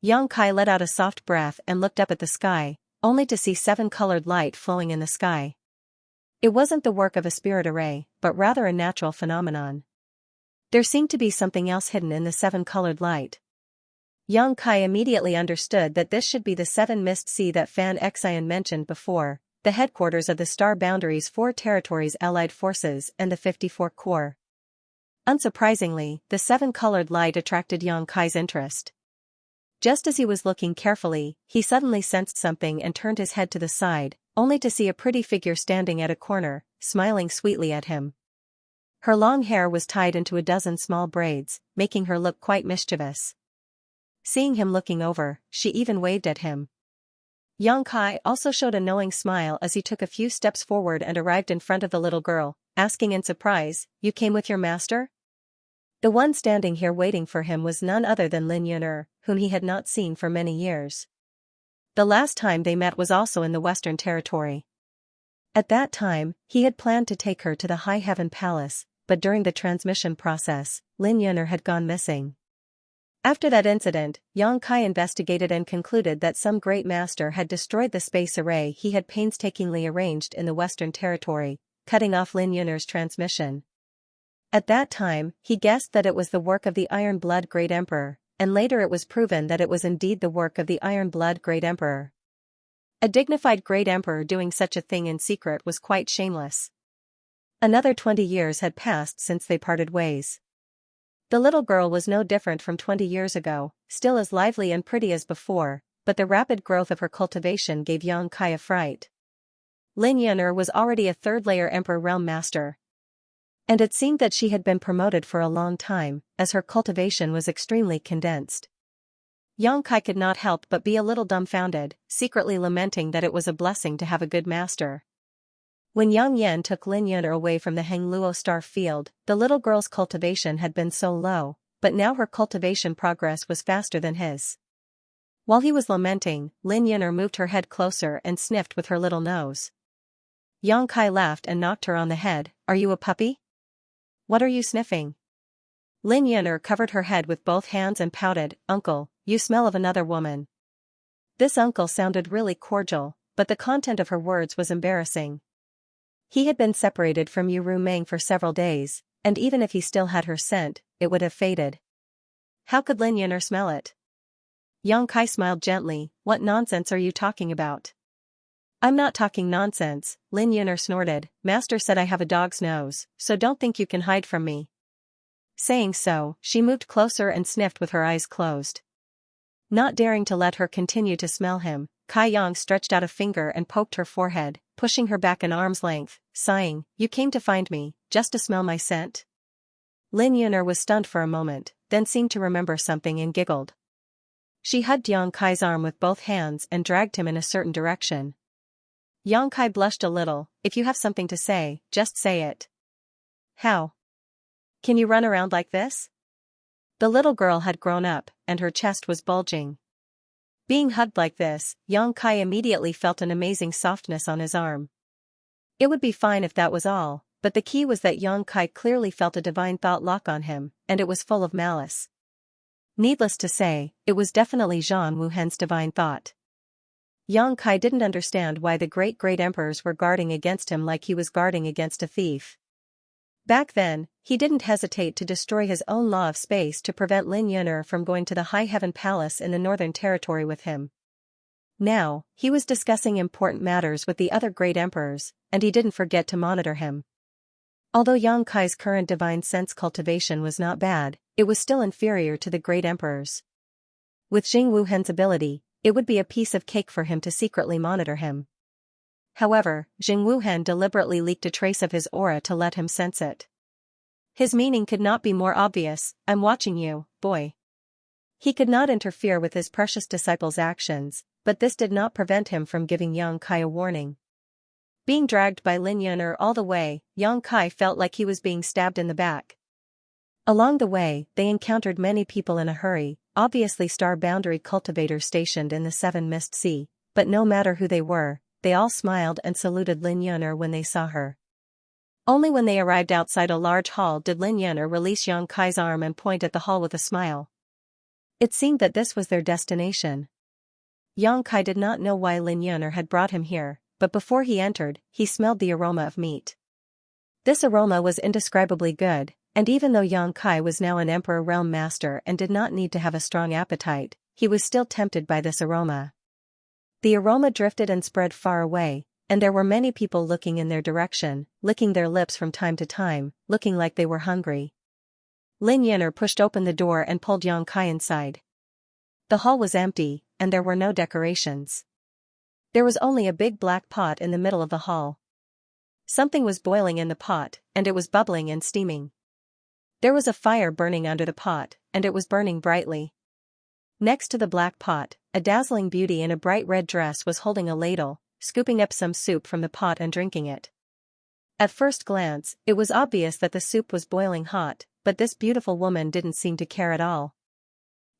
Yang Kai let out a soft breath and looked up at the sky, only to see 7-colored light flowing in the sky. It wasn't the work of a spirit array, but rather a natural phenomenon. There seemed to be something else hidden in the 7-colored light. Yang Kai immediately understood that this should be the 7-mist sea that Fan Xian mentioned before, the headquarters of the Star Boundary's 4 territories allied forces and the 54 Corps. Unsurprisingly, the 7-colored light attracted Yang Kai's interest. Just as he was looking carefully, he suddenly sensed something and turned his head to the side, only to see a pretty figure standing at a corner, smiling sweetly at him. Her long hair was tied into a dozen small braids, making her look quite mischievous. Seeing him looking over, she even waved at him. Yang Kai also showed a knowing smile as he took a few steps forward and arrived in front of the little girl, asking in surprise, "You came with your master?" The one standing here waiting for him was none other than Lin Yun'er, whom he had not seen for many years. The last time they met was also in the Western Territory. At that time, he had planned to take her to the High Heaven Palace, but during the transmission process, Lin Yun'er had gone missing. After that incident, Yang Kai investigated and concluded that some great master had destroyed the space array he had painstakingly arranged in the Western Territory, cutting off Lin Yun'er's transmission. At that time, he guessed that it was the work of the Iron Blood Great Emperor, and later it was proven that it was indeed the work of the Iron Blood Great Emperor. A dignified Great Emperor doing such a thing in secret was quite shameless. Another 20 years had passed since they parted ways. The little girl was no different from 20 years ago, still as lively and pretty as before, but the rapid growth of her cultivation gave Yang Kai a fright. Lin Yun'er was already a 3rd-layer Emperor Realm Master. And it seemed that she had been promoted for a long time, as her cultivation was extremely condensed. Yang Kai could not help but be a little dumbfounded, secretly lamenting that it was a blessing to have a good master. When Yang Yan took Lin Yun'er away from the Hengluo Star Field, the little girl's cultivation had been so low, but now her cultivation progress was faster than his. While he was lamenting, Lin Yun'er moved her head closer and sniffed with her little nose. Yang Kai laughed and knocked her on the head. "Are you a puppy? What are you sniffing?" Lin Yun'er covered her head with both hands and pouted, "Uncle, you smell of another woman." This uncle sounded really cordial, but the content of her words was embarrassing. He had been separated from Yu Rumeng for several days, and even if he still had her scent, it would have faded. How could Lin Yun'er smell it? Yang Kai smiled gently. "What nonsense are you talking about?" "I'm not talking nonsense," Lin Yun'er snorted. "Master said I have a dog's nose, so don't think you can hide from me." Saying so, she moved closer and sniffed with her eyes closed. Not daring to let her continue to smell him, Kai Yang stretched out a finger and poked her forehead, pushing her back an arm's length, sighing, "You came to find me, just to smell my scent?" Lin Yun'er was stunned for a moment, then seemed to remember something and giggled. She hugged Yang Kai's arm with both hands and dragged him in a certain direction. Yang Kai blushed a little. "If you have something to say, just say it." "How? Can you run around like this?" The little girl had grown up, and her chest was bulging. Being hugged like this, Yang Kai immediately felt an amazing softness on his arm. It would be fine if that was all, but the key was that Yang Kai clearly felt a divine thought lock on him, and it was full of malice. Needless to say, it was definitely Zhang Wuhen's divine thought. Yang Kai didn't understand why the great emperors were guarding against him like he was guarding against a thief. Back then, he didn't hesitate to destroy his own law of space to prevent Lin Yun'er from going to the High Heaven Palace in the Northern Territory with him. Now, he was discussing important matters with the other great emperors, and he didn't forget to monitor him. Although Yang Kai's current divine sense cultivation was not bad, it was still inferior to the great emperors. With Jing Wuhen's ability, it would be a piece of cake for him to secretly monitor him. However, Jing Wuhen deliberately leaked a trace of his aura to let him sense it. His meaning could not be more obvious. "I'm watching you, boy." He could not interfere with his precious disciple's actions, but this did not prevent him from giving Yang Kai a warning. Being dragged by Lin Yun'er all the way, Yang Kai felt like he was being stabbed in the back. Along the way, they encountered many people in a hurry, obviously Star Boundary cultivators stationed in the 7-Mist Sea, but no matter who they were, they all smiled and saluted Lin Yun'er when they saw her. Only when they arrived outside a large hall did Lin Yun'er release Yang Kai's arm and point at the hall with a smile. It seemed that this was their destination. Yang Kai did not know why Lin Yun'er had brought him here, but before he entered, he smelled the aroma of meat. This aroma was indescribably good, and even though Yang Kai was now an Emperor Realm Master and did not need to have a strong appetite, he was still tempted by this aroma. The aroma drifted and spread far away, and there were many people looking in their direction, licking their lips from time to time, looking like they were hungry. Lin Yun'er pushed open the door and pulled Yang Kai inside. The hall was empty, and there were no decorations. There was only a big black pot in the middle of the hall. Something was boiling in the pot, and it was bubbling and steaming. There was a fire burning under the pot, and it was burning brightly. Next to the black pot, a dazzling beauty in a bright red dress was holding a ladle, scooping up some soup from the pot and drinking it. At first glance, it was obvious that the soup was boiling hot, but this beautiful woman didn't seem to care at all.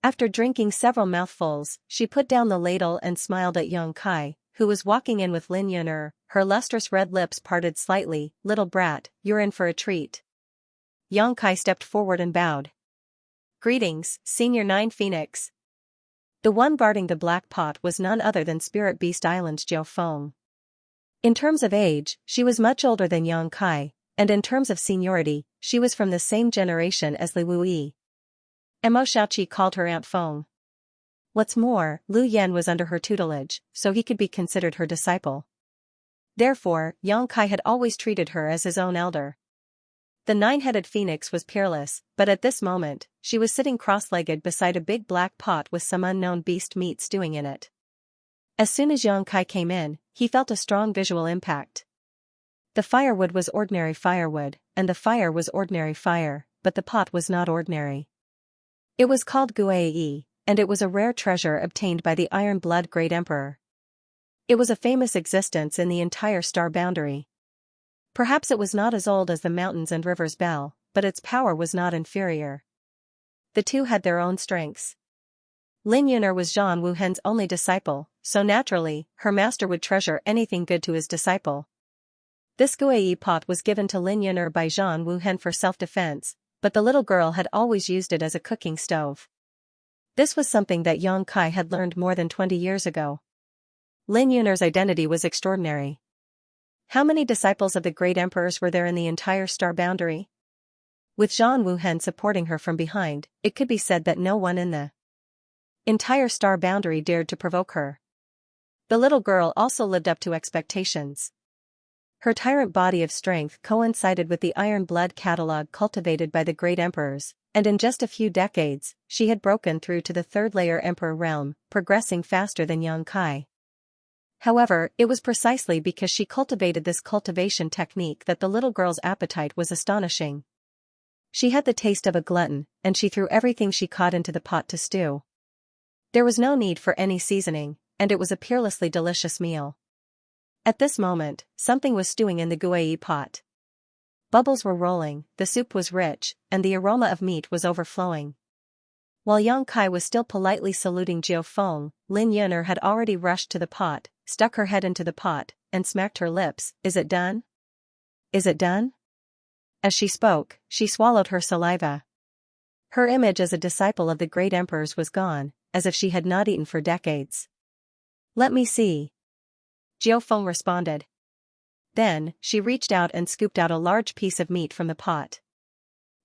After drinking several mouthfuls, she put down the ladle and smiled at Yang Kai, who was walking in with Lin Yun'er, her lustrous red lips parted slightly. "Little brat, you're in for a treat." Yang Kai stepped forward and bowed. "Greetings, Senior 9 Phoenix." The one guarding the black pot was none other than Spirit Beast Island's Jiao Feng. In terms of age, she was much older than Yang Kai, and in terms of seniority, she was from the same generation as Li Wuyi. Mo Xiaoqi called her Aunt Feng. What's more, Lu Yan was under her tutelage, so he could be considered her disciple. Therefore, Yang Kai had always treated her as his own elder. The nine-headed phoenix was peerless, but at this moment, she was sitting cross-legged beside a big black pot with some unknown beast meat stewing in it. As soon as Yang Kai came in, he felt a strong visual impact. The firewood was ordinary firewood, and the fire was ordinary fire, but the pot was not ordinary. It was called Guai, and it was a rare treasure obtained by the Iron Blood Great Emperor. It was a famous existence in the entire star boundary. Perhaps it was not as old as the mountains and rivers Bell, but its power was not inferior. The two had their own strengths. Lin Yun'er was Zhan Wuhen's only disciple, so naturally, her master would treasure anything good to his disciple. This Guai pot was given to Lin Yun'er by Zhan Wuhen for self-defense, but the little girl had always used it as a cooking stove. This was something that Yang Kai had learned more than 20 years ago. Lin Yun'er's identity was extraordinary. How many disciples of the great emperors were there in the entire star boundary? With Zhan Wuhen supporting her from behind, it could be said that no one in the entire star boundary dared to provoke her. The little girl also lived up to expectations. Her tyrant body of strength coincided with the iron blood catalog cultivated by the great emperors, and in just a few decades, she had broken through to the third-layer emperor realm, progressing faster than Yang Kai. However, it was precisely because she cultivated this cultivation technique that the little girl's appetite was astonishing. She had the taste of a glutton, and she threw everything she caught into the pot to stew. There was no need for any seasoning, and it was a peerlessly delicious meal. At this moment, something was stewing in the Guai pot. Bubbles were rolling, the soup was rich, and the aroma of meat was overflowing. While Yang Kai was still politely saluting Jiao Feng, Lin Yun'er had already rushed to the pot, stuck her head into the pot, and smacked her lips. "Is it done? Is it done?" As she spoke, she swallowed her saliva. Her image as a disciple of the great emperors was gone, as if she had not eaten for decades. "Let me see." Jiao Feng responded. Then, she reached out and scooped out a large piece of meat from the pot.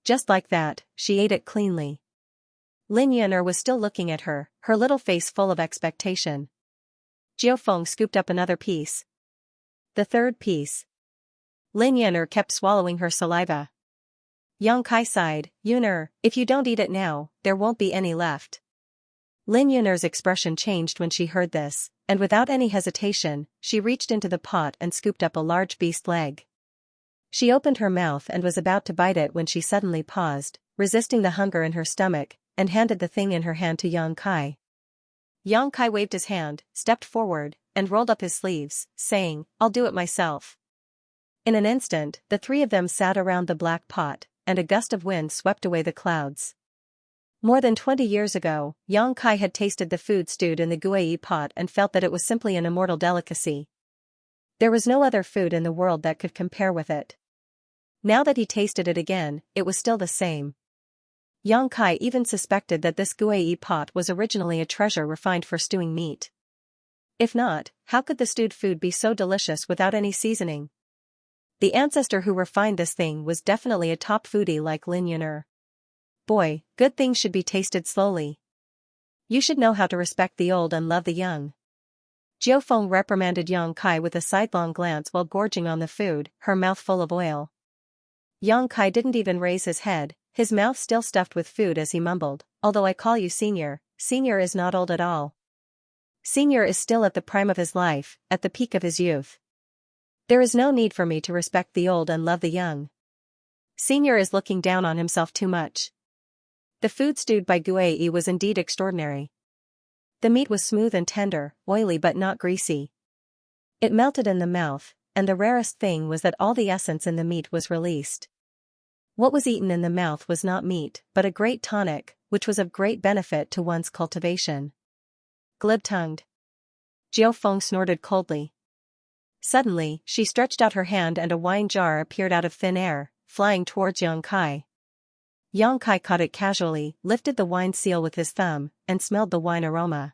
Just like that, she ate it cleanly. Lin Yun'er was still looking at her, her little face full of expectation. Jiao Feng scooped up another piece. The third piece. Lin Yun'er kept swallowing her saliva. Yang Kai sighed, "Yun'er, if you don't eat it now, there won't be any left." Lin Yun'er's expression changed when she heard this, and without any hesitation, she reached into the pot and scooped up a large beast leg. She opened her mouth and was about to bite it when she suddenly paused, resisting the hunger in her stomach, and handed the thing in her hand to Yang Kai. Yang Kai waved his hand, stepped forward, and rolled up his sleeves, saying, "I'll do it myself." In an instant, the three of them sat around the black pot, and a gust of wind swept away the clouds. More than 20 years ago, Yang Kai had tasted the food stewed in the Guai pot and felt that it was simply an immortal delicacy. There was no other food in the world that could compare with it. Now that he tasted it again, it was still the same. Yang Kai even suspected that this guai pot was originally a treasure refined for stewing meat. If not, how could the stewed food be so delicious without any seasoning? The ancestor who refined this thing was definitely a top foodie like Lin Yun'er. Boy, good things should be tasted slowly. You should know how to respect the old and love the young. Jiao Feng reprimanded Yang Kai with a sidelong glance while gorging on the food, her mouth full of oil. Yang Kai didn't even raise his head, his mouth still stuffed with food as he mumbled, although I call you senior, senior is not old at all. Senior is still at the prime of his life, at the peak of his youth. There is no need for me to respect the old and love the young. Senior is looking down on himself too much. The food stewed by Guai was indeed extraordinary. The meat was smooth and tender, oily but not greasy. It melted in the mouth, and the rarest thing was that all the essence in the meat was released. What was eaten in the mouth was not meat, but a great tonic, which was of great benefit to one's cultivation. Glib-tongued. Jiao Feng snorted coldly. Suddenly, she stretched out her hand and a wine jar appeared out of thin air, flying towards Yang Kai. Yang Kai caught it casually, lifted the wine seal with his thumb, and smelled the wine aroma.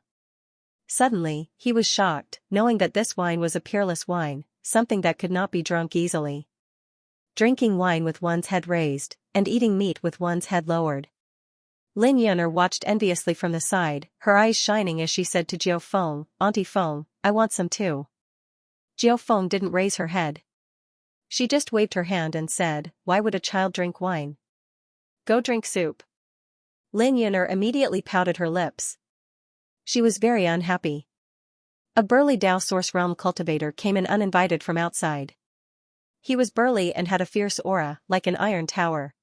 Suddenly, he was shocked, knowing that this wine was a peerless wine, something that could not be drunk easily. Drinking wine with one's head raised, and eating meat with one's head lowered. Lin Yun'er watched enviously from the side, her eyes shining as she said to Jiao Feng, Auntie Feng, I want some too. Jiao Feng didn't raise her head. She just waved her hand and said, why would a child drink wine? Go drink soup. Lin Yun'er immediately pouted her lips. She was very unhappy. A burly Dao Source Realm cultivator came in uninvited from outside. He was burly and had a fierce aura, like an iron tower.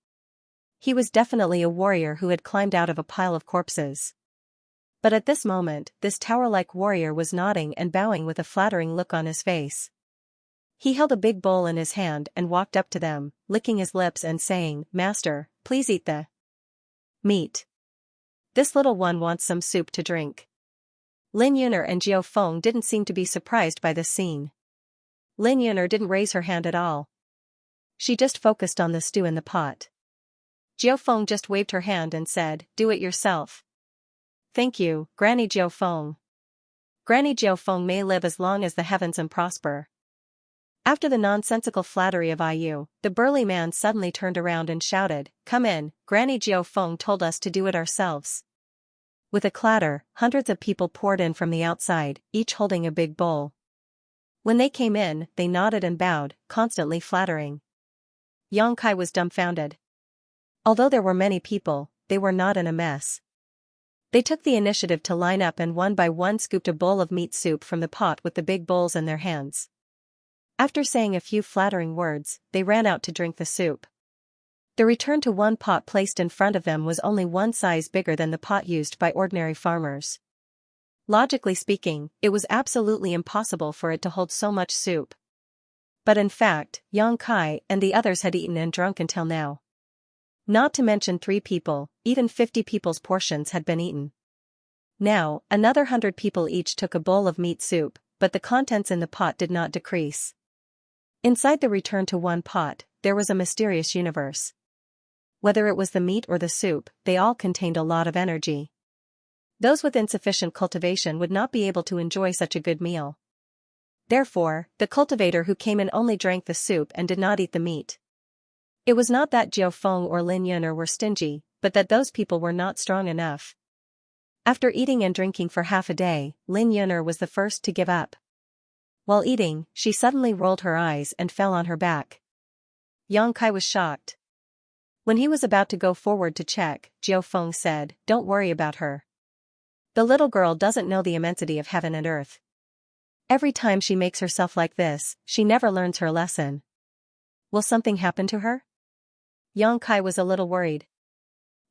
He was definitely a warrior who had climbed out of a pile of corpses. But at this moment, this tower-like warrior was nodding and bowing with a flattering look on his face. He held a big bowl in his hand and walked up to them, licking his lips and saying, Master, please eat the meat. This little one wants some soup to drink. Lin Yun'er and Jiao Feng didn't seem to be surprised by this scene. Lin Yun'er didn't raise her hand at all. She just focused on the stew in the pot. Jiao Feng just waved her hand and said, do it yourself. Thank you, Granny Jiao Feng. Granny Jiao Feng may live as long as the heavens and prosper. After the nonsensical flattery of Iu, the burly man suddenly turned around and shouted, come in, Granny Jiao Feng told us to do it ourselves. With a clatter, hundreds of people poured in from the outside, each holding a big bowl. When they came in, they nodded and bowed, constantly flattering. Yang Kai was dumbfounded. Although there were many people, they were not in a mess. They took the initiative to line up and one by one scooped a bowl of meat soup from the pot with the big bowls in their hands. After saying a few flattering words, they ran out to drink the soup. The return to one pot placed in front of them was only one size bigger than the pot used by ordinary farmers. Logically speaking, it was absolutely impossible for it to hold so much soup. But in fact, Yang Kai and the others had eaten and drunk until now. Not to mention 3 people, even 50 people's portions had been eaten. Now, another 100 people each took a bowl of meat soup, but the contents in the pot did not decrease. Inside the return to one pot, there was a mysterious universe. Whether it was the meat or the soup, they all contained a lot of energy. Those with insufficient cultivation would not be able to enjoy such a good meal. Therefore, the cultivator who came in only drank the soup and did not eat the meat. It was not that Jiao Feng or Lin Yun'er were stingy, but that those people were not strong enough. After eating and drinking for half a day, Lin Yun'er was the first to give up. While eating, she suddenly rolled her eyes and fell on her back. Yang Kai was shocked. When he was about to go forward to check, Jiao Feng said, don't worry about her. The little girl doesn't know the immensity of heaven and earth. Every time she makes herself like this, she never learns her lesson. Will something happen to her? Yang Kai was a little worried.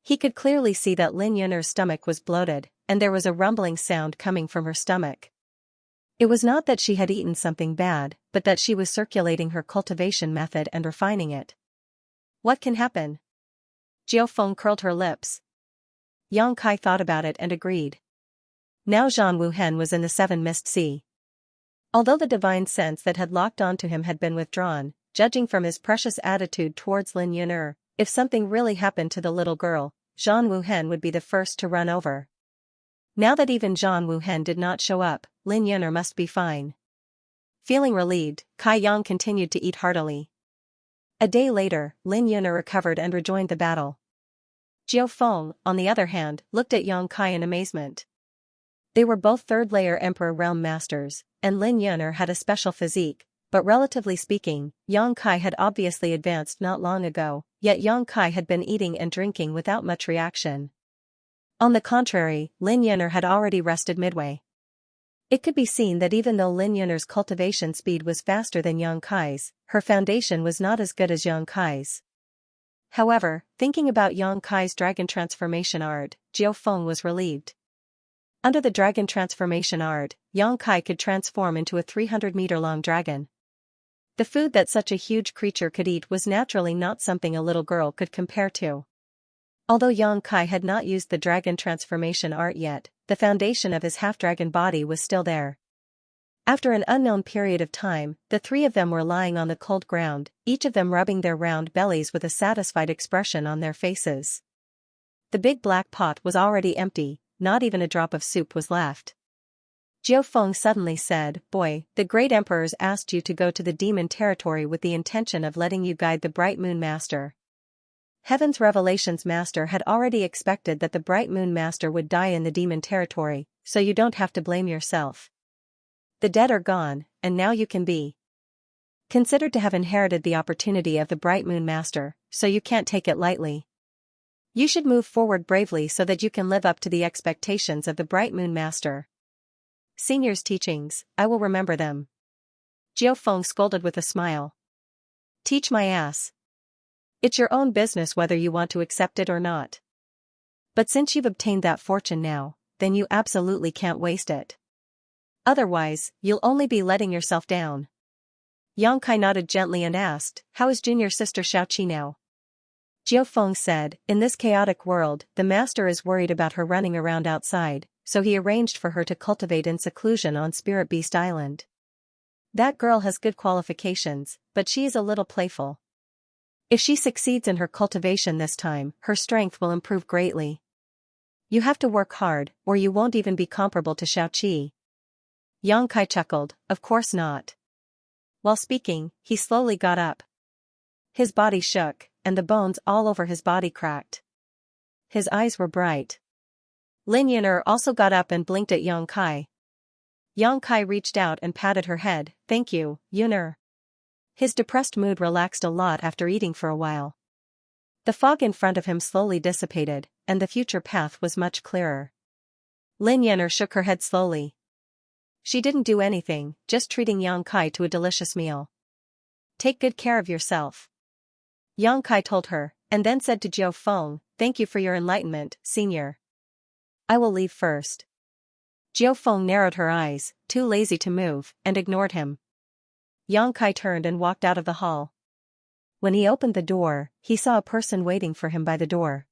He could clearly see that Lin Yun'er's stomach was bloated, and there was a rumbling sound coming from her stomach. It was not that she had eaten something bad, but that she was circulating her cultivation method and refining it. What can happen? Jiao Feng curled her lips. Yang Kai thought about it and agreed. Now Zhan Wuhen was in the 7-mist sea. Although the divine sense that had locked onto him had been withdrawn, judging from his precious attitude towards Lin Yun'er, if something really happened to the little girl, Zhang Wuhen would be the first to run over. Now that even Zhang Wuhen did not show up, Lin Yuner must be fine. Feeling relieved, Kai Yang continued to eat heartily. A day later, Lin Yuner recovered and rejoined the battle. Jiao Feng, on the other hand, looked at Yang Kai in amazement. They were both third-layer Emperor Realm Masters, and Lin Yuner had a special physique, but relatively speaking, Yang Kai had obviously advanced not long ago, yet Yang Kai had been eating and drinking without much reaction. On the contrary, Lin Yuner had already rested midway. It could be seen that even though Lin Yuner's cultivation speed was faster than Yang Kai's, her foundation was not as good as Yang Kai's. However, thinking about Yang Kai's dragon transformation art, Jiao Feng was relieved. Under the dragon transformation art, Yang Kai could transform into a 300-meter-long dragon. The food that such a huge creature could eat was naturally not something a little girl could compare to. Although Yang Kai had not used the dragon transformation art yet, the foundation of his half-dragon body was still there. After an unknown period of time, the three of them were lying on the cold ground, each of them rubbing their round bellies with a satisfied expression on their faces. The big black pot was already empty, not even a drop of soup was left. Jiao Feng suddenly said, "Boy, the great emperors asked you to go to the demon territory with the intention of letting you guide the Bright Moon Master." Heaven's Revelations Master had already expected that the Bright Moon Master would die in the demon territory, so you don't have to blame yourself. The dead are gone, and now you can be considered to have inherited the opportunity of the Bright Moon Master, so you can't take it lightly. You should move forward bravely so that you can live up to the expectations of the Bright Moon Master. Senior's teachings, I will remember them. Jiao Feng scolded with a smile. Teach my ass. It's your own business whether you want to accept it or not. But since you've obtained that fortune now, then you absolutely can't waste it. Otherwise, you'll only be letting yourself down. Yang Kai nodded gently and asked, "How is junior sister Xiaoqi now?" Jiao Feng said, "In this chaotic world, the master is worried about her running around outside, so he arranged for her to cultivate in seclusion on Spirit Beast Island. That girl has good qualifications, but she is a little playful. If she succeeds in her cultivation this time, her strength will improve greatly. You have to work hard, or you won't even be comparable to Xiaoqi." Yang Kai chuckled, "Of course not." While speaking, he slowly got up. His body shook, and the bones all over his body cracked. His eyes were bright. Lin Yuner also got up and blinked at Yang Kai. Yang Kai reached out and patted her head, "Thank you, Yuner." His depressed mood relaxed a lot after eating for a while. The fog in front of him slowly dissipated, and the future path was much clearer. Lin Yuner shook her head slowly. She didn't do anything, just treating Yang Kai to a delicious meal. "Take good care of yourself," Yang Kai told her, and then said to Jiao Feng, "Thank you for your enlightenment, senior. I will leave first." Jiao Feng narrowed her eyes, too lazy to move, and ignored him. Yang Kai turned and walked out of the hall. When he opened the door, he saw a person waiting for him by the door.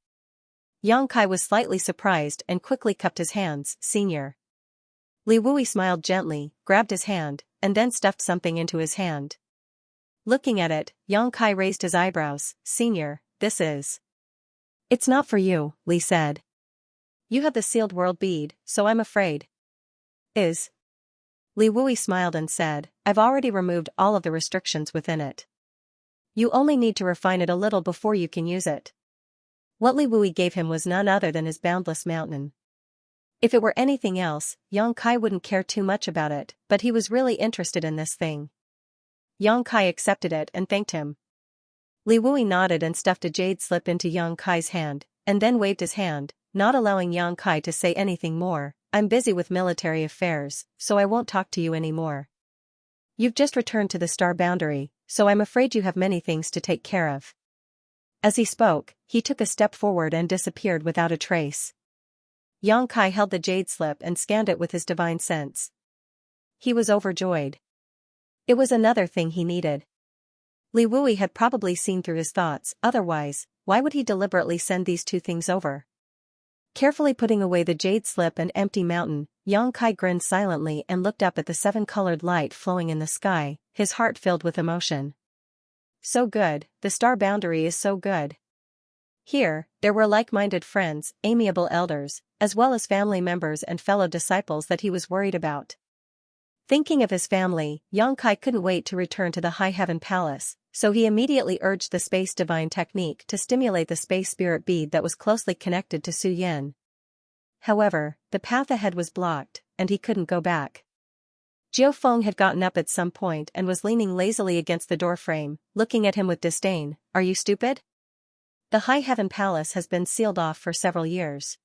Yang Kai was slightly surprised and quickly cupped his hands, "Senior." Li Wui smiled gently, grabbed his hand, and then stuffed something into his hand. Looking at it, Yang Kai raised his eyebrows, "Senior, this is..." "It's not for you," Li said. "You have the sealed world bead, so I'm afraid." "Is..." Li Wui smiled and said, "I've already removed all of the restrictions within it. You only need to refine it a little before you can use it." What Li Wui gave him was none other than his boundless mountain. If it were anything else, Yang Kai wouldn't care too much about it, but he was really interested in this thing. Yang Kai accepted it and thanked him. Li Wui nodded and stuffed a jade slip into Yang Kai's hand, and then waved his hand, not allowing Yang Kai to say anything more. "I'm busy with military affairs, so I won't talk to you anymore. You've just returned to the star boundary, so I'm afraid you have many things to take care of." As he spoke, he took a step forward and disappeared without a trace. Yang Kai held the jade slip and scanned it with his divine sense. He was overjoyed. It was another thing he needed. Li Wui had probably seen through his thoughts, otherwise, why would he deliberately send these two things over? Carefully putting away the jade slip and empty mountain, Yang Kai grinned silently and looked up at the seven-colored light flowing in the sky, his heart filled with emotion. So good, the star boundary is so good. Here, there were like-minded friends, amiable elders, as well as family members and fellow disciples that he was worried about. Thinking of his family, Xianxia couldn't wait to return to the High Heaven Palace, so he immediately urged the Space Divine technique to stimulate the Space Spirit bead that was closely connected to Su Yin. However, the path ahead was blocked, and he couldn't go back. Jiu Feng had gotten up at some point and was leaning lazily against the doorframe, looking at him with disdain. Are you stupid? The High Heaven Palace has been sealed off for several years.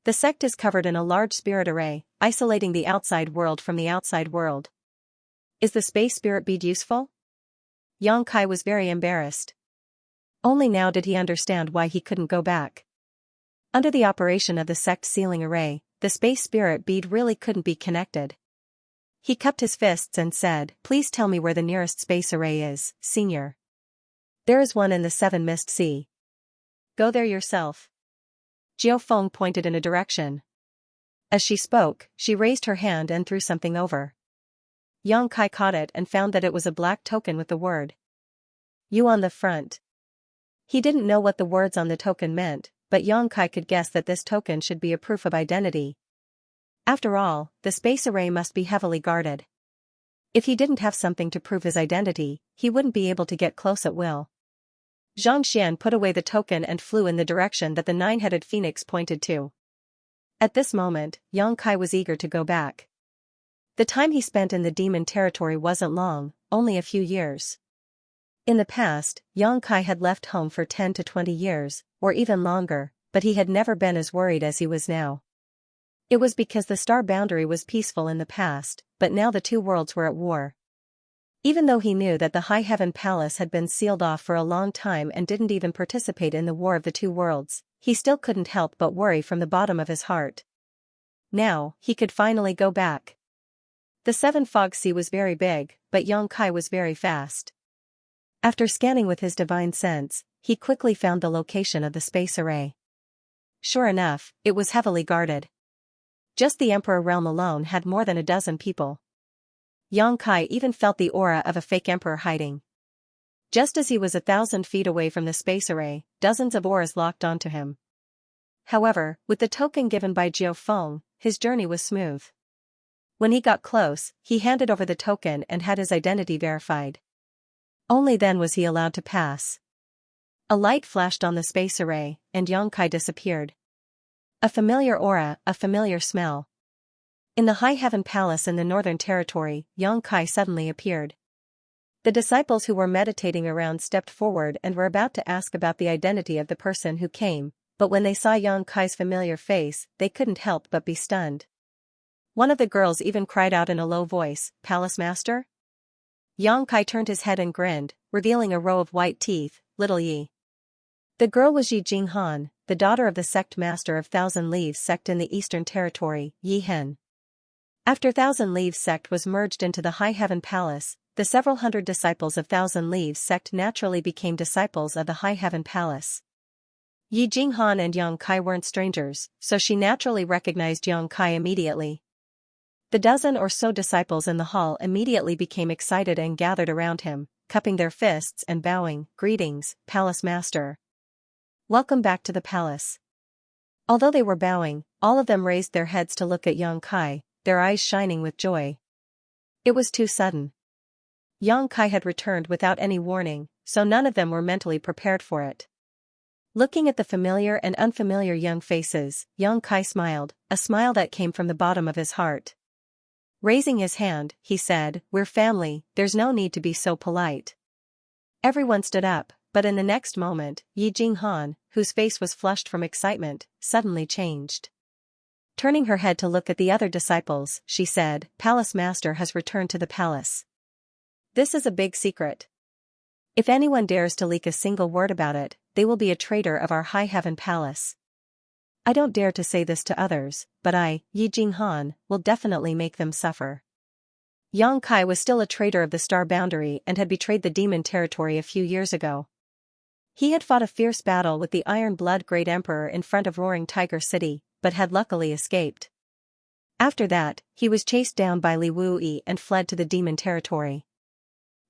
The sect is covered in a large spirit array, isolating the outside world from the outside world. Is the Space Spirit bead useful? Xianxia was very embarrassed. Only now did he understand why he couldn't go back. Under the operation of the sect sealing array, the Space Spirit bead really couldn't be connected. He cupped his fists and said, "Please tell me where the nearest space array is, Senior." "There is one in the Seven Mist Sea. Go there yourself." Jiu Feng pointed in a direction. As she spoke, she raised her hand and threw something over. Xianxia caught it and found that it was a black token with the word "You" on the front. He didn't know what the words on the token meant, but Xianxia could guess that this token should be a proof of identity. After all, the space array must be heavily guarded. If he didn't have something to prove his identity, he wouldn't be able to get close at will. Xianxia put away the token and flew in the direction that the nine-headed phoenix pointed to. At this moment, Xianxia was eager to go back. The time he spent in the demon territory wasn't long, only a few years. In the past, Xianxia had left home for 10 to 20 years, or even longer, but he had never been as worried as he was now. It was because the star boundary was peaceful in the past, but now the two worlds were at war. Even though he knew that the High Heaven Palace had been sealed off for a long time and didn't even participate in the war of the two worlds, he still couldn't help but worry from the bottom of his heart. Now, he could finally go back. The Seven Fog Sea was very big, but Xianxia was very fast. After scanning with his divine sense, he quickly found the location of the space array. Sure enough, it was heavily guarded. Just the Emperor realm alone had more than a dozen people. Xianxia even felt the aura of a fake emperor hiding. Just as he was 1,000 feet away from the space array, dozens of auras locked onto him. However, with the token given by Jiu Feng, his journey was smooth. When he got close, he handed over the token and had his identity verified. Only then was he allowed to pass. A light flashed on the space array, and Xianxia disappeared. A familiar aura, a familiar smell. In the High Heaven Palace in the Northern Territory, Xianxia suddenly appeared. The disciples who were meditating around stepped forward and were about to ask about the identity of the person who came, but when they saw Xianxia's familiar face, they couldn't help but be stunned. One of the girls even cried out in a low voice, "Palace Master?" Xianxia turned his head and grinned, revealing a row of white teeth, "Little Yi." The girl was Yi Jinghan, the daughter of the sect master of Thousand Leaves sect in the Eastern Territory, Yi Hen. After Thousand Leaves sect was merged into the High Heaven Palace, the several hundred disciples of Thousand Leaves sect naturally became disciples of the High Heaven Palace. Yi Jinghan and Xianxia weren't strangers, so she naturally recognized Xianxia immediately. The dozen or so disciples in the hall immediately became excited and gathered around him, cupping their fists and bowing, "Greetings, Palace Master. Welcome back to the palace." Although they were bowing, all of them raised their heads to look at Xianxia, their eyes shining with joy. It was too sudden. Xianxia had returned without any warning, so none of them were mentally prepared for it. Looking at the familiar and unfamiliar young faces, Xianxia smiled, a smile that came from the bottom of his heart. Raising his hand, he said, "We're family, there's no need to be so polite." Everyone stood up, but in the next moment, Yi Jinghan, whose face was flushed from excitement, suddenly changed. Turning her head to look at the other disciples, she said, "Palace Master has returned to the palace. This is a big secret. If anyone dares to leak a single word about it, they will be a traitor of our High Heaven Palace. I don't dare to say this to others, but I, Yi Jinghan, will definitely make them suffer." Xianxia was still a traitor of the Star Boundary and had betrayed the Demon Territory a few years ago. He had fought a fierce battle with the Iron Blood Great Emperor in front of Roaring Tiger City, but had luckily escaped. After that, he was chased down by Li Wuyi and fled to the Demon Territory.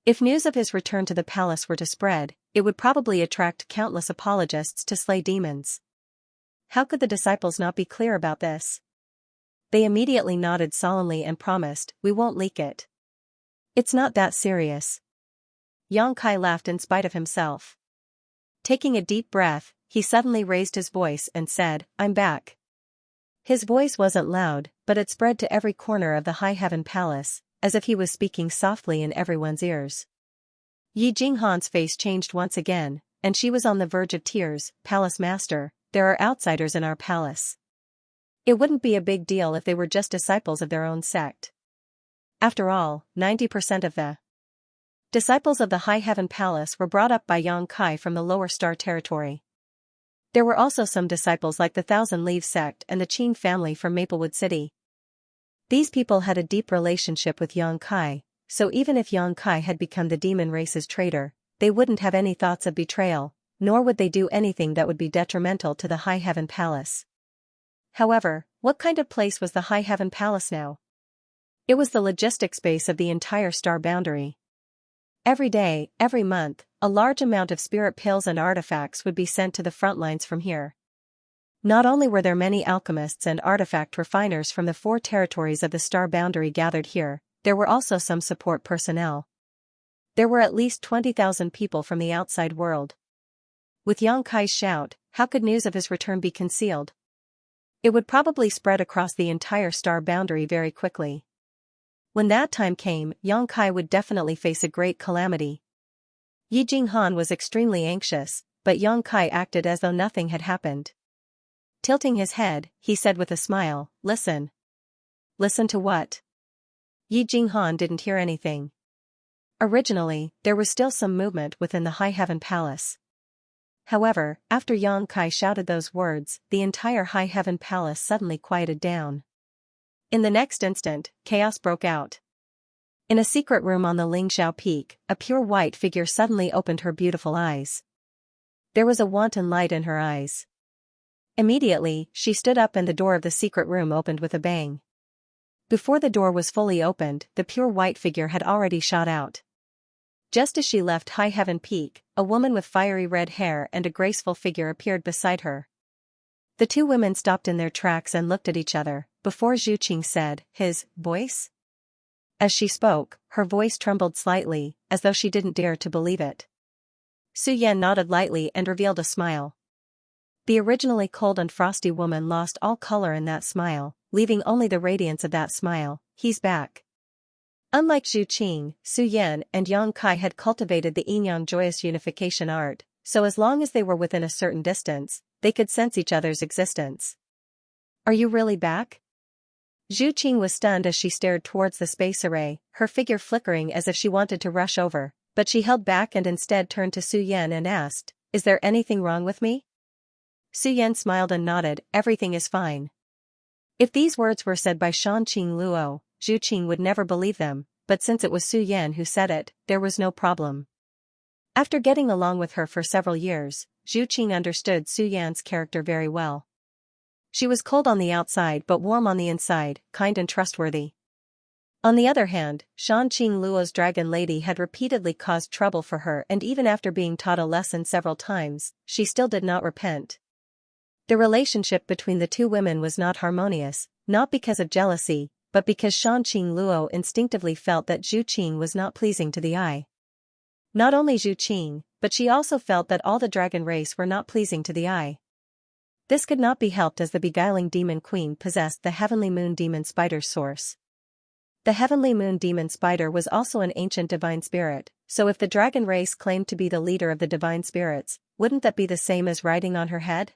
If news of his return to the palace were to spread, it would probably attract countless apologists to slay demons. How could the disciples not be clear about this? They immediately nodded solemnly and promised, "We won't leak it. It's not that serious." Yang Kai laughed in spite of himself. Taking a deep breath, he suddenly raised his voice and said, "I'm back." His voice wasn't loud, but it spread to every corner of the High Heaven Palace, as if he was speaking softly in everyone's ears. Yi Jinghan's face changed once again, and she was on the verge of tears. "Palace Master, there are outsiders in our palace. It wouldn't be a big deal if they were just disciples of their own sect. After all, 90% of the disciples of the High Heaven Palace were brought up by Yang Kai from the lower star territory. There were also some disciples like the Thousand Leaves sect and the Qing family from Maplewood City. These people had a deep relationship with Yang Kai, so even if Yang Kai had become the demon race's traitor, they wouldn't have any thoughts of betrayal, nor would they do anything that would be detrimental to the High Heaven Palace. However, what kind of place was the High Heaven Palace now? It was the logistics base of the entire star boundary. Every day, every month, a large amount of spirit pills and artifacts would be sent to the front lines from here. Not only were there many alchemists and artifact refiners from the 4 territories of the star boundary gathered here, there were also some support personnel. There were at least 20,000 people from the outside world. With Yang Kai's shout, how could news of his return be concealed? It would probably spread across the entire star boundary very quickly. When that time came, Yang Kai would definitely face a great calamity. Yi Jinghan was extremely anxious, but Yang Kai acted as though nothing had happened. Tilting his head, he said with a smile, "Listen." "Listen to what?" Yi Jinghan didn't hear anything. Originally, there was still some movement within the High Heaven Palace. However, after Yang Kai shouted those words, the entire High Heaven Palace suddenly quieted down. In the next instant, chaos broke out. In a secret room on the Lingxiao Peak, a pure white figure suddenly opened her beautiful eyes. There was a wanton light in her eyes. Immediately, she stood up and the door of the secret room opened with a bang. Before the door was fully opened, the pure white figure had already shot out. Just as she left High Heaven Peak, a woman with fiery red hair and a graceful figure appeared beside her. The two women stopped in their tracks and looked at each other, before Zhu Qing said, "His voice?" As she spoke, her voice trembled slightly, as though she didn't dare to believe it. Su Yan nodded lightly and revealed a smile. The originally cold and frosty woman lost all color in that smile, leaving only the radiance of that smile. "He's back." Unlike Zhu Qing, Su Yan and Yang Kai had cultivated the yin-yang joyous unification art, so as long as they were within a certain distance, they could sense each other's existence. "Are you really back?" Zhu Qing was stunned as she stared towards the space array, her figure flickering as if she wanted to rush over, but she held back and instead turned to Su Yan and asked, "Is there anything wrong with me?" Su Yan smiled and nodded, "Everything is fine." If these words were said by Shanqing Luo, Zhu Qing would never believe them, but since it was Su Yan who said it, there was no problem. After getting along with her for several years, Zhu Qing understood Su Yan's character very well. She was cold on the outside but warm on the inside, kind and trustworthy. On the other hand, Shanqing Luo's dragon lady had repeatedly caused trouble for her, and even after being taught a lesson several times, she still did not repent. The relationship between the two women was not harmonious, not because of jealousy, but because Shanqing Luo instinctively felt that Zhu Qing was not pleasing to the eye. Not only Zhu Qing, but she also felt that all the dragon race were not pleasing to the eye. This could not be helped as the beguiling demon queen possessed the heavenly moon demon spider's source. The heavenly moon demon spider was also an ancient divine spirit, so if the dragon race claimed to be the leader of the divine spirits, wouldn't that be the same as riding on her head?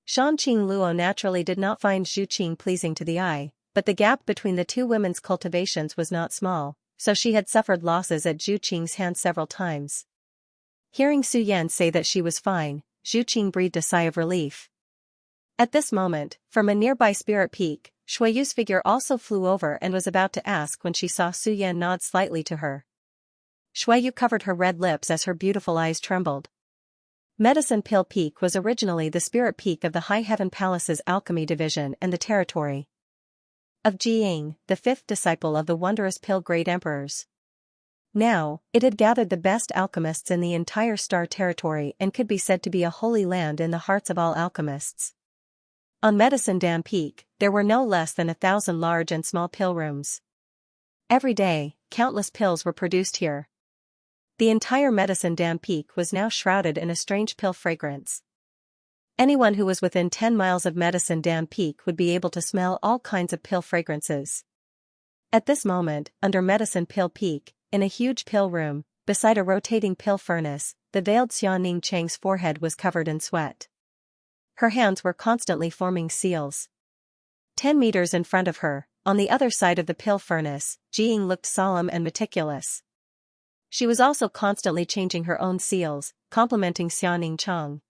Shanqing Luo naturally did not find Zhu Qing pleasing to the eye, but the gap between the two women's cultivations was not small, so she had suffered losses at Zhu Qing's hands several times. Hearing Su Yan say that she was fine, Zhu Qing breathed a sigh of relief. At this moment, from a nearby spirit peak, Shuiyu's figure also flew over and was about to ask when she saw Su Yan nod slightly to her. Shuiyu covered her red lips as her beautiful eyes trembled. Medicine Pill Peak was originally the spirit peak of the High Heaven Palace's alchemy division and the territory of Jiying, the fifth disciple of the wondrous Pill Great Emperors. Now, it had gathered the best alchemists in the entire star territory and could be said to be a holy land in the hearts of all alchemists. On Medicine Dam Peak, there were no less than 1,000 large and small pill rooms. Every day, countless pills were produced here. The entire Medicine Dam Peak was now shrouded in a strange pill fragrance. Anyone who was within 10 miles of Medicine Dam Peak would be able to smell all kinds of pill fragrances. At this moment, under Medicine Pill Peak, in a huge pill room, beside a rotating pill furnace, the veiled Xianxia's forehead was covered in sweat. Her hands were constantly forming seals. 10 meters in front of her, on the other side of the pill furnace, Jiying looked solemn and meticulous. She was also constantly changing her own seals, complimenting Xianxia.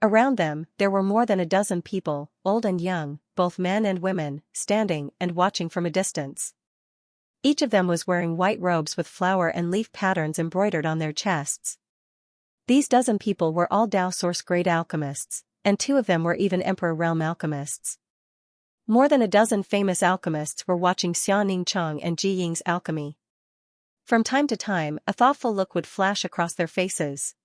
Around them, there were more than a dozen people, old and young, both men and women, standing and watching from a distance. Each of them was wearing white robes with flower and leaf patterns embroidered on their chests. These dozen people were all Dao Source grade alchemists, and 2 of them were even Emperor Realm alchemists. More than a dozen famous alchemists were watching Xianxia and Jiying's alchemy. From time to time, a thoughtful look would flash across their faces.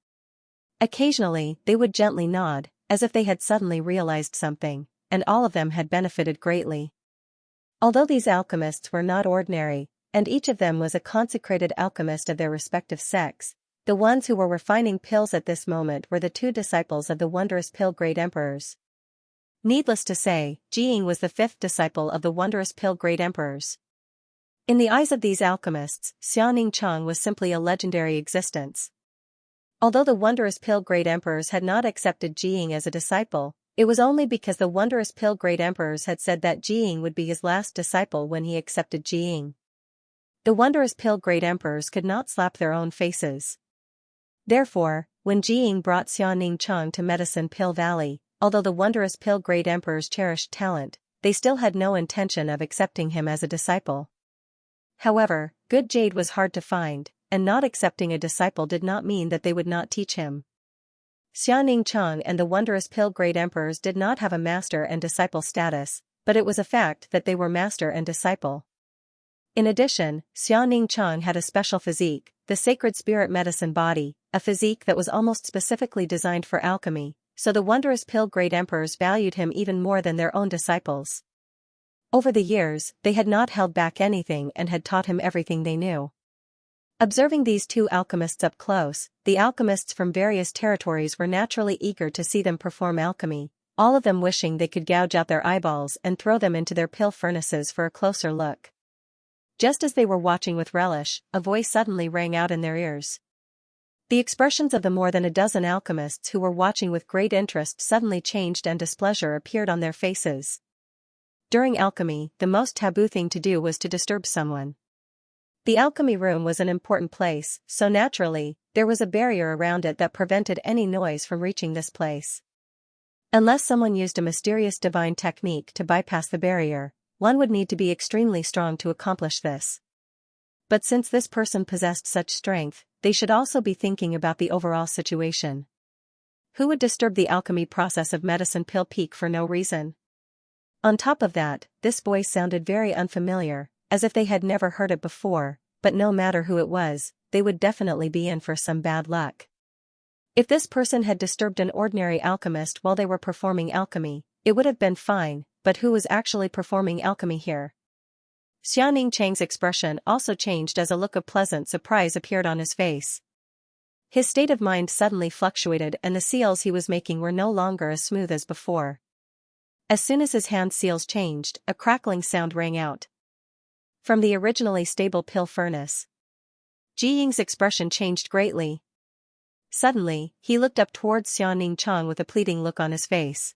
Occasionally, they would gently nod, as if they had suddenly realized something, and all of them had benefited greatly. Although these alchemists were not ordinary, and each of them was a consecrated alchemist of their respective sects, the ones who were refining pills at this moment were the 2 disciples of the wondrous pill-grade emperors. Needless to say, Jiying was the 5th disciple of the wondrous pill-grade emperors. In the eyes of these alchemists, Xianxia was simply a legendary existence. Although the wondrous pill-grade emperors had not accepted Jiying as a disciple, it was only because the wondrous pill-grade emperors had said that Jiying would be his last disciple when he accepted Jiying. The wondrous pill-grade emperors could not slap their own faces. Therefore, when Jiying brought Xianxia to Medicine Pill Valley, although the wondrous pill-grade emperors cherished talent, they still had no intention of accepting him as a disciple. However, good jade was hard to find, and not accepting a disciple did not mean that they would not teach him. Xianxia and the wondrous pill-grade emperors did not have a master and disciple status, but it was a fact that they were master and disciple. In addition, Xianxia had a special physique, the sacred spirit medicine body, a physique that was almost specifically designed for alchemy, so the wondrous pill-grade emperors valued him even more than their own disciples. Over the years, they had not held back anything and had taught him everything they knew. Observing these 2 alchemists up close, the alchemists from various territories were naturally eager to see them perform alchemy, all of them wishing they could gouge out their eyeballs and throw them into their pill furnaces for a closer look. Just as they were watching with relish, a voice suddenly rang out in their ears. The expressions of the more than a dozen alchemists who were watching with great interest suddenly changed and displeasure appeared on their faces. During alchemy, the most taboo thing to do was to disturb someone. The alchemy room was an important place, so naturally, there was a barrier around it that prevented any noise from reaching this place. Unless someone used a mysterious divine technique to bypass the barrier, one would need to be extremely strong to accomplish this. But since this person possessed such strength, they should also be thinking about the overall situation. Who would disturb the alchemy process of Medicine Pill Peak for no reason? On top of that, this voice sounded very unfamiliar, as if they had never heard it before, but no matter who it was, they would definitely be in for some bad luck. If this person had disturbed an ordinary alchemist while they were performing alchemy, it would have been fine, but who was actually performing alchemy here? Xianxia's expression also changed as a look of pleasant surprise appeared on his face. His state of mind suddenly fluctuated and the seals he was making were no longer as smooth as before. As soon as his hand seals changed, a crackling sound rang out from the originally stable pill furnace. Jiying's expression changed greatly. Suddenly, he looked up towards Xianxia with a pleading look on his face.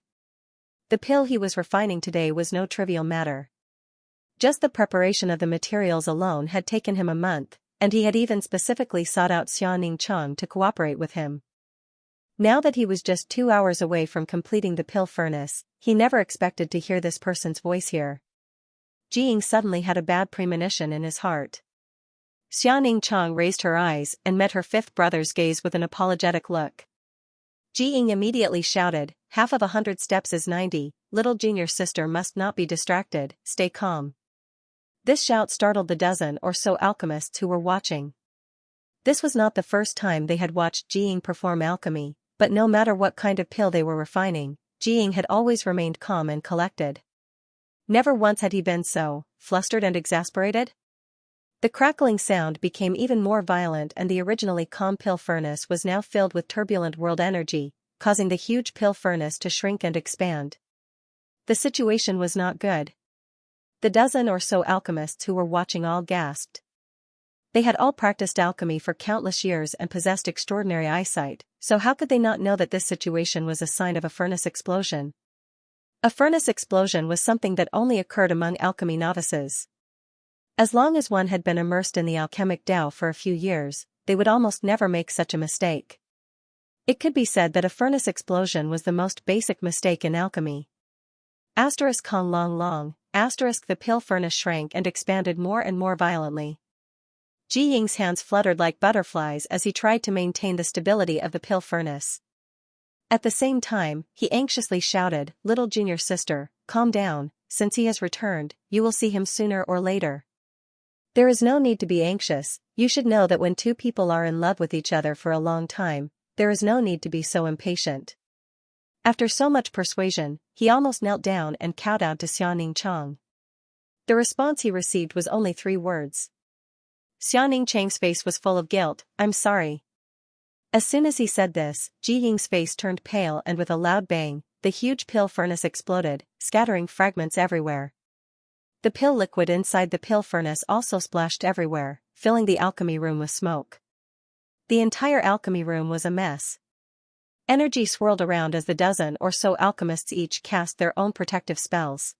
The pill he was refining today was no trivial matter. Just the preparation of the materials alone had taken him a month, and he had even specifically sought out Xianxia to cooperate with him. Now that he was just 2 hours away from completing the pill furnace, he never expected to hear this person's voice here. Jiying suddenly had a bad premonition in his heart. Xianxia raised her eyes and met her 5th brother's gaze with an apologetic look. Jiying immediately shouted, "Half of 100 steps is 90, little junior sister must not be distracted, stay calm." This shout startled the dozen or so alchemists who were watching. This was not the first time they had watched Jiying perform alchemy, but no matter what kind of pill they were refining, Jiying had always remained calm and collected. Never once had he been so flustered and exasperated. The crackling sound became even more violent, and the originally calm pill furnace was now filled with turbulent world energy, causing the huge pill furnace to shrink and expand. The situation was not good. The dozen or so alchemists who were watching all gasped. They had all practiced alchemy for countless years and possessed extraordinary eyesight, so how could they not know that this situation was a sign of a furnace explosion? A furnace explosion was something that only occurred among alchemy novices. As long as one had been immersed in the alchemic Tao for a few years, they would almost never make such a mistake. It could be said that a furnace explosion was the most basic mistake in alchemy. Kong long long, the pill furnace shrank and expanded more and more violently. Jiying's hands fluttered like butterflies as he tried to maintain the stability of the pill furnace. At the same time, he anxiously shouted, "Little junior sister, calm down, since he has returned, you will see him sooner or later. There is no need to be anxious. You should know that when two people are in love with each other for a long time, there is no need to be so impatient." After so much persuasion, he almost knelt down and kowtowed to Xianxia. The response he received was only 3 words. Xianxia's face was full of guilt. "I'm sorry." As soon as he said this, Jiying's face turned pale, and with a loud bang, the huge pill furnace exploded, scattering fragments everywhere. The pill liquid inside the pill furnace also splashed everywhere, filling the alchemy room with smoke. The entire alchemy room was a mess. Energy swirled around as the dozen or so alchemists each cast their own protective spells.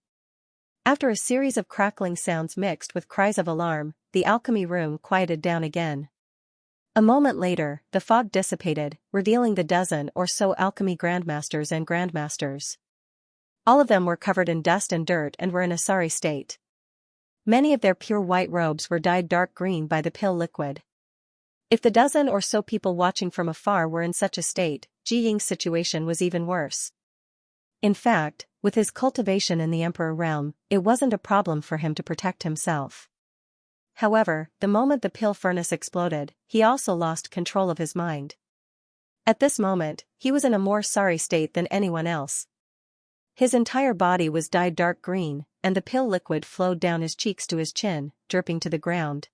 After a series of crackling sounds mixed with cries of alarm, the alchemy room quieted down again. A moment later, the fog dissipated, revealing the dozen or so alchemy grandmasters and grandmasters. All of them were covered in dust and dirt and were in a sorry state. Many of their pure white robes were dyed dark green by the pill liquid. If the dozen or so people watching from afar were in such a state, Jiying's situation was even worse. In fact, with his cultivation in the Emperor realm, it wasn't a problem for him to protect himself. However, the moment the pill furnace exploded, he also lost control of his mind. At this moment, he was in a more sorry state than anyone else. His entire body was dyed dark green, and the pill liquid flowed down his cheeks to his chin, dripping to the ground.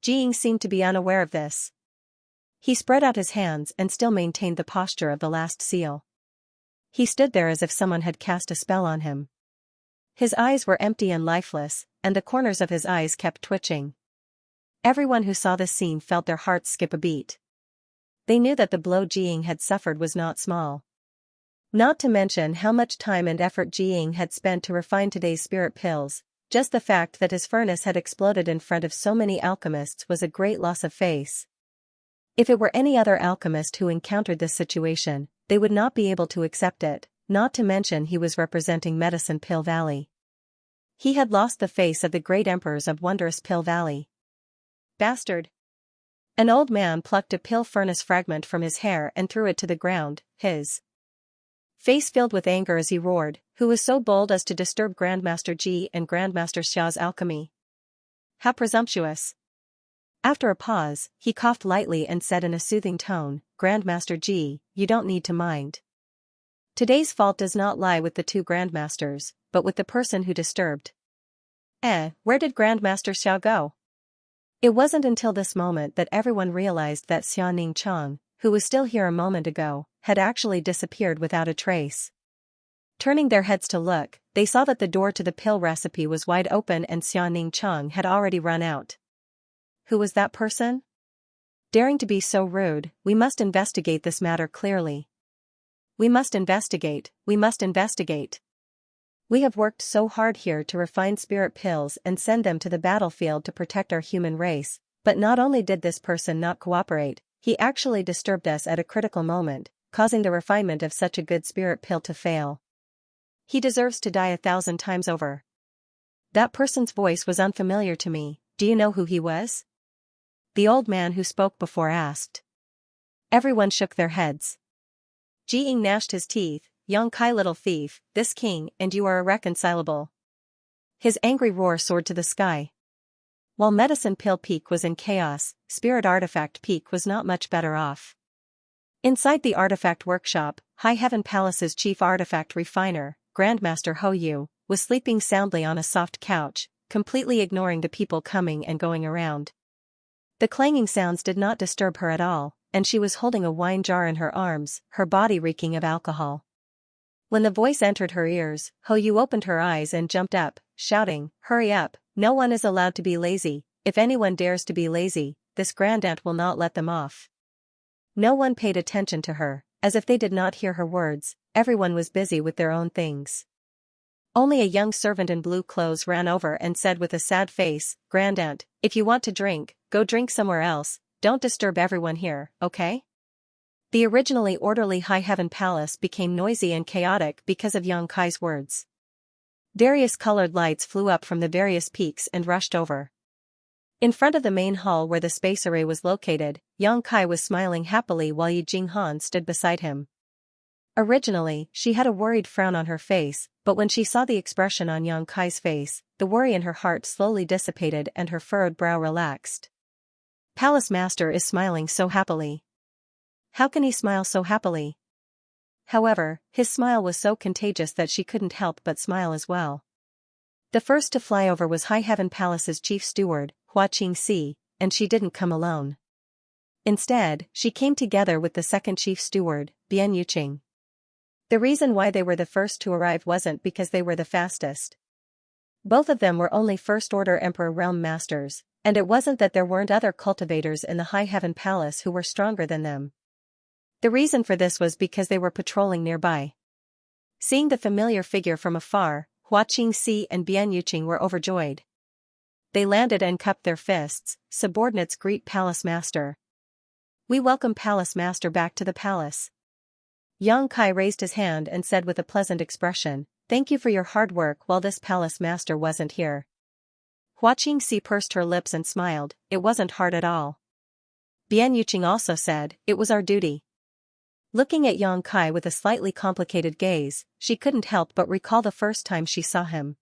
Jiying seemed to be unaware of this. He spread out his hands and still maintained the posture of the last seal. He stood there as if someone had cast a spell on him. His eyes were empty and lifeless, and the corners of his eyes kept twitching. Everyone who saw this scene felt their hearts skip a beat. They knew that the blow Jiying had suffered was not small. Not to mention how much time and effort Jiying had spent to refine today's spirit pills. Just the fact that his furnace had exploded in front of so many alchemists was a great loss of face. If it were any other alchemist who encountered this situation, they would not be able to accept it, not to mention he was representing Medicine Pill Valley. He had lost the face of the great emperors of Wondrous Pill Valley. Bastard! An old man plucked a pill furnace fragment from his hair and threw it to the ground, his face filled with anger as he roared, "Who was so bold as to disturb Grandmaster Ji and Grandmaster Xia's alchemy? How presumptuous!" After a pause, he coughed lightly and said in a soothing tone, "Grandmaster Ji, you don't need to mind. Today's fault does not lie with the 2 grandmasters, but with the person who disturbed." Where did Grandmaster Xiao go? It wasn't until this moment that everyone realized that Xianxia, who was still here a moment ago, had actually disappeared without a trace. Turning their heads to look, they saw that the door to the pill recipe was wide open and Xianxia had already run out. Who was that person? Daring to be so rude, we must investigate this matter clearly. We must investigate. We have worked so hard here to refine spirit pills and send them to the battlefield to protect our human race, but not only did this person not cooperate, he actually disturbed us at a critical moment, causing the refinement of such a good spirit pill to fail. He deserves to die 1,000 times over. That person's voice was unfamiliar to me. Do you know who he was? The old man who spoke before asked. Everyone shook their heads. Jiying gnashed his teeth. "Young Kai, little thief, this king and you are irreconcilable." His angry roar soared to the sky. While Medicine Pill Peak was in chaos, Spirit Artifact Peak was not much better off. Inside the artifact workshop, High Heaven Palace's chief artifact refiner, Grandmaster Ho Yu, was sleeping soundly on a soft couch, completely ignoring the people coming and going around. The clanging sounds did not disturb her at all, and she was holding a wine jar in her arms, her body reeking of alcohol. When the voice entered her ears, Ho Yu opened her eyes and jumped up, shouting, "Hurry up, no one is allowed to be lazy. If anyone dares to be lazy, this grandaunt will not let them off." No one paid attention to her, as if they did not hear her words. Everyone was busy with their own things. Only a young servant in blue clothes ran over and said with a sad face, "Grandaunt, if you want to drink, go drink somewhere else, don't disturb everyone here, okay?" The originally orderly High Heaven Palace became noisy and chaotic because of Yang Kai's words. Various colored lights flew up from the various peaks and rushed over. In front of the main hall where the space array was located, Yang Kai was smiling happily while Yi Jinghan stood beside him. Originally, she had a worried frown on her face, but when she saw the expression on Yang Kai's face, the worry in her heart slowly dissipated and her furrowed brow relaxed. Palace Master is smiling so happily. How can he smile so happily? However, his smile was so contagious that she couldn't help but smile as well. The first to fly over was High Heaven Palace's chief steward, Hua Qingxi, and she didn't come alone. Instead, she came together with the second chief steward, Bian Yuqing. The reason why they were the first to arrive wasn't because they were the fastest. Both of them were only First-Order Emperor Realm Masters, and it wasn't that there weren't other cultivators in the High Heaven Palace who were stronger than them. The reason for this was because they were patrolling nearby. Seeing the familiar figure from afar, Hua Qingxi and Bian Yuqing were overjoyed. They landed and cupped their fists. Subordinates greet Palace Master. "We welcome Palace Master back to the palace." Yang Kai raised his hand and said with a pleasant expression, "Thank you for your hard work while this Palace Master wasn't here." Hua Qingxi pursed her lips and smiled. "It wasn't hard at all." Bian Yuqing also said, "It was our duty." Looking at Yang Kai with a slightly complicated gaze, she couldn't help but recall the first time she saw him.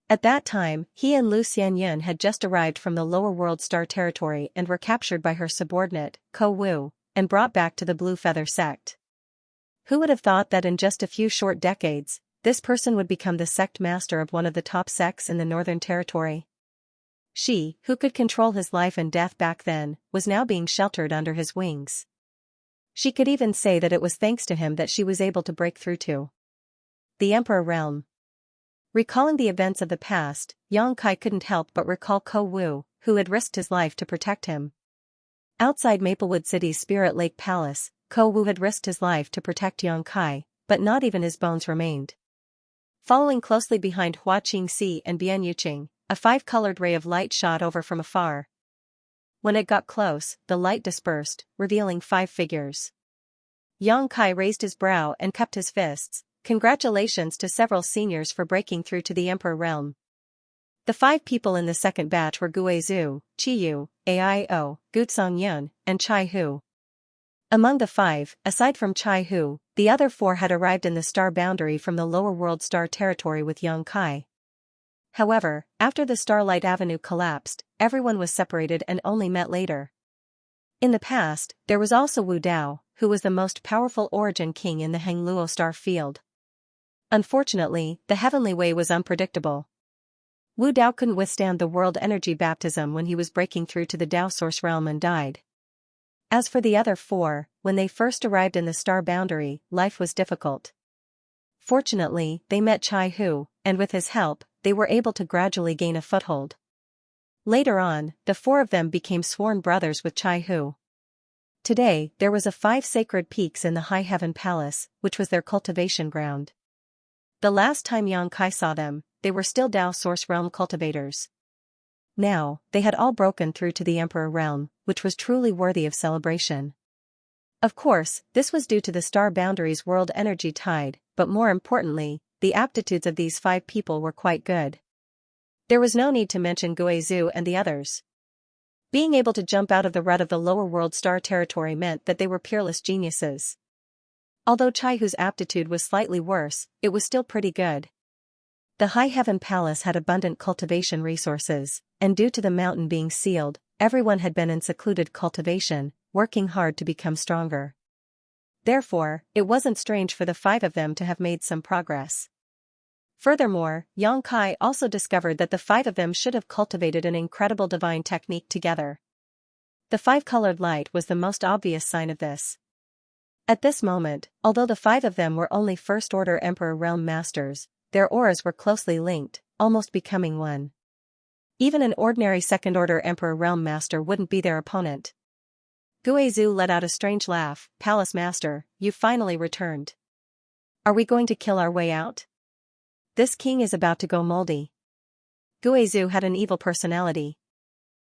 At that time, he and Lu Xianyin had just arrived from the lower world star territory and were captured by her subordinate, Ko Wu, and brought back to the Blue Feather sect. Who would have thought that in just a few short decades, this person would become the sect master of one of the top sects in the Northern Territory? She, who could control his life and death back then, was now being sheltered under his wings. She could even say that it was thanks to him that she was able to break through to the Emperor realm. Recalling the events of the past, Yang Kai couldn't help but recall Ko Wu, who had risked his life to protect him. Outside Maplewood City's Spirit Lake Palace, Ko Wu had risked his life to protect Yang Kai, but not even his bones remained. Following closely behind Hua Qingxi and Bian Yuqing, a five-colored ray of light shot over from afar. When it got close, the light dispersed, revealing 5 figures. Yang Kai raised his brow and cupped his fists. Congratulations to several seniors for breaking through to the Emperor realm. The 5 people in the second batch were Guizhu, Qiyu, Aio, Gutsong Yun, and Chai Hu. Among the 5, aside from Chai Hu, the other 4 had arrived in the star boundary from the lower world star territory with Yang Kai. However, after the Starlight Avenue collapsed, everyone was separated and only met later. In the past, there was also Wu Dao, who was the most powerful Origin King in the Hengluo star field. Unfortunately, the Heavenly Way was unpredictable. Wu Dao couldn't withstand the world energy baptism when he was breaking through to the Dao Source realm and died. As for the other 4, when they first arrived in the star boundary, life was difficult. Fortunately, they met Chai Hu, and with his help, they were able to gradually gain a foothold. Later on, the 4 of them became sworn brothers with Chai Hu. Today, there was 5 sacred peaks in the High Heaven Palace, which was their cultivation ground. The last time Yang Kai saw them, they were still Dao Source Realm cultivators. Now, they had all broken through to the Emperor realm, which was truly worthy of celebration. Of course, this was due to the star boundary's world energy tide, but more importantly, the aptitudes of these 5 people were quite good. There was no need to mention Guizhu and the others. Being able to jump out of the rut of the lower world star territory meant that they were peerless geniuses. Although Chai Hu's aptitude was slightly worse, it was still pretty good. The High Heaven Palace had abundant cultivation resources, and due to the mountain being sealed, everyone had been in secluded cultivation, working hard to become stronger. Therefore, it wasn't strange for the 5 of them to have made some progress. Furthermore, Yang Kai also discovered that the 5 of them should have cultivated an incredible divine technique together. The 5-colored light was the most obvious sign of this. At this moment, although the 5 of them were only First-Order Emperor Realm Masters, their auras were closely linked, almost becoming one. Even an ordinary Second-Order Emperor Realm Master wouldn't be their opponent. Guizhou let out a strange laugh. Palace Master, you finally returned. Are we going to kill our way out? This king is about to go moldy. Guizhou had an evil personality.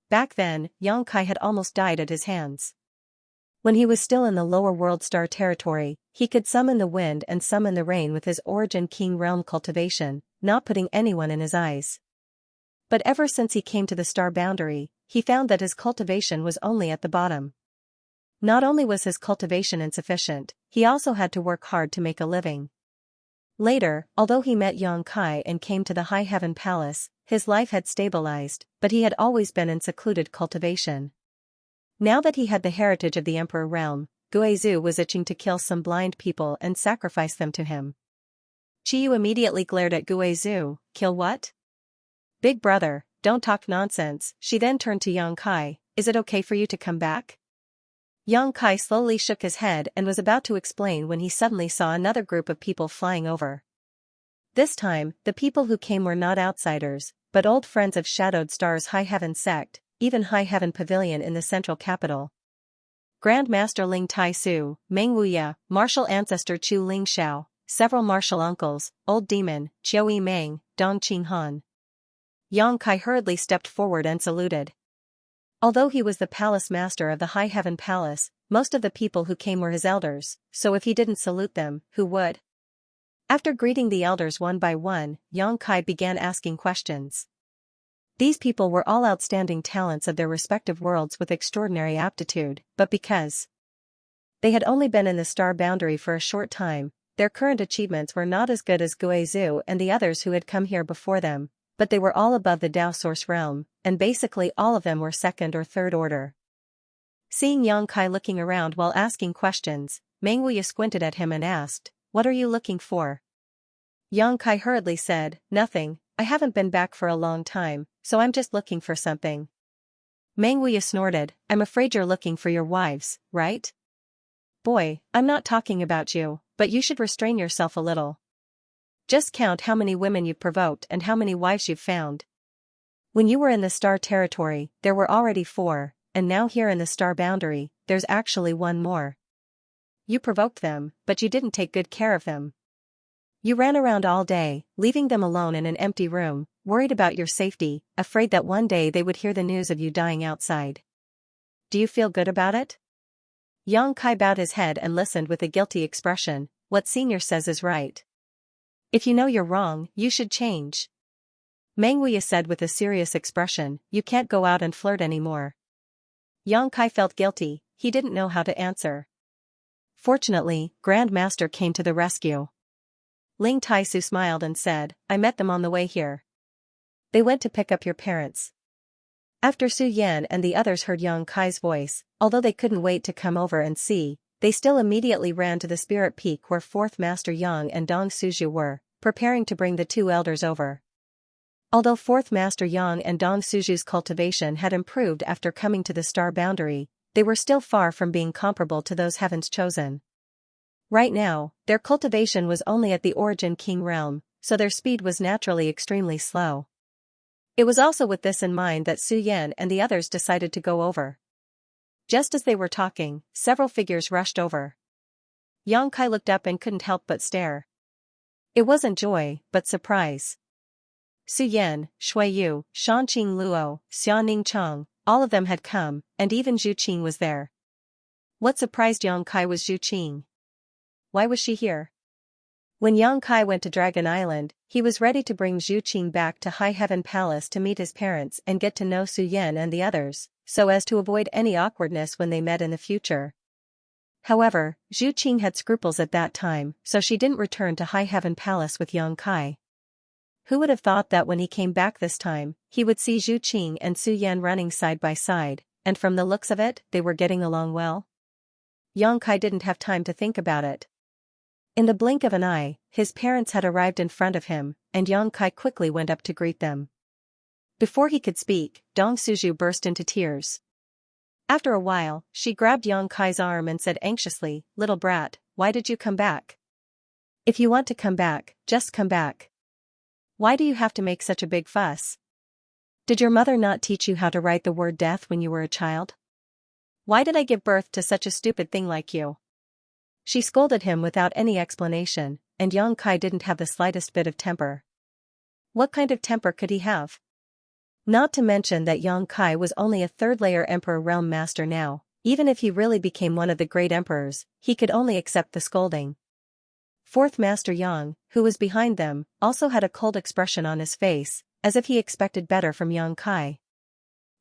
Back then, Yang Kai had almost died at his hands. When he was still in the lower world star territory, he could summon the wind and summon the rain with his origin king realm cultivation, not putting anyone in his eyes. But ever since he came to the star boundary, he found that his cultivation was only at the bottom. Not only was his cultivation insufficient, he also had to work hard to make a living. Later, although he met Yang Kai and came to the High Heaven Palace, his life had stabilized, but he had always been in secluded cultivation. Now that he had the heritage of the Emperor Realm, Guizhou was itching to kill some blind people and sacrifice them to him. Qiyu immediately glared at Guizhou. Kill what? Big brother, don't talk nonsense. She then turned to Yang Kai. Is it okay for you to come back? Yang Kai slowly shook his head and was about to explain when he suddenly saw another group of people flying over. This time, the people who came were not outsiders, but old friends of Shadowed Star's High Heaven sect, even High Heaven Pavilion in the central capital. Grand Master Ling Tai Su, Meng Wuya, martial ancestor Chu Ling Xiao, several martial uncles, Old Demon, Chiu Yi Meng, Dong Qing Han. Yang Kai hurriedly stepped forward and saluted. Although he was the palace master of the High Heaven Palace, most of the people who came were his elders, so if he didn't salute them, who would? After greeting the elders one by one, Yang Kai began asking questions. These people were all outstanding talents of their respective worlds with extraordinary aptitude, but because they had only been in the star boundary for a short time, their current achievements were not as good as Guizhou and the others who had come here before them, but they were all above the Dao Source realm, and basically all of them were 2nd or 3rd order. Seeing Yang Kai looking around while asking questions, Meng Wuya squinted at him and asked, "What are you looking for?" Yang Kai hurriedly said, "Nothing, I haven't been back for a long time, so I'm just looking for something." Meng Wuya snorted, "I'm afraid you're looking for your wives, right? Boy, I'm not talking about you, but you should restrain yourself a little. Just count how many women you've provoked and how many wives you've found. When you were in the star territory, there were already 4, and now here in the star boundary, there's actually 1 more. You provoked them, but you didn't take good care of them. You ran around all day, leaving them alone in an empty room, worried about your safety, afraid that one day they would hear the news of you dying outside. Do you feel good about it?" Yang Kai bowed his head and listened with a guilty expression. "What senior says is right. If you know you're wrong, you should change." Meng Wuya said with a serious expression, "You can't go out and flirt anymore." Yang Kai felt guilty, he didn't know how to answer. Fortunately, Grand Master came to the rescue. Ling Tai Su smiled and said, "I met them on the way here. They went to pick up your parents." After Su Yan and the others heard Yang Kai's voice, although they couldn't wait to come over and see, they still immediately ran to the Spirit Peak where 4th Master Yang and Dong Suju were, preparing to bring the 2 elders over. Although 4th Master Yang and Dong Suju's cultivation had improved after coming to the star boundary, they were still far from being comparable to those heavens chosen. Right now, their cultivation was only at the origin king realm, so their speed was naturally extremely slow. It was also with this in mind that Su Yan and the others decided to go over. Just as they were talking, several figures rushed over. Yang Kai looked up and couldn't help but stare. It wasn't joy, but surprise. Su Yan, Shui Yu, Shanqing Luo, Xianing Cheng, all of them had come, and even Zhu Qing was there. What surprised Yang Kai was Zhu Qing. Why was she here? When Yang Kai went to Dragon Island, he was ready to bring Zhu Qing back to High Heaven Palace to meet his parents and get to know Su Yan and the others, so as to avoid any awkwardness when they met in the future. However, Zhu Qing had scruples at that time, so she didn't return to High Heaven Palace with Yang Kai. Who would have thought that when he came back this time, he would see Zhu Qing and Su Yan running side by side, and from the looks of it, they were getting along well? Yang Kai didn't have time to think about it. In the blink of an eye, his parents had arrived in front of him, and Yang Kai quickly went up to greet them. Before he could speak, Dong Suju burst into tears. After a while, she grabbed Yang Kai's arm and said anxiously, "Little brat, why did you come back? If you want to come back, just come back. Why do you have to make such a big fuss? Did your mother not teach you how to write the word death when you were a child? Why did I give birth to such a stupid thing like you?" She scolded him without any explanation, and Yang Kai didn't have the slightest bit of temper. What kind of temper could he have? Not to mention that Yang Kai was only a third-layer Emperor Realm Master now. Even if he really became one of the great emperors, he could only accept the scolding. Fourth Master Yang, who was behind them, also had a cold expression on his face, as if he expected better from Yang Kai.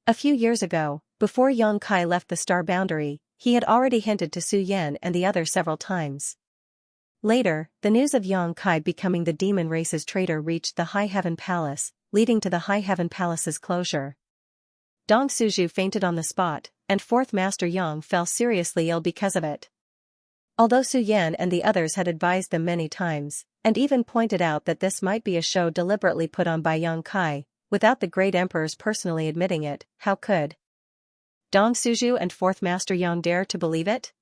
A few years ago, before Yang Kai left the star boundary, he had already hinted to Su Yan and the others several times. Later, the news of Yang Kai becoming the demon race's traitor reached the High Heaven Palace, leading to the High Heaven Palace's closure. Dong Suju fainted on the spot, and Fourth Master Yang fell seriously ill because of it. Although Su Yan and the others had advised them many times, and even pointed out that this might be a show deliberately put on by Yang Kai, without the great emperors personally admitting it, how could Dong Suju and Fourth Master Yang dare to believe it?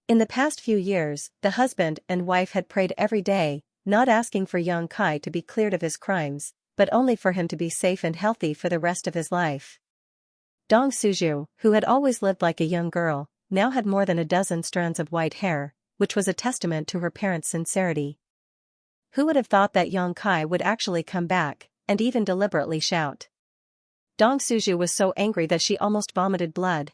In the past few years, the husband and wife had prayed every day, not asking for Yang Kai to be cleared of his crimes, but only for him to be safe and healthy for the rest of his life. Dong Suju, who had always lived like a young girl, now had more than a dozen strands of white hair, which was a testament to her parents' sincerity. Who would have thought that Yang Kai would actually come back, and even deliberately shout? Dong Suju was so angry that she almost vomited blood.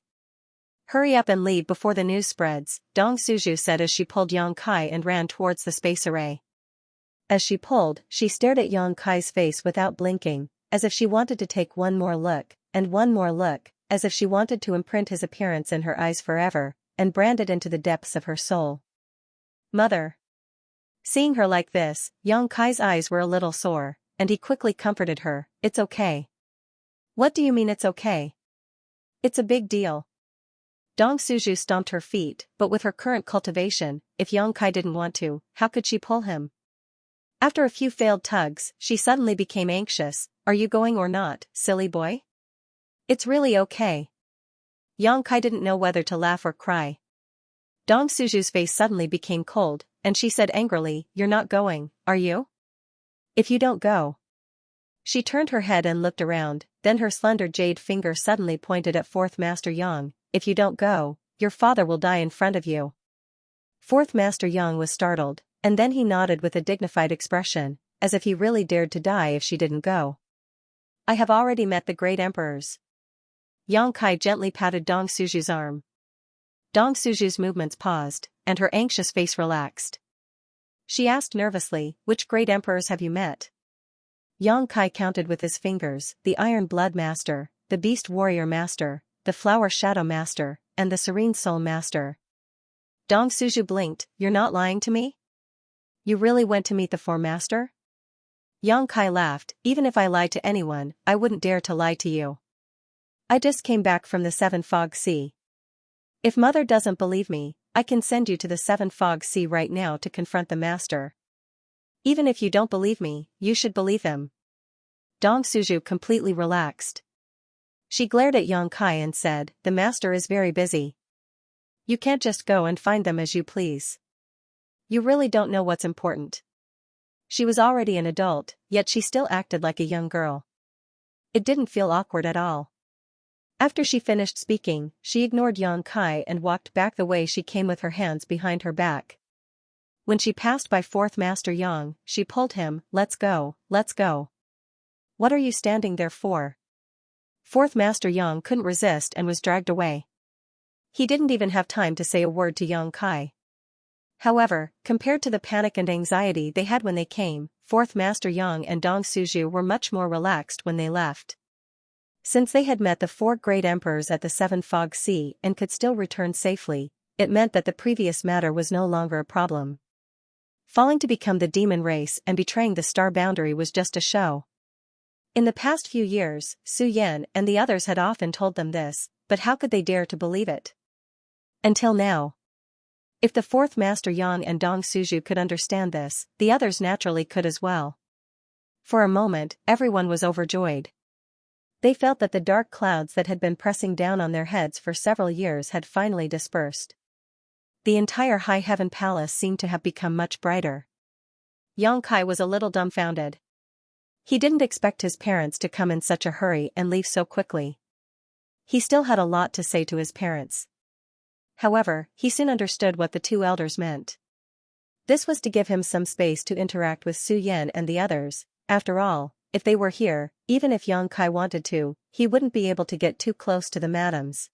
"Hurry up and leave before the news spreads," Dong Suju said as she pulled Yang Kai and ran towards the space array. As she pulled, she stared at Yang Kai's face without blinking, as if she wanted to take one more look, and one more look, as if she wanted to imprint his appearance in her eyes forever, and brand it into the depths of her soul. "Mother." Seeing her like this, Yang Kai's eyes were a little sore, and he quickly comforted her, "It's okay." "What do you mean it's okay?" "It's a big deal." Dong Suju stomped her feet, but with her current cultivation, if Yang Kai didn't want to, how could she pull him? After a few failed tugs, she suddenly became anxious. "Are you going or not, silly boy?" "It's really okay." Yang Kai didn't know whether to laugh or cry. Dong Suju's face suddenly became cold, and she said angrily, "You're not going, are you? If you don't go." She turned her head and looked around, then her slender jade finger suddenly pointed at Fourth Master Yang. "If you don't go, your father will die in front of you." Fourth Master Yang was startled, and then he nodded with a dignified expression, as if he really dared to die if she didn't go. "I have already met the great emperors." Yang Kai gently patted Dong Suju's arm. Dong Suju's movements paused, and her anxious face relaxed. She asked nervously, "Which great emperors have you met?" Yang Kai counted with his fingers: the Iron Blood Master, the Beast Warrior Master, the Flower Shadow Master, and the Serene Soul Master. Dong Suju blinked. "You're not lying to me? You really went to meet the Four Master?" Yang Kai laughed. "Even if I lied to anyone, I wouldn't dare to lie to you. I just came back from the Seven Fog Sea. If Mother doesn't believe me, I can send you to the Seven Fog Sea right now to confront the Master. Even if you don't believe me, you should believe him." Dong Suju completely relaxed. She glared at Yang Kai and said, "The Master is very busy. You can't just go and find them as you please. You really don't know what's important." She was already an adult, yet she still acted like a young girl. It didn't feel awkward at all. After she finished speaking, she ignored Yang Kai and walked back the way she came with her hands behind her back. When she passed by Fourth Master Yang, she pulled him. "Let's go, let's go." "What are you standing there for?" Fourth Master Yang couldn't resist and was dragged away. He didn't even have time to say a word to Yang Kai. However, compared to the panic and anxiety they had when they came, Fourth Master Yang and Dong Suju were much more relaxed when they left. Since they had met the four great emperors at the Seven Fog Sea and could still return safely, it meant that the previous matter was no longer a problem. Falling to become the demon race and betraying the star boundary was just a show. In the past few years, Su Yan and the others had often told them this, but how could they dare to believe it? Until now. If the fourth master Yang and Dong Suju could understand this, the others naturally could as well. For a moment, everyone was overjoyed. They felt that the dark clouds that had been pressing down on their heads for several years had finally dispersed. The entire high heaven palace seemed to have become much brighter. Yang Kai was a little dumbfounded. He didn't expect his parents to come in such a hurry and leave so quickly. He still had a lot to say to his parents. However, he soon understood what the two elders meant. This was to give him some space to interact with Su Yan and the others. After all, if they were here, even if Yang Kai wanted to, he wouldn't be able to get too close to the madams.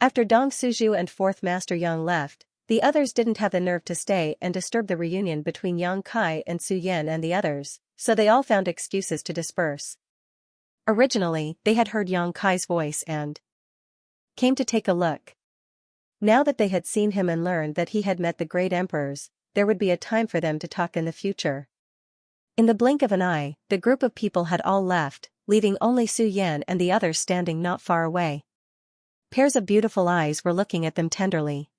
After Dong Suju and fourth master Yang left, the others didn't have the nerve to stay and disturb the reunion between Yang Kai and Su Yan and the others, so they all found excuses to disperse. Originally, they had heard Yang Kai's voice and came to take a look. Now that they had seen him and learned that he had met the great emperors, there would be a time for them to talk in the future. In the blink of an eye, the group of people had all left, leaving only Su Yan and the others standing not far away. Pairs of beautiful eyes were looking at them tenderly.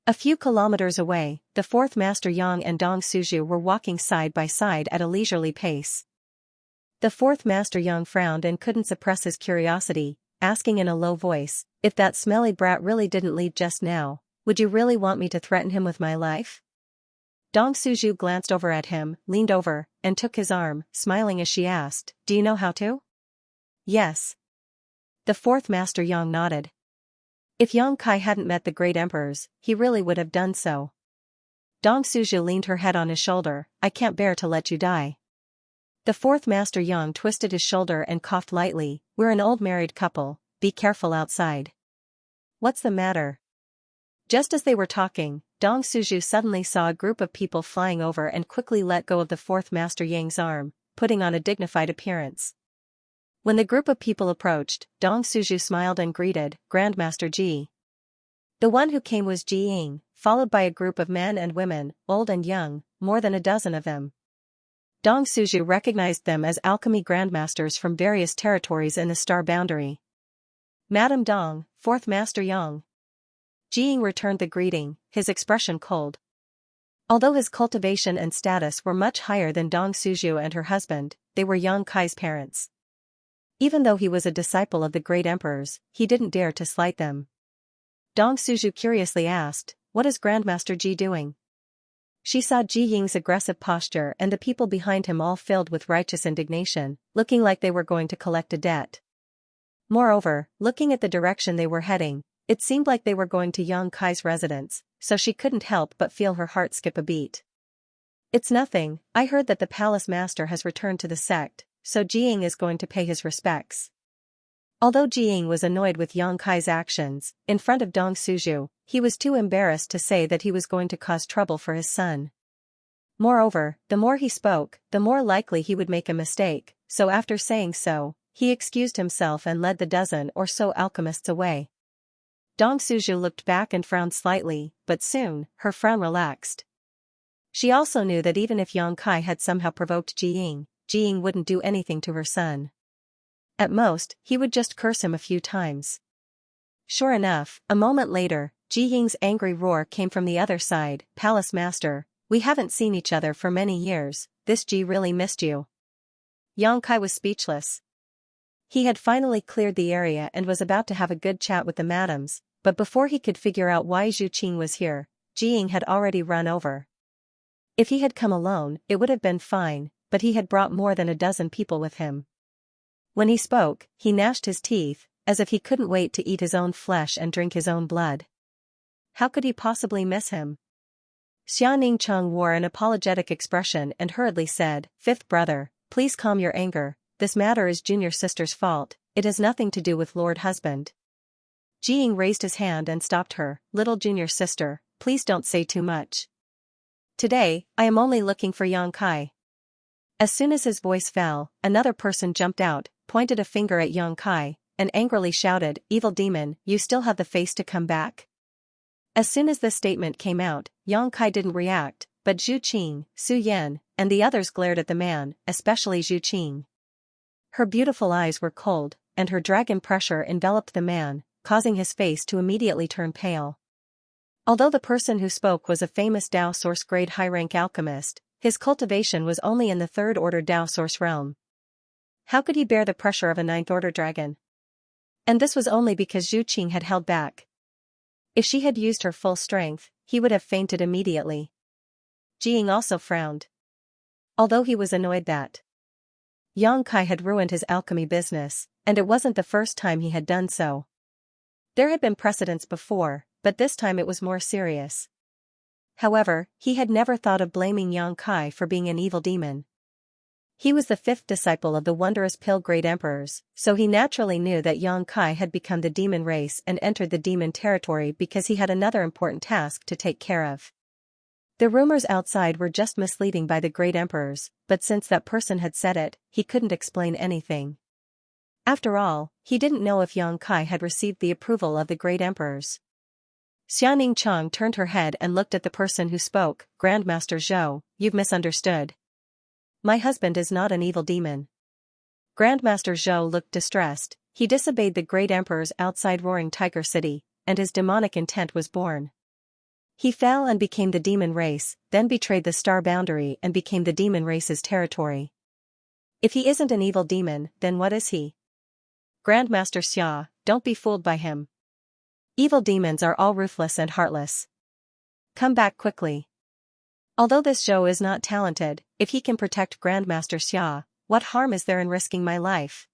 A few kilometers away, the fourth master Yang and Dong Suju were walking side by side at a leisurely pace. The fourth master Yang frowned and couldn't suppress his curiosity, asking in a low voice, "If that smelly brat really didn't leave just now, would you really want me to threaten him with my life?" Dong Suju glanced over at him, leaned over, and took his arm, smiling as she asked, "Do you know how to?" "Yes." The fourth master Yang nodded. If Yang Kai hadn't met the great emperors, he really would have done so. Dong Suju leaned her head on his shoulder, "I can't bear to let you die." The fourth master Yang twisted his shoulder and coughed lightly, "We're an old married couple, be careful outside." "What's the matter?" Just as they were talking, Dong Suju suddenly saw a group of people flying over and quickly let go of the fourth master Yang's arm, putting on a dignified appearance. When the group of people approached, Dong Suju smiled and greeted, "Grandmaster Ji." The one who came was Ji Ying, followed by a group of men and women, old and young, more than a dozen of them. Dong Suju recognized them as alchemy grandmasters from various territories in the star boundary. "Madam Dong, fourth master Yang." Ji Ying returned the greeting, his expression cold. Although his cultivation and status were much higher than Dong Suju and her husband, they were Yang Kai's parents. Even though he was a disciple of the great emperors, he didn't dare to slight them. Dong Suju curiously asked, "What is Grandmaster Ji doing?" She saw Ji Ying's aggressive posture and the people behind him all filled with righteous indignation, looking like they were going to collect a debt. Moreover, looking at the direction they were heading, it seemed like they were going to Yang Kai's residence, so she couldn't help but feel her heart skip a beat. "It's nothing, I heard that the palace master has returned to the sect, so Ji Ying is going to pay his respects." Although Ji Ying was annoyed with Yang Kai's actions, in front of Dong Suju, he was too embarrassed to say that he was going to cause trouble for his son. Moreover, the more he spoke, the more likely he would make a mistake, so after saying so, he excused himself and led the dozen or so alchemists away. Dong Suju looked back and frowned slightly, but soon, her frown relaxed. She also knew that even if Yang Kai had somehow provoked Ji Ying wouldn't do anything to her son. At most, he would just curse him a few times. Sure enough, a moment later, Ji Ying's angry roar came from the other side, "Palace Master, we haven't seen each other for many years, this Ji really missed you." Yang Kai was speechless. He had finally cleared the area and was about to have a good chat with the madams, but before he could figure out why Zhu Qing was here, Ji Ying had already run over. If he had come alone, it would have been fine, but he had brought more than a dozen people with him. When he spoke, he gnashed his teeth, as if he couldn't wait to eat his own flesh and drink his own blood. How could he possibly miss him? Xianxia Cheng wore an apologetic expression and hurriedly said, "Fifth brother, please calm your anger, this matter is junior sister's fault, it has nothing to do with Lord Husband." Ji Ying raised his hand and stopped her, "Little junior sister, please don't say too much. Today, I am only looking for Yang Kai." As soon as his voice fell, another person jumped out, pointed a finger at Yang Kai, and angrily shouted, "Evil demon, you still have the face to come back?" As soon as this statement came out, Yang Kai didn't react, but Zhu Qing, Su Yan, and the others glared at the man, especially Zhu Qing. Her beautiful eyes were cold, and her dragon pressure enveloped the man, causing his face to immediately turn pale. Although the person who spoke was a famous Dao Source grade high-rank alchemist, his cultivation was only in the third-order Dao Source realm. How could he bear the pressure of a ninth-order dragon? And this was only because Zhu Qing had held back. If she had used her full strength, he would have fainted immediately. Jing also frowned. Although he was annoyed that Yang Kai had ruined his alchemy business, and it wasn't the first time he had done so. There had been precedents before, but this time it was more serious. However, he had never thought of blaming Yang Kai for being an evil demon. He was the fifth disciple of the wondrous Pill Great Emperors, so he naturally knew that Yang Kai had become the demon race and entered the demon territory because he had another important task to take care of. The rumors outside were just misleading by the Great Emperors, but since that person had said it, he couldn't explain anything. After all, he didn't know if Yang Kai had received the approval of the Great Emperors. Xianxia turned her head and looked at the person who spoke. Grandmaster Zhou, you've misunderstood. My husband is not an evil demon. Grandmaster Zhou looked distressed. He disobeyed the Great Emperors outside Roaring Tiger City, and his demonic intent was born. He fell and became the demon race, then betrayed the star boundary and became the demon race's territory. If he isn't an evil demon, then what is he? Grandmaster Xia, don't be fooled by him. Evil demons are all ruthless and heartless. Come back quickly. Although this Zhou is not talented, if he can protect Grandmaster Xia, what harm is there in risking my life?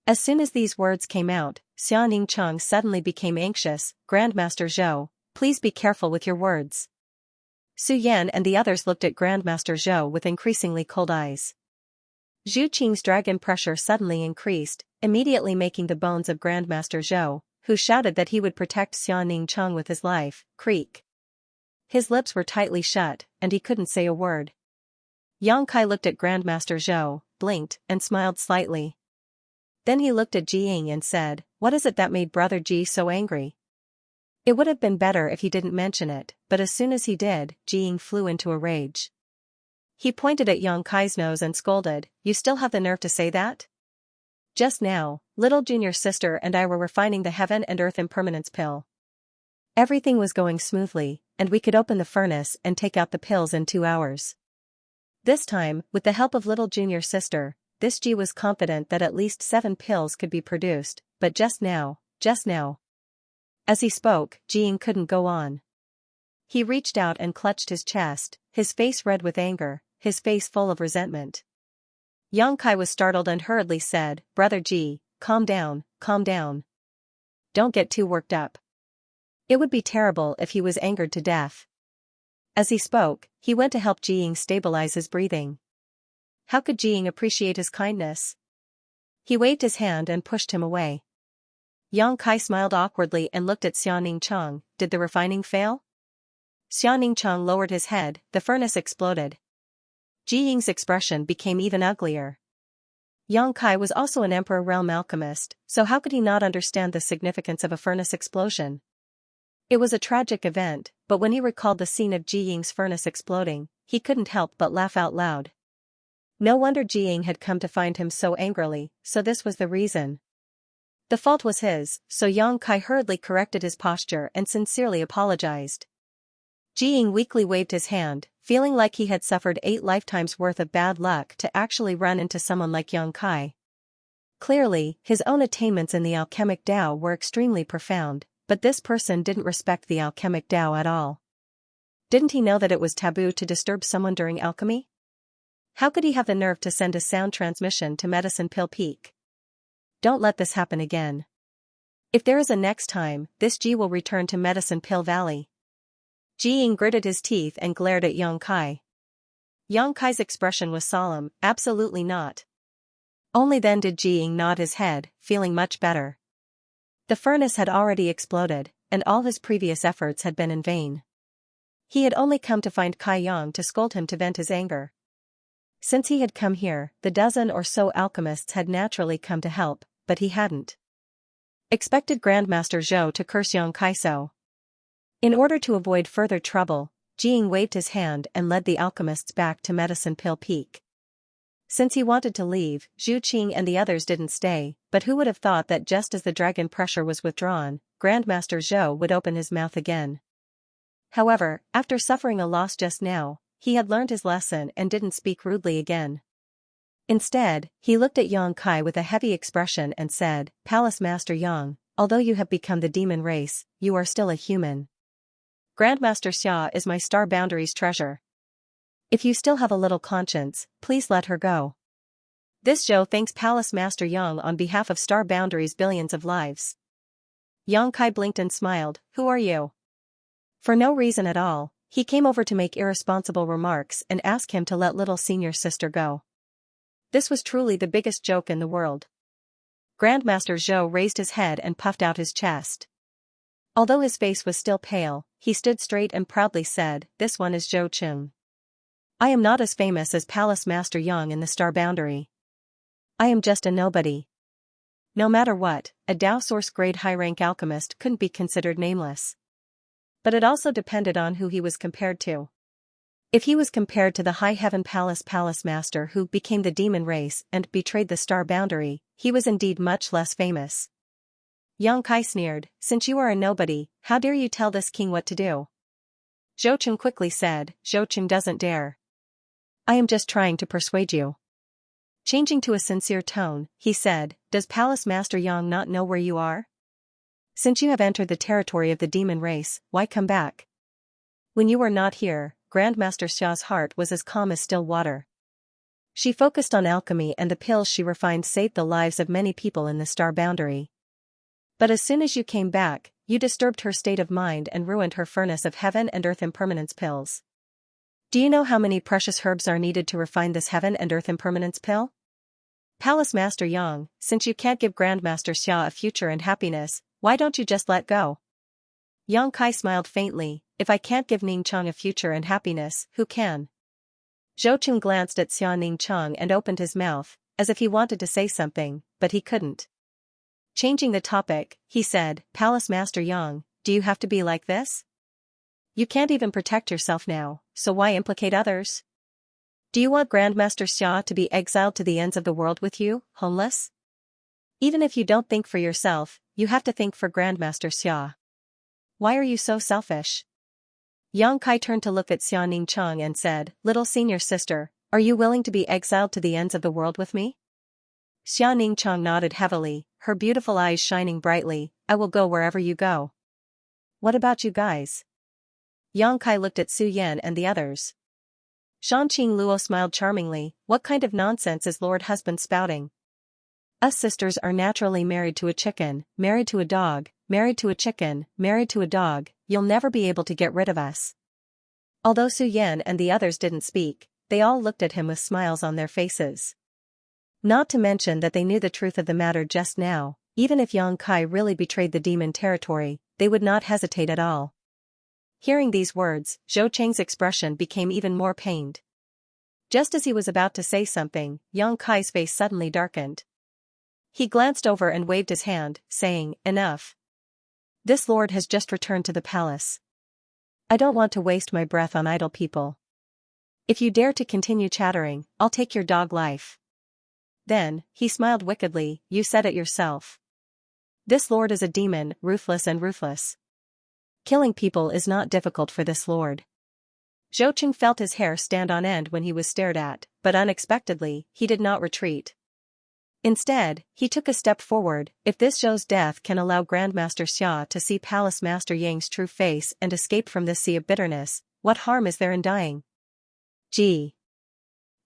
As soon as these words came out, Xianxia suddenly became anxious. Grandmaster Zhou, please be careful with your words. Su Yan and the others looked at Grandmaster Zhou with increasingly cold eyes. Zhu Qing's dragon pressure suddenly increased, immediately making the bones of Grandmaster Zhou, who shouted that he would protect Xianxia with his life, creak. His lips were tightly shut, and he couldn't say a word. Yang Kai looked at Grandmaster Zhou, blinked, and smiled slightly. Then he looked at Jiying and said, "What is it that made Brother Ji so angry?" It would have been better if he didn't mention it, but as soon as he did, Jiying flew into a rage. He pointed at Yang Kai's nose and scolded, "You still have the nerve to say that? Just now, little junior sister and I were refining the Heaven and Earth Impermanence pill. Everything was going smoothly, and we could open the furnace and take out the pills in 2 hours. This time, with the help of little junior sister, this G was confident that at least 7 pills could be produced, but just now. As he spoke, Jiying couldn't go on. He reached out and clutched his chest, his face red with anger, his face full of resentment. Yang Kai was startled and hurriedly said, "Brother Ji, calm down, calm down. Don't get too worked up." It would be terrible if he was angered to death. As he spoke, he went to help Jiying stabilize his breathing. How could Jiying appreciate his kindness? He waved his hand and pushed him away. Yang Kai smiled awkwardly and looked at Xianxia. Did the refining fail? Xianxia lowered his head. The furnace exploded. Jiying's expression became even uglier. Yang Kai was also an Emperor Realm alchemist, so how could he not understand the significance of a furnace explosion? It was a tragic event, but when he recalled the scene of Jiying's furnace exploding, he couldn't help but laugh out loud. No wonder Jiying had come to find him so angrily, so this was the reason. The fault was his, so Yang Kai hurriedly corrected his posture and sincerely apologized. Jiying weakly waved his hand, feeling like he had suffered 8 lifetimes worth of bad luck to actually run into someone like Yang Kai. Clearly, his own attainments in the alchemic Tao were extremely profound, but this person didn't respect the alchemic Tao at all. Didn't he know that it was taboo to disturb someone during alchemy? How could he have the nerve to send a sound transmission to Medicine Pill Peak? Don't let this happen again. If there is a next time, this Ji will return to Medicine Pill Valley. Jiying gritted his teeth and glared at Yang Kai. Yang Kai's expression was solemn, absolutely not. Only then did Jiying nod his head, feeling much better. The furnace had already exploded, and all his previous efforts had been in vain. He had only come to find Kai Yang to scold him to vent his anger. Since he had come here, the dozen or so alchemists had naturally come to help, but he hadn't expected Grandmaster Zhou to curse Yang Kai so. In order to avoid further trouble, Jing waved his hand and led the alchemists back to Medicine Pill Peak. Since he wanted to leave, Zhu Qing and the others didn't stay, but who would have thought that just as the dragon pressure was withdrawn, Grandmaster Zhou would open his mouth again. However, after suffering a loss just now, he had learned his lesson and didn't speak rudely again. Instead, he looked at Yang Kai with a heavy expression and said, "Palace Master Yang, although you have become the demon race, you are still a human. Grandmaster Xia is my star boundaries treasure. If you still have a little conscience, please let her go." This Zhou thanks Palace Master Yang on behalf of Star Boundaries' billions of lives. Yang Kai blinked and smiled. "Who are you?" For no reason at all, he came over to make irresponsible remarks and ask him to let little senior sister go. This was truly the biggest joke in the world. Grandmaster Zhou raised his head and puffed out his chest. Although his face was still pale, he stood straight and proudly said, "This one is Zhou Qing. I am not as famous as Palace Master Yang in the Star Boundary. I am just a nobody." No matter what, a Dao Source grade high-rank alchemist couldn't be considered nameless. But it also depended on who he was compared to. If he was compared to the High Heaven Palace Master who became the demon race and betrayed the Star Boundary, he was indeed much less famous. Yang Kai sneered, "Since you are a nobody, how dare you tell this king what to do?" Zhou Qing quickly said, "Zhou Qing doesn't dare. I am just trying to persuade you." Changing to a sincere tone, he said, "Does Palace Master Yang not know where you are? Since you have entered the territory of the demon race, why come back? When you were not here, Grandmaster Xia's heart was as calm as still water. She focused on alchemy and the pills she refined saved the lives of many people in the Star Boundary. But as soon as you came back, you disturbed her state of mind and ruined her furnace of heaven and earth impermanence pills. Do you know how many precious herbs are needed to refine this heaven and earth impermanence pill? Palace Master Yang, since you can't give Grandmaster Xia a future and happiness, why don't you just let go?" Yang Kai smiled faintly, "If I can't give Ning Cheng a future and happiness, who can?" Zhou Qing glanced at Xia Ning Cheng and opened his mouth, as if he wanted to say something, but he couldn't. Changing the topic, he said, "Palace Master Yang, do you have to be like this? You can't even protect yourself now, so why implicate others? Do you want Grandmaster Xia to be exiled to the ends of the world with you, homeless? Even if you don't think for yourself, you have to think for Grandmaster Xia. Why are you so selfish?" Yang Kai turned to look at Xia Ning Cheng and said, "Little senior sister, are you willing to be exiled to the ends of the world with me?" Xia Ning Cheng nodded heavily, her beautiful eyes shining brightly. "I will go wherever you go." "What about you guys?" Yang Kai looked at Su Yan and the others. Shanqing Luo smiled charmingly. "What kind of nonsense is Lord Husband spouting? Us sisters are naturally married to a chicken, married to a dog, married to a chicken, married to a dog. You'll never be able to get rid of us." Although Su Yan and the others didn't speak, they all looked at him with smiles on their faces. Not to mention that they knew the truth of the matter just now. Even if Yang Kai really betrayed the demon territory, they would not hesitate at all. Hearing these words, Zhou Cheng's expression became even more pained. Just as he was about to say something, Yang Kai's face suddenly darkened. He glanced over and waved his hand, saying, "Enough. This lord has just returned to the palace. I don't want to waste my breath on idle people. If you dare to continue chattering, I'll take your dog life." Then, he smiled wickedly, "You said it yourself. This lord is a demon, ruthless and ruthless. Killing people is not difficult for this lord." Zhou Qing felt his hair stand on end when he was stared at, but unexpectedly, he did not retreat. Instead, he took a step forward. "If this Zhou's death can allow Grandmaster Xia to see Palace Master Yang's true face and escape from this sea of bitterness, what harm is there in dying?" Ji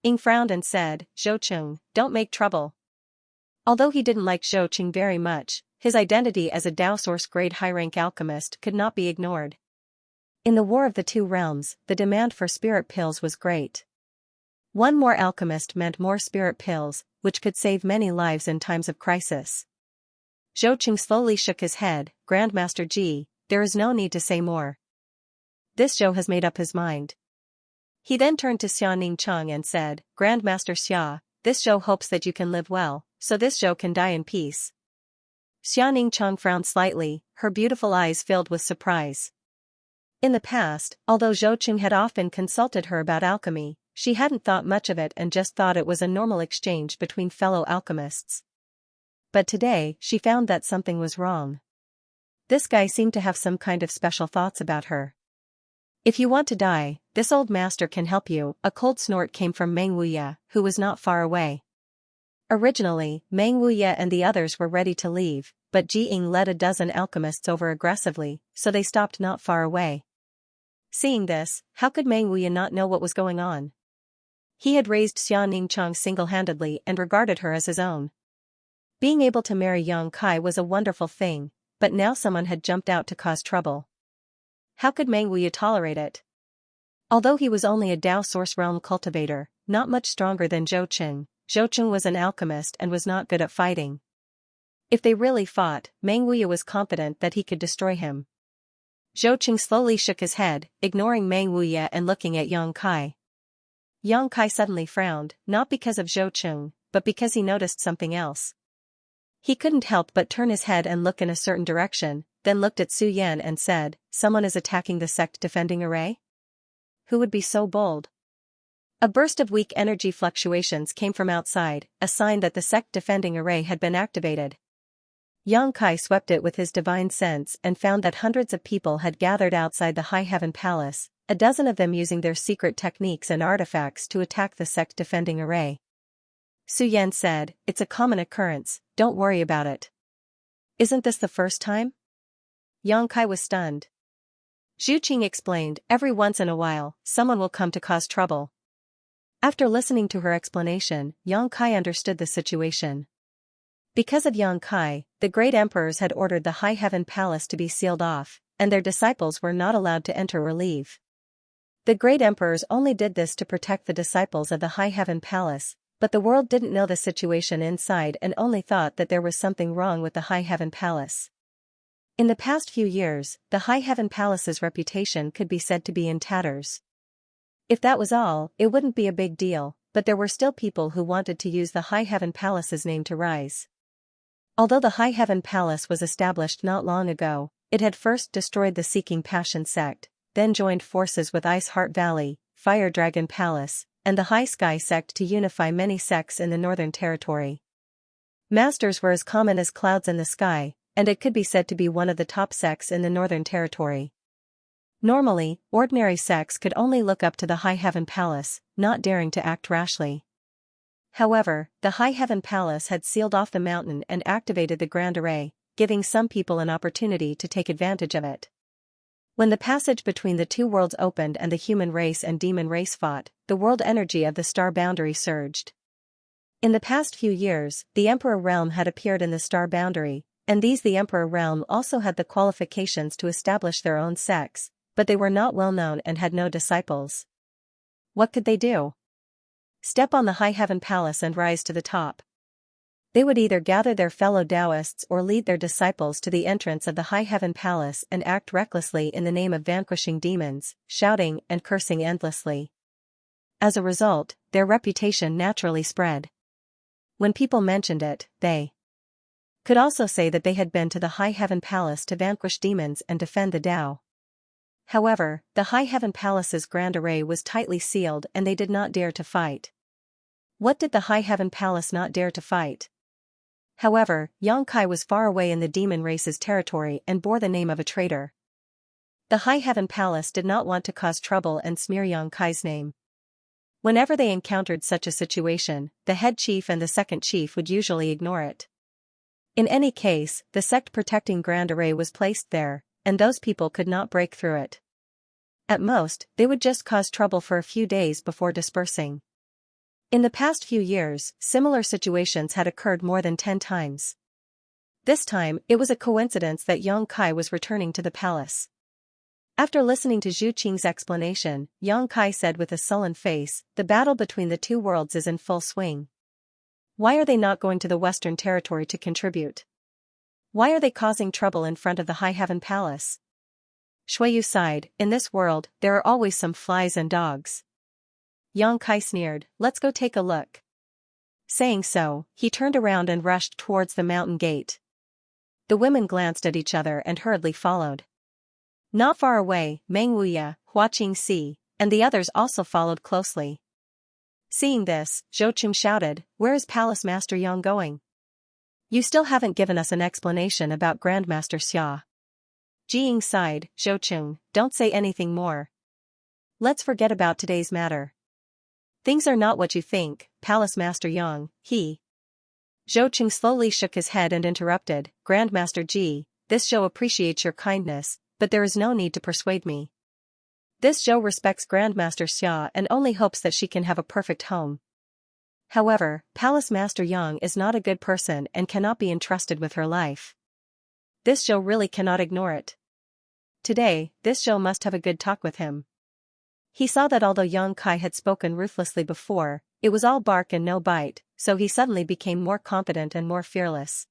Ying frowned and said, "Zhou Qing, don't make trouble." Although he didn't like Zhou Qing very much, his identity as a Dao Source grade high-rank alchemist could not be ignored. In the War of the Two Realms, the demand for spirit pills was great. One more alchemist meant more spirit pills, which could save many lives in times of crisis. Zhou Qing slowly shook his head. "Grandmaster Ji, there is no need to say more. This Zhou has made up his mind." He then turned to Xia Ning Cheng and said, "Grandmaster Xia, this Zhou hopes that you can live well, so this Zhou can die in peace." Xia Ning Cheng frowned slightly, her beautiful eyes filled with surprise. In the past, although Zhou Qing had often consulted her about alchemy, she hadn't thought much of it and just thought it was a normal exchange between fellow alchemists. But today, she found that something was wrong. This guy seemed to have some kind of special thoughts about her. If you want to die, this old master can help you. A cold snort came from Meng Wuye, who was not far away. Originally, Meng Wuye and the others were ready to leave, but Ji Ying led a dozen alchemists over aggressively, so they stopped not far away. Seeing this, how could Meng Wuye not know what was going on? He had raised Xia Ningchang single-handedly and regarded her as his own. Being able to marry Yang Kai was a wonderful thing, but now someone had jumped out to cause trouble. How could Meng Wuye tolerate it? Although he was only a Dao Source Realm cultivator, not much stronger than Zhou Qing was an alchemist and was not good at fighting. If they really fought, Meng Wuye was confident that he could destroy him. Zhou Qing slowly shook his head, ignoring Meng Wuye and looking at Yang Kai. Yang Kai suddenly frowned, not because of Zhou Qing, but because he noticed something else. He couldn't help but turn his head and look in a certain direction, then looked at Su Yan and said, "Someone is attacking the sect defending array? Who would be so bold?" A burst of weak energy fluctuations came from outside, a sign that the sect defending array had been activated. Yang Kai swept it with his divine sense and found that hundreds of people had gathered outside the High Heaven Palace, a dozen of them using their secret techniques and artifacts to attack the sect defending array. Su Yan said, "It's a common occurrence, don't worry about it." "Isn't this the first time?" Yang Kai was stunned. Zhu Qing explained, "Every once in a while, someone will come to cause trouble." After listening to her explanation, Yang Kai understood the situation. Because of Yang Kai, the great emperors had ordered the High Heaven Palace to be sealed off, and their disciples were not allowed to enter or leave. The great emperors only did this to protect the disciples of the High Heaven Palace, but the world didn't know the situation inside and only thought that there was something wrong with the High Heaven Palace. In the past few years, the High Heaven Palace's reputation could be said to be in tatters. If that was all, it wouldn't be a big deal, but there were still people who wanted to use the High Heaven Palace's name to rise. Although the High Heaven Palace was established not long ago, it had first destroyed the Seeking Passion sect, then joined forces with Ice Heart Valley, Fire Dragon Palace, and the High Sky sect to unify many sects in the Northern Territory. Masters were as common as clouds in the sky, and it could be said to be one of the top sects in the Northern Territory. Normally, ordinary sects could only look up to the High Heaven Palace, not daring to act rashly. However, the High Heaven Palace had sealed off the mountain and activated the Grand Array, giving some people an opportunity to take advantage of it. When the passage between the two worlds opened and the human race and demon race fought, the world energy of the star boundary surged. In the past few years, the Emperor Realm had appeared in the star boundary, and the Emperor Realm also had the qualifications to establish their own sects, but they were not well known and had no disciples. What could they do? Step on the High Heaven Palace and rise to the top. They would either gather their fellow Taoists or lead their disciples to the entrance of the High Heaven Palace and act recklessly in the name of vanquishing demons, shouting and cursing endlessly. As a result, their reputation naturally spread. When people mentioned it, they could also say that they had been to the High Heaven Palace to vanquish demons and defend the Tao. However, the High Heaven Palace's Grand Array was tightly sealed and they did not dare to fight. What did the High Heaven Palace not dare to fight? However, Yang Kai was far away in the demon race's territory and bore the name of a traitor. The High Heaven Palace did not want to cause trouble and smear Yang Kai's name. Whenever they encountered such a situation, the head chief and the second chief would usually ignore it. In any case, the sect protecting Grand Array was placed there, and those people could not break through it. At most, they would just cause trouble for a few days before dispersing. In the past few years, similar situations had occurred more than 10 times. This time, it was a coincidence that Yang Kai was returning to the palace. After listening to Zhu Qing's explanation, Yang Kai said with a sullen face, "The battle between the two worlds is in full swing. Why are they not going to the Western Territory to contribute? Why are they causing trouble in front of the High Heaven Palace?" Shuiyu sighed, "In this world, there are always some flies and dogs." Yang Kai sneered, "Let's go take a look." Saying so, he turned around and rushed towards the mountain gate. The women glanced at each other and hurriedly followed. Not far away, Meng Wuya, Hua Qingxi, and the others also followed closely. Seeing this, Zhou Qing shouted, "Where is Palace Master Yang going? You still haven't given us an explanation about Grandmaster Xia." Jiying sighed, "Zhou Qing, don't say anything more. Let's forget about today's matter. Things are not what you think, Palace Master Yang, he." Zhou Qing slowly shook his head and interrupted, "Grandmaster Ji, this Zhou appreciates your kindness, but there is no need to persuade me. This Zhou respects Grandmaster Xia and only hopes that she can have a perfect home. However, Palace Master Yang is not a good person and cannot be entrusted with her life. This Zhou really cannot ignore it. Today, this Zhou must have a good talk with him." He saw that although Yang Kai had spoken ruthlessly before, it was all bark and no bite, so he suddenly became more confident and more fearless.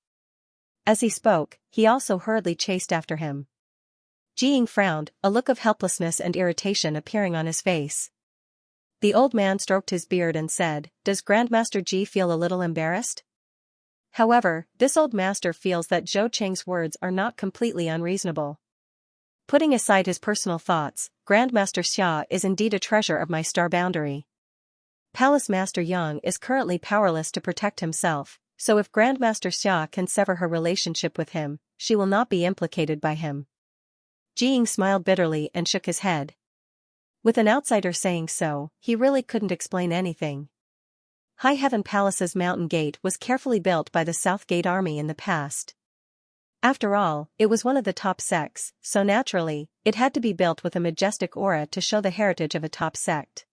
As he spoke, he also hurriedly chased after him. Jiying frowned, a look of helplessness and irritation appearing on his face. The old man stroked his beard and said, "Does Grandmaster Ji feel a little embarrassed?" However, this old master feels that Zhou Qing's words are not completely unreasonable. Putting aside his personal thoughts, Grandmaster Xia is indeed a treasure of my star boundary. Palace Master Yang is currently powerless to protect himself, so if Grandmaster Xia can sever her relationship with him, she will not be implicated by him. Jiying smiled bitterly and shook his head. With an outsider saying so, he really couldn't explain anything. High Heaven Palace's mountain gate was carefully built by the South Gate Army in the past. After all, it was one of the top sects, so naturally, it had to be built with a majestic aura to show the heritage of a top sect.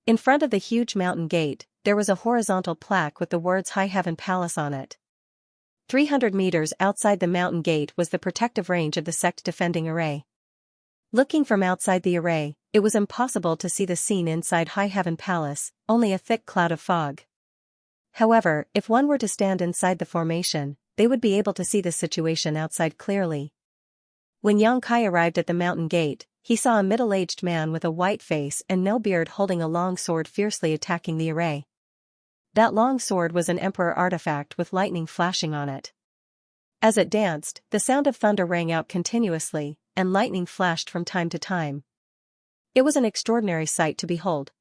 In front of the huge mountain gate, there was a horizontal plaque with the words High Heaven Palace on it. 300 meters outside the mountain gate was the protective range of the sect defending array. Looking from outside the array, it was impossible to see the scene inside High Heaven Palace, only a thick cloud of fog. However, if one were to stand inside the formation, they would be able to see the situation outside clearly. When Yang Kai arrived at the mountain gate, he saw a middle-aged man with a white face and no beard holding a long sword fiercely attacking the array. That long sword was an emperor artifact with lightning flashing on it. As it danced, the sound of thunder rang out continuously, and lightning flashed from time to time. It was an extraordinary sight to behold.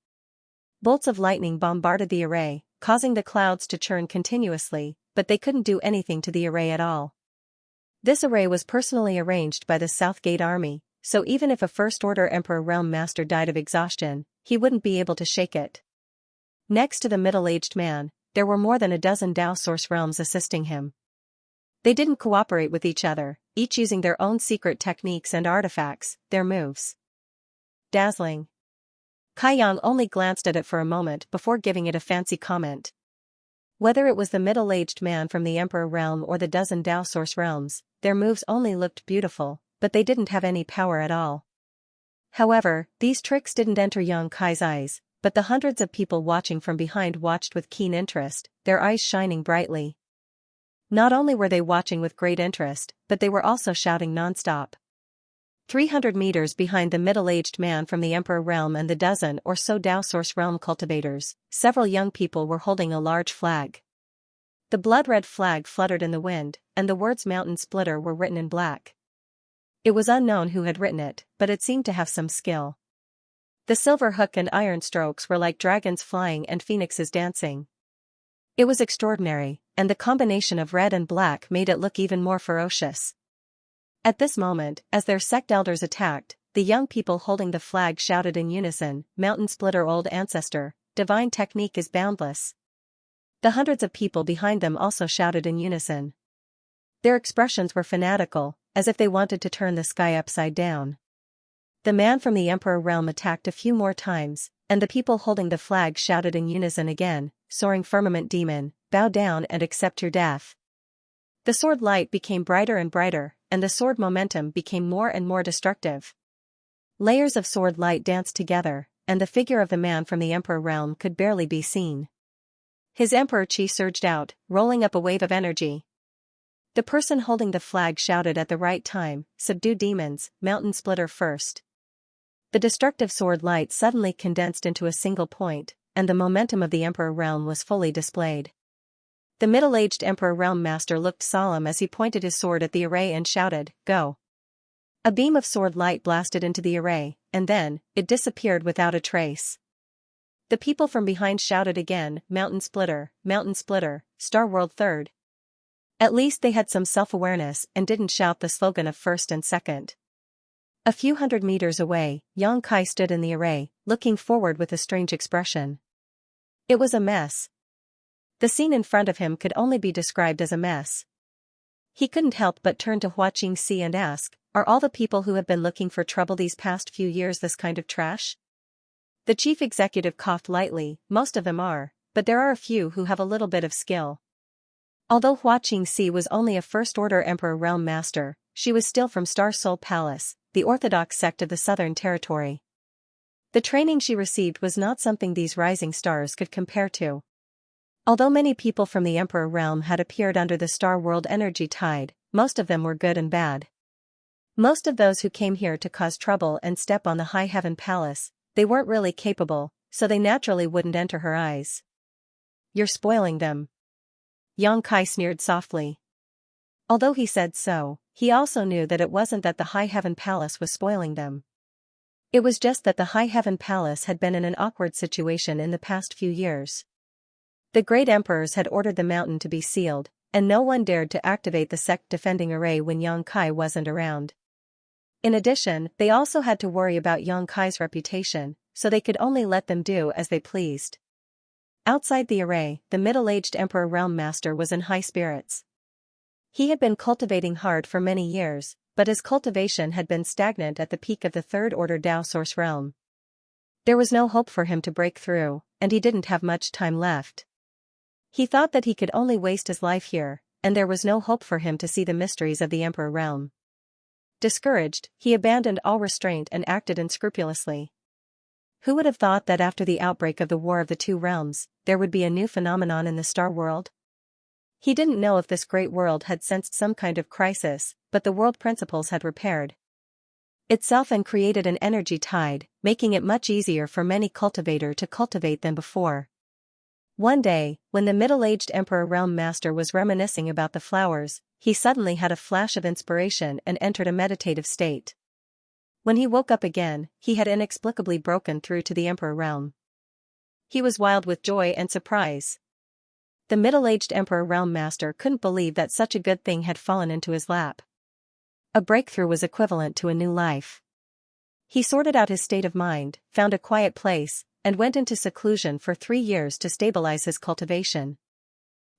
Bolts of lightning bombarded the array, causing the clouds to churn continuously, but they couldn't do anything to the array at all. This array was personally arranged by the South Gate Army, so even if a First-Order Emperor Realm Master died of exhaustion, he wouldn't be able to shake it. Next to the middle-aged man, there were more than a dozen Dao Source realms assisting him. They didn't cooperate with each other, each using their own secret techniques and artifacts, their moves. Dazzling. Kai Yang only glanced at it for a moment before giving it a fancy comment. Whether it was the middle-aged man from the Emperor Realm or the dozen Dao Source realms, their moves only looked beautiful, but they didn't have any power at all. However, these tricks didn't enter Yang Kai's eyes, but the hundreds of people watching from behind watched with keen interest, their eyes shining brightly. Not only were they watching with great interest, but they were also shouting non-stop. 300 meters behind the middle-aged man from the Emperor Realm and the dozen or so Dao Source realm cultivators, several young people were holding a large flag. The blood-red flag fluttered in the wind, and the words Mountain Splitter were written in black. It was unknown who had written it, but it seemed to have some skill. The silver hook and iron strokes were like dragons flying and phoenixes dancing. It was extraordinary, and the combination of red and black made it look even more ferocious. At this moment, as their sect elders attacked, the young people holding the flag shouted in unison, "Mountain Splitter Old Ancestor, divine technique is boundless." The hundreds of people behind them also shouted in unison. Their expressions were fanatical, as if they wanted to turn the sky upside down. The man from the Emperor Realm attacked a few more times, and the people holding the flag shouted in unison again, "Soaring Firmament Demon, bow down and accept your death." The sword light became brighter and brighter, and the sword momentum became more and more destructive. Layers of sword light danced together, and the figure of the man from the Emperor Realm could barely be seen. His Emperor Chi surged out, rolling up a wave of energy. The person holding the flag shouted at the right time, "Subdue demons, Mountain Splitter first." The destructive sword light suddenly condensed into a single point, and the momentum of the Emperor Realm was fully displayed. The middle-aged Emperor Realm Master looked solemn as he pointed his sword at the array and shouted, "Go." A beam of sword light blasted into the array, and then, it disappeared without a trace. The people from behind shouted again, Mountain Splitter, Star World Third. At least they had some self-awareness and didn't shout the slogan of first and second. A few hundred meters away, Xianxia stood in the array, looking forward with a strange expression. It was a mess. The scene in front of him could only be described as a mess. He couldn't help but turn to Xianxia and ask, are all the people who have been looking for trouble these past few years this kind of trash? The chief executive coughed lightly, most of them are, but there are a few who have a little bit of skill. Although Xianxia was only a first-order Emperor Realm Master, she was still from Star Soul Palace, the orthodox sect of the Southern Territory. The training she received was not something these rising stars could compare to. Although many people from the Emperor Realm had appeared under the Star World energy tide, most of them were good and bad. Most of those who came here to cause trouble and step on the High Heaven Palace, they weren't really capable, so they naturally wouldn't enter her eyes. You're spoiling them. Xianxia sneered softly. Although he said so, he also knew that it wasn't that the High Heaven Palace was spoiling them. It was just that the High Heaven Palace had been in an awkward situation in the past few years. The great emperors had ordered the mountain to be sealed, and no one dared to activate the sect defending array when Xianxia wasn't around. In addition, they also had to worry about Xianxia's reputation, so they could only let them do as they pleased. Outside the array, the middle-aged Emperor Realm Master was in high spirits. He had been cultivating hard for many years, but his cultivation had been stagnant at the peak of the Third Order Dao Source realm. There was no hope for him to break through, and he didn't have much time left. He thought that he could only waste his life here, and there was no hope for him to see the mysteries of the Emperor Realm. Discouraged, he abandoned all restraint and acted unscrupulously. Who would have thought that after the outbreak of the War of the Two Realms, there would be a new phenomenon in the Star World? He didn't know if this great world had sensed some kind of crisis, but the world principles had repaired itself and created an energy tide, making it much easier for many cultivator to cultivate than before. One day, when the middle-aged Emperor Realm Master was reminiscing about the flowers, he suddenly had a flash of inspiration and entered a meditative state. When he woke up again, he had inexplicably broken through to the Emperor Realm. He was wild with joy and surprise. The middle-aged Emperor Realm Master couldn't believe that such a good thing had fallen into his lap. A breakthrough was equivalent to a new life. He sorted out his state of mind, found a quiet place, and went into seclusion for 3 years to stabilize his cultivation.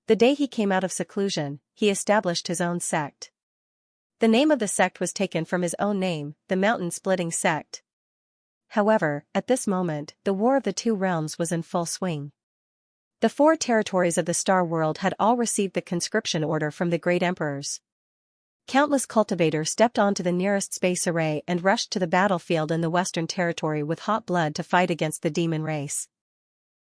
The day he came out of seclusion, he established his own sect. The name of the sect was taken from his own name, the Mountain Splitting Sect. However, at this moment, the War of the Two Realms was in full swing. The 4 territories of the Star World had all received the conscription order from the great emperors. Countless cultivators stepped onto the nearest space array and rushed to the battlefield in the Western Territory with hot blood to fight against the demon race.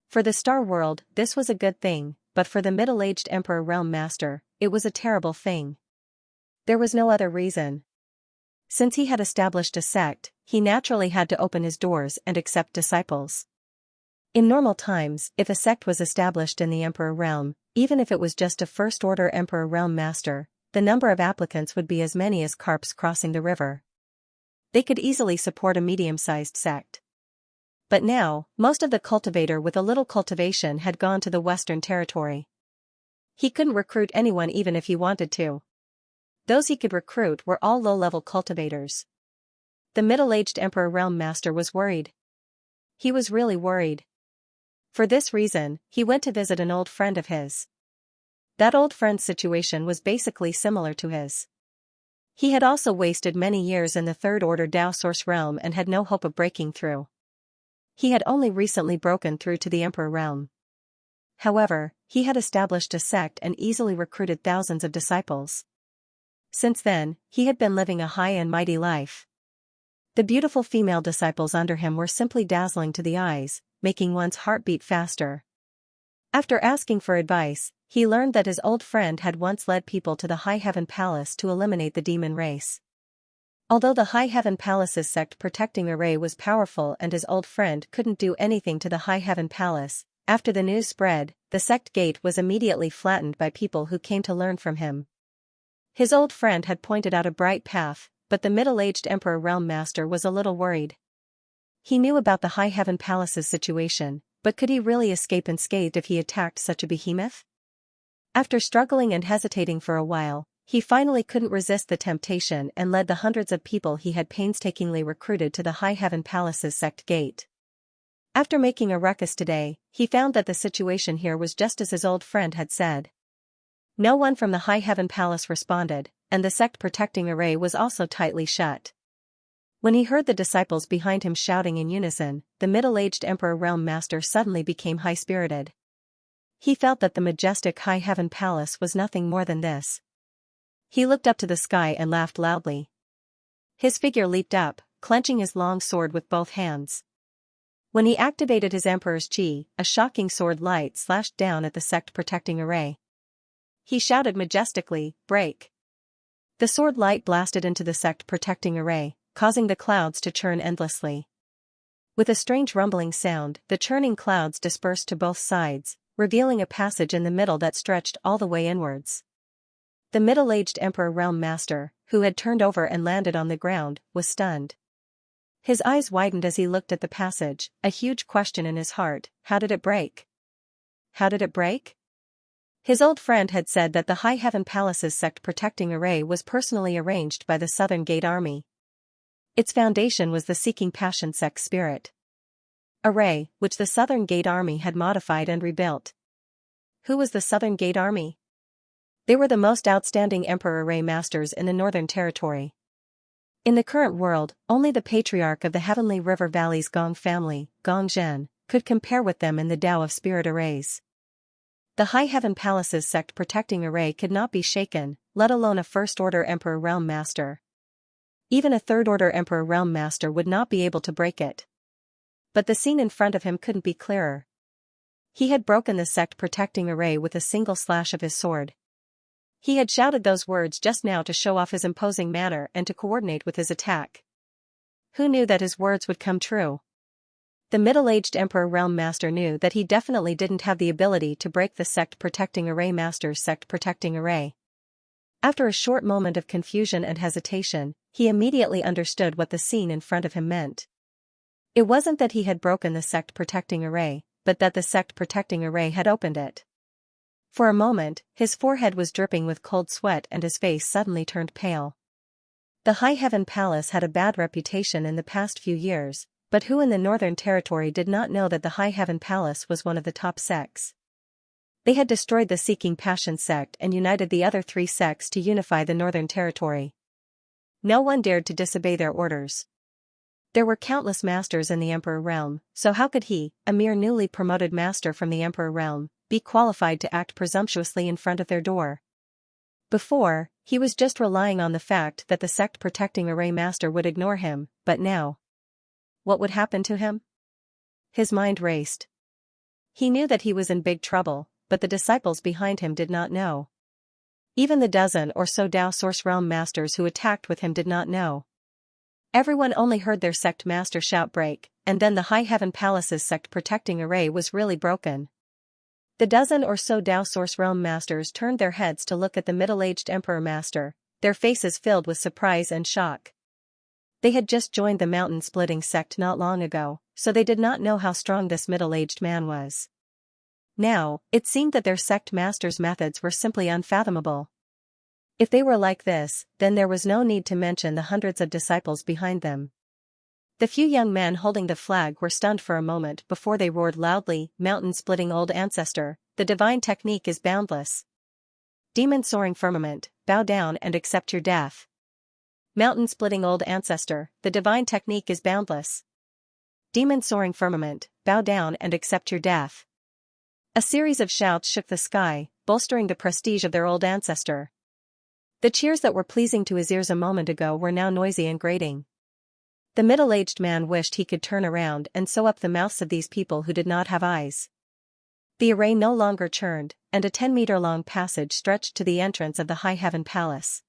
For the Star World, this was a good thing, but for the middle-aged Emperor Realm Master, it was a terrible thing. There was no other reason. Since he had established a sect, he naturally had to open his doors and accept disciples. In normal times, if a sect was established in the Emperor Realm, even if it was just a first-order Emperor Realm Master, the number of applicants would be as many as carps crossing the river. They could easily support a medium-sized sect. But now, most of the cultivator with a little cultivation had gone to the Western Territory. He couldn't recruit anyone even if he wanted to. Those he could recruit were all low-level cultivators. The middle-aged Emperor Realm Master was worried. He was really worried. For this reason, he went to visit an old friend of his. That old friend's situation was basically similar to his. He had also wasted many years in the Third Order Dao Source realm and had no hope of breaking through. He had only recently broken through to the Emperor Realm. However, he had established a sect and easily recruited thousands of disciples. Since then, he had been living a high and mighty life. The beautiful female disciples under him were simply dazzling to the eyes, making one's heart beat faster. After asking for advice, he learned that his old friend had once led people to the High Heaven Palace to eliminate the demon race. Although the High Heaven Palace's sect protecting array was powerful and his old friend couldn't do anything to the High Heaven Palace, after the news spread, the sect gate was immediately flattened by people who came to learn from him. His old friend had pointed out a bright path, but the middle-aged Emperor Realm Master was a little worried. He knew about the High Heaven Palace's situation, but could he really escape unscathed if he attacked such a behemoth? After struggling and hesitating for a while, he finally couldn't resist the temptation and led the hundreds of people he had painstakingly recruited to the High Heaven Palace's sect gate. After making a ruckus today, he found that the situation here was just as his old friend had said. No one from the High Heaven Palace responded, and the sect protecting array was also tightly shut. When he heard the disciples behind him shouting in unison, the middle-aged Emperor Realm Master suddenly became high-spirited. He felt that the majestic High Heaven Palace was nothing more than this. He looked up to the sky and laughed loudly. His figure leaped up, clenching his long sword with both hands. When he activated his Emperor's Chi, a shocking sword light slashed down at the sect protecting array. He shouted majestically, "Break!" The sword light blasted into the sect protecting array, causing the clouds to churn endlessly. With a strange rumbling sound, the churning clouds dispersed to both sides, revealing a passage in the middle that stretched all the way inwards. The middle-aged Emperor Realm Master, who had turned over and landed on the ground, was stunned. His eyes widened as he looked at the passage, a huge question in his heart: how did it break? How did it break? His old friend had said that the High Heaven Palace's sect protecting array was personally arranged by the Southern Gate Army. Its foundation was the Seeking Passion sect spirit array, which the Southern Gate Army had modified and rebuilt. Who was the Southern Gate Army? They were the most outstanding Emperor Array Masters in the Northern Territory. In the current world, only the Patriarch of the Heavenly River Valley's Gong family, Gong Zhen, could compare with them in the Tao of Spirit Arrays. The High Heaven Palace's sect protecting array could not be shaken, let alone a First-Order Emperor Realm Master. Even a Third-Order Emperor Realm Master would not be able to break it. But the scene in front of him couldn't be clearer. He had broken the sect protecting array with a single slash of his sword. He had shouted those words just now to show off his imposing manner and to coordinate with his attack. Who knew that his words would come true? The middle-aged Emperor Realm Master knew that he definitely didn't have the ability to break the sect protecting array master's sect protecting array. After a short moment of confusion and hesitation, he immediately understood what the scene in front of him meant. It wasn't that he had broken the sect protecting array, but that the sect protecting array had opened it. For a moment, his forehead was dripping with cold sweat and his face suddenly turned pale. The High Heaven Palace had a bad reputation in the past few years, but who in the Northern Territory did not know that the High Heaven Palace was one of the top sects? They had destroyed the Seeking Passion sect and united the other three sects to unify the Northern Territory. No one dared to disobey their orders. There were countless masters in the Emperor Realm, so how could he, a mere newly promoted master from the Emperor Realm, be qualified to act presumptuously in front of their door? Before, he was just relying on the fact that the sect protecting array master would ignore him, but now, what would happen to him? His mind raced. He knew that he was in big trouble, but the disciples behind him did not know. Even the dozen or so Tao Source Realm masters who attacked with him did not know. Everyone only heard their sect master shout break, and then the High Heaven Palace's sect protecting array was really broken. The dozen or so Tao Source Realm masters turned their heads to look at the middle-aged Emperor Master, their faces filled with surprise and shock. They had just joined the mountain-splitting sect not long ago, so they did not know how strong this middle-aged man was. Now, it seemed that their sect master's methods were simply unfathomable. If they were like this, then there was no need to mention the hundreds of disciples behind them. The few young men holding the flag were stunned for a moment before they roared loudly, "Mountain-splitting old ancestor, the divine technique is boundless. Demon-soaring firmament, bow down and accept your death. Mountain-splitting old ancestor, the divine technique is boundless. Demon-soaring firmament, bow down and accept your death." A series of shouts shook the sky, bolstering the prestige of their old ancestor. The cheers that were pleasing to his ears a moment ago were now noisy and grating. The middle-aged man wished he could turn around and sew up the mouths of these people who did not have eyes. The array no longer churned, and a 10-meter-long passage stretched to the entrance of the High Heaven Palace.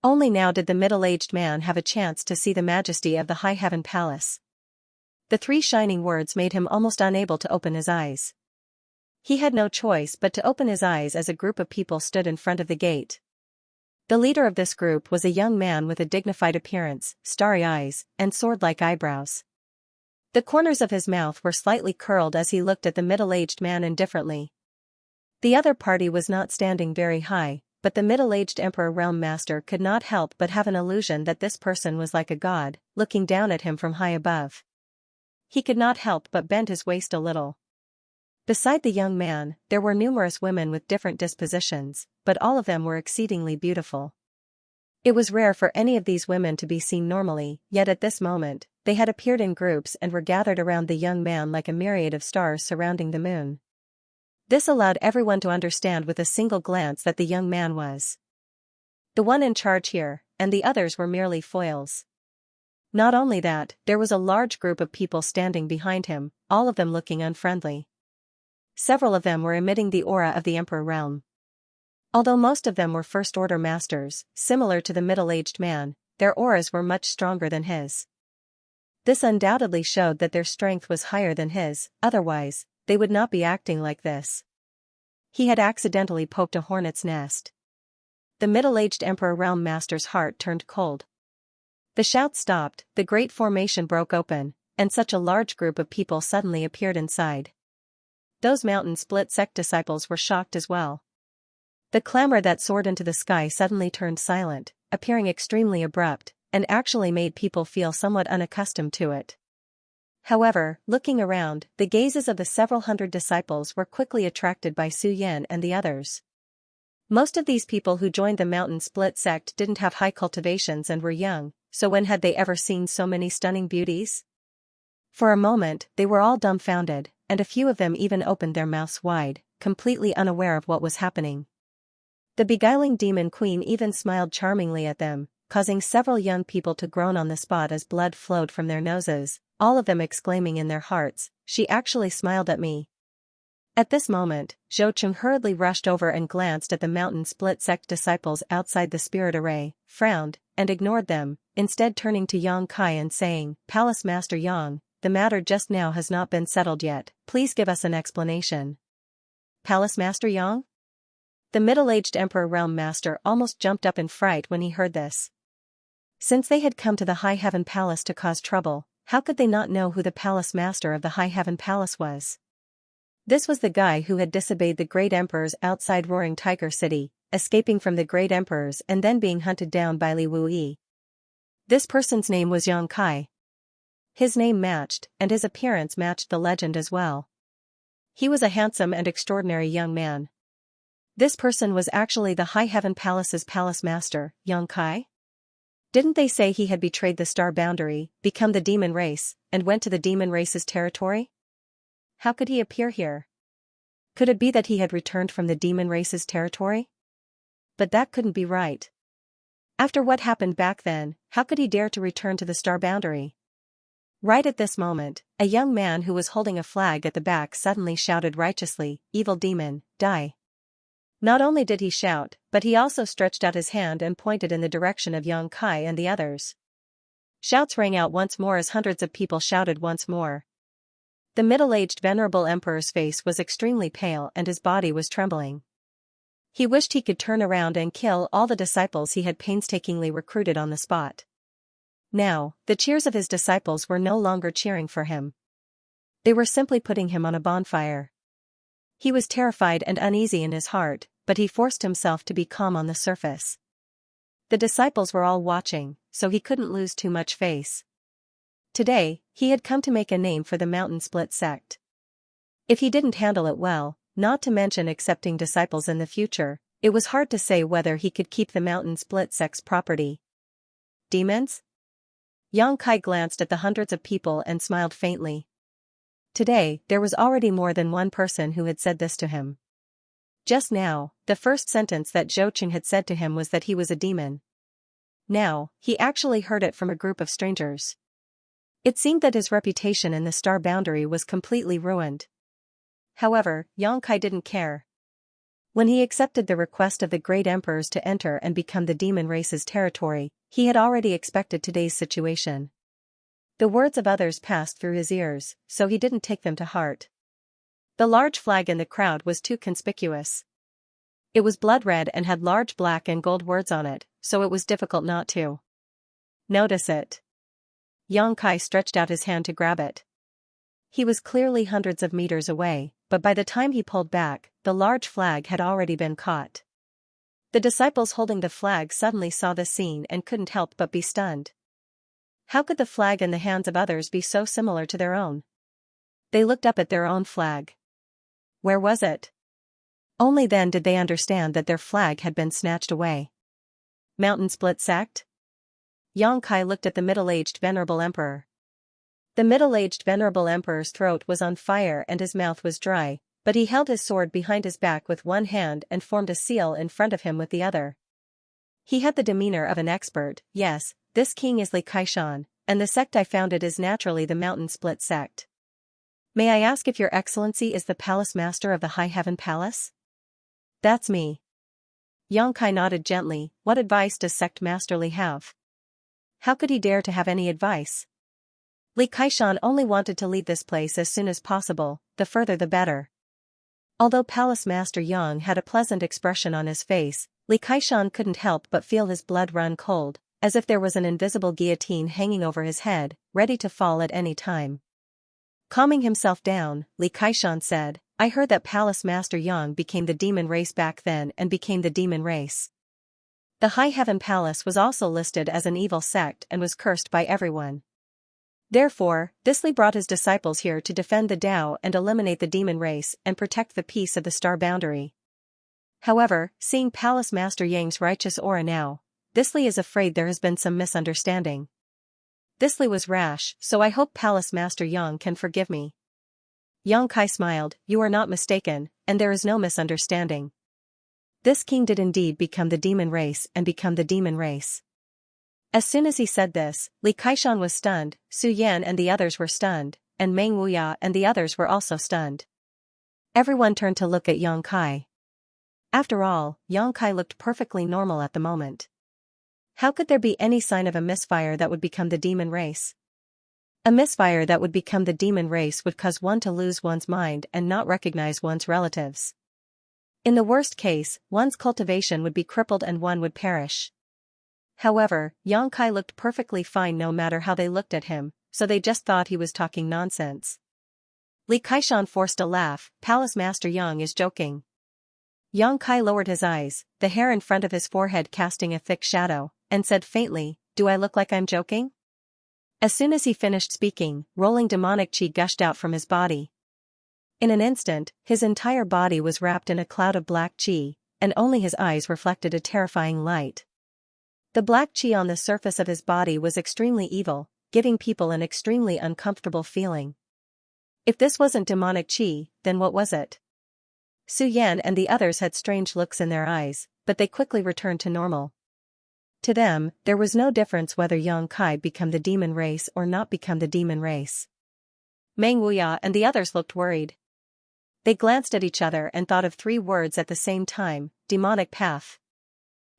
Only now did the middle-aged man have a chance to see the majesty of the High Heaven Palace. The three shining words made him almost unable to open his eyes. He had no choice but to open his eyes as a group of people stood in front of the gate. The leader of this group was a young man with a dignified appearance, starry eyes, and sword-like eyebrows. The corners of his mouth were slightly curled as he looked at the middle-aged man indifferently. The other party was not standing very high, but the middle-aged Emperor Realm Master could not help but have an illusion that this person was like a god, looking down at him from high above. He could not help but bend his waist a little. Beside the young man, there were numerous women with different dispositions, but all of them were exceedingly beautiful. It was rare for any of these women to be seen normally, yet at this moment, they had appeared in groups and were gathered around the young man like a myriad of stars surrounding the moon. This allowed everyone to understand with a single glance that the young man was the one in charge here, and the others were merely foils. Not only that, there was a large group of people standing behind him, all of them looking unfriendly. Several of them were emitting the aura of the Emperor Realm. Although most of them were first-order masters, similar to the middle-aged man, their auras were much stronger than his. This undoubtedly showed that their strength was higher than his, otherwise, they would not be acting like this. He had accidentally poked a hornet's nest. The middle-aged Emperor Realm Master's heart turned cold. The shouts stopped, the great formation broke open, and such a large group of people suddenly appeared inside. Those mountain split sect disciples were shocked as well. The clamor that soared into the sky suddenly turned silent, appearing extremely abrupt, and actually made people feel somewhat unaccustomed to it. However, looking around, the gazes of the several hundred disciples were quickly attracted by Su Yan and the others. Most of these people who joined the mountain split sect didn't have high cultivations and were young, so when had they ever seen so many stunning beauties? For a moment, they were all dumbfounded, and a few of them even opened their mouths wide, completely unaware of what was happening. The beguiling demon queen even smiled charmingly at them, causing several young people to groan on the spot as blood flowed from their noses, all of them exclaiming in their hearts, "She actually smiled at me." At this moment, Zhou Cheng hurriedly rushed over and glanced at the mountain split sect disciples outside the spirit array, frowned, and ignored them, instead turning to Yang Kai and saying, "Palace Master Yang, the matter just now has not been settled yet, please give us an explanation." "Palace Master Yang?" The middle-aged Emperor Realm Master almost jumped up in fright when he heard this. Since they had come to the High Heaven Palace to cause trouble, how could they not know who the Palace Master of the High Heaven Palace was? This was the guy who had disobeyed the Great Emperors outside Roaring Tiger City, escaping from the Great Emperors and then being hunted down by Li Wuyi. This person's name was Yang Kai. His name matched, and his appearance matched the legend as well. He was a handsome and extraordinary young man. This person was actually the High Heaven Palace's Palace Master, Yang Kai? Didn't they say he had betrayed the star boundary, become the demon race, and went to the demon race's territory? How could he appear here? Could it be that he had returned from the demon race's territory? But that couldn't be right. After what happened back then, how could he dare to return to the star boundary? Right at this moment, a young man who was holding a flag at the back suddenly shouted righteously, "Evil demon, die." Not only did he shout, but he also stretched out his hand and pointed in the direction of Yang Kai and the others. Shouts rang out once more as hundreds of people shouted once more. The middle-aged venerable emperor's face was extremely pale and his body was trembling. He wished he could turn around and kill all the disciples he had painstakingly recruited on the spot. Now, the cheers of his disciples were no longer cheering for him. They were simply putting him on a bonfire. He was terrified and uneasy in his heart, but he forced himself to be calm on the surface. The disciples were all watching, so he couldn't lose too much face. Today, he had come to make a name for the Mountain Split sect. If he didn't handle it well, not to mention accepting disciples in the future, it was hard to say whether he could keep the Mountain Split sect's property. Demons? Yang Kai glanced at the hundreds of people and smiled faintly. Today, there was already more than one person who had said this to him. Just now, the first sentence that Zhou Cheng had said to him was that he was a demon. Now, he actually heard it from a group of strangers. It seemed that his reputation in the star boundary was completely ruined. However, Yang Kai didn't care. When he accepted the request of the great emperors to enter and become the demon race's territory, he had already expected today's situation. The words of others passed through his ears, so he didn't take them to heart. The large flag in the crowd was too conspicuous. It was blood red and had large black and gold words on it, so it was difficult not to notice it. Xianxia stretched out his hand to grab it. He was clearly hundreds of meters away, but by the time he pulled back, the large flag had already been caught. The disciples holding the flag suddenly saw the scene and couldn't help but be stunned. How could the flag in the hands of others be so similar to their own? They looked up at their own flag. Where was it? Only then did they understand that their flag had been snatched away. Mountain split sect? Xianxia looked at the middle-aged venerable emperor. The middle-aged venerable emperor's throat was on fire and his mouth was dry, but he held his sword behind his back with one hand and formed a seal in front of him with the other. He had the demeanor of an expert. Yes, this king is Xianxia, and the sect I founded is naturally the Mountain Split sect. May I ask if your excellency is the palace master of the High Heaven Palace? That's me. Xianxia nodded gently. What advice does sect masterly have? How could he dare to have any advice? Xianxia only wanted to leave this place as soon as possible, the further the better. Although Palace Master Yang had a pleasant expression on his face, Xianxia couldn't help but feel his blood run cold, as if there was an invisible guillotine hanging over his head, ready to fall at any time. Calming himself down, Xianxia said, I heard that Palace Master Yang became the demon race back then and became the demon race. The High Heaven Palace was also listed as an evil sect and was cursed by everyone. Therefore, Thisly brought his disciples here to defend the Tao and eliminate the demon race and protect the peace of the star boundary. However, seeing Palace Master Yang's righteous aura now, Thisly is afraid there has been some misunderstanding. Thisly was rash, so I hope Palace Master Yang can forgive me. Xianxia smiled, you are not mistaken, and there is no misunderstanding. This king did indeed become the demon race and become the demon race. As soon as he said this, Xianxia was stunned, Su Yan and the others were stunned, and Meng Wuya and the others were also stunned. Everyone turned to look at Xianxia. After all, Xianxia looked perfectly normal at the moment. How could there be any sign of a misfire that would become the demon race? A misfire that would become the demon race would cause one to lose one's mind and not recognize one's relatives. In the worst case, one's cultivation would be crippled and one would perish. However, Xianxia looked perfectly fine no matter how they looked at him, so they just thought he was talking nonsense. Xianxia forced a laugh, Palace Master Yang is joking. Xianxia lowered his eyes, the hair in front of his forehead casting a thick shadow, and said faintly, do I look like I'm joking? As soon as he finished speaking, rolling demonic chi gushed out from his body. In an instant, his entire body was wrapped in a cloud of black chi, and only his eyes reflected a terrifying light. The black chi on the surface of his body was extremely evil, giving people an extremely uncomfortable feeling. If this wasn't demonic chi, then what was it? Su Yan and the others had strange looks in their eyes, but they quickly returned to normal. To them, there was no difference whether Xianxia become the demon race or not become the demon race. Meng Wuya and the others looked worried. They glanced at each other and thought of 3 words at the same time, demonic path.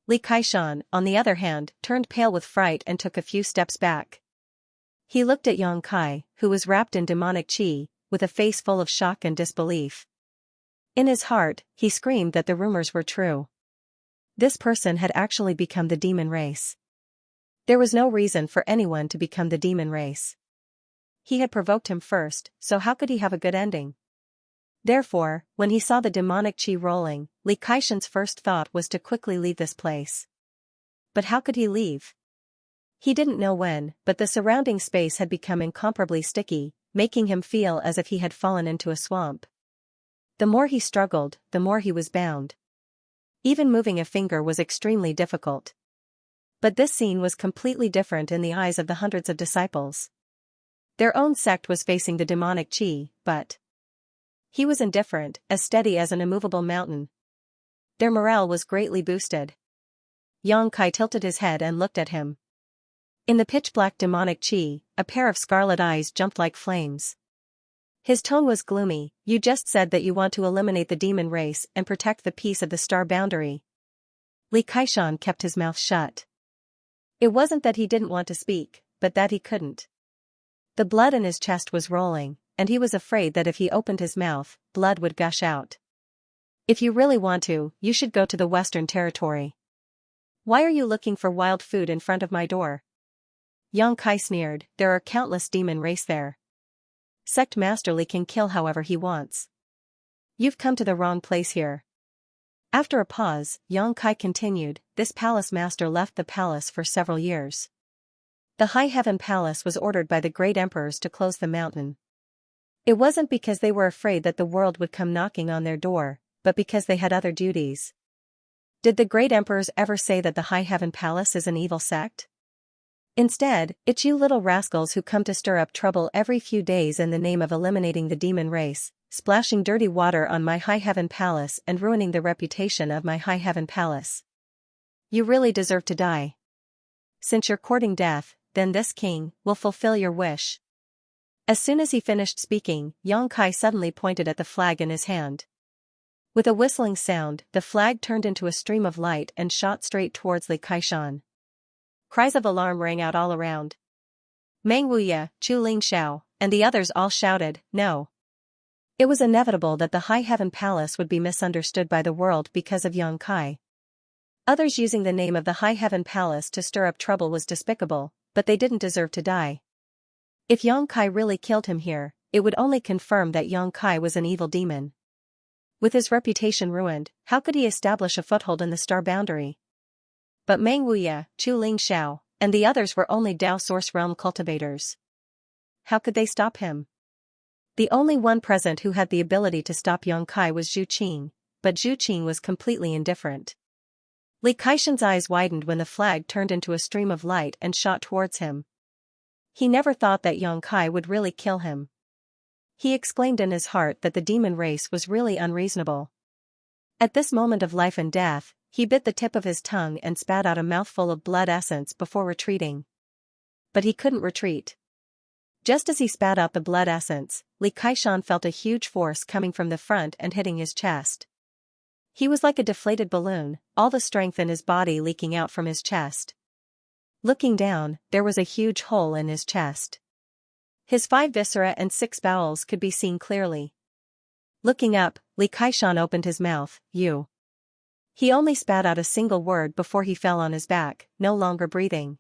Xianxia, on the other hand, turned pale with fright and took a few steps back. He looked at Xianxia, who was wrapped in demonic chi, with a face full of shock and disbelief. In his heart, he screamed that the rumors were true. This person had actually become the demon race. There was no reason for anyone to become the demon race. He had provoked him first, so how could he have a good ending? Therefore, when he saw the demonic chi rolling, Xianxia's first thought was to quickly leave this place. But how could he leave? He didn't know when, but the surrounding space had become incomparably sticky, making him feel as if he had fallen into a swamp. The more he struggled, the more he was bound. Even moving a finger was extremely difficult. But this scene was completely different in the eyes of the hundreds of disciples. Their own sect was facing the demonic chi, but he was indifferent, as steady as an immovable mountain. Their morale was greatly boosted. Xianxia tilted his head and looked at him. In the pitch-black demonic chi, a pair of scarlet eyes jumped like flames. His tone was gloomy, you just said that you want to eliminate the demon race and protect the peace of the star boundary. Xianxia kept his mouth shut. It wasn't that he didn't want to speak, but that he couldn't. The blood in his chest was rolling, and he was afraid that if he opened his mouth, blood would gush out. If you really want to, you should go to the Western Territory. Why are you looking for wild food in front of my door? Xianxia sneered, there are countless demon race there. Sect Master Li can kill however he wants. You've come to the wrong place here. After a pause, Xianxia continued, this palace master left the palace for several years. The High Heaven Palace was ordered by the great emperors to close the mountain. It wasn't because they were afraid that the world would come knocking on their door, but because they had other duties. Did the great emperors ever say that the High Heaven Palace is an evil sect? Instead, it's you little rascals who come to stir up trouble every few days in the name of eliminating the demon race, splashing dirty water on my High Heaven Palace and ruining the reputation of my High Heaven Palace. You really deserve to die. Since you're courting death, then this king will fulfill your wish. As soon as he finished speaking, Xianxia suddenly pointed at the flag in his hand. With a whistling sound, the flag turned into a stream of light and shot straight towards Li Kaishan. Cries of alarm rang out all around. Meng Wuya, Chu Lingxiao, and the others all shouted, no. It was inevitable that the High Heaven Palace would be misunderstood by the world because of Xianxia. Others using the name of the High Heaven Palace to stir up trouble was despicable, but they didn't deserve to die. If Xianxia really killed him here, it would only confirm that Xianxia was an evil demon. With his reputation ruined, how could he establish a foothold in the star boundary? But Meng Wuya, Chu Lingxiao, and the others were only Dao Source Realm cultivators. How could they stop him? The only one present who had the ability to stop Xianxia was Zhu Qing, but Zhu Qing was completely indifferent. Li Kaishan's eyes widened when the flag turned into a stream of light and shot towards him. He never thought that Xianxia would really kill him. He exclaimed in his heart that the demon race was really unreasonable. At this moment of life and death, he bit the tip of his tongue and spat out a mouthful of blood essence before retreating. But he couldn't retreat. Just as he spat out the blood essence, Li Kaishan felt a huge force coming from the front and hitting his chest. He was like a deflated balloon, all the strength in his body leaking out from his chest. Looking down, there was a huge hole in his chest. His 5 viscera and 6 bowels could be seen clearly. Looking up, Li Kaishan opened his mouth, you. He only spat out a single word before he fell on his back, no longer breathing.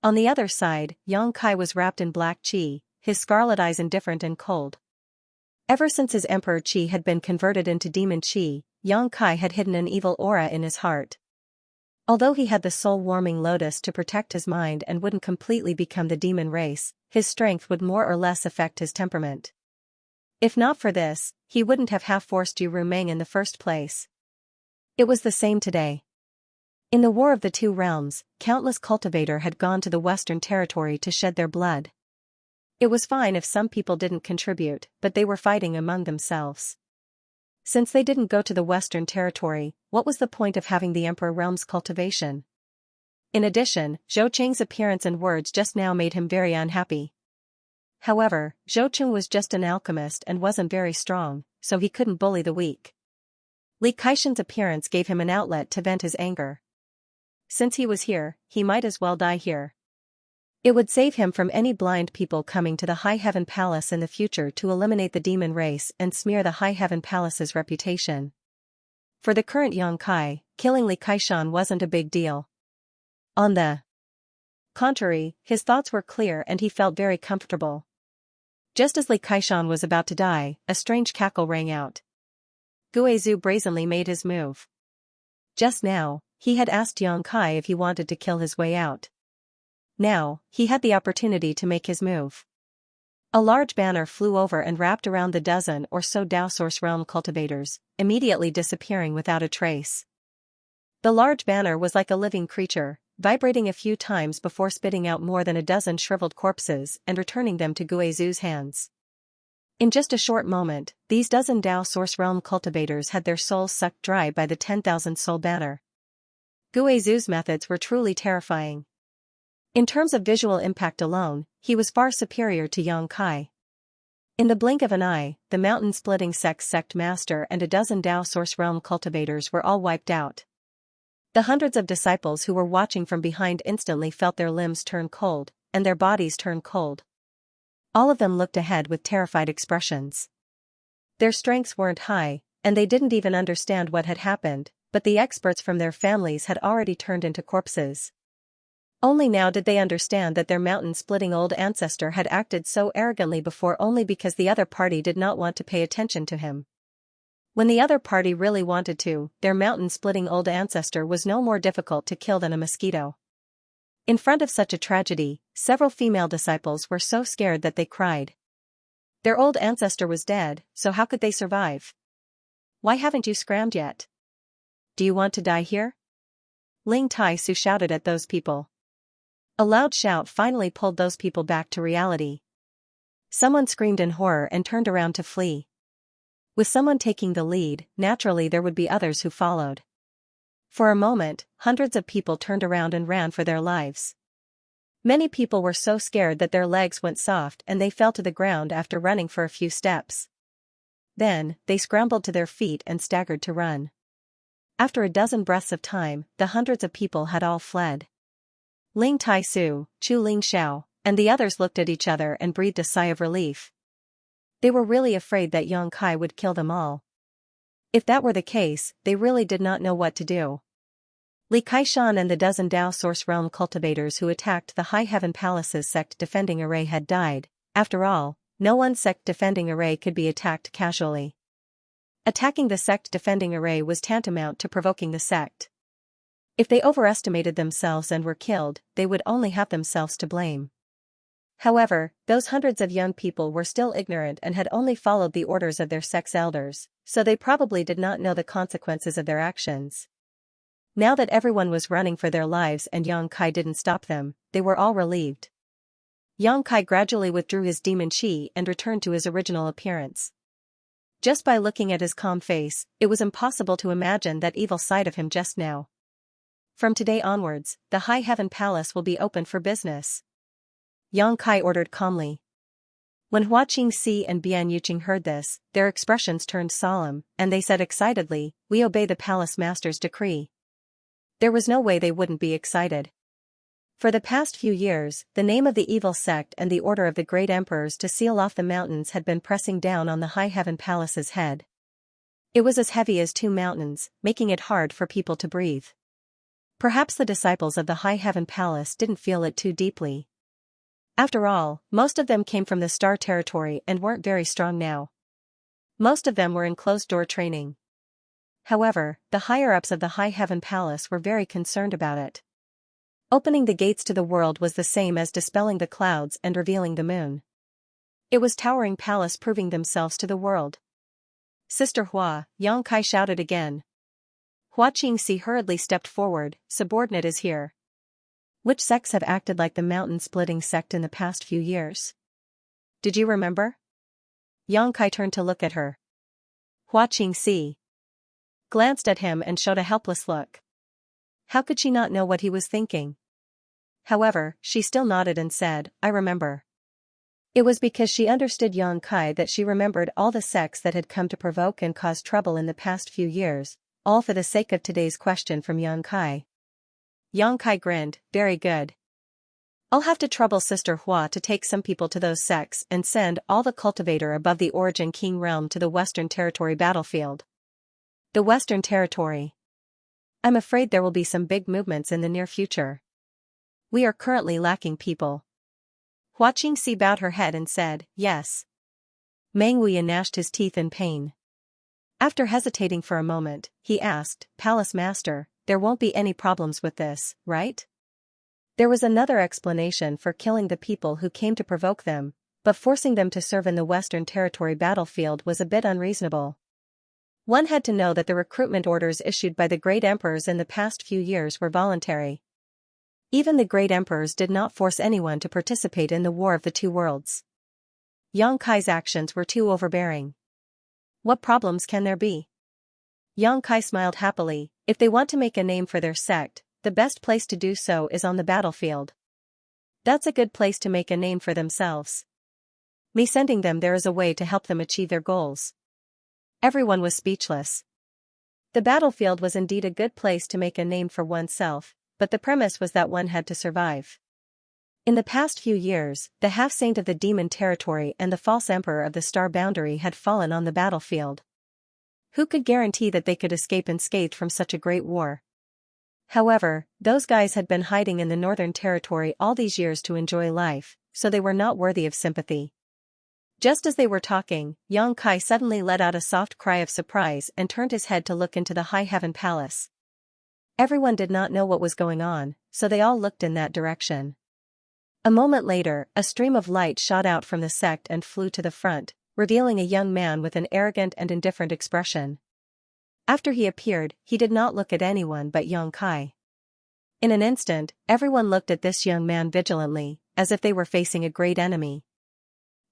On the other side, Xianxia was wrapped in black qi, his scarlet eyes indifferent and cold. Ever since his emperor qi had been converted into demon qi, Xianxia had hidden an evil aura in his heart. Although he had the soul-warming lotus to protect his mind and wouldn't completely become the demon race, his strength would more or less affect his temperament. If not for this, he wouldn't have half-forced Yu Rumeng in the first place. It was the same today. In the War of the Two Realms, countless cultivators had gone to the Western Territory to shed their blood. It was fine if some people didn't contribute, but they were fighting among themselves. Since they didn't go to the Western Territory, what was the point of having the Emperor Realm's cultivation? In addition, Zhou Cheng's appearance and words just now made him very unhappy. However, Zhou Cheng was just an alchemist and wasn't very strong, so he couldn't bully the weak. Li Kaishan's appearance gave him an outlet to vent his anger. Since he was here, he might as well die here. It would save him from any blind people coming to the High Heaven Palace in the future to eliminate the demon race and smear the High Heaven Palace's reputation. For the current Xianxia, killing Li Kaishan wasn't a big deal. On the contrary, his thoughts were clear and he felt very comfortable. Just as Li Kaishan was about to die, a strange cackle rang out. Guizhu brazenly made his move. Just now, he had asked Xianxia if he wanted to kill his way out. Now, he had the opportunity to make his move. A large banner flew over and wrapped around the dozen or so Dao Source Realm cultivators, immediately disappearing without a trace. The large banner was like a living creature, vibrating a few times before spitting out more than a dozen shriveled corpses and returning them to Guizhu's hands. In just a short moment, these dozen Dao Source Realm cultivators had their souls sucked dry by the 10,000 soul banner. Guizhu's methods were truly terrifying. In terms of visual impact alone, he was far superior to Xianxia. In the blink of an eye, the mountain-splitting sect master and a dozen Dao Source Realm cultivators were all wiped out. The hundreds of disciples who were watching from behind instantly felt their limbs turn cold, and their bodies turn cold. All of them looked ahead with terrified expressions. Their strengths weren't high, and they didn't even understand what had happened, but the experts from their families had already turned into corpses. Only now did they understand that their mountain-splitting old ancestor had acted so arrogantly before only because the other party did not want to pay attention to him. When the other party really wanted to, their mountain-splitting old ancestor was no more difficult to kill than a mosquito. In front of such a tragedy, several female disciples were so scared that they cried. Their old ancestor was dead, so how could they survive? Why haven't you scrammed yet? Do you want to die here? Ling Tai Su shouted at those people. A loud shout finally pulled those people back to reality. Someone screamed in horror and turned around to flee. With someone taking the lead, naturally there would be others who followed. For a moment, hundreds of people turned around and ran for their lives. Many people were so scared that their legs went soft and they fell to the ground after running for a few steps. Then, they scrambled to their feet and staggered to run. After a dozen breaths of time, the hundreds of people had all fled. Ling Tai Su, Chu Ling Xiao, and the others looked at each other and breathed a sigh of relief. They were really afraid that Yang Kai would kill them all. If that were the case, they really did not know what to do. Li Kaishan and the dozen Dao Source Realm cultivators who attacked the High Heaven Palace's sect defending array had died. After all, no one sect defending array could be attacked casually. Attacking the sect defending array was tantamount to provoking the sect. If they overestimated themselves and were killed, they would only have themselves to blame. However, those hundreds of young people were still ignorant and had only followed the orders of their sect's elders, so they probably did not know the consequences of their actions. Now that everyone was running for their lives and Yang Kai didn't stop them, they were all relieved. Yang Kai gradually withdrew his demon chi and returned to his original appearance. Just by looking at his calm face, it was impossible to imagine that evil side of him just now. From today onwards, the High Heaven Palace will be open for business. Yang Kai ordered calmly. When Hua Qingxi and Bian Yuqing heard this, their expressions turned solemn, and they said excitedly, "We obey the palace master's decree." There was no way they wouldn't be excited. For the past few years, the name of the evil sect and the order of the great emperors to seal off the mountains had been pressing down on the High Heaven Palace's head. It was as heavy as 2 mountains, making it hard for people to breathe. Perhaps the disciples of the High Heaven Palace didn't feel it too deeply. After all, most of them came from the Star Territory and weren't very strong now. Most of them were in closed-door training. However, the higher-ups of the High Heaven Palace were very concerned about it. Opening the gates to the world was the same as dispelling the clouds and revealing the moon. It was towering palace proving themselves to the world. "Sister Hua," Yang Kai shouted again. Hua Qingxi hurriedly stepped forward, "Subordinate is here." Which sects have acted like the mountain-splitting sect in the past few years? Did you remember? Yang Kai turned to look at her. Hua Qingxi glanced at him and showed a helpless look. How could she not know what he was thinking? However, she still nodded and said, "I remember." It was because she understood Yang Kai that she remembered all the sects that had come to provoke and cause trouble in the past few years, all for the sake of today's question from Yang Kai. Yang Kai grinned, "Very good. I'll have to trouble Sister Hua to take some people to those sects and send all the cultivator above the Origin King realm to the Western Territory battlefield." The Western Territory. I'm afraid there will be some big movements in the near future. We are currently lacking people. Hua Qingxi bowed her head and said, "Yes." Meng Wuya gnashed his teeth in pain. After hesitating for a moment, he asked, "Palace Master, there won't be any problems with this, right?" There was another explanation for killing the people who came to provoke them, but forcing them to serve in the Western Territory battlefield was a bit unreasonable. One had to know that the recruitment orders issued by the great emperors in the past few years were voluntary. Even the great emperors did not force anyone to participate in the War of the Two Worlds. Yang Kai's actions were too overbearing. What problems can there be? Yang Kai smiled happily. If they want to make a name for their sect, the best place to do so is on the battlefield. That's a good place to make a name for themselves. Me sending them there is a way to help them achieve their goals. Everyone was speechless. The battlefield was indeed a good place to make a name for oneself, but the premise was that one had to survive. In the past few years, the half-saint of the demon territory and the false emperor of the star boundary had fallen on the battlefield. Who could guarantee that they could escape unscathed from such a great war? However, those guys had been hiding in the Northern Territory all these years to enjoy life, so they were not worthy of sympathy. Just as they were talking, Xianxia suddenly let out a soft cry of surprise and turned his head to look into the high heaven palace. Everyone did not know what was going on, so they all looked in that direction. A moment later, a stream of light shot out from the sect and flew to the front, revealing a young man with an arrogant and indifferent expression. After he appeared, he did not look at anyone but Xianxia. In an instant, everyone looked at this young man vigilantly, as if they were facing a great enemy.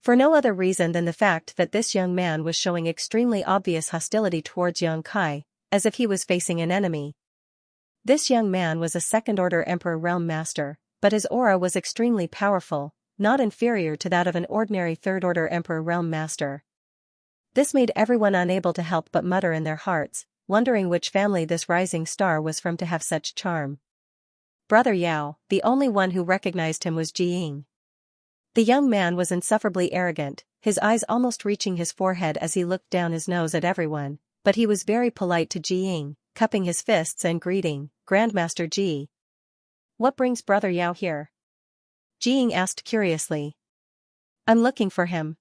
For no other reason than the fact that this young man was showing extremely obvious hostility towards Xianxia, as if he was facing an enemy. This young man was a second-order Emperor Realm Master, but his aura was extremely powerful, not inferior to that of an ordinary third-order Emperor Realm Master. This made everyone unable to help but mutter in their hearts, wondering which family this rising star was from to have such charm. Brother Yao, the only one who recognized him was Jiying. The young man was insufferably arrogant, his eyes almost reaching his forehead as he looked down his nose at everyone, but he was very polite to Jiying, cupping his fists and greeting, "Grandmaster Ji." "What brings Brother Yao here?" Jiying asked curiously. "I'm looking for him."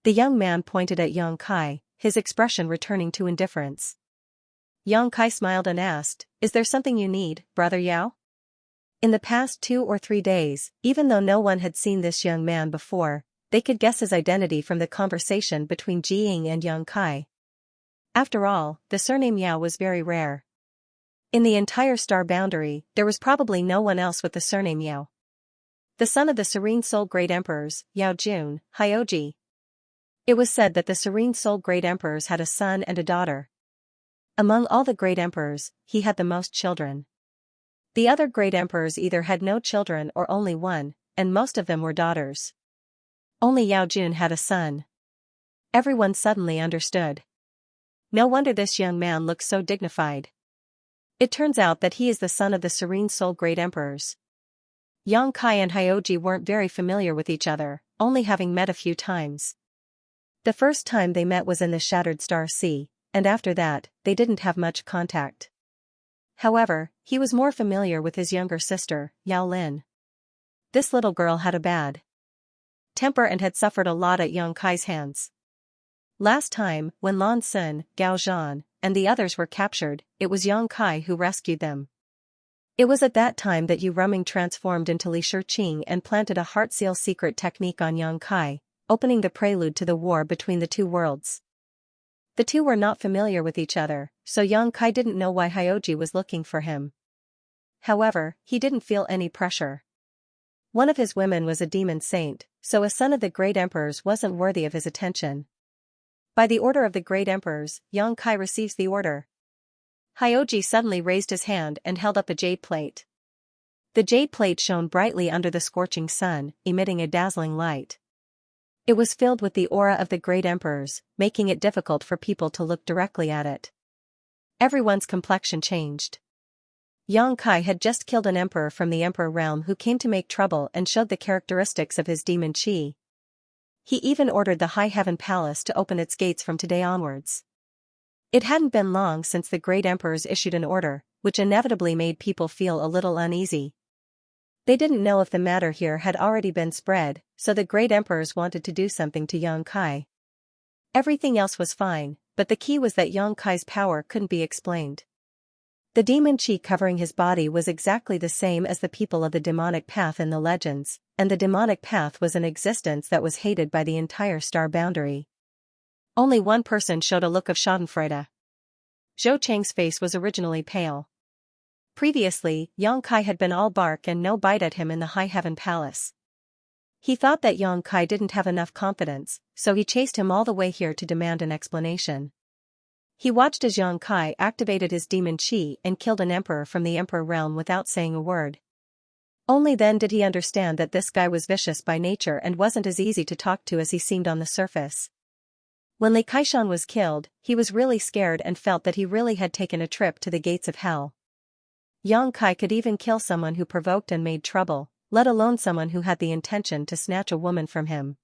The young man pointed at Xianxia, his expression returning to indifference. Xianxia smiled and asked, "Is there something you need, Brother Yao?" In the past 2 or 3 days, even though no one had seen this young man before, they could guess his identity from the conversation between Jiying and Xianxia. After all, the surname Yao was very rare. In the entire star boundary, there was probably no one else with the surname Yao. The son of the Serene Soul Great Emperors, Yao Jun, Hyoji. It was said that the Serene Soul Great Emperors had a son and a daughter. Among all the great emperors, he had the most children. The other great emperors either had no children or only one, and most of them were daughters. Only Yao Jun had a son. Everyone suddenly understood. No wonder this young man looked so dignified. It turns out that he is the son of the Serene Soul Great Emperors. Xianxia and Hyoji weren't very familiar with each other, only having met a few times. The first time they met was in the Shattered Star Sea, and after that, they didn't have much contact. However, he was more familiar with his younger sister, Yao Lin. This little girl had a bad temper and had suffered a lot at Xianxia's hands. Last time, when Lan Sun, Gao Zhan, and the others were captured, it was Xianxia who rescued them. It was at that time that Yu Ruming transformed into Li Shiqing and planted a heart seal secret technique on Xianxia, opening the prelude to the war between the two worlds. The two were not familiar with each other, so Xianxia didn't know why Hyoji was looking for him. However, he didn't feel any pressure. One of his women was a demon saint, so a son of the great emperors wasn't worthy of his attention. By the order of the great emperors, Xianxia receives the order. Hyoji suddenly raised his hand and held up a jade plate. The jade plate shone brightly under the scorching sun, emitting a dazzling light. It was filled with the aura of the great emperors, making it difficult for people to look directly at it. Everyone's complexion changed. Xianxia had just killed an emperor from the emperor realm who came to make trouble and showed the characteristics of his demon chi. He even ordered the High Heaven Palace to open its gates from today onwards. It hadn't been long since the great emperors issued an order, which inevitably made people feel a little uneasy. They didn't know if the matter here had already been spread, so the great emperors wanted to do something to Xianxia. Everything else was fine, but the key was that Xianxia's power couldn't be explained. The demon chi covering his body was exactly the same as the people of the demonic path in the legends, and the demonic path was an existence that was hated by the entire star boundary. Only one person showed a look of schadenfreude. Zhou Cheng's face was originally pale. Previously, Xianxia had been all bark and no bite at him in the High Heaven Palace. He thought that Xianxia didn't have enough confidence, so he chased him all the way here to demand an explanation. He watched as Xianxia activated his demon chi and killed an emperor from the emperor realm without saying a word. Only then did he understand that this guy was vicious by nature and wasn't as easy to talk to as he seemed on the surface. When Li Kaishan was killed, he was really scared and felt that he really had taken a trip to the gates of hell. Xianxia could even kill someone who provoked and made trouble, let alone someone who had the intention to snatch a woman from him.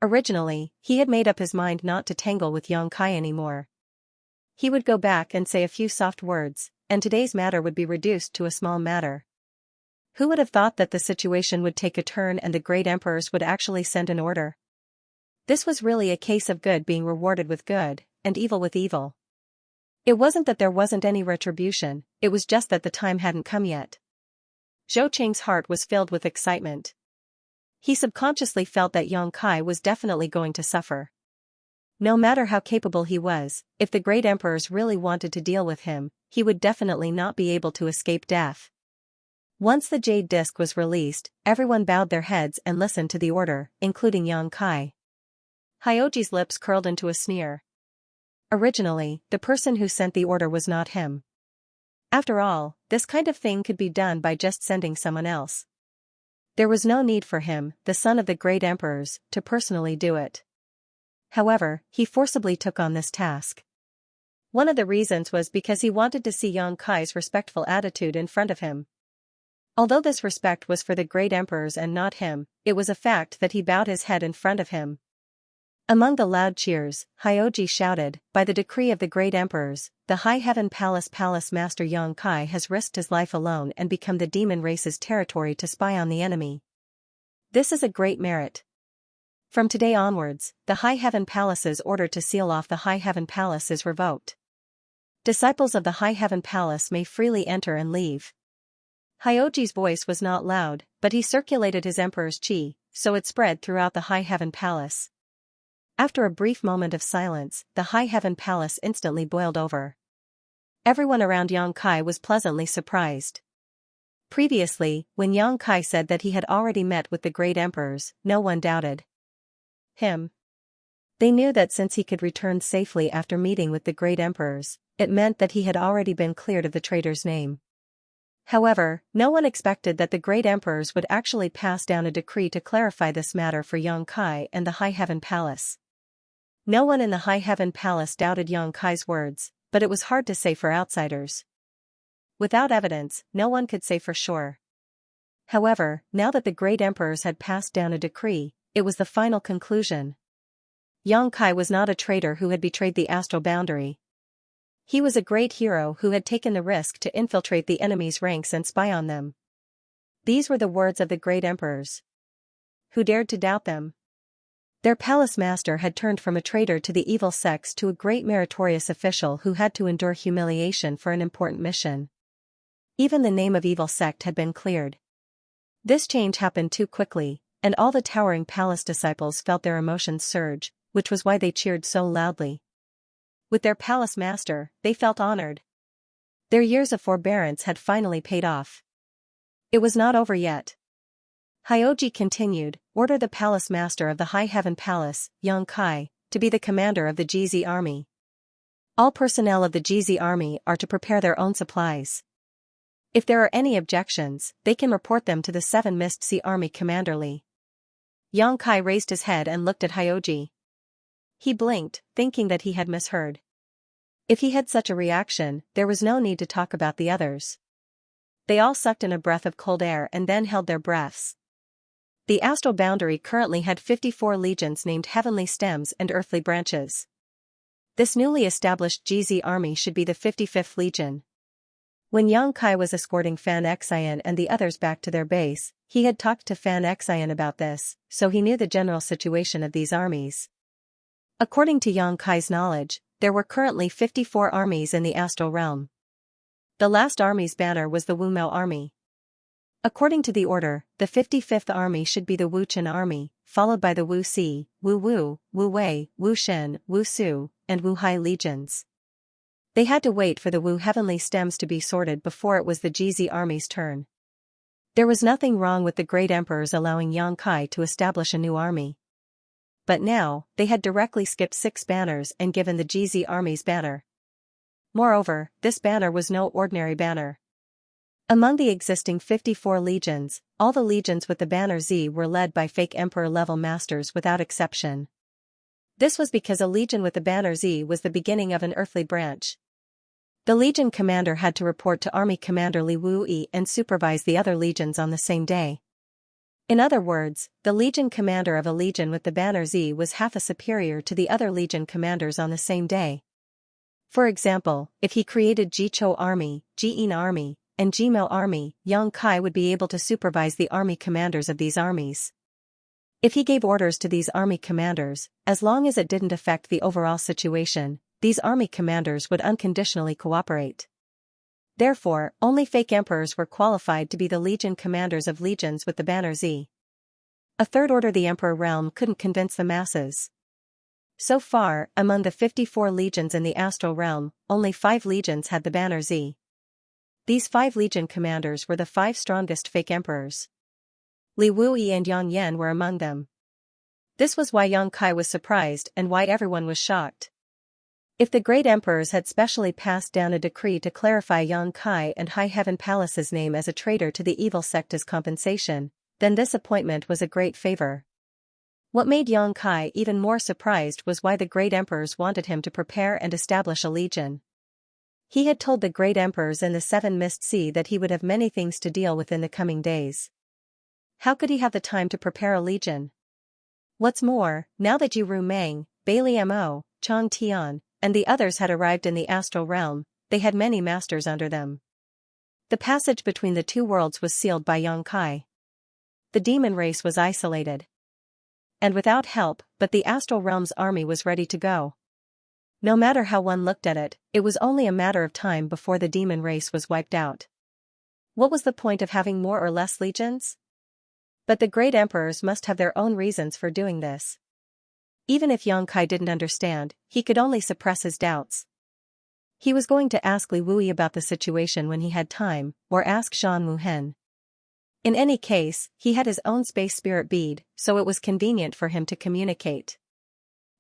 Originally, he had made up his mind not to tangle with Xianxia anymore. He would go back and say a few soft words, and today's matter would be reduced to a small matter. Who would have thought that the situation would take a turn and the great emperors would actually send an order? This was really a case of good being rewarded with good, and evil with evil. It wasn't that there wasn't any retribution, it was just that the time hadn't come yet. Zhou Qing's heart was filled with excitement. He subconsciously felt that Yang Kai was definitely going to suffer. No matter how capable he was, if the great emperors really wanted to deal with him, he would definitely not be able to escape death. Once the jade disc was released, everyone bowed their heads and listened to the order, including Yang Kai. Hyoji's lips curled into a sneer. Originally, the person who sent the order was not him. After all, this kind of thing could be done by just sending someone else. There was no need for him, the son of the great emperors, to personally do it. However, he forcibly took on this task. One of the reasons was because he wanted to see Yang Kai's respectful attitude in front of him. Although this respect was for the great emperors and not him, it was a fact that he bowed his head in front of him. Among the loud cheers, Hyoji shouted, "By the decree of the great emperors, the High Heaven Palace Master Yang Kai has risked his life alone and become the demon race's territory to spy on the enemy. This is a great merit. From today onwards, the High Heaven Palace's order to seal off the High Heaven Palace is revoked. Disciples of the High Heaven Palace may freely enter and leave." Hyoji's voice was not loud, but he circulated his emperor's chi, so it spread throughout the High Heaven Palace. After a brief moment of silence, the High Heaven Palace instantly boiled over. Everyone around Yang Kai was pleasantly surprised. Previously, when Yang Kai said that he had already met with the great emperors, no one doubted him. They knew that since he could return safely after meeting with the great emperors, it meant that he had already been cleared of the traitor's name. However, no one expected that the great emperors would actually pass down a decree to clarify this matter for Yang Kai and the High Heaven Palace. No one in the High Heaven Palace doubted Yang Kai's words, but it was hard to say for outsiders. Without evidence, no one could say for sure. However, now that the great emperors had passed down a decree, it was the final conclusion. Yang Kai was not a traitor who had betrayed the astral boundary. He was a great hero who had taken the risk to infiltrate the enemy's ranks and spy on them. These were the words of the great emperors. Who dared to doubt them? Their palace master had turned from a traitor to the evil sects to a great meritorious official who had to endure humiliation for an important mission. Even the name of evil sect had been cleared. This change happened too quickly, and all the towering palace disciples felt their emotions surge, which was why they cheered so loudly. With their palace master, they felt honored. Their years of forbearance had finally paid off. It was not over yet. Hyoji continued, "Order the palace master of the High Heaven Palace, Yang Kai, to be the commander of the GZ army. All personnel of the GZ army are to prepare their own supplies. If there are any objections, they can report them to the Seven Mist Sea Army Commander Li." Yang Kai raised his head and looked at Hyoji. He blinked, thinking that he had misheard. If he had such a reaction, there was no need to talk about the others. They all sucked in a breath of cold air and then held their breaths. The astral boundary currently had 54 legions named Heavenly Stems and Earthly Branches. This newly established GZ army should be the 55th Legion. When Yang Kai was escorting Fan Xian and the others back to their base, he had talked to Fan Xian about this, so he knew the general situation of these armies. According to Yang Kai's knowledge, there were currently 54 armies in the astral realm. The last army's banner was the Wu Mao army. According to the order, the 55th army should be the Wu Chen army, followed by the Wu Si, Wu Wu, Wu Wei, Wu Shen, Wu Su, and Wu Hai legions. They had to wait for the Wu Heavenly Stems to be sorted before it was the GZ army's turn. There was nothing wrong with the great emperors allowing Yang Kai to establish a new army. But now, they had directly skipped 6 banners and given the GZ army's banner. Moreover, this banner was no ordinary banner. Among the existing 54 legions, all the legions with the banner Z were led by fake emperor-level masters without exception. This was because a legion with the banner Z was the beginning of an earthly branch. The legion commander had to report to Army Commander Li Wuyi and supervise the other legions on the same day. In other words, the legion commander of a legion with the banner Z was half a superior to the other legion commanders on the same day. For example, if he created Jichou Army, Jiyin Army, and Jimou Army, Yang Kai would be able to supervise the army commanders of these armies. If he gave orders to these army commanders, as long as it didn't affect the overall situation, these army commanders would unconditionally cooperate. Therefore, only fake emperors were qualified to be the legion commanders of legions with the banner Z. A third order, the emperor realm, couldn't convince the masses. So far, among the 54 legions in the astral realm, only 5 legions had the banner Z. These 5 legion commanders were the 5 strongest fake emperors. Li Wuyi and Yang Yan were among them. This was why Yang Kai was surprised and why everyone was shocked. If the great emperors had specially passed down a decree to clarify Yang Kai and High Heaven Palace's name as a traitor to the evil sect as compensation, then this appointment was a great favor. What made Yang Kai even more surprised was why the great emperors wanted him to prepare and establish a legion. He had told the great emperors in the Seven Mist Sea that he would have many things to deal with in the coming days. How could he have the time to prepare a legion? What's more, now that Yu Rumeng, Bailey Mo, Chang Tian, and the others had arrived in the astral realm, they had many masters under them. The passage between the two worlds was sealed by Yang Kai. The demon race was isolated. And without help, but the astral realm's army was ready to go. No matter how one looked at it, it was only a matter of time before the demon race was wiped out. What was the point of having more or less legions? But the great emperors must have their own reasons for doing this. Even if Yang Kai didn't understand, he could only suppress his doubts. He was going to ask Li Wuyi about the situation when he had time, or ask Shan Wuhen. In any case, he had his own space spirit bead, so it was convenient for him to communicate.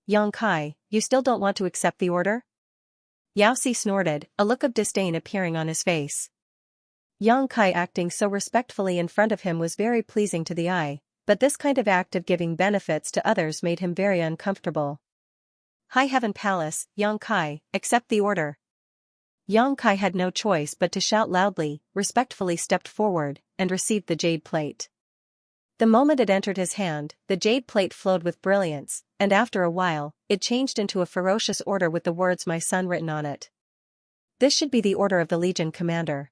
Yang Kai, you still don't want to accept the order? Yao Si snorted, a look of disdain appearing on his face. Yang Kai acting so respectfully in front of him was very pleasing to the eye, but this kind of act of giving benefits to others made him very uncomfortable. High Heaven Palace, Yang Kai, accept the order. Yang Kai had no choice but to shout loudly, respectfully stepped forward, and received the jade plate. The moment it entered his hand, the jade plate flowed with brilliance, and after a while, it changed into a ferocious order with the words "My son" written on it. This should be the order of the Legion commander.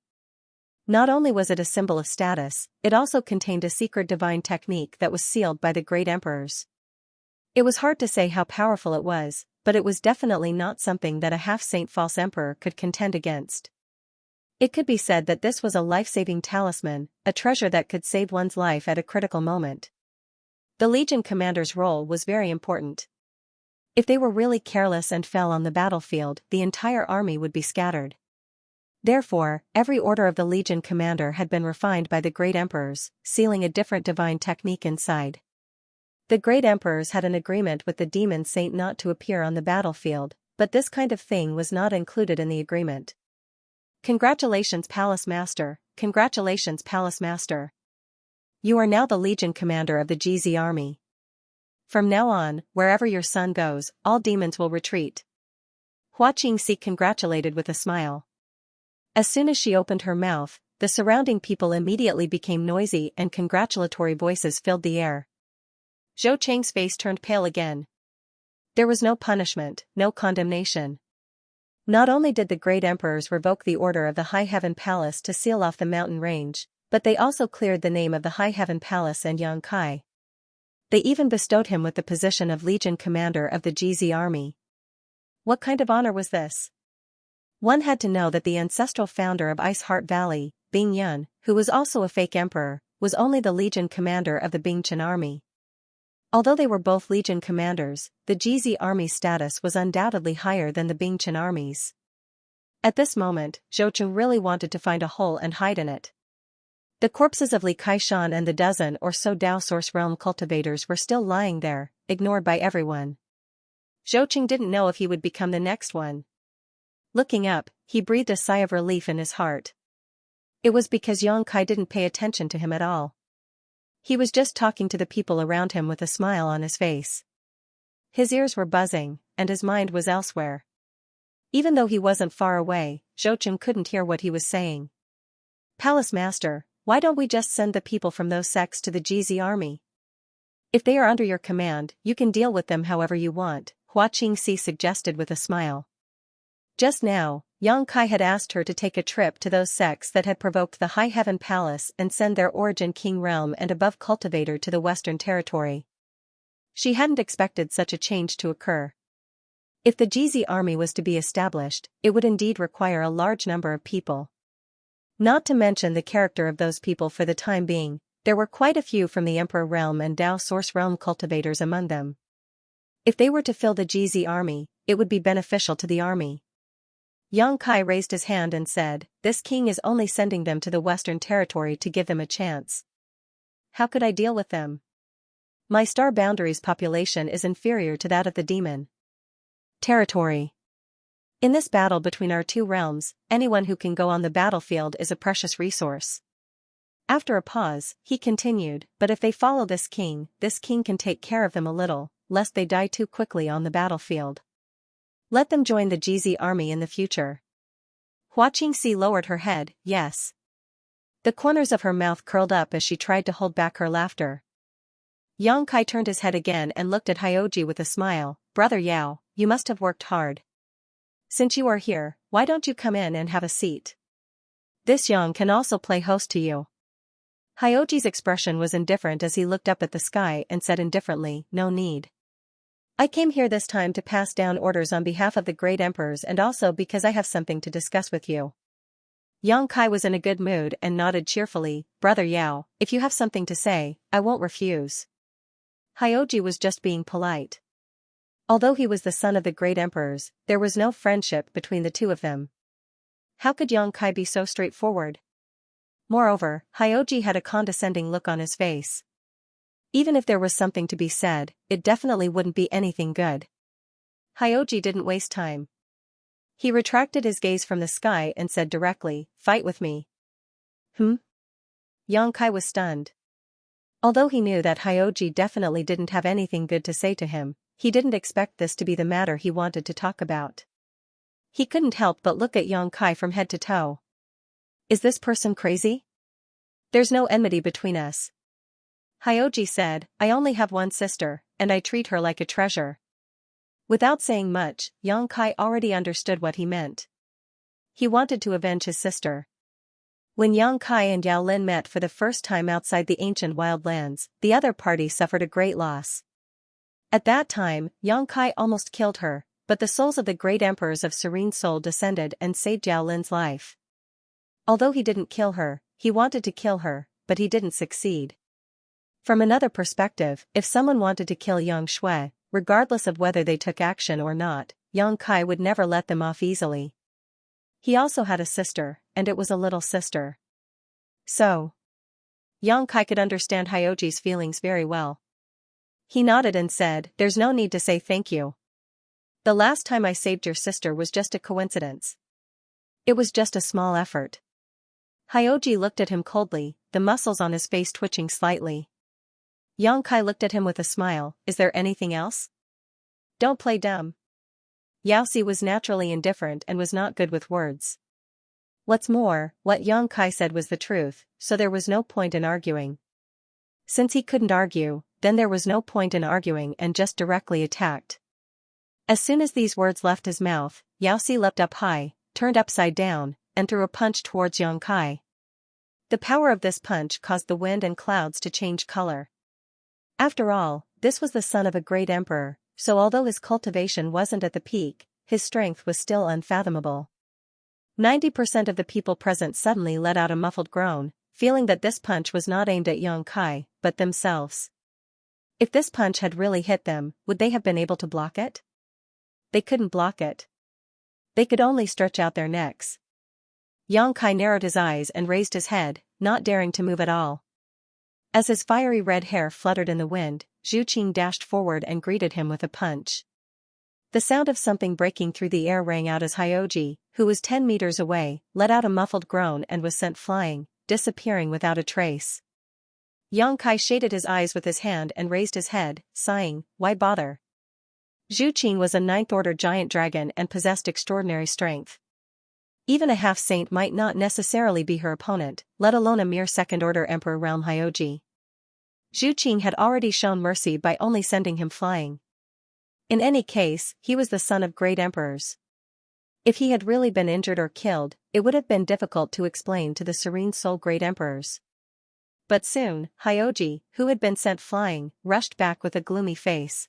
Not only was it a symbol of status, it also contained a secret divine technique that was sealed by the great emperors. It was hard to say how powerful it was, but it was definitely not something that a half-saint false emperor could contend against. It could be said that this was a life-saving talisman, a treasure that could save one's life at a critical moment. The Legion commander's role was very important. If they were really careless and fell on the battlefield, the entire army would be scattered. Therefore, every order of the Legion commander had been refined by the great emperors, sealing a different divine technique inside. The great emperors had an agreement with the demon saint not to appear on the battlefield, but this kind of thing was not included in the agreement. Congratulations, Palace Master, congratulations, Palace Master. You are now the Legion commander of the GZ army. From now on, wherever your son goes, all demons will retreat. Hua Qingxi congratulated with a smile. As soon as she opened her mouth, the surrounding people immediately became noisy and congratulatory voices filled the air. Zhou Cheng's face turned pale again. There was no punishment, no condemnation. Not only did the great emperors revoke the order of the High Heaven Palace to seal off the mountain range, but they also cleared the name of the High Heaven Palace and Yang Kai. They even bestowed him with the position of Legion Commander of the GZ army. What kind of honor was this? One had to know that the ancestral founder of Ice Heart Valley, Bing Yun, who was also a fake emperor, was only the Legion Commander of the Bingchen army. Although they were both Legion commanders, the GZ army's status was undoubtedly higher than the Bingchen army's. At this moment, Zhou Chu really wanted to find a hole and hide in it. The corpses of Li Kaishan and the dozen or so Dao Source Realm cultivators were still lying there, ignored by everyone. Zhou Qing didn't know if he would become the next one. Looking up, he breathed a sigh of relief in his heart. It was because Yang Kai didn't pay attention to him at all. He was just talking to the people around him with a smile on his face. His ears were buzzing, and his mind was elsewhere. Even though he wasn't far away, Zhou Qing couldn't hear what he was saying. Palace Master, why don't we just send the people from those sects to the GZ army? If they are under your command, you can deal with them however you want, Hua Qingxi suggested with a smile. Just now, Yang Kai had asked her to take a trip to those sects that had provoked the High Heaven Palace and send their origin king realm and above cultivator to the Western Territory. She hadn't expected such a change to occur. If the Jizi army was to be established, it would indeed require a large number of people. Not to mention the character of those people for the time being, there were quite a few from the Emperor realm and Dao Source realm cultivators among them. If they were to fill the Jizi army, it would be beneficial to the army. Yang Kai raised his hand and said, "This king is only sending them to the Western Territory to give them a chance. How could I deal with them? My star boundary's population is inferior to that of the demon territory. In this battle between our two realms, anyone who can go on the battlefield is a precious resource." After a pause, he continued, "But if they follow this king can take care of them a little, lest they die too quickly on the battlefield. Let them join the Jizi army in the future." Hua Qingxi lowered her head, "Yes." The corners of her mouth curled up as she tried to hold back her laughter. Yang Kai turned his head again and looked at Hyoji with a smile. "Brother Yao, you must have worked hard. Since you are here, why don't you come in and have a seat? This Yang can also play host to you." Hyoji's expression was indifferent as he looked up at the sky and said indifferently, "No need. I came here this time to pass down orders on behalf of the great emperors and also because I have something to discuss with you." Yang Kai was in a good mood and nodded cheerfully. "Brother Yao, if you have something to say, I won't refuse." Hyoji was just being polite. Although he was the son of the great emperors, there was no friendship between the two of them. How could Yang Kai be so straightforward? Moreover, Hyoji had a condescending look on his face. Even if there was something to be said, it definitely wouldn't be anything good. Hyoji didn't waste time. He retracted his gaze from the sky and said directly, "Fight with me." Yang Kai was stunned. Although he knew that Hyoji definitely didn't have anything good to say to him, he didn't expect this to be the matter he wanted to talk about. He couldn't help but look at Yang Kai from head to toe. Is this person crazy? There's no enmity between us. Hyoji said, "I only have one sister, and I treat her like a treasure." Without saying much, Yang Kai already understood what he meant. He wanted to avenge his sister. When Yang Kai and Yao Lin met for the first time outside the ancient wildlands, the other party suffered a great loss. At that time, Yang Kai almost killed her, but the souls of the great emperors of Serene Soul descended and saved Yao Lin's life. Although he didn't kill her, he wanted to kill her, but he didn't succeed. From another perspective, if someone wanted to kill Yang Shui, regardless of whether they took action or not, Yang Kai would never let them off easily. He also had a sister, and it was a little sister. So, Yang Kai could understand Hyoji's feelings very well. He nodded and said, "There's no need to say thank you. The last time I saved your sister was just a coincidence. It was just a small effort." Hyoji looked at him coldly, the muscles on his face twitching slightly. Yang Kai looked at him with a smile. "Is there anything else? Don't play dumb." Yaoxi was naturally indifferent and was not good with words. What's more, what Yang Kai said was the truth, so there was no point in arguing. Since he couldn't argue, then there was no point in arguing and just directly attacked. As soon as these words left his mouth, Yaoxi leapt up high, turned upside down, and threw a punch towards Yang Kai. The power of this punch caused the wind and clouds to change color. After all, this was the son of a great emperor, so although his cultivation wasn't at the peak, his strength was still unfathomable. 90% of the people present suddenly let out a muffled groan, feeling that this punch was not aimed at Yang Kai, but themselves. If this punch had really hit them, would they have been able to block it? They couldn't block it. They could only stretch out their necks. Yang Kai narrowed his eyes and raised his head, not daring to move at all. As his fiery red hair fluttered in the wind, Zhu Qing dashed forward and greeted him with a punch. The sound of something breaking through the air rang out as Hyoji, who was 10 meters away, let out a muffled groan and was sent flying, disappearing without a trace. Yang Kai shaded his eyes with his hand and raised his head, sighing, "Why bother?" Zhu Qing was a ninth-order giant dragon and possessed extraordinary strength. Even a half-saint might not necessarily be her opponent, let alone a mere second-order Emperor realm Hyoji. Zhu Qing had already shown mercy by only sending him flying. In any case, he was the son of great emperors. If he had really been injured or killed, it would have been difficult to explain to the Serene Soul Great Emperors. But soon, Hyoji, who had been sent flying, rushed back with a gloomy face.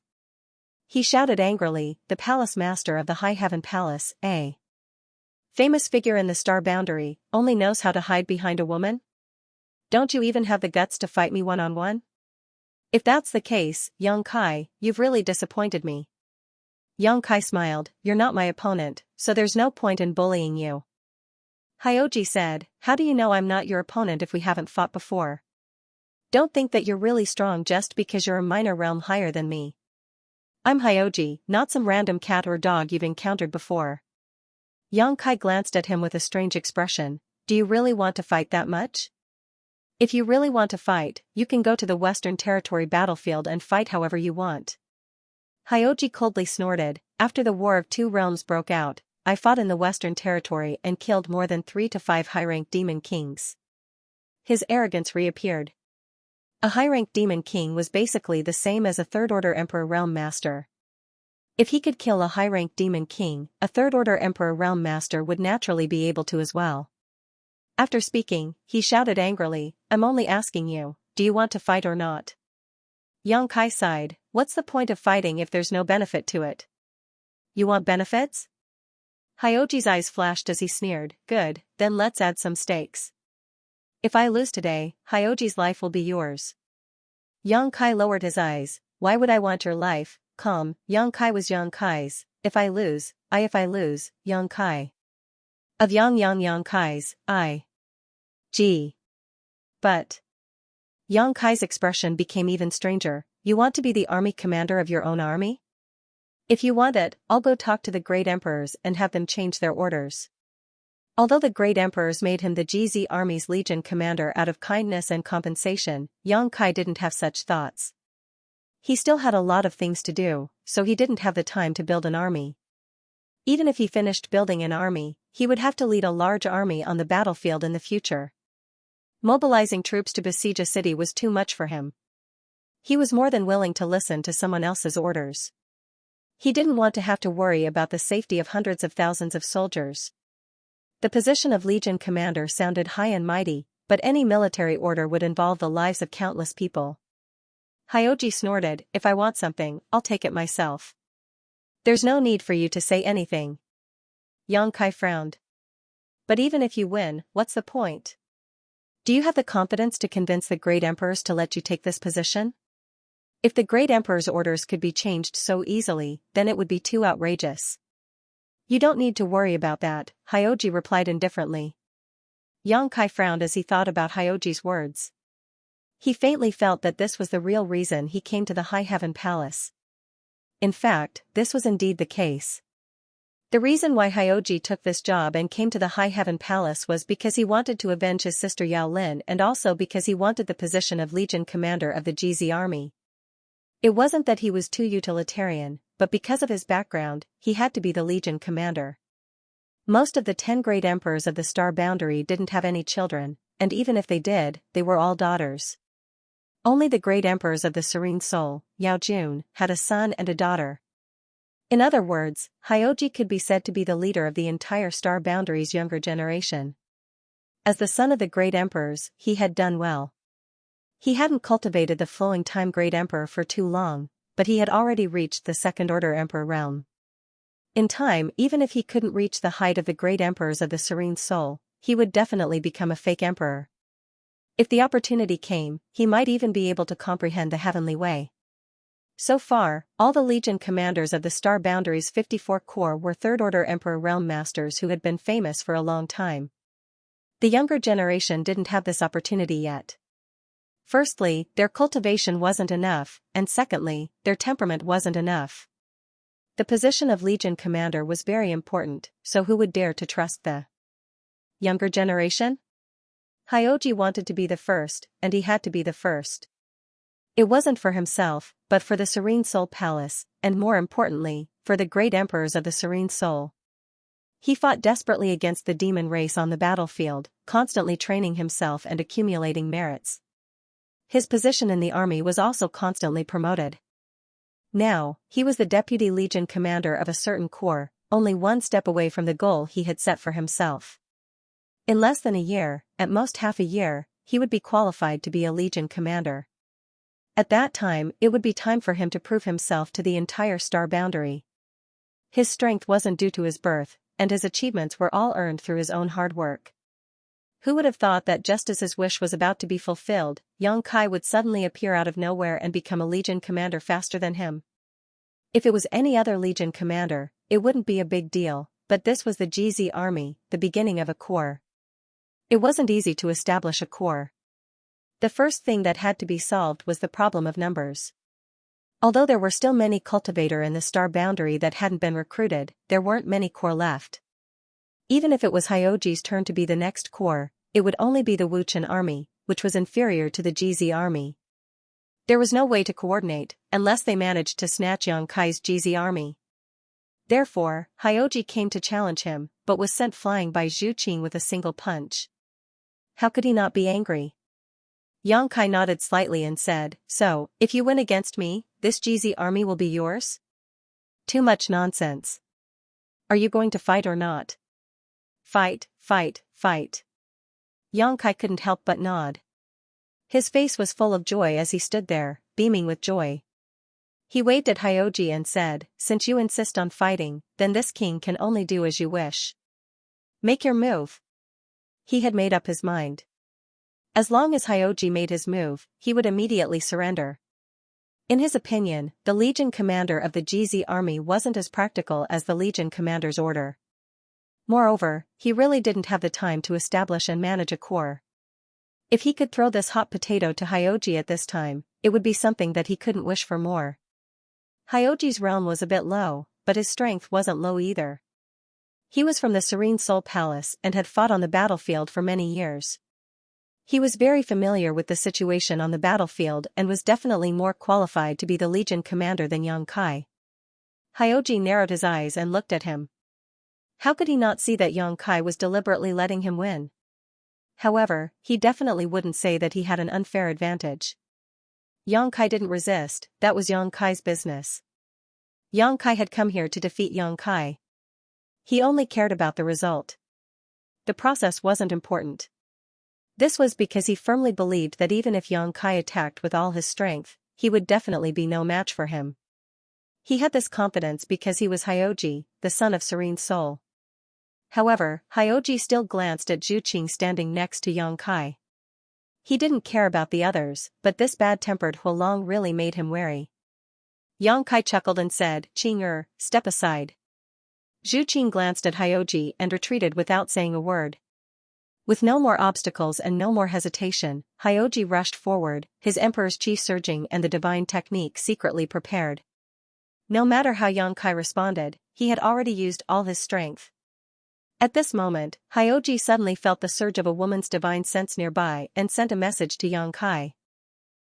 He shouted angrily, "The palace master of the High Heaven Palace, a famous figure in the star boundary, only knows how to hide behind a woman? Don't you even have the guts to fight me one-on-one? If that's the case, Yang Kai, you've really disappointed me." Yang Kai smiled, "You're not my opponent, so there's no point in bullying you." Hyoji said, "How do you know I'm not your opponent if we haven't fought before? Don't think that you're really strong just because you're a minor realm higher than me. I'm Hyoji, not some random cat or dog you've encountered before." Yang Kai glanced at him with a strange expression. "Do you really want to fight that much? If you really want to fight, you can go to the Western Territory battlefield and fight however you want." Hyoji coldly snorted, "After the War of Two Realms broke out, I fought in the Western Territory and killed more than 3 to 5 high-ranked demon kings." His arrogance reappeared. A high-ranked demon king was basically the same as a third-order emperor realm master. If he could kill a high-ranked demon king, a third-order emperor realm master would naturally be able to as well. After speaking, he shouted angrily, "I'm only asking you, do you want to fight or not?" Yang Kai sighed, "What's the point of fighting if there's no benefit to it?" "You want benefits?" Hyoji's eyes flashed as he sneered, "Good, then let's add some stakes. If I lose today, Hyoji's life will be yours." Yang Kai lowered his eyes, "Why would I want your life?" Calm, Yang Kai was Yang Kai's. If I lose, Yang Kai. Of Yang Kai's, G. But Yang Kai's expression became even stranger. "You want to be the army commander of your own army? If you want it, I'll go talk to the great emperors and have them change their orders." Although the great emperors made him the GZ Army's legion commander out of kindness and compensation, Yang Kai didn't have such thoughts. He still had a lot of things to do, so he didn't have the time to build an army. Even if he finished building an army, he would have to lead a large army on the battlefield in the future. Mobilizing troops to besiege a city was too much for him. He was more than willing to listen to someone else's orders. He didn't want to have to worry about the safety of hundreds of thousands of soldiers. The position of Legion commander sounded high and mighty, but any military order would involve the lives of countless people. Hyoji snorted, "If I want something, I'll take it myself. There's no need for you to say anything." Yang Kai frowned. "But even if you win, what's the point? Do you have the confidence to convince the great emperors to let you take this position? If the great emperor's orders could be changed so easily, then it would be too outrageous." "You don't need to worry about that," Hyoji replied indifferently. Yang Kai frowned as he thought about Hyoji's words. He faintly felt that this was the real reason he came to the High Heaven Palace. In fact, this was indeed the case. The reason why Hyoji took this job and came to the High Heaven Palace was because he wanted to avenge his sister Yao Lin and also because he wanted the position of Legion Commander of the GZ Army. It wasn't that he was too utilitarian, but because of his background, he had to be the Legion Commander. Most of the 10 great emperors of the Star Boundary didn't have any children, and even if they did, they were all daughters. Only the great emperors of the Serene Soul, Yao Jun, had a son and a daughter. In other words, Hyoji could be said to be the leader of the entire Star Boundary's younger generation. As the son of the great emperors, he had done well. He hadn't cultivated the flowing time great emperor for too long, but he had already reached the second-order emperor realm. In time, even if he couldn't reach the height of the great emperors of the Serene Soul, he would definitely become a fake emperor. If the opportunity came, he might even be able to comprehend the heavenly way. So far, all the Legion commanders of the Star Boundary's 54 Corps were third-order Emperor Realm Masters who had been famous for a long time. The younger generation didn't have this opportunity yet. Firstly, their cultivation wasn't enough, and secondly, their temperament wasn't enough. The position of Legion Commander was very important, so who would dare to trust the younger generation? Hyoji wanted to be the first, and he had to be the first. It wasn't for himself, but for the Serene Soul Palace, and more importantly, for the great emperors of the Serene Soul. He fought desperately against the demon race on the battlefield, constantly training himself and accumulating merits. His position in the army was also constantly promoted. Now, he was the deputy legion commander of a certain corps, only one step away from the goal he had set for himself. In less than a year, at most half a year, he would be qualified to be a Legion commander. At that time, it would be time for him to prove himself to the entire star boundary. His strength wasn't due to his birth, and his achievements were all earned through his own hard work. Who would have thought that just as his wish was about to be fulfilled, Xianxia would suddenly appear out of nowhere and become a Legion commander faster than him? If it was any other Legion commander, it wouldn't be a big deal, but this was the GZ army, the beginning of a corps. It wasn't easy to establish a corps. The first thing that had to be solved was the problem of numbers. Although there were still many cultivator in the star boundary that hadn't been recruited, there weren't many corps left. Even if it was Hyoji's turn to be the next corps, it would only be the Wuchen army, which was inferior to the GZ army. There was no way to coordinate, unless they managed to snatch Xianxia's GZ army. Therefore, Hyoji came to challenge him, but was sent flying by Zhu Qing with a single punch. How could he not be angry? Xianxia nodded slightly and said, "So, if you win against me, this GZ army will be yours?" Too much nonsense. Are you going to fight or not? Fight, fight, fight. Xianxia couldn't help but nod. His face was full of joy as he stood there, beaming with joy. He waved at Hyoji and said, "Since you insist on fighting, then this king can only do as you wish. Make your move." He had made up his mind. As long as Hyoji made his move, he would immediately surrender. In his opinion, the Legion commander of the GZ army wasn't as practical as the Legion commander's order. Moreover, he really didn't have the time to establish and manage a corps. If he could throw this hot potato to Hyoji at this time, it would be something that he couldn't wish for more. Hyoji's realm was a bit low, but his strength wasn't low either. He was from the Serene Soul Palace and had fought on the battlefield for many years. He was very familiar with the situation on the battlefield and was definitely more qualified to be the Legion commander than Xianxia. Hyoji narrowed his eyes and looked at him. How could he not see that Xianxia was deliberately letting him win? However, he definitely wouldn't say that he had an unfair advantage. Xianxia didn't resist, that was Xianxia's business. Xianxia had come here to defeat Xianxia. He only cared about the result. The process wasn't important. This was because he firmly believed that even if Xianxia attacked with all his strength, he would definitely be no match for him. He had this confidence because he was Hyoji, the son of Serene Soul. However, Hyoji still glanced at Zhu Qing standing next to Xianxia. He didn't care about the others, but this bad-tempered Huolong really made him wary. Xianxia chuckled and said, "Qing step aside." Zhu Qing glanced at Hyoji and retreated without saying a word. With no more obstacles and no more hesitation, Hyoji rushed forward, his Emperor's Qi surging and the divine technique secretly prepared. No matter how Xianxia responded, he had already used all his strength. At this moment, Hyoji suddenly felt the surge of a woman's divine sense nearby and sent a message to Xianxia.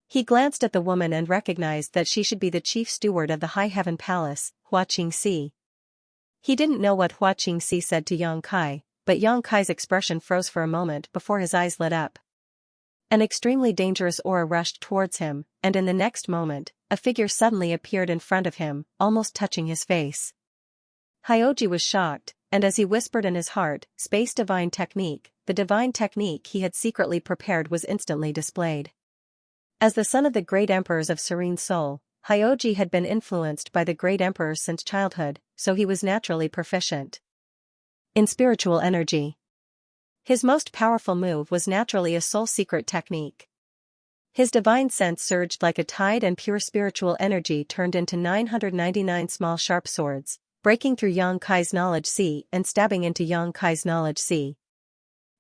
He glanced at the woman and recognized that she should be the chief steward of the High Heaven Palace, Hua Qingxi. He didn't know what Hua Qingxi said to Xianxia, but Xianxia's expression froze for a moment before his eyes lit up. An extremely dangerous aura rushed towards him, and in the next moment, a figure suddenly appeared in front of him, almost touching his face. Hyoji was shocked, and as he whispered in his heart, "Space divine technique," the divine technique he had secretly prepared was instantly displayed. As the son of the great emperors of Serene Soul, Hyoji had been influenced by the great emperors since childhood, so he was naturally proficient in spiritual energy. His most powerful move was naturally a soul secret technique. His divine sense surged like a tide and pure spiritual energy turned into 999 small sharp swords, breaking through Xianxia's knowledge sea and stabbing into Xianxia's knowledge sea.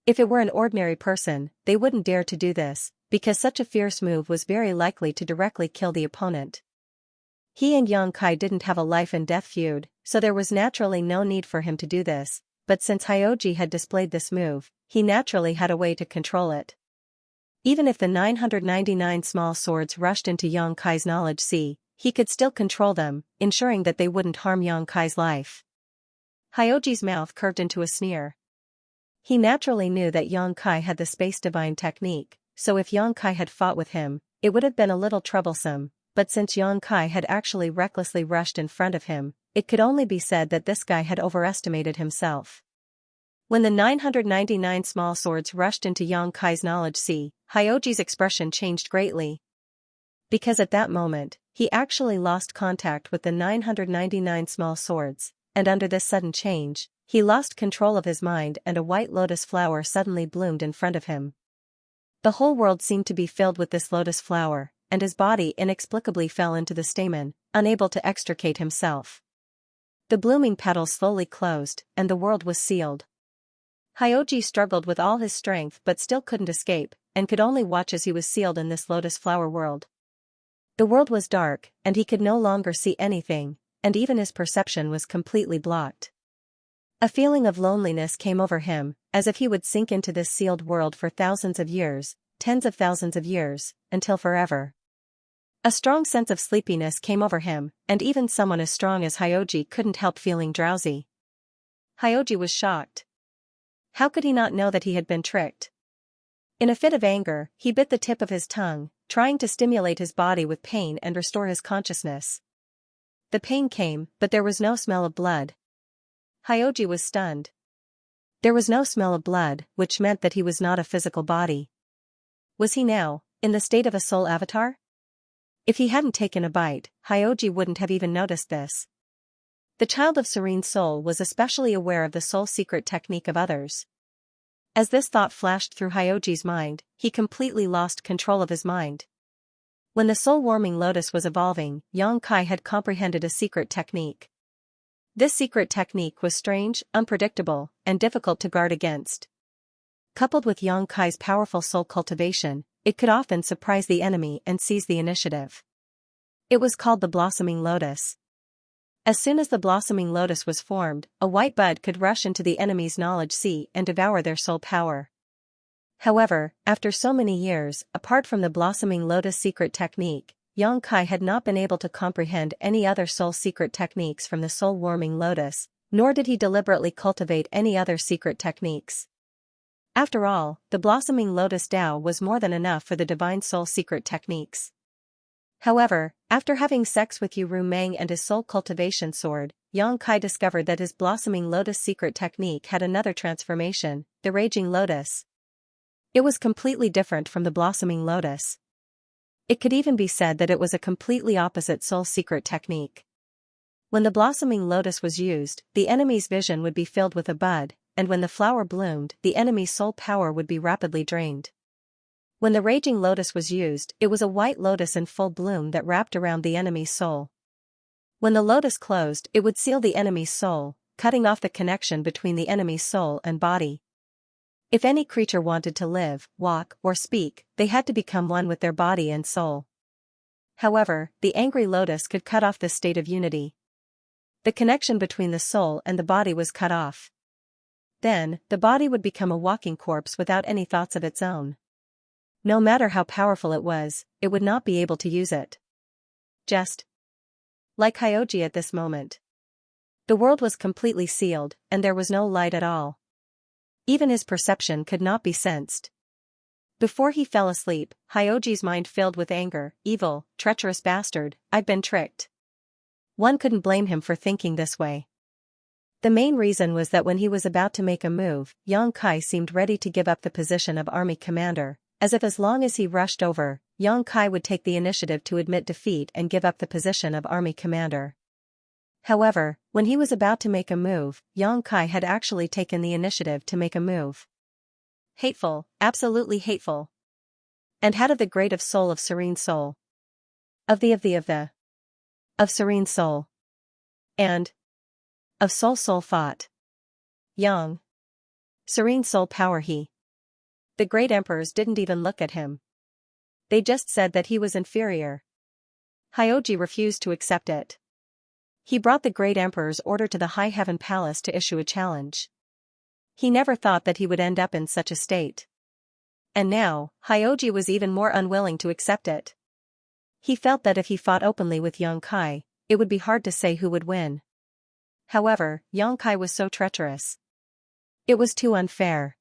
If it were an ordinary person, they wouldn't dare to do this, because such a fierce move was very likely to directly kill the opponent. He and Xianxia didn't have a life and death feud, so there was naturally no need for him to do this, but since Hyoji had displayed this move, he naturally had a way to control it. Even if the 999 small swords rushed into Xianxia's knowledge sea, he could still control them, ensuring that they wouldn't harm Xianxia's life. Hyoji's mouth curved into a sneer. He naturally knew that Xianxia had the space divine technique, so if Xianxia had fought with him, it would have been a little troublesome, but since Xianxia had actually recklessly rushed in front of him, it could only be said that this guy had overestimated himself. When the 999 small swords rushed into Yang Kai's knowledge sea, Hyoji's expression changed greatly. Because at that moment, he actually lost contact with the 999 small swords, and under this sudden change, he lost control of his mind and a white lotus flower suddenly bloomed in front of him. The whole world seemed to be filled with this lotus flower, and his body inexplicably fell into the stamen, unable to extricate himself. The blooming petals slowly closed, and the world was sealed. Hyoji struggled with all his strength but still couldn't escape, and could only watch as he was sealed in this lotus flower world. The world was dark, and he could no longer see anything, and even his perception was completely blocked. A feeling of loneliness came over him, as if he would sink into this sealed world for thousands of years, tens of thousands of years, until forever. A strong sense of sleepiness came over him, and even someone as strong as Hyoji couldn't help feeling drowsy. Hyoji was shocked. How could he not know that he had been tricked? In a fit of anger, he bit the tip of his tongue, trying to stimulate his body with pain and restore his consciousness. The pain came, but there was no smell of blood. Hyoji was stunned. There was no smell of blood, which meant that he was not a physical body. Was he now, in the state of a soul avatar? If he hadn't taken a bite, Hyoji wouldn't have even noticed this. The child of serene soul was especially aware of the soul secret technique of others. As this thought flashed through Hyoji's mind, he completely lost control of his mind. When the soul-warming lotus was evolving, Yang Kai had comprehended a secret technique. This secret technique was strange, unpredictable, and difficult to guard against. Coupled with Yang Kai's powerful soul cultivation, it could often surprise the enemy and seize the initiative. It was called the blossoming lotus. As soon as the blossoming lotus was formed, a white bud could rush into the enemy's knowledge sea and devour their soul power. However, after so many years, apart from the blossoming lotus secret technique, Yang Kai had not been able to comprehend any other soul secret techniques from the soul-warming lotus, nor did he deliberately cultivate any other secret techniques. After all, the blossoming lotus Tao was more than enough for the divine soul secret techniques. However, after having sex with Yu Meng and his soul cultivation sword, Yang Kai discovered that his blossoming lotus secret technique had another transformation, the raging lotus. It was completely different from the blossoming lotus. It could even be said that it was a completely opposite soul secret technique. When the blossoming lotus was used, the enemy's vision would be filled with a bud, and when the flower bloomed, the enemy's soul power would be rapidly drained. When the raging lotus was used, it was a white lotus in full bloom that wrapped around the enemy's soul. When the lotus closed, it would seal the enemy's soul, cutting off the connection between the enemy's soul and body. If any creature wanted to live, walk, or speak, they had to become one with their body and soul. However, the angry lotus could cut off this state of unity. The connection between the soul and the body was cut off. Then, the body would become a walking corpse without any thoughts of its own. No matter how powerful it was, it would not be able to use it. Just like Hyoji at this moment. The world was completely sealed, and there was no light at all. Even his perception could not be sensed. Before he fell asleep, Hyoji's mind filled with anger. Evil, treacherous bastard, I've been tricked. One couldn't blame him for thinking this way. The main reason was that when he was about to make a move, Yang Kai seemed ready to give up the position of army commander, as if as long as he rushed over, Yang Kai would take the initiative to admit defeat and give up the position of army commander. However, when he was about to make a move, Yang Kai had actually taken the initiative to make a move. Hateful, absolutely hateful. And head of the great of soul of serene soul. Of serene soul. And of soul thought. Young. Serene soul power he. The great emperors didn't even look at him. They just said that he was inferior. Hyoji refused to accept it. He brought the great emperor's order to the High Heaven Palace to issue a challenge. He never thought that he would end up in such a state. And now, Hyoji was even more unwilling to accept it. He felt that if he fought openly with Yang Kai, it would be hard to say who would win. However, Yang Kai was so treacherous. It was too unfair.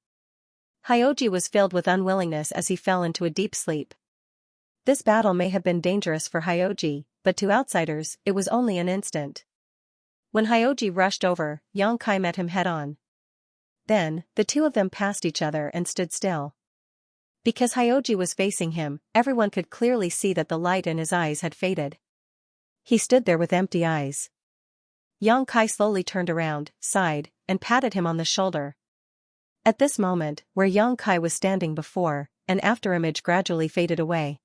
Hyoji was filled with unwillingness as he fell into a deep sleep. This battle may have been dangerous for Hyoji, but to outsiders, it was only an instant. When Hyoji rushed over, Yang Kai met him head-on. Then, the two of them passed each other and stood still. Because Hyoji was facing him, everyone could clearly see that the light in his eyes had faded. He stood there with empty eyes. Yang Kai slowly turned around, sighed, and patted him on the shoulder. At this moment, where Yang Kai was standing before, an afterimage gradually faded away.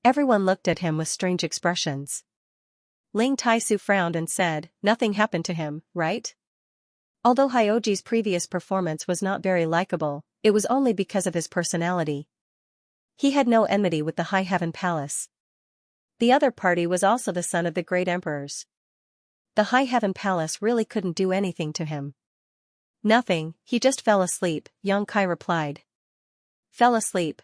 Everyone looked at him with strange expressions. Ling Taisu frowned and said, "Nothing happened to him, right?" Although Hyoji's previous performance was not very likable, it was only because of his personality. He had no enmity with the High Heaven Palace. The other party was also the son of the great emperors. The High Heaven Palace really couldn't do anything to him. "Nothing, he just fell asleep," Yang Kai replied. Fell asleep.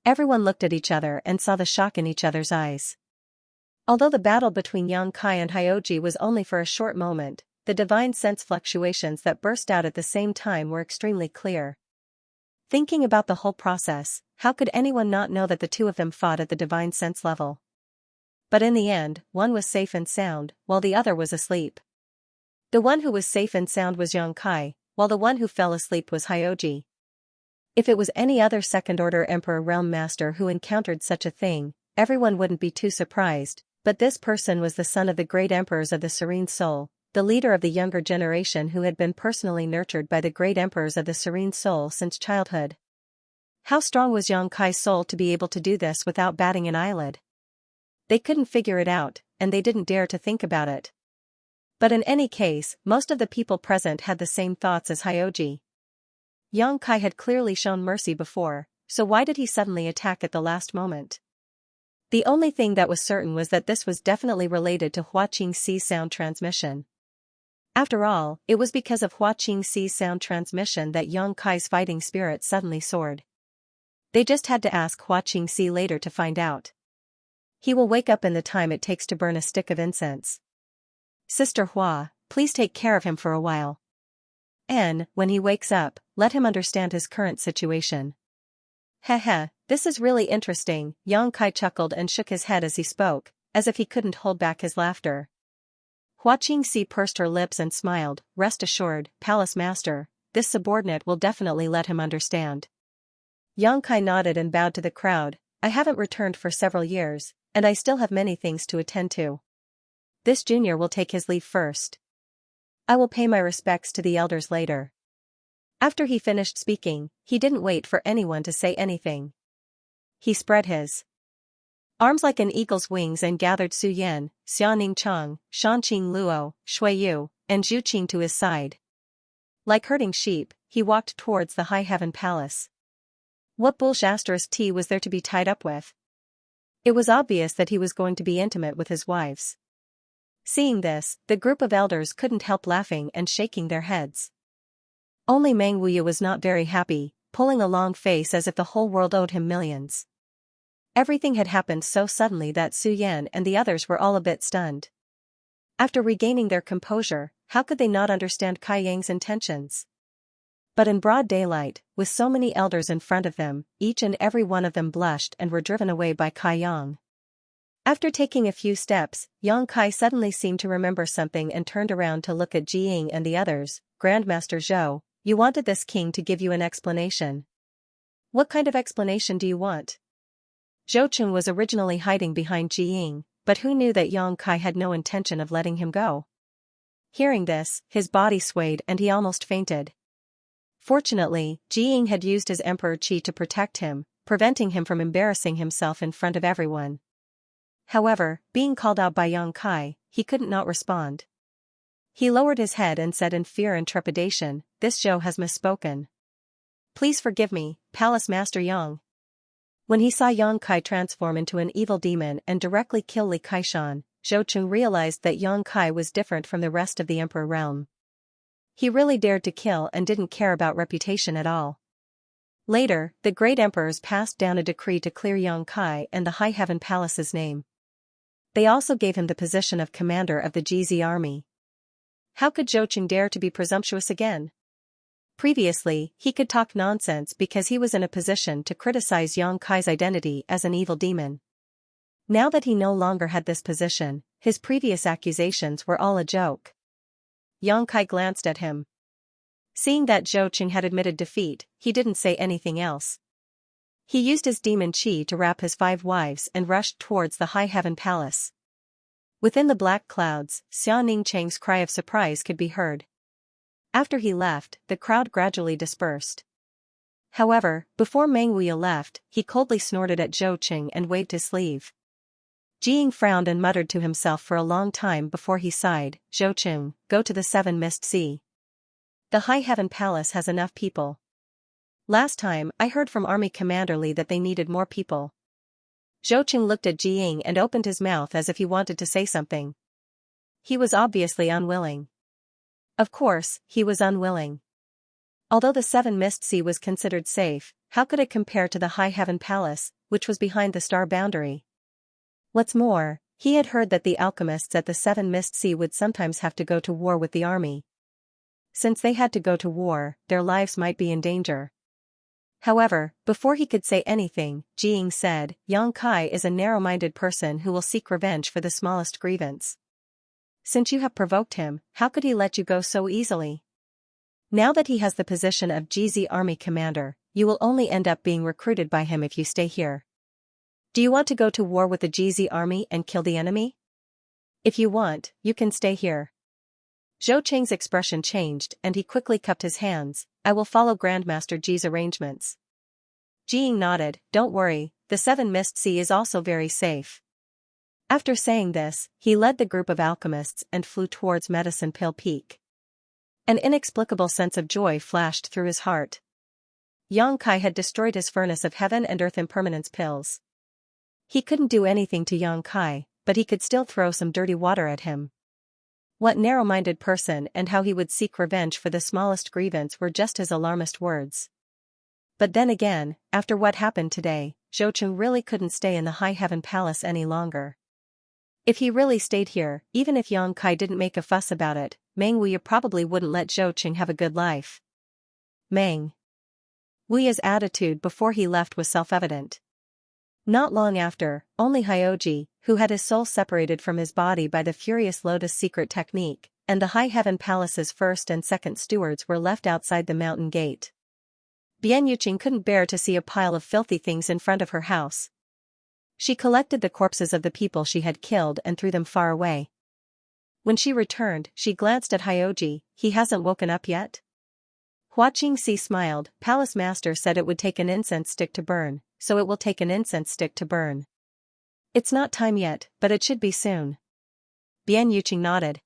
Everyone looked at each other and saw the shock in each other's eyes. Although the battle between Yang Kai and Hyoji was only for a short moment, the divine sense fluctuations that burst out at the same time were extremely clear. Thinking about the whole process, how could anyone not know that the two of them fought at the divine sense level? But in the end, one was safe and sound, while the other was asleep. The one who was safe and sound was Yang Kai, while the one who fell asleep was Hyoji. If it was any other second-order Emperor Realm Master who encountered such a thing, everyone wouldn't be too surprised, but this person was the son of the great emperors of the Serene Soul, the leader of the younger generation who had been personally nurtured by the great emperors of the Serene Soul since childhood. How strong was Yang Kai's soul to be able to do this without batting an eyelid? They couldn't figure it out, and they didn't dare to think about it. But in any case, most of the people present had the same thoughts as Hyoji. Yang Kai had clearly shown mercy before, so why did he suddenly attack at the last moment? The only thing that was certain was that this was definitely related to Hua Qingxi's sound transmission. After all, it was because of Hua Qingxi's sound transmission that Yang Kai's fighting spirit suddenly soared. They just had to ask Hua Qingxi later to find out. He will wake up in the time it takes to burn a stick of incense. Sister Hua, please take care of him for a while. And, when he wakes up, let him understand his current situation. Heh, this is really interesting, Yang Kai chuckled and shook his head as he spoke, as if he couldn't hold back his laughter. Hua Qingxi pursed her lips and smiled, "Rest assured, Palace Master, this subordinate will definitely let him understand." Yang Kai nodded and bowed to the crowd. "I haven't returned for several years, and I still have many things to attend to. This junior will take his leave first. I will pay my respects to the elders later." After he finished speaking, he didn't wait for anyone to say anything. He spread his arms like an eagle's wings and gathered Su Yan, Xianing Chang, Shanqing Luo, Shui Yu, and Zhu Qing to his side. Like herding sheep, he walked towards the High Heaven Palace. What bullshit tea was there to be tied up with? It was obvious that he was going to be intimate with his wives. Seeing this, the group of elders couldn't help laughing and shaking their heads. Only Meng Wuyu was not very happy, pulling a long face as if the whole world owed him millions. Everything had happened so suddenly that Su Yan and the others were all a bit stunned. After regaining their composure, how could they not understand Kai Yang's intentions? But in broad daylight, with so many elders in front of them, each and every one of them blushed and were driven away by Kai Yang. After taking a few steps, Yang Kai suddenly seemed to remember something and turned around to look at Ji Ying and the others. "Grandmaster Zhou, you wanted this king to give you an explanation. What kind of explanation do you want?" Zhou Chun was originally hiding behind Ji Ying, but who knew that Yang Kai had no intention of letting him go? Hearing this, his body swayed and he almost fainted. Fortunately, Ji Ying had used his emperor qi to protect him, preventing him from embarrassing himself in front of everyone. However, being called out by Yang Kai, he couldn't not respond. He lowered his head and said in fear and trepidation, "This Zhou has misspoken. Please forgive me, Palace Master Yang." When he saw Yang Kai transform into an evil demon and directly kill Li Kaishan, Zhou Chun realized that Yang Kai was different from the rest of the Emperor realm. He really dared to kill and didn't care about reputation at all. Later, the great emperors passed down a decree to clear Yang Kai and the High Heaven Palace's name. They also gave him the position of commander of the GZ army. How could Zhou Chun dare to be presumptuous again? Previously, he could talk nonsense because he was in a position to criticize Yang Kai's identity as an evil demon. Now that he no longer had this position, His previous accusations were all a joke. Yang Kai glanced at him. Seeing that Zhou Qing had admitted defeat, he didn't say anything else. He used his demon qi to wrap his 5 wives and rushed towards the High Heaven Palace. Within the black clouds, Xia Ningcheng's cry of surprise could be heard. After he left, the crowd gradually dispersed. However, before Meng Wuya left, he coldly snorted at Zhou Qing and waved his sleeve. Jiying frowned and muttered to himself for a long time before he sighed, "Zhou Qing, go to the 7 Mist Sea. The High Heaven Palace has enough people. Last time, I heard from Army Commander Li that they needed more people." Zhou Qing looked at Jiying and opened his mouth as if he wanted to say something. He was obviously unwilling. Of course, he was unwilling. Although the 7 Mist Sea was considered safe, how could it compare to the High Heaven Palace, which was behind the star boundary? What's more, he had heard that the alchemists at the 7 Mist Sea would sometimes have to go to war with the army. Since they had to go to war, their lives might be in danger. However, before he could say anything, Jiying said, "Yang Kai is a narrow-minded person who will seek revenge for the smallest grievance. Since you have provoked him, how could he let you go so easily? Now that he has the position of GZ Army Commander, you will only end up being recruited by him if you stay here. Do you want to go to war with the GZ Army and kill the enemy? If you want, you can stay here." Zhou Qing's expression changed and he quickly cupped his hands. "I will follow Grandmaster Ji's arrangements." Jiying nodded, "Don't worry, the 7 Mist Sea is also very safe." After saying this, he led the group of alchemists and flew towards Medicine Pill Peak. An inexplicable sense of joy flashed through his heart. Yang Kai had destroyed his furnace of heaven and earth impermanence pills. He couldn't do anything to Yang Kai, but he could still throw some dirty water at him. What narrow-minded person and how he would seek revenge for the smallest grievance were just his alarmist words. But then again, after what happened today, Zhou Qing really couldn't stay in the High Heaven Palace any longer. If he really stayed here, even if Yang Kai didn't make a fuss about it, Meng Wuya probably wouldn't let Zhou Qing have a good life. Meng Wuya's attitude before he left was self-evident. Not long after, only Hyoji, who had his soul separated from his body by the Furious Lotus secret technique, and the High Heaven Palace's first and second stewards were left outside the mountain gate. Bian Yuqing couldn't bear to see a pile of filthy things in front of her house. She collected the corpses of the people she had killed and threw them far away. When she returned, she glanced at Hyoji. "He hasn't woken up yet?" Hua Qingxi smiled. "Palace Master said it would take an incense stick to burn, so it will take an incense stick to burn. It's not time yet, but it should be soon." Bian Yuqing nodded.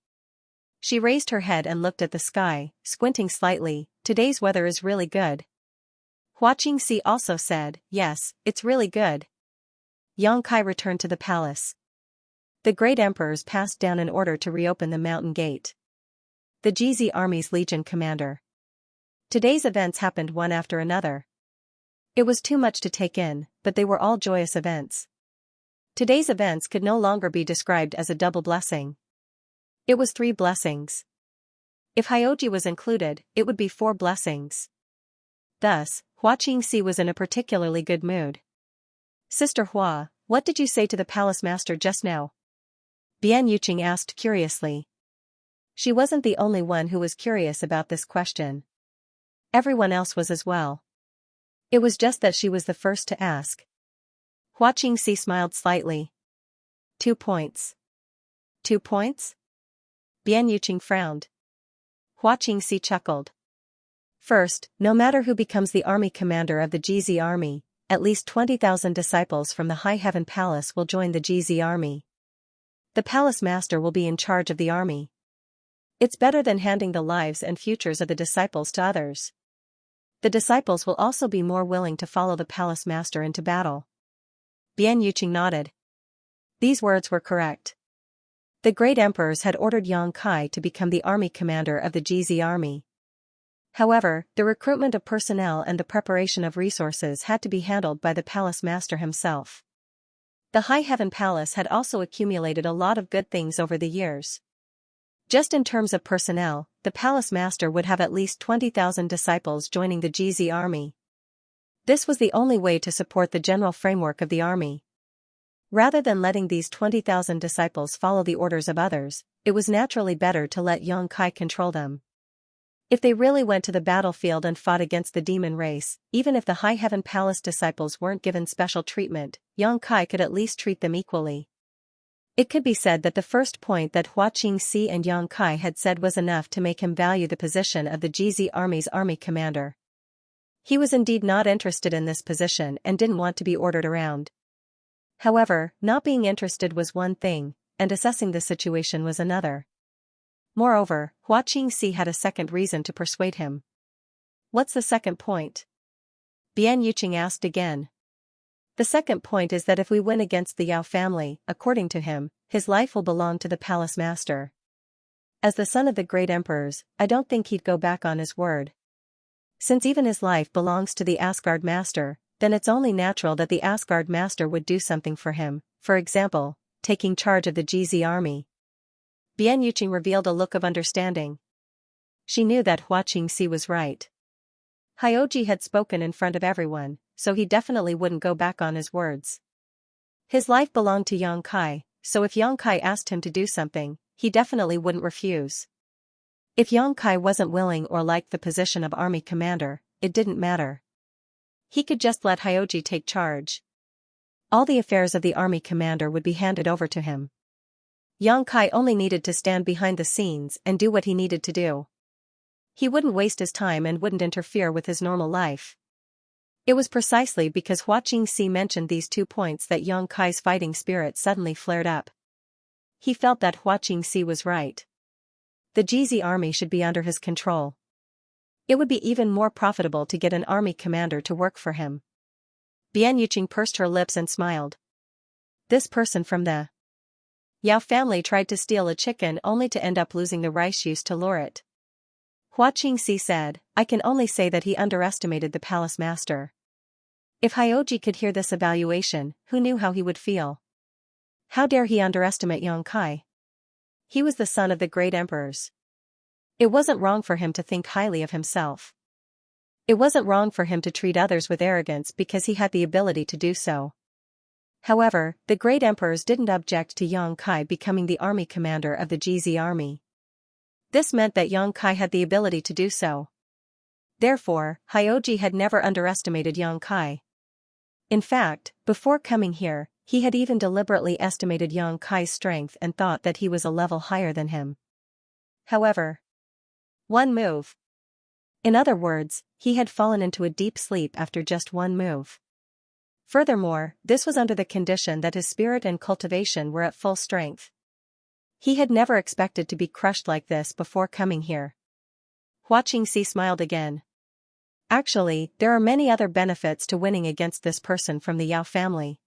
She raised her head and looked at the sky, squinting slightly. "Today's weather is really good." Hua Qingxi also said, "Yes, it's really good." Yang Kai returned to the palace. The great emperors passed down an order to reopen the mountain gate. The GZ Army's Legion commander. Today's events happened one after another. It was too much to take in, but they were all joyous events. Today's events could no longer be described as a double blessing. It was 3 blessings. If Hyoji was included, it would be 4 blessings. Thus, Hua Qingxi was in a particularly good mood. "Sister Hua, what did you say to the palace master just now?" Bian Yuqing asked curiously. She wasn't the only one who was curious about this question. Everyone else was as well. It was just that she was the first to ask. Hua Qingxi smiled slightly. 2 points. 2 points? Bian Yuqing frowned. Hua Qingxi chuckled. First, no matter who becomes the army commander of the GZ army, at least 20,000 disciples from the High Heaven Palace will join the GZ army. The palace master will be in charge of the army. It's better than handing the lives and futures of the disciples to others. The disciples will also be more willing to follow the palace master into battle. Bian Yuqing nodded. These words were correct. The great emperors had ordered Yang Kai to become the army commander of the GZ army. However, the recruitment of personnel and the preparation of resources had to be handled by the palace master himself. The High Heaven Palace had also accumulated a lot of good things over the years. Just in terms of personnel, the palace master would have at least 20,000 disciples joining the GZ army. This was the only way to support the general framework of the army. Rather than letting these 20,000 disciples follow the orders of others, it was naturally better to let Yang Kai control them. If they really went to the battlefield and fought against the demon race, even if the High Heaven Palace disciples weren't given special treatment, Yang Kai could at least treat them equally. It could be said that the first point that Hua Qingxi and Yang Kai had said was enough to make him value the position of the GZ Army's army commander. He was indeed not interested in this position and didn't want to be ordered around. However, not being interested was one thing, and assessing the situation was another. Moreover, Hua Qingxi had a second reason to persuade him. What's the second point? Bian Yuqing asked again. The second point is that if we win against the Yao family, according to him, his life will belong to the palace master. As the son of the great emperors, I don't think he'd go back on his word. Since even his life belongs to the Asgard master, then it's only natural that the Asgard master would do something for him, for example, taking charge of the GZ army. Bian Yuqing revealed a look of understanding. She knew that Hua Qingxi was right. Hyoji had spoken in front of everyone, so he definitely wouldn't go back on his words. His life belonged to Yang Kai, so if Yang Kai asked him to do something, he definitely wouldn't refuse. If Yang Kai wasn't willing or liked the position of army commander, it didn't matter. He could just let Hyoji take charge. All the affairs of the army commander would be handed over to him. Yang Kai only needed to stand behind the scenes and do what he needed to do. He wouldn't waste his time and wouldn't interfere with his normal life. It was precisely because Hua Qingxi mentioned these 2 points that Yang Kai's fighting spirit suddenly flared up. He felt that Hua Qingxi was right. The GZ army should be under his control. It would be even more profitable to get an army commander to work for him. Bian Yuqing pursed her lips and smiled. This person from the Yao family tried to steal a chicken only to end up losing the rice used to lure it. Hua Qingxi said, I can only say that he underestimated the palace master. If Hyoji could hear this evaluation, who knew how he would feel? How dare he underestimate Yang Kai? He was the son of the great emperors. It wasn't wrong for him to think highly of himself. It wasn't wrong for him to treat others with arrogance because he had the ability to do so. However, the great emperors didn't object to Yang Kai becoming the army commander of the GZ army. This meant that Yang Kai had the ability to do so. Therefore, Hyoji had never underestimated Yang Kai. In fact, before coming here, he had even deliberately estimated Yang Kai's strength and thought that he was a level higher than him. However, one move. In other words, he had fallen into a deep sleep after just one move. Furthermore, this was under the condition that his spirit and cultivation were at full strength. He had never expected to be crushed like this before coming here. Hua Qingxi smiled again. Actually, there are many other benefits to winning against this person from the Yao family.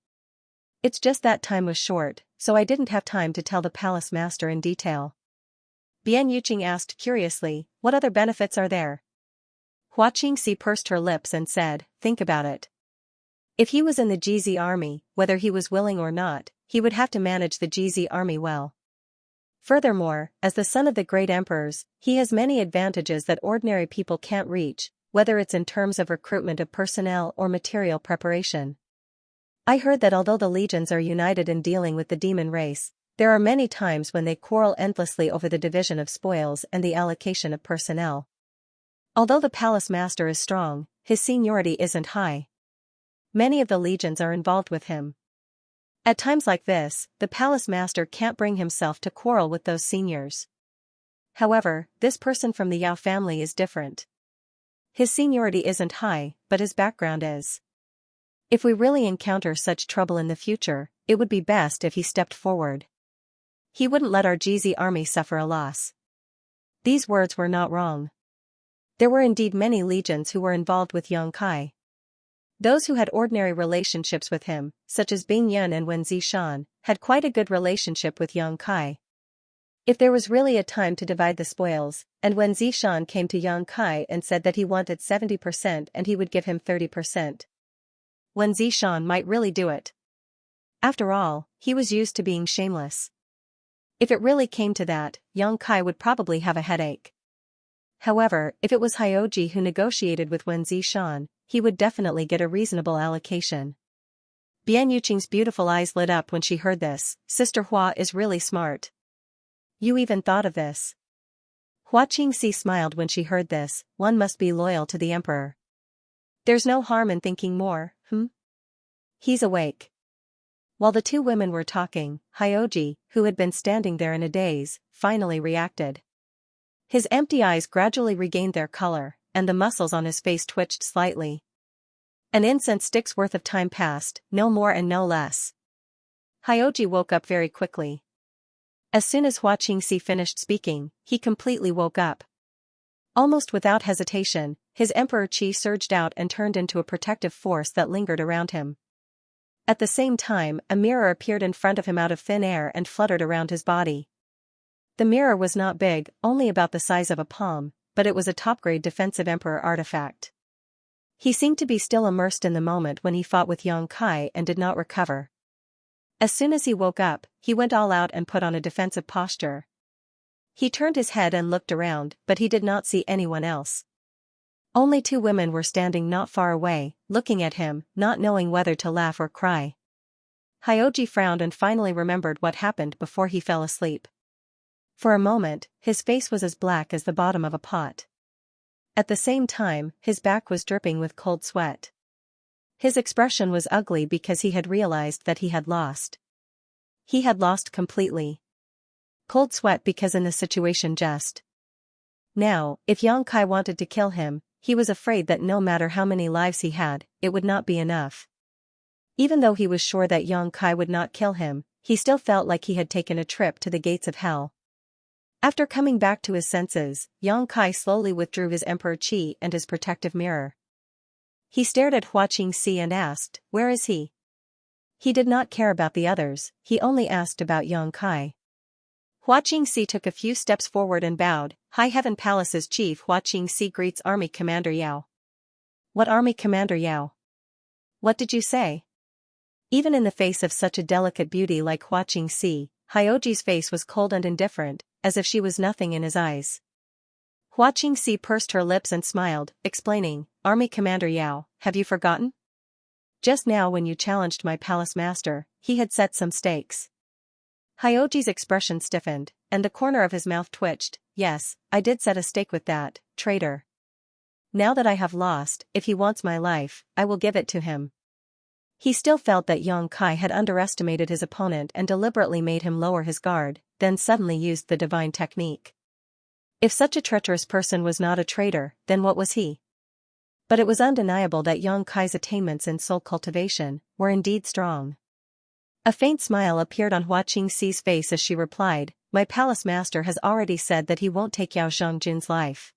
It's just that time was short, so I didn't have time to tell the palace master in detail. Bian Yuqing asked curiously, what other benefits are there? Hua Qingxi pursed her lips and said, think about it. If he was in the GZ army, whether he was willing or not, he would have to manage the GZ army well. Furthermore, as the son of the great emperors, he has many advantages that ordinary people can't reach, whether it's in terms of recruitment of personnel or material preparation. I heard that although the legions are united in dealing with the demon race, there are many times when they quarrel endlessly over the division of spoils and the allocation of personnel. Although the palace master is strong, his seniority isn't high. Many of the legions are involved with him. At times like this, the palace master can't bring himself to quarrel with those seniors. However, this person from the Yao family is different. His seniority isn't high, but his background is. If we really encounter such trouble in the future, it would be best if he stepped forward. He wouldn't let our GZ army suffer a loss. These words were not wrong. There were indeed many legions who were involved with Yang Kai. Those who had ordinary relationships with him, such as Bing Yun and Wen Zishan, had quite a good relationship with Yang Kai. If there was really a time to divide the spoils, and Wen Zishan came to Yang Kai and said that he wanted 70% and he would give him 30%. Wen Zishan might really do it. After all, he was used to being shameless. If it really came to that, Yang Kai would probably have a headache. However, if it was Hyoji who negotiated with Wen Zishan, he would definitely get a reasonable allocation. Bian Yuqing's beautiful eyes lit up when she heard this. Sister Hua is really smart. You even thought of this. Hua Qingxi smiled when she heard this. One must be loyal to the emperor. There's no harm in thinking more, He's awake. While the two women were talking, Hyoji, who had been standing there in a daze, finally reacted. His empty eyes gradually regained their color, and the muscles on his face twitched slightly. An incense stick's worth of time passed, no more and no less. Hyoji woke up very quickly. As soon as Hua Qingxi finished speaking, he completely woke up. Almost without hesitation, his emperor qi surged out and turned into a protective force that lingered around him. At the same time, a mirror appeared in front of him out of thin air and fluttered around his body. The mirror was not big, only about the size of a palm, but it was a top-grade defensive emperor artifact. He seemed to be still immersed in the moment when he fought with Yang Kai and did not recover. As soon as he woke up, he went all out and put on a defensive posture. He turned his head and looked around, but he did not see anyone else. Only two women were standing not far away, looking at him, not knowing whether to laugh or cry. Hyoji frowned and finally remembered what happened before he fell asleep. For a moment, his face was as black as the bottom of a pot. At the same time, his back was dripping with cold sweat. His expression was ugly because he had realized that he had lost. He had lost completely. Cold sweat because in the situation just now, if Yang Kai wanted to kill him, he was afraid that no matter how many lives he had, it would not be enough. Even though he was sure that Yang Kai would not kill him, he still felt like he had taken a trip to the gates of hell. After coming back to his senses, Yang Kai slowly withdrew his emperor qi and his protective mirror. He stared at Hua Qingxi and asked, "Where is he?" He did not care about the others, he only asked about Yang Kai. Hua Qingxi took a few steps forward and bowed. High Heaven Palace's chief Hua Qingxi greets Army Commander Yao. What Army Commander Yao? What did you say? Even in the face of such a delicate beauty like Hua Qingxi, Hyoji's face was cold and indifferent, as if she was nothing in his eyes. Hua Qingxi pursed her lips and smiled, explaining, Army Commander Yao, have you forgotten? Just now when you challenged my palace master, he had set some stakes. Hyoji's expression stiffened, and the corner of his mouth twitched. Yes, I did set a stake with that traitor. Now that I have lost, if he wants my life, I will give it to him. He still felt that Yang Kai had underestimated his opponent and deliberately made him lower his guard, then suddenly used the divine technique. If such a treacherous person was not a traitor, then what was he? But it was undeniable that Yang Kai's attainments in soul cultivation were indeed strong. A faint smile appeared on Hua Qingxi's face as she replied, my palace master has already said that he won't take Yao Zhongjun's life.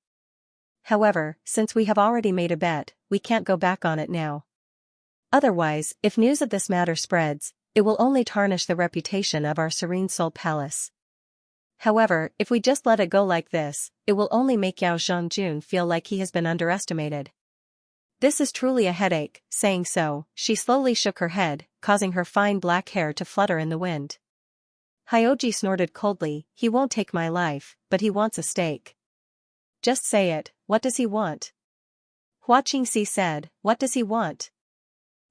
However, since we have already made a bet, we can't go back on it now. Otherwise, if news of this matter spreads, it will only tarnish the reputation of our serene soul palace. However, if we just let it go like this, it will only make Yao Zhongjun feel like he has been underestimated. This is truly a headache. Saying so, she slowly shook her head, causing her fine black hair to flutter in the wind. Hyoji snorted coldly, he won't take my life, but he wants a stake. Just say it, what does he want? Hua Qingxi said, what does he want?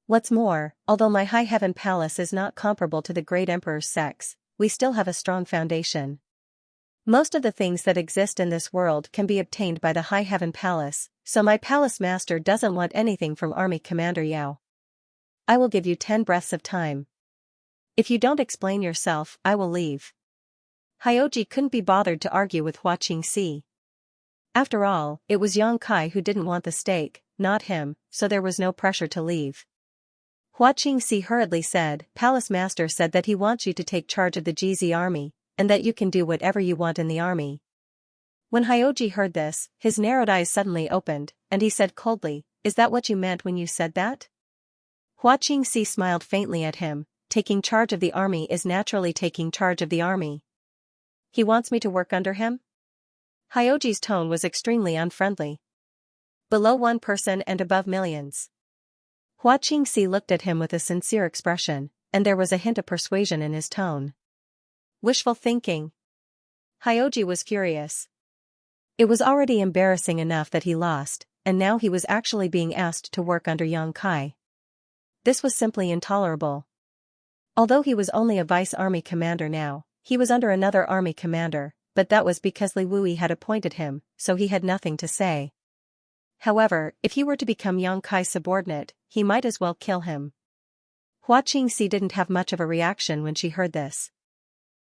What's more, although my High Heaven Palace is not comparable to the great emperor's sex, we still have a strong foundation. Most of the things that exist in this world can be obtained by the High Heaven Palace, so my palace master doesn't want anything from Army Commander Yao. I will give you 10 breaths of time. If you don't explain yourself, I will leave. Hyoji couldn't be bothered to argue with Hua Qingxi. After all, it was Yang Kai who didn't want the stake, not him, so there was no pressure to leave. Hua Qingxi hurriedly said, Palace Master said that he wants you to take charge of the GZ army, and that you can do whatever you want in the army. When Hyoji heard this, his narrowed eyes suddenly opened, and he said coldly, is that what you meant when you said that? Hua Qingxi smiled faintly at him, taking charge of the army is naturally taking charge of the army. He wants me to work under him? Hyoji's tone was extremely unfriendly. Below one person and above millions. Hua Qingxi looked at him with a sincere expression, and there was a hint of persuasion in his tone. Wishful thinking. Hyoji was furious. It was already embarrassing enough that he lost, and now he was actually being asked to work under Yang Kai. This was simply intolerable. Although he was only a vice army commander now, he was under another army commander, but that was because Li Wui had appointed him, so he had nothing to say. However, if he were to become Yang Kai's subordinate, he might as well kill him. Hua Qingxi didn't have much of a reaction when she heard this.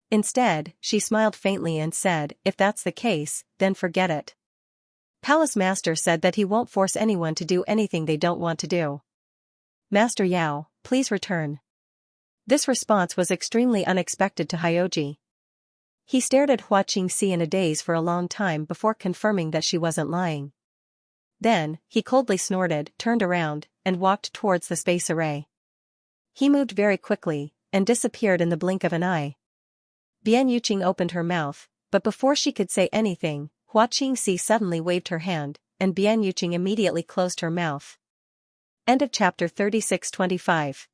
Instead, she smiled faintly and said, "If that's the case, then forget it." Palace Master said that he won't force anyone to do anything they don't want to do. Master Yao, please return. This response was extremely unexpected to Hyoji. He stared at Hua Qingxi in a daze for a long time before confirming that she wasn't lying. Then, he coldly snorted, turned around, and walked towards the space array. He moved very quickly, and disappeared in the blink of an eye. Bian Yuqing opened her mouth, but before she could say anything, Hua Qingxi suddenly waved her hand, and Bian Yuqing immediately closed her mouth. End of chapter 36-25.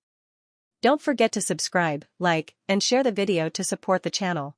Don't forget to subscribe, like, and share the video to support the channel.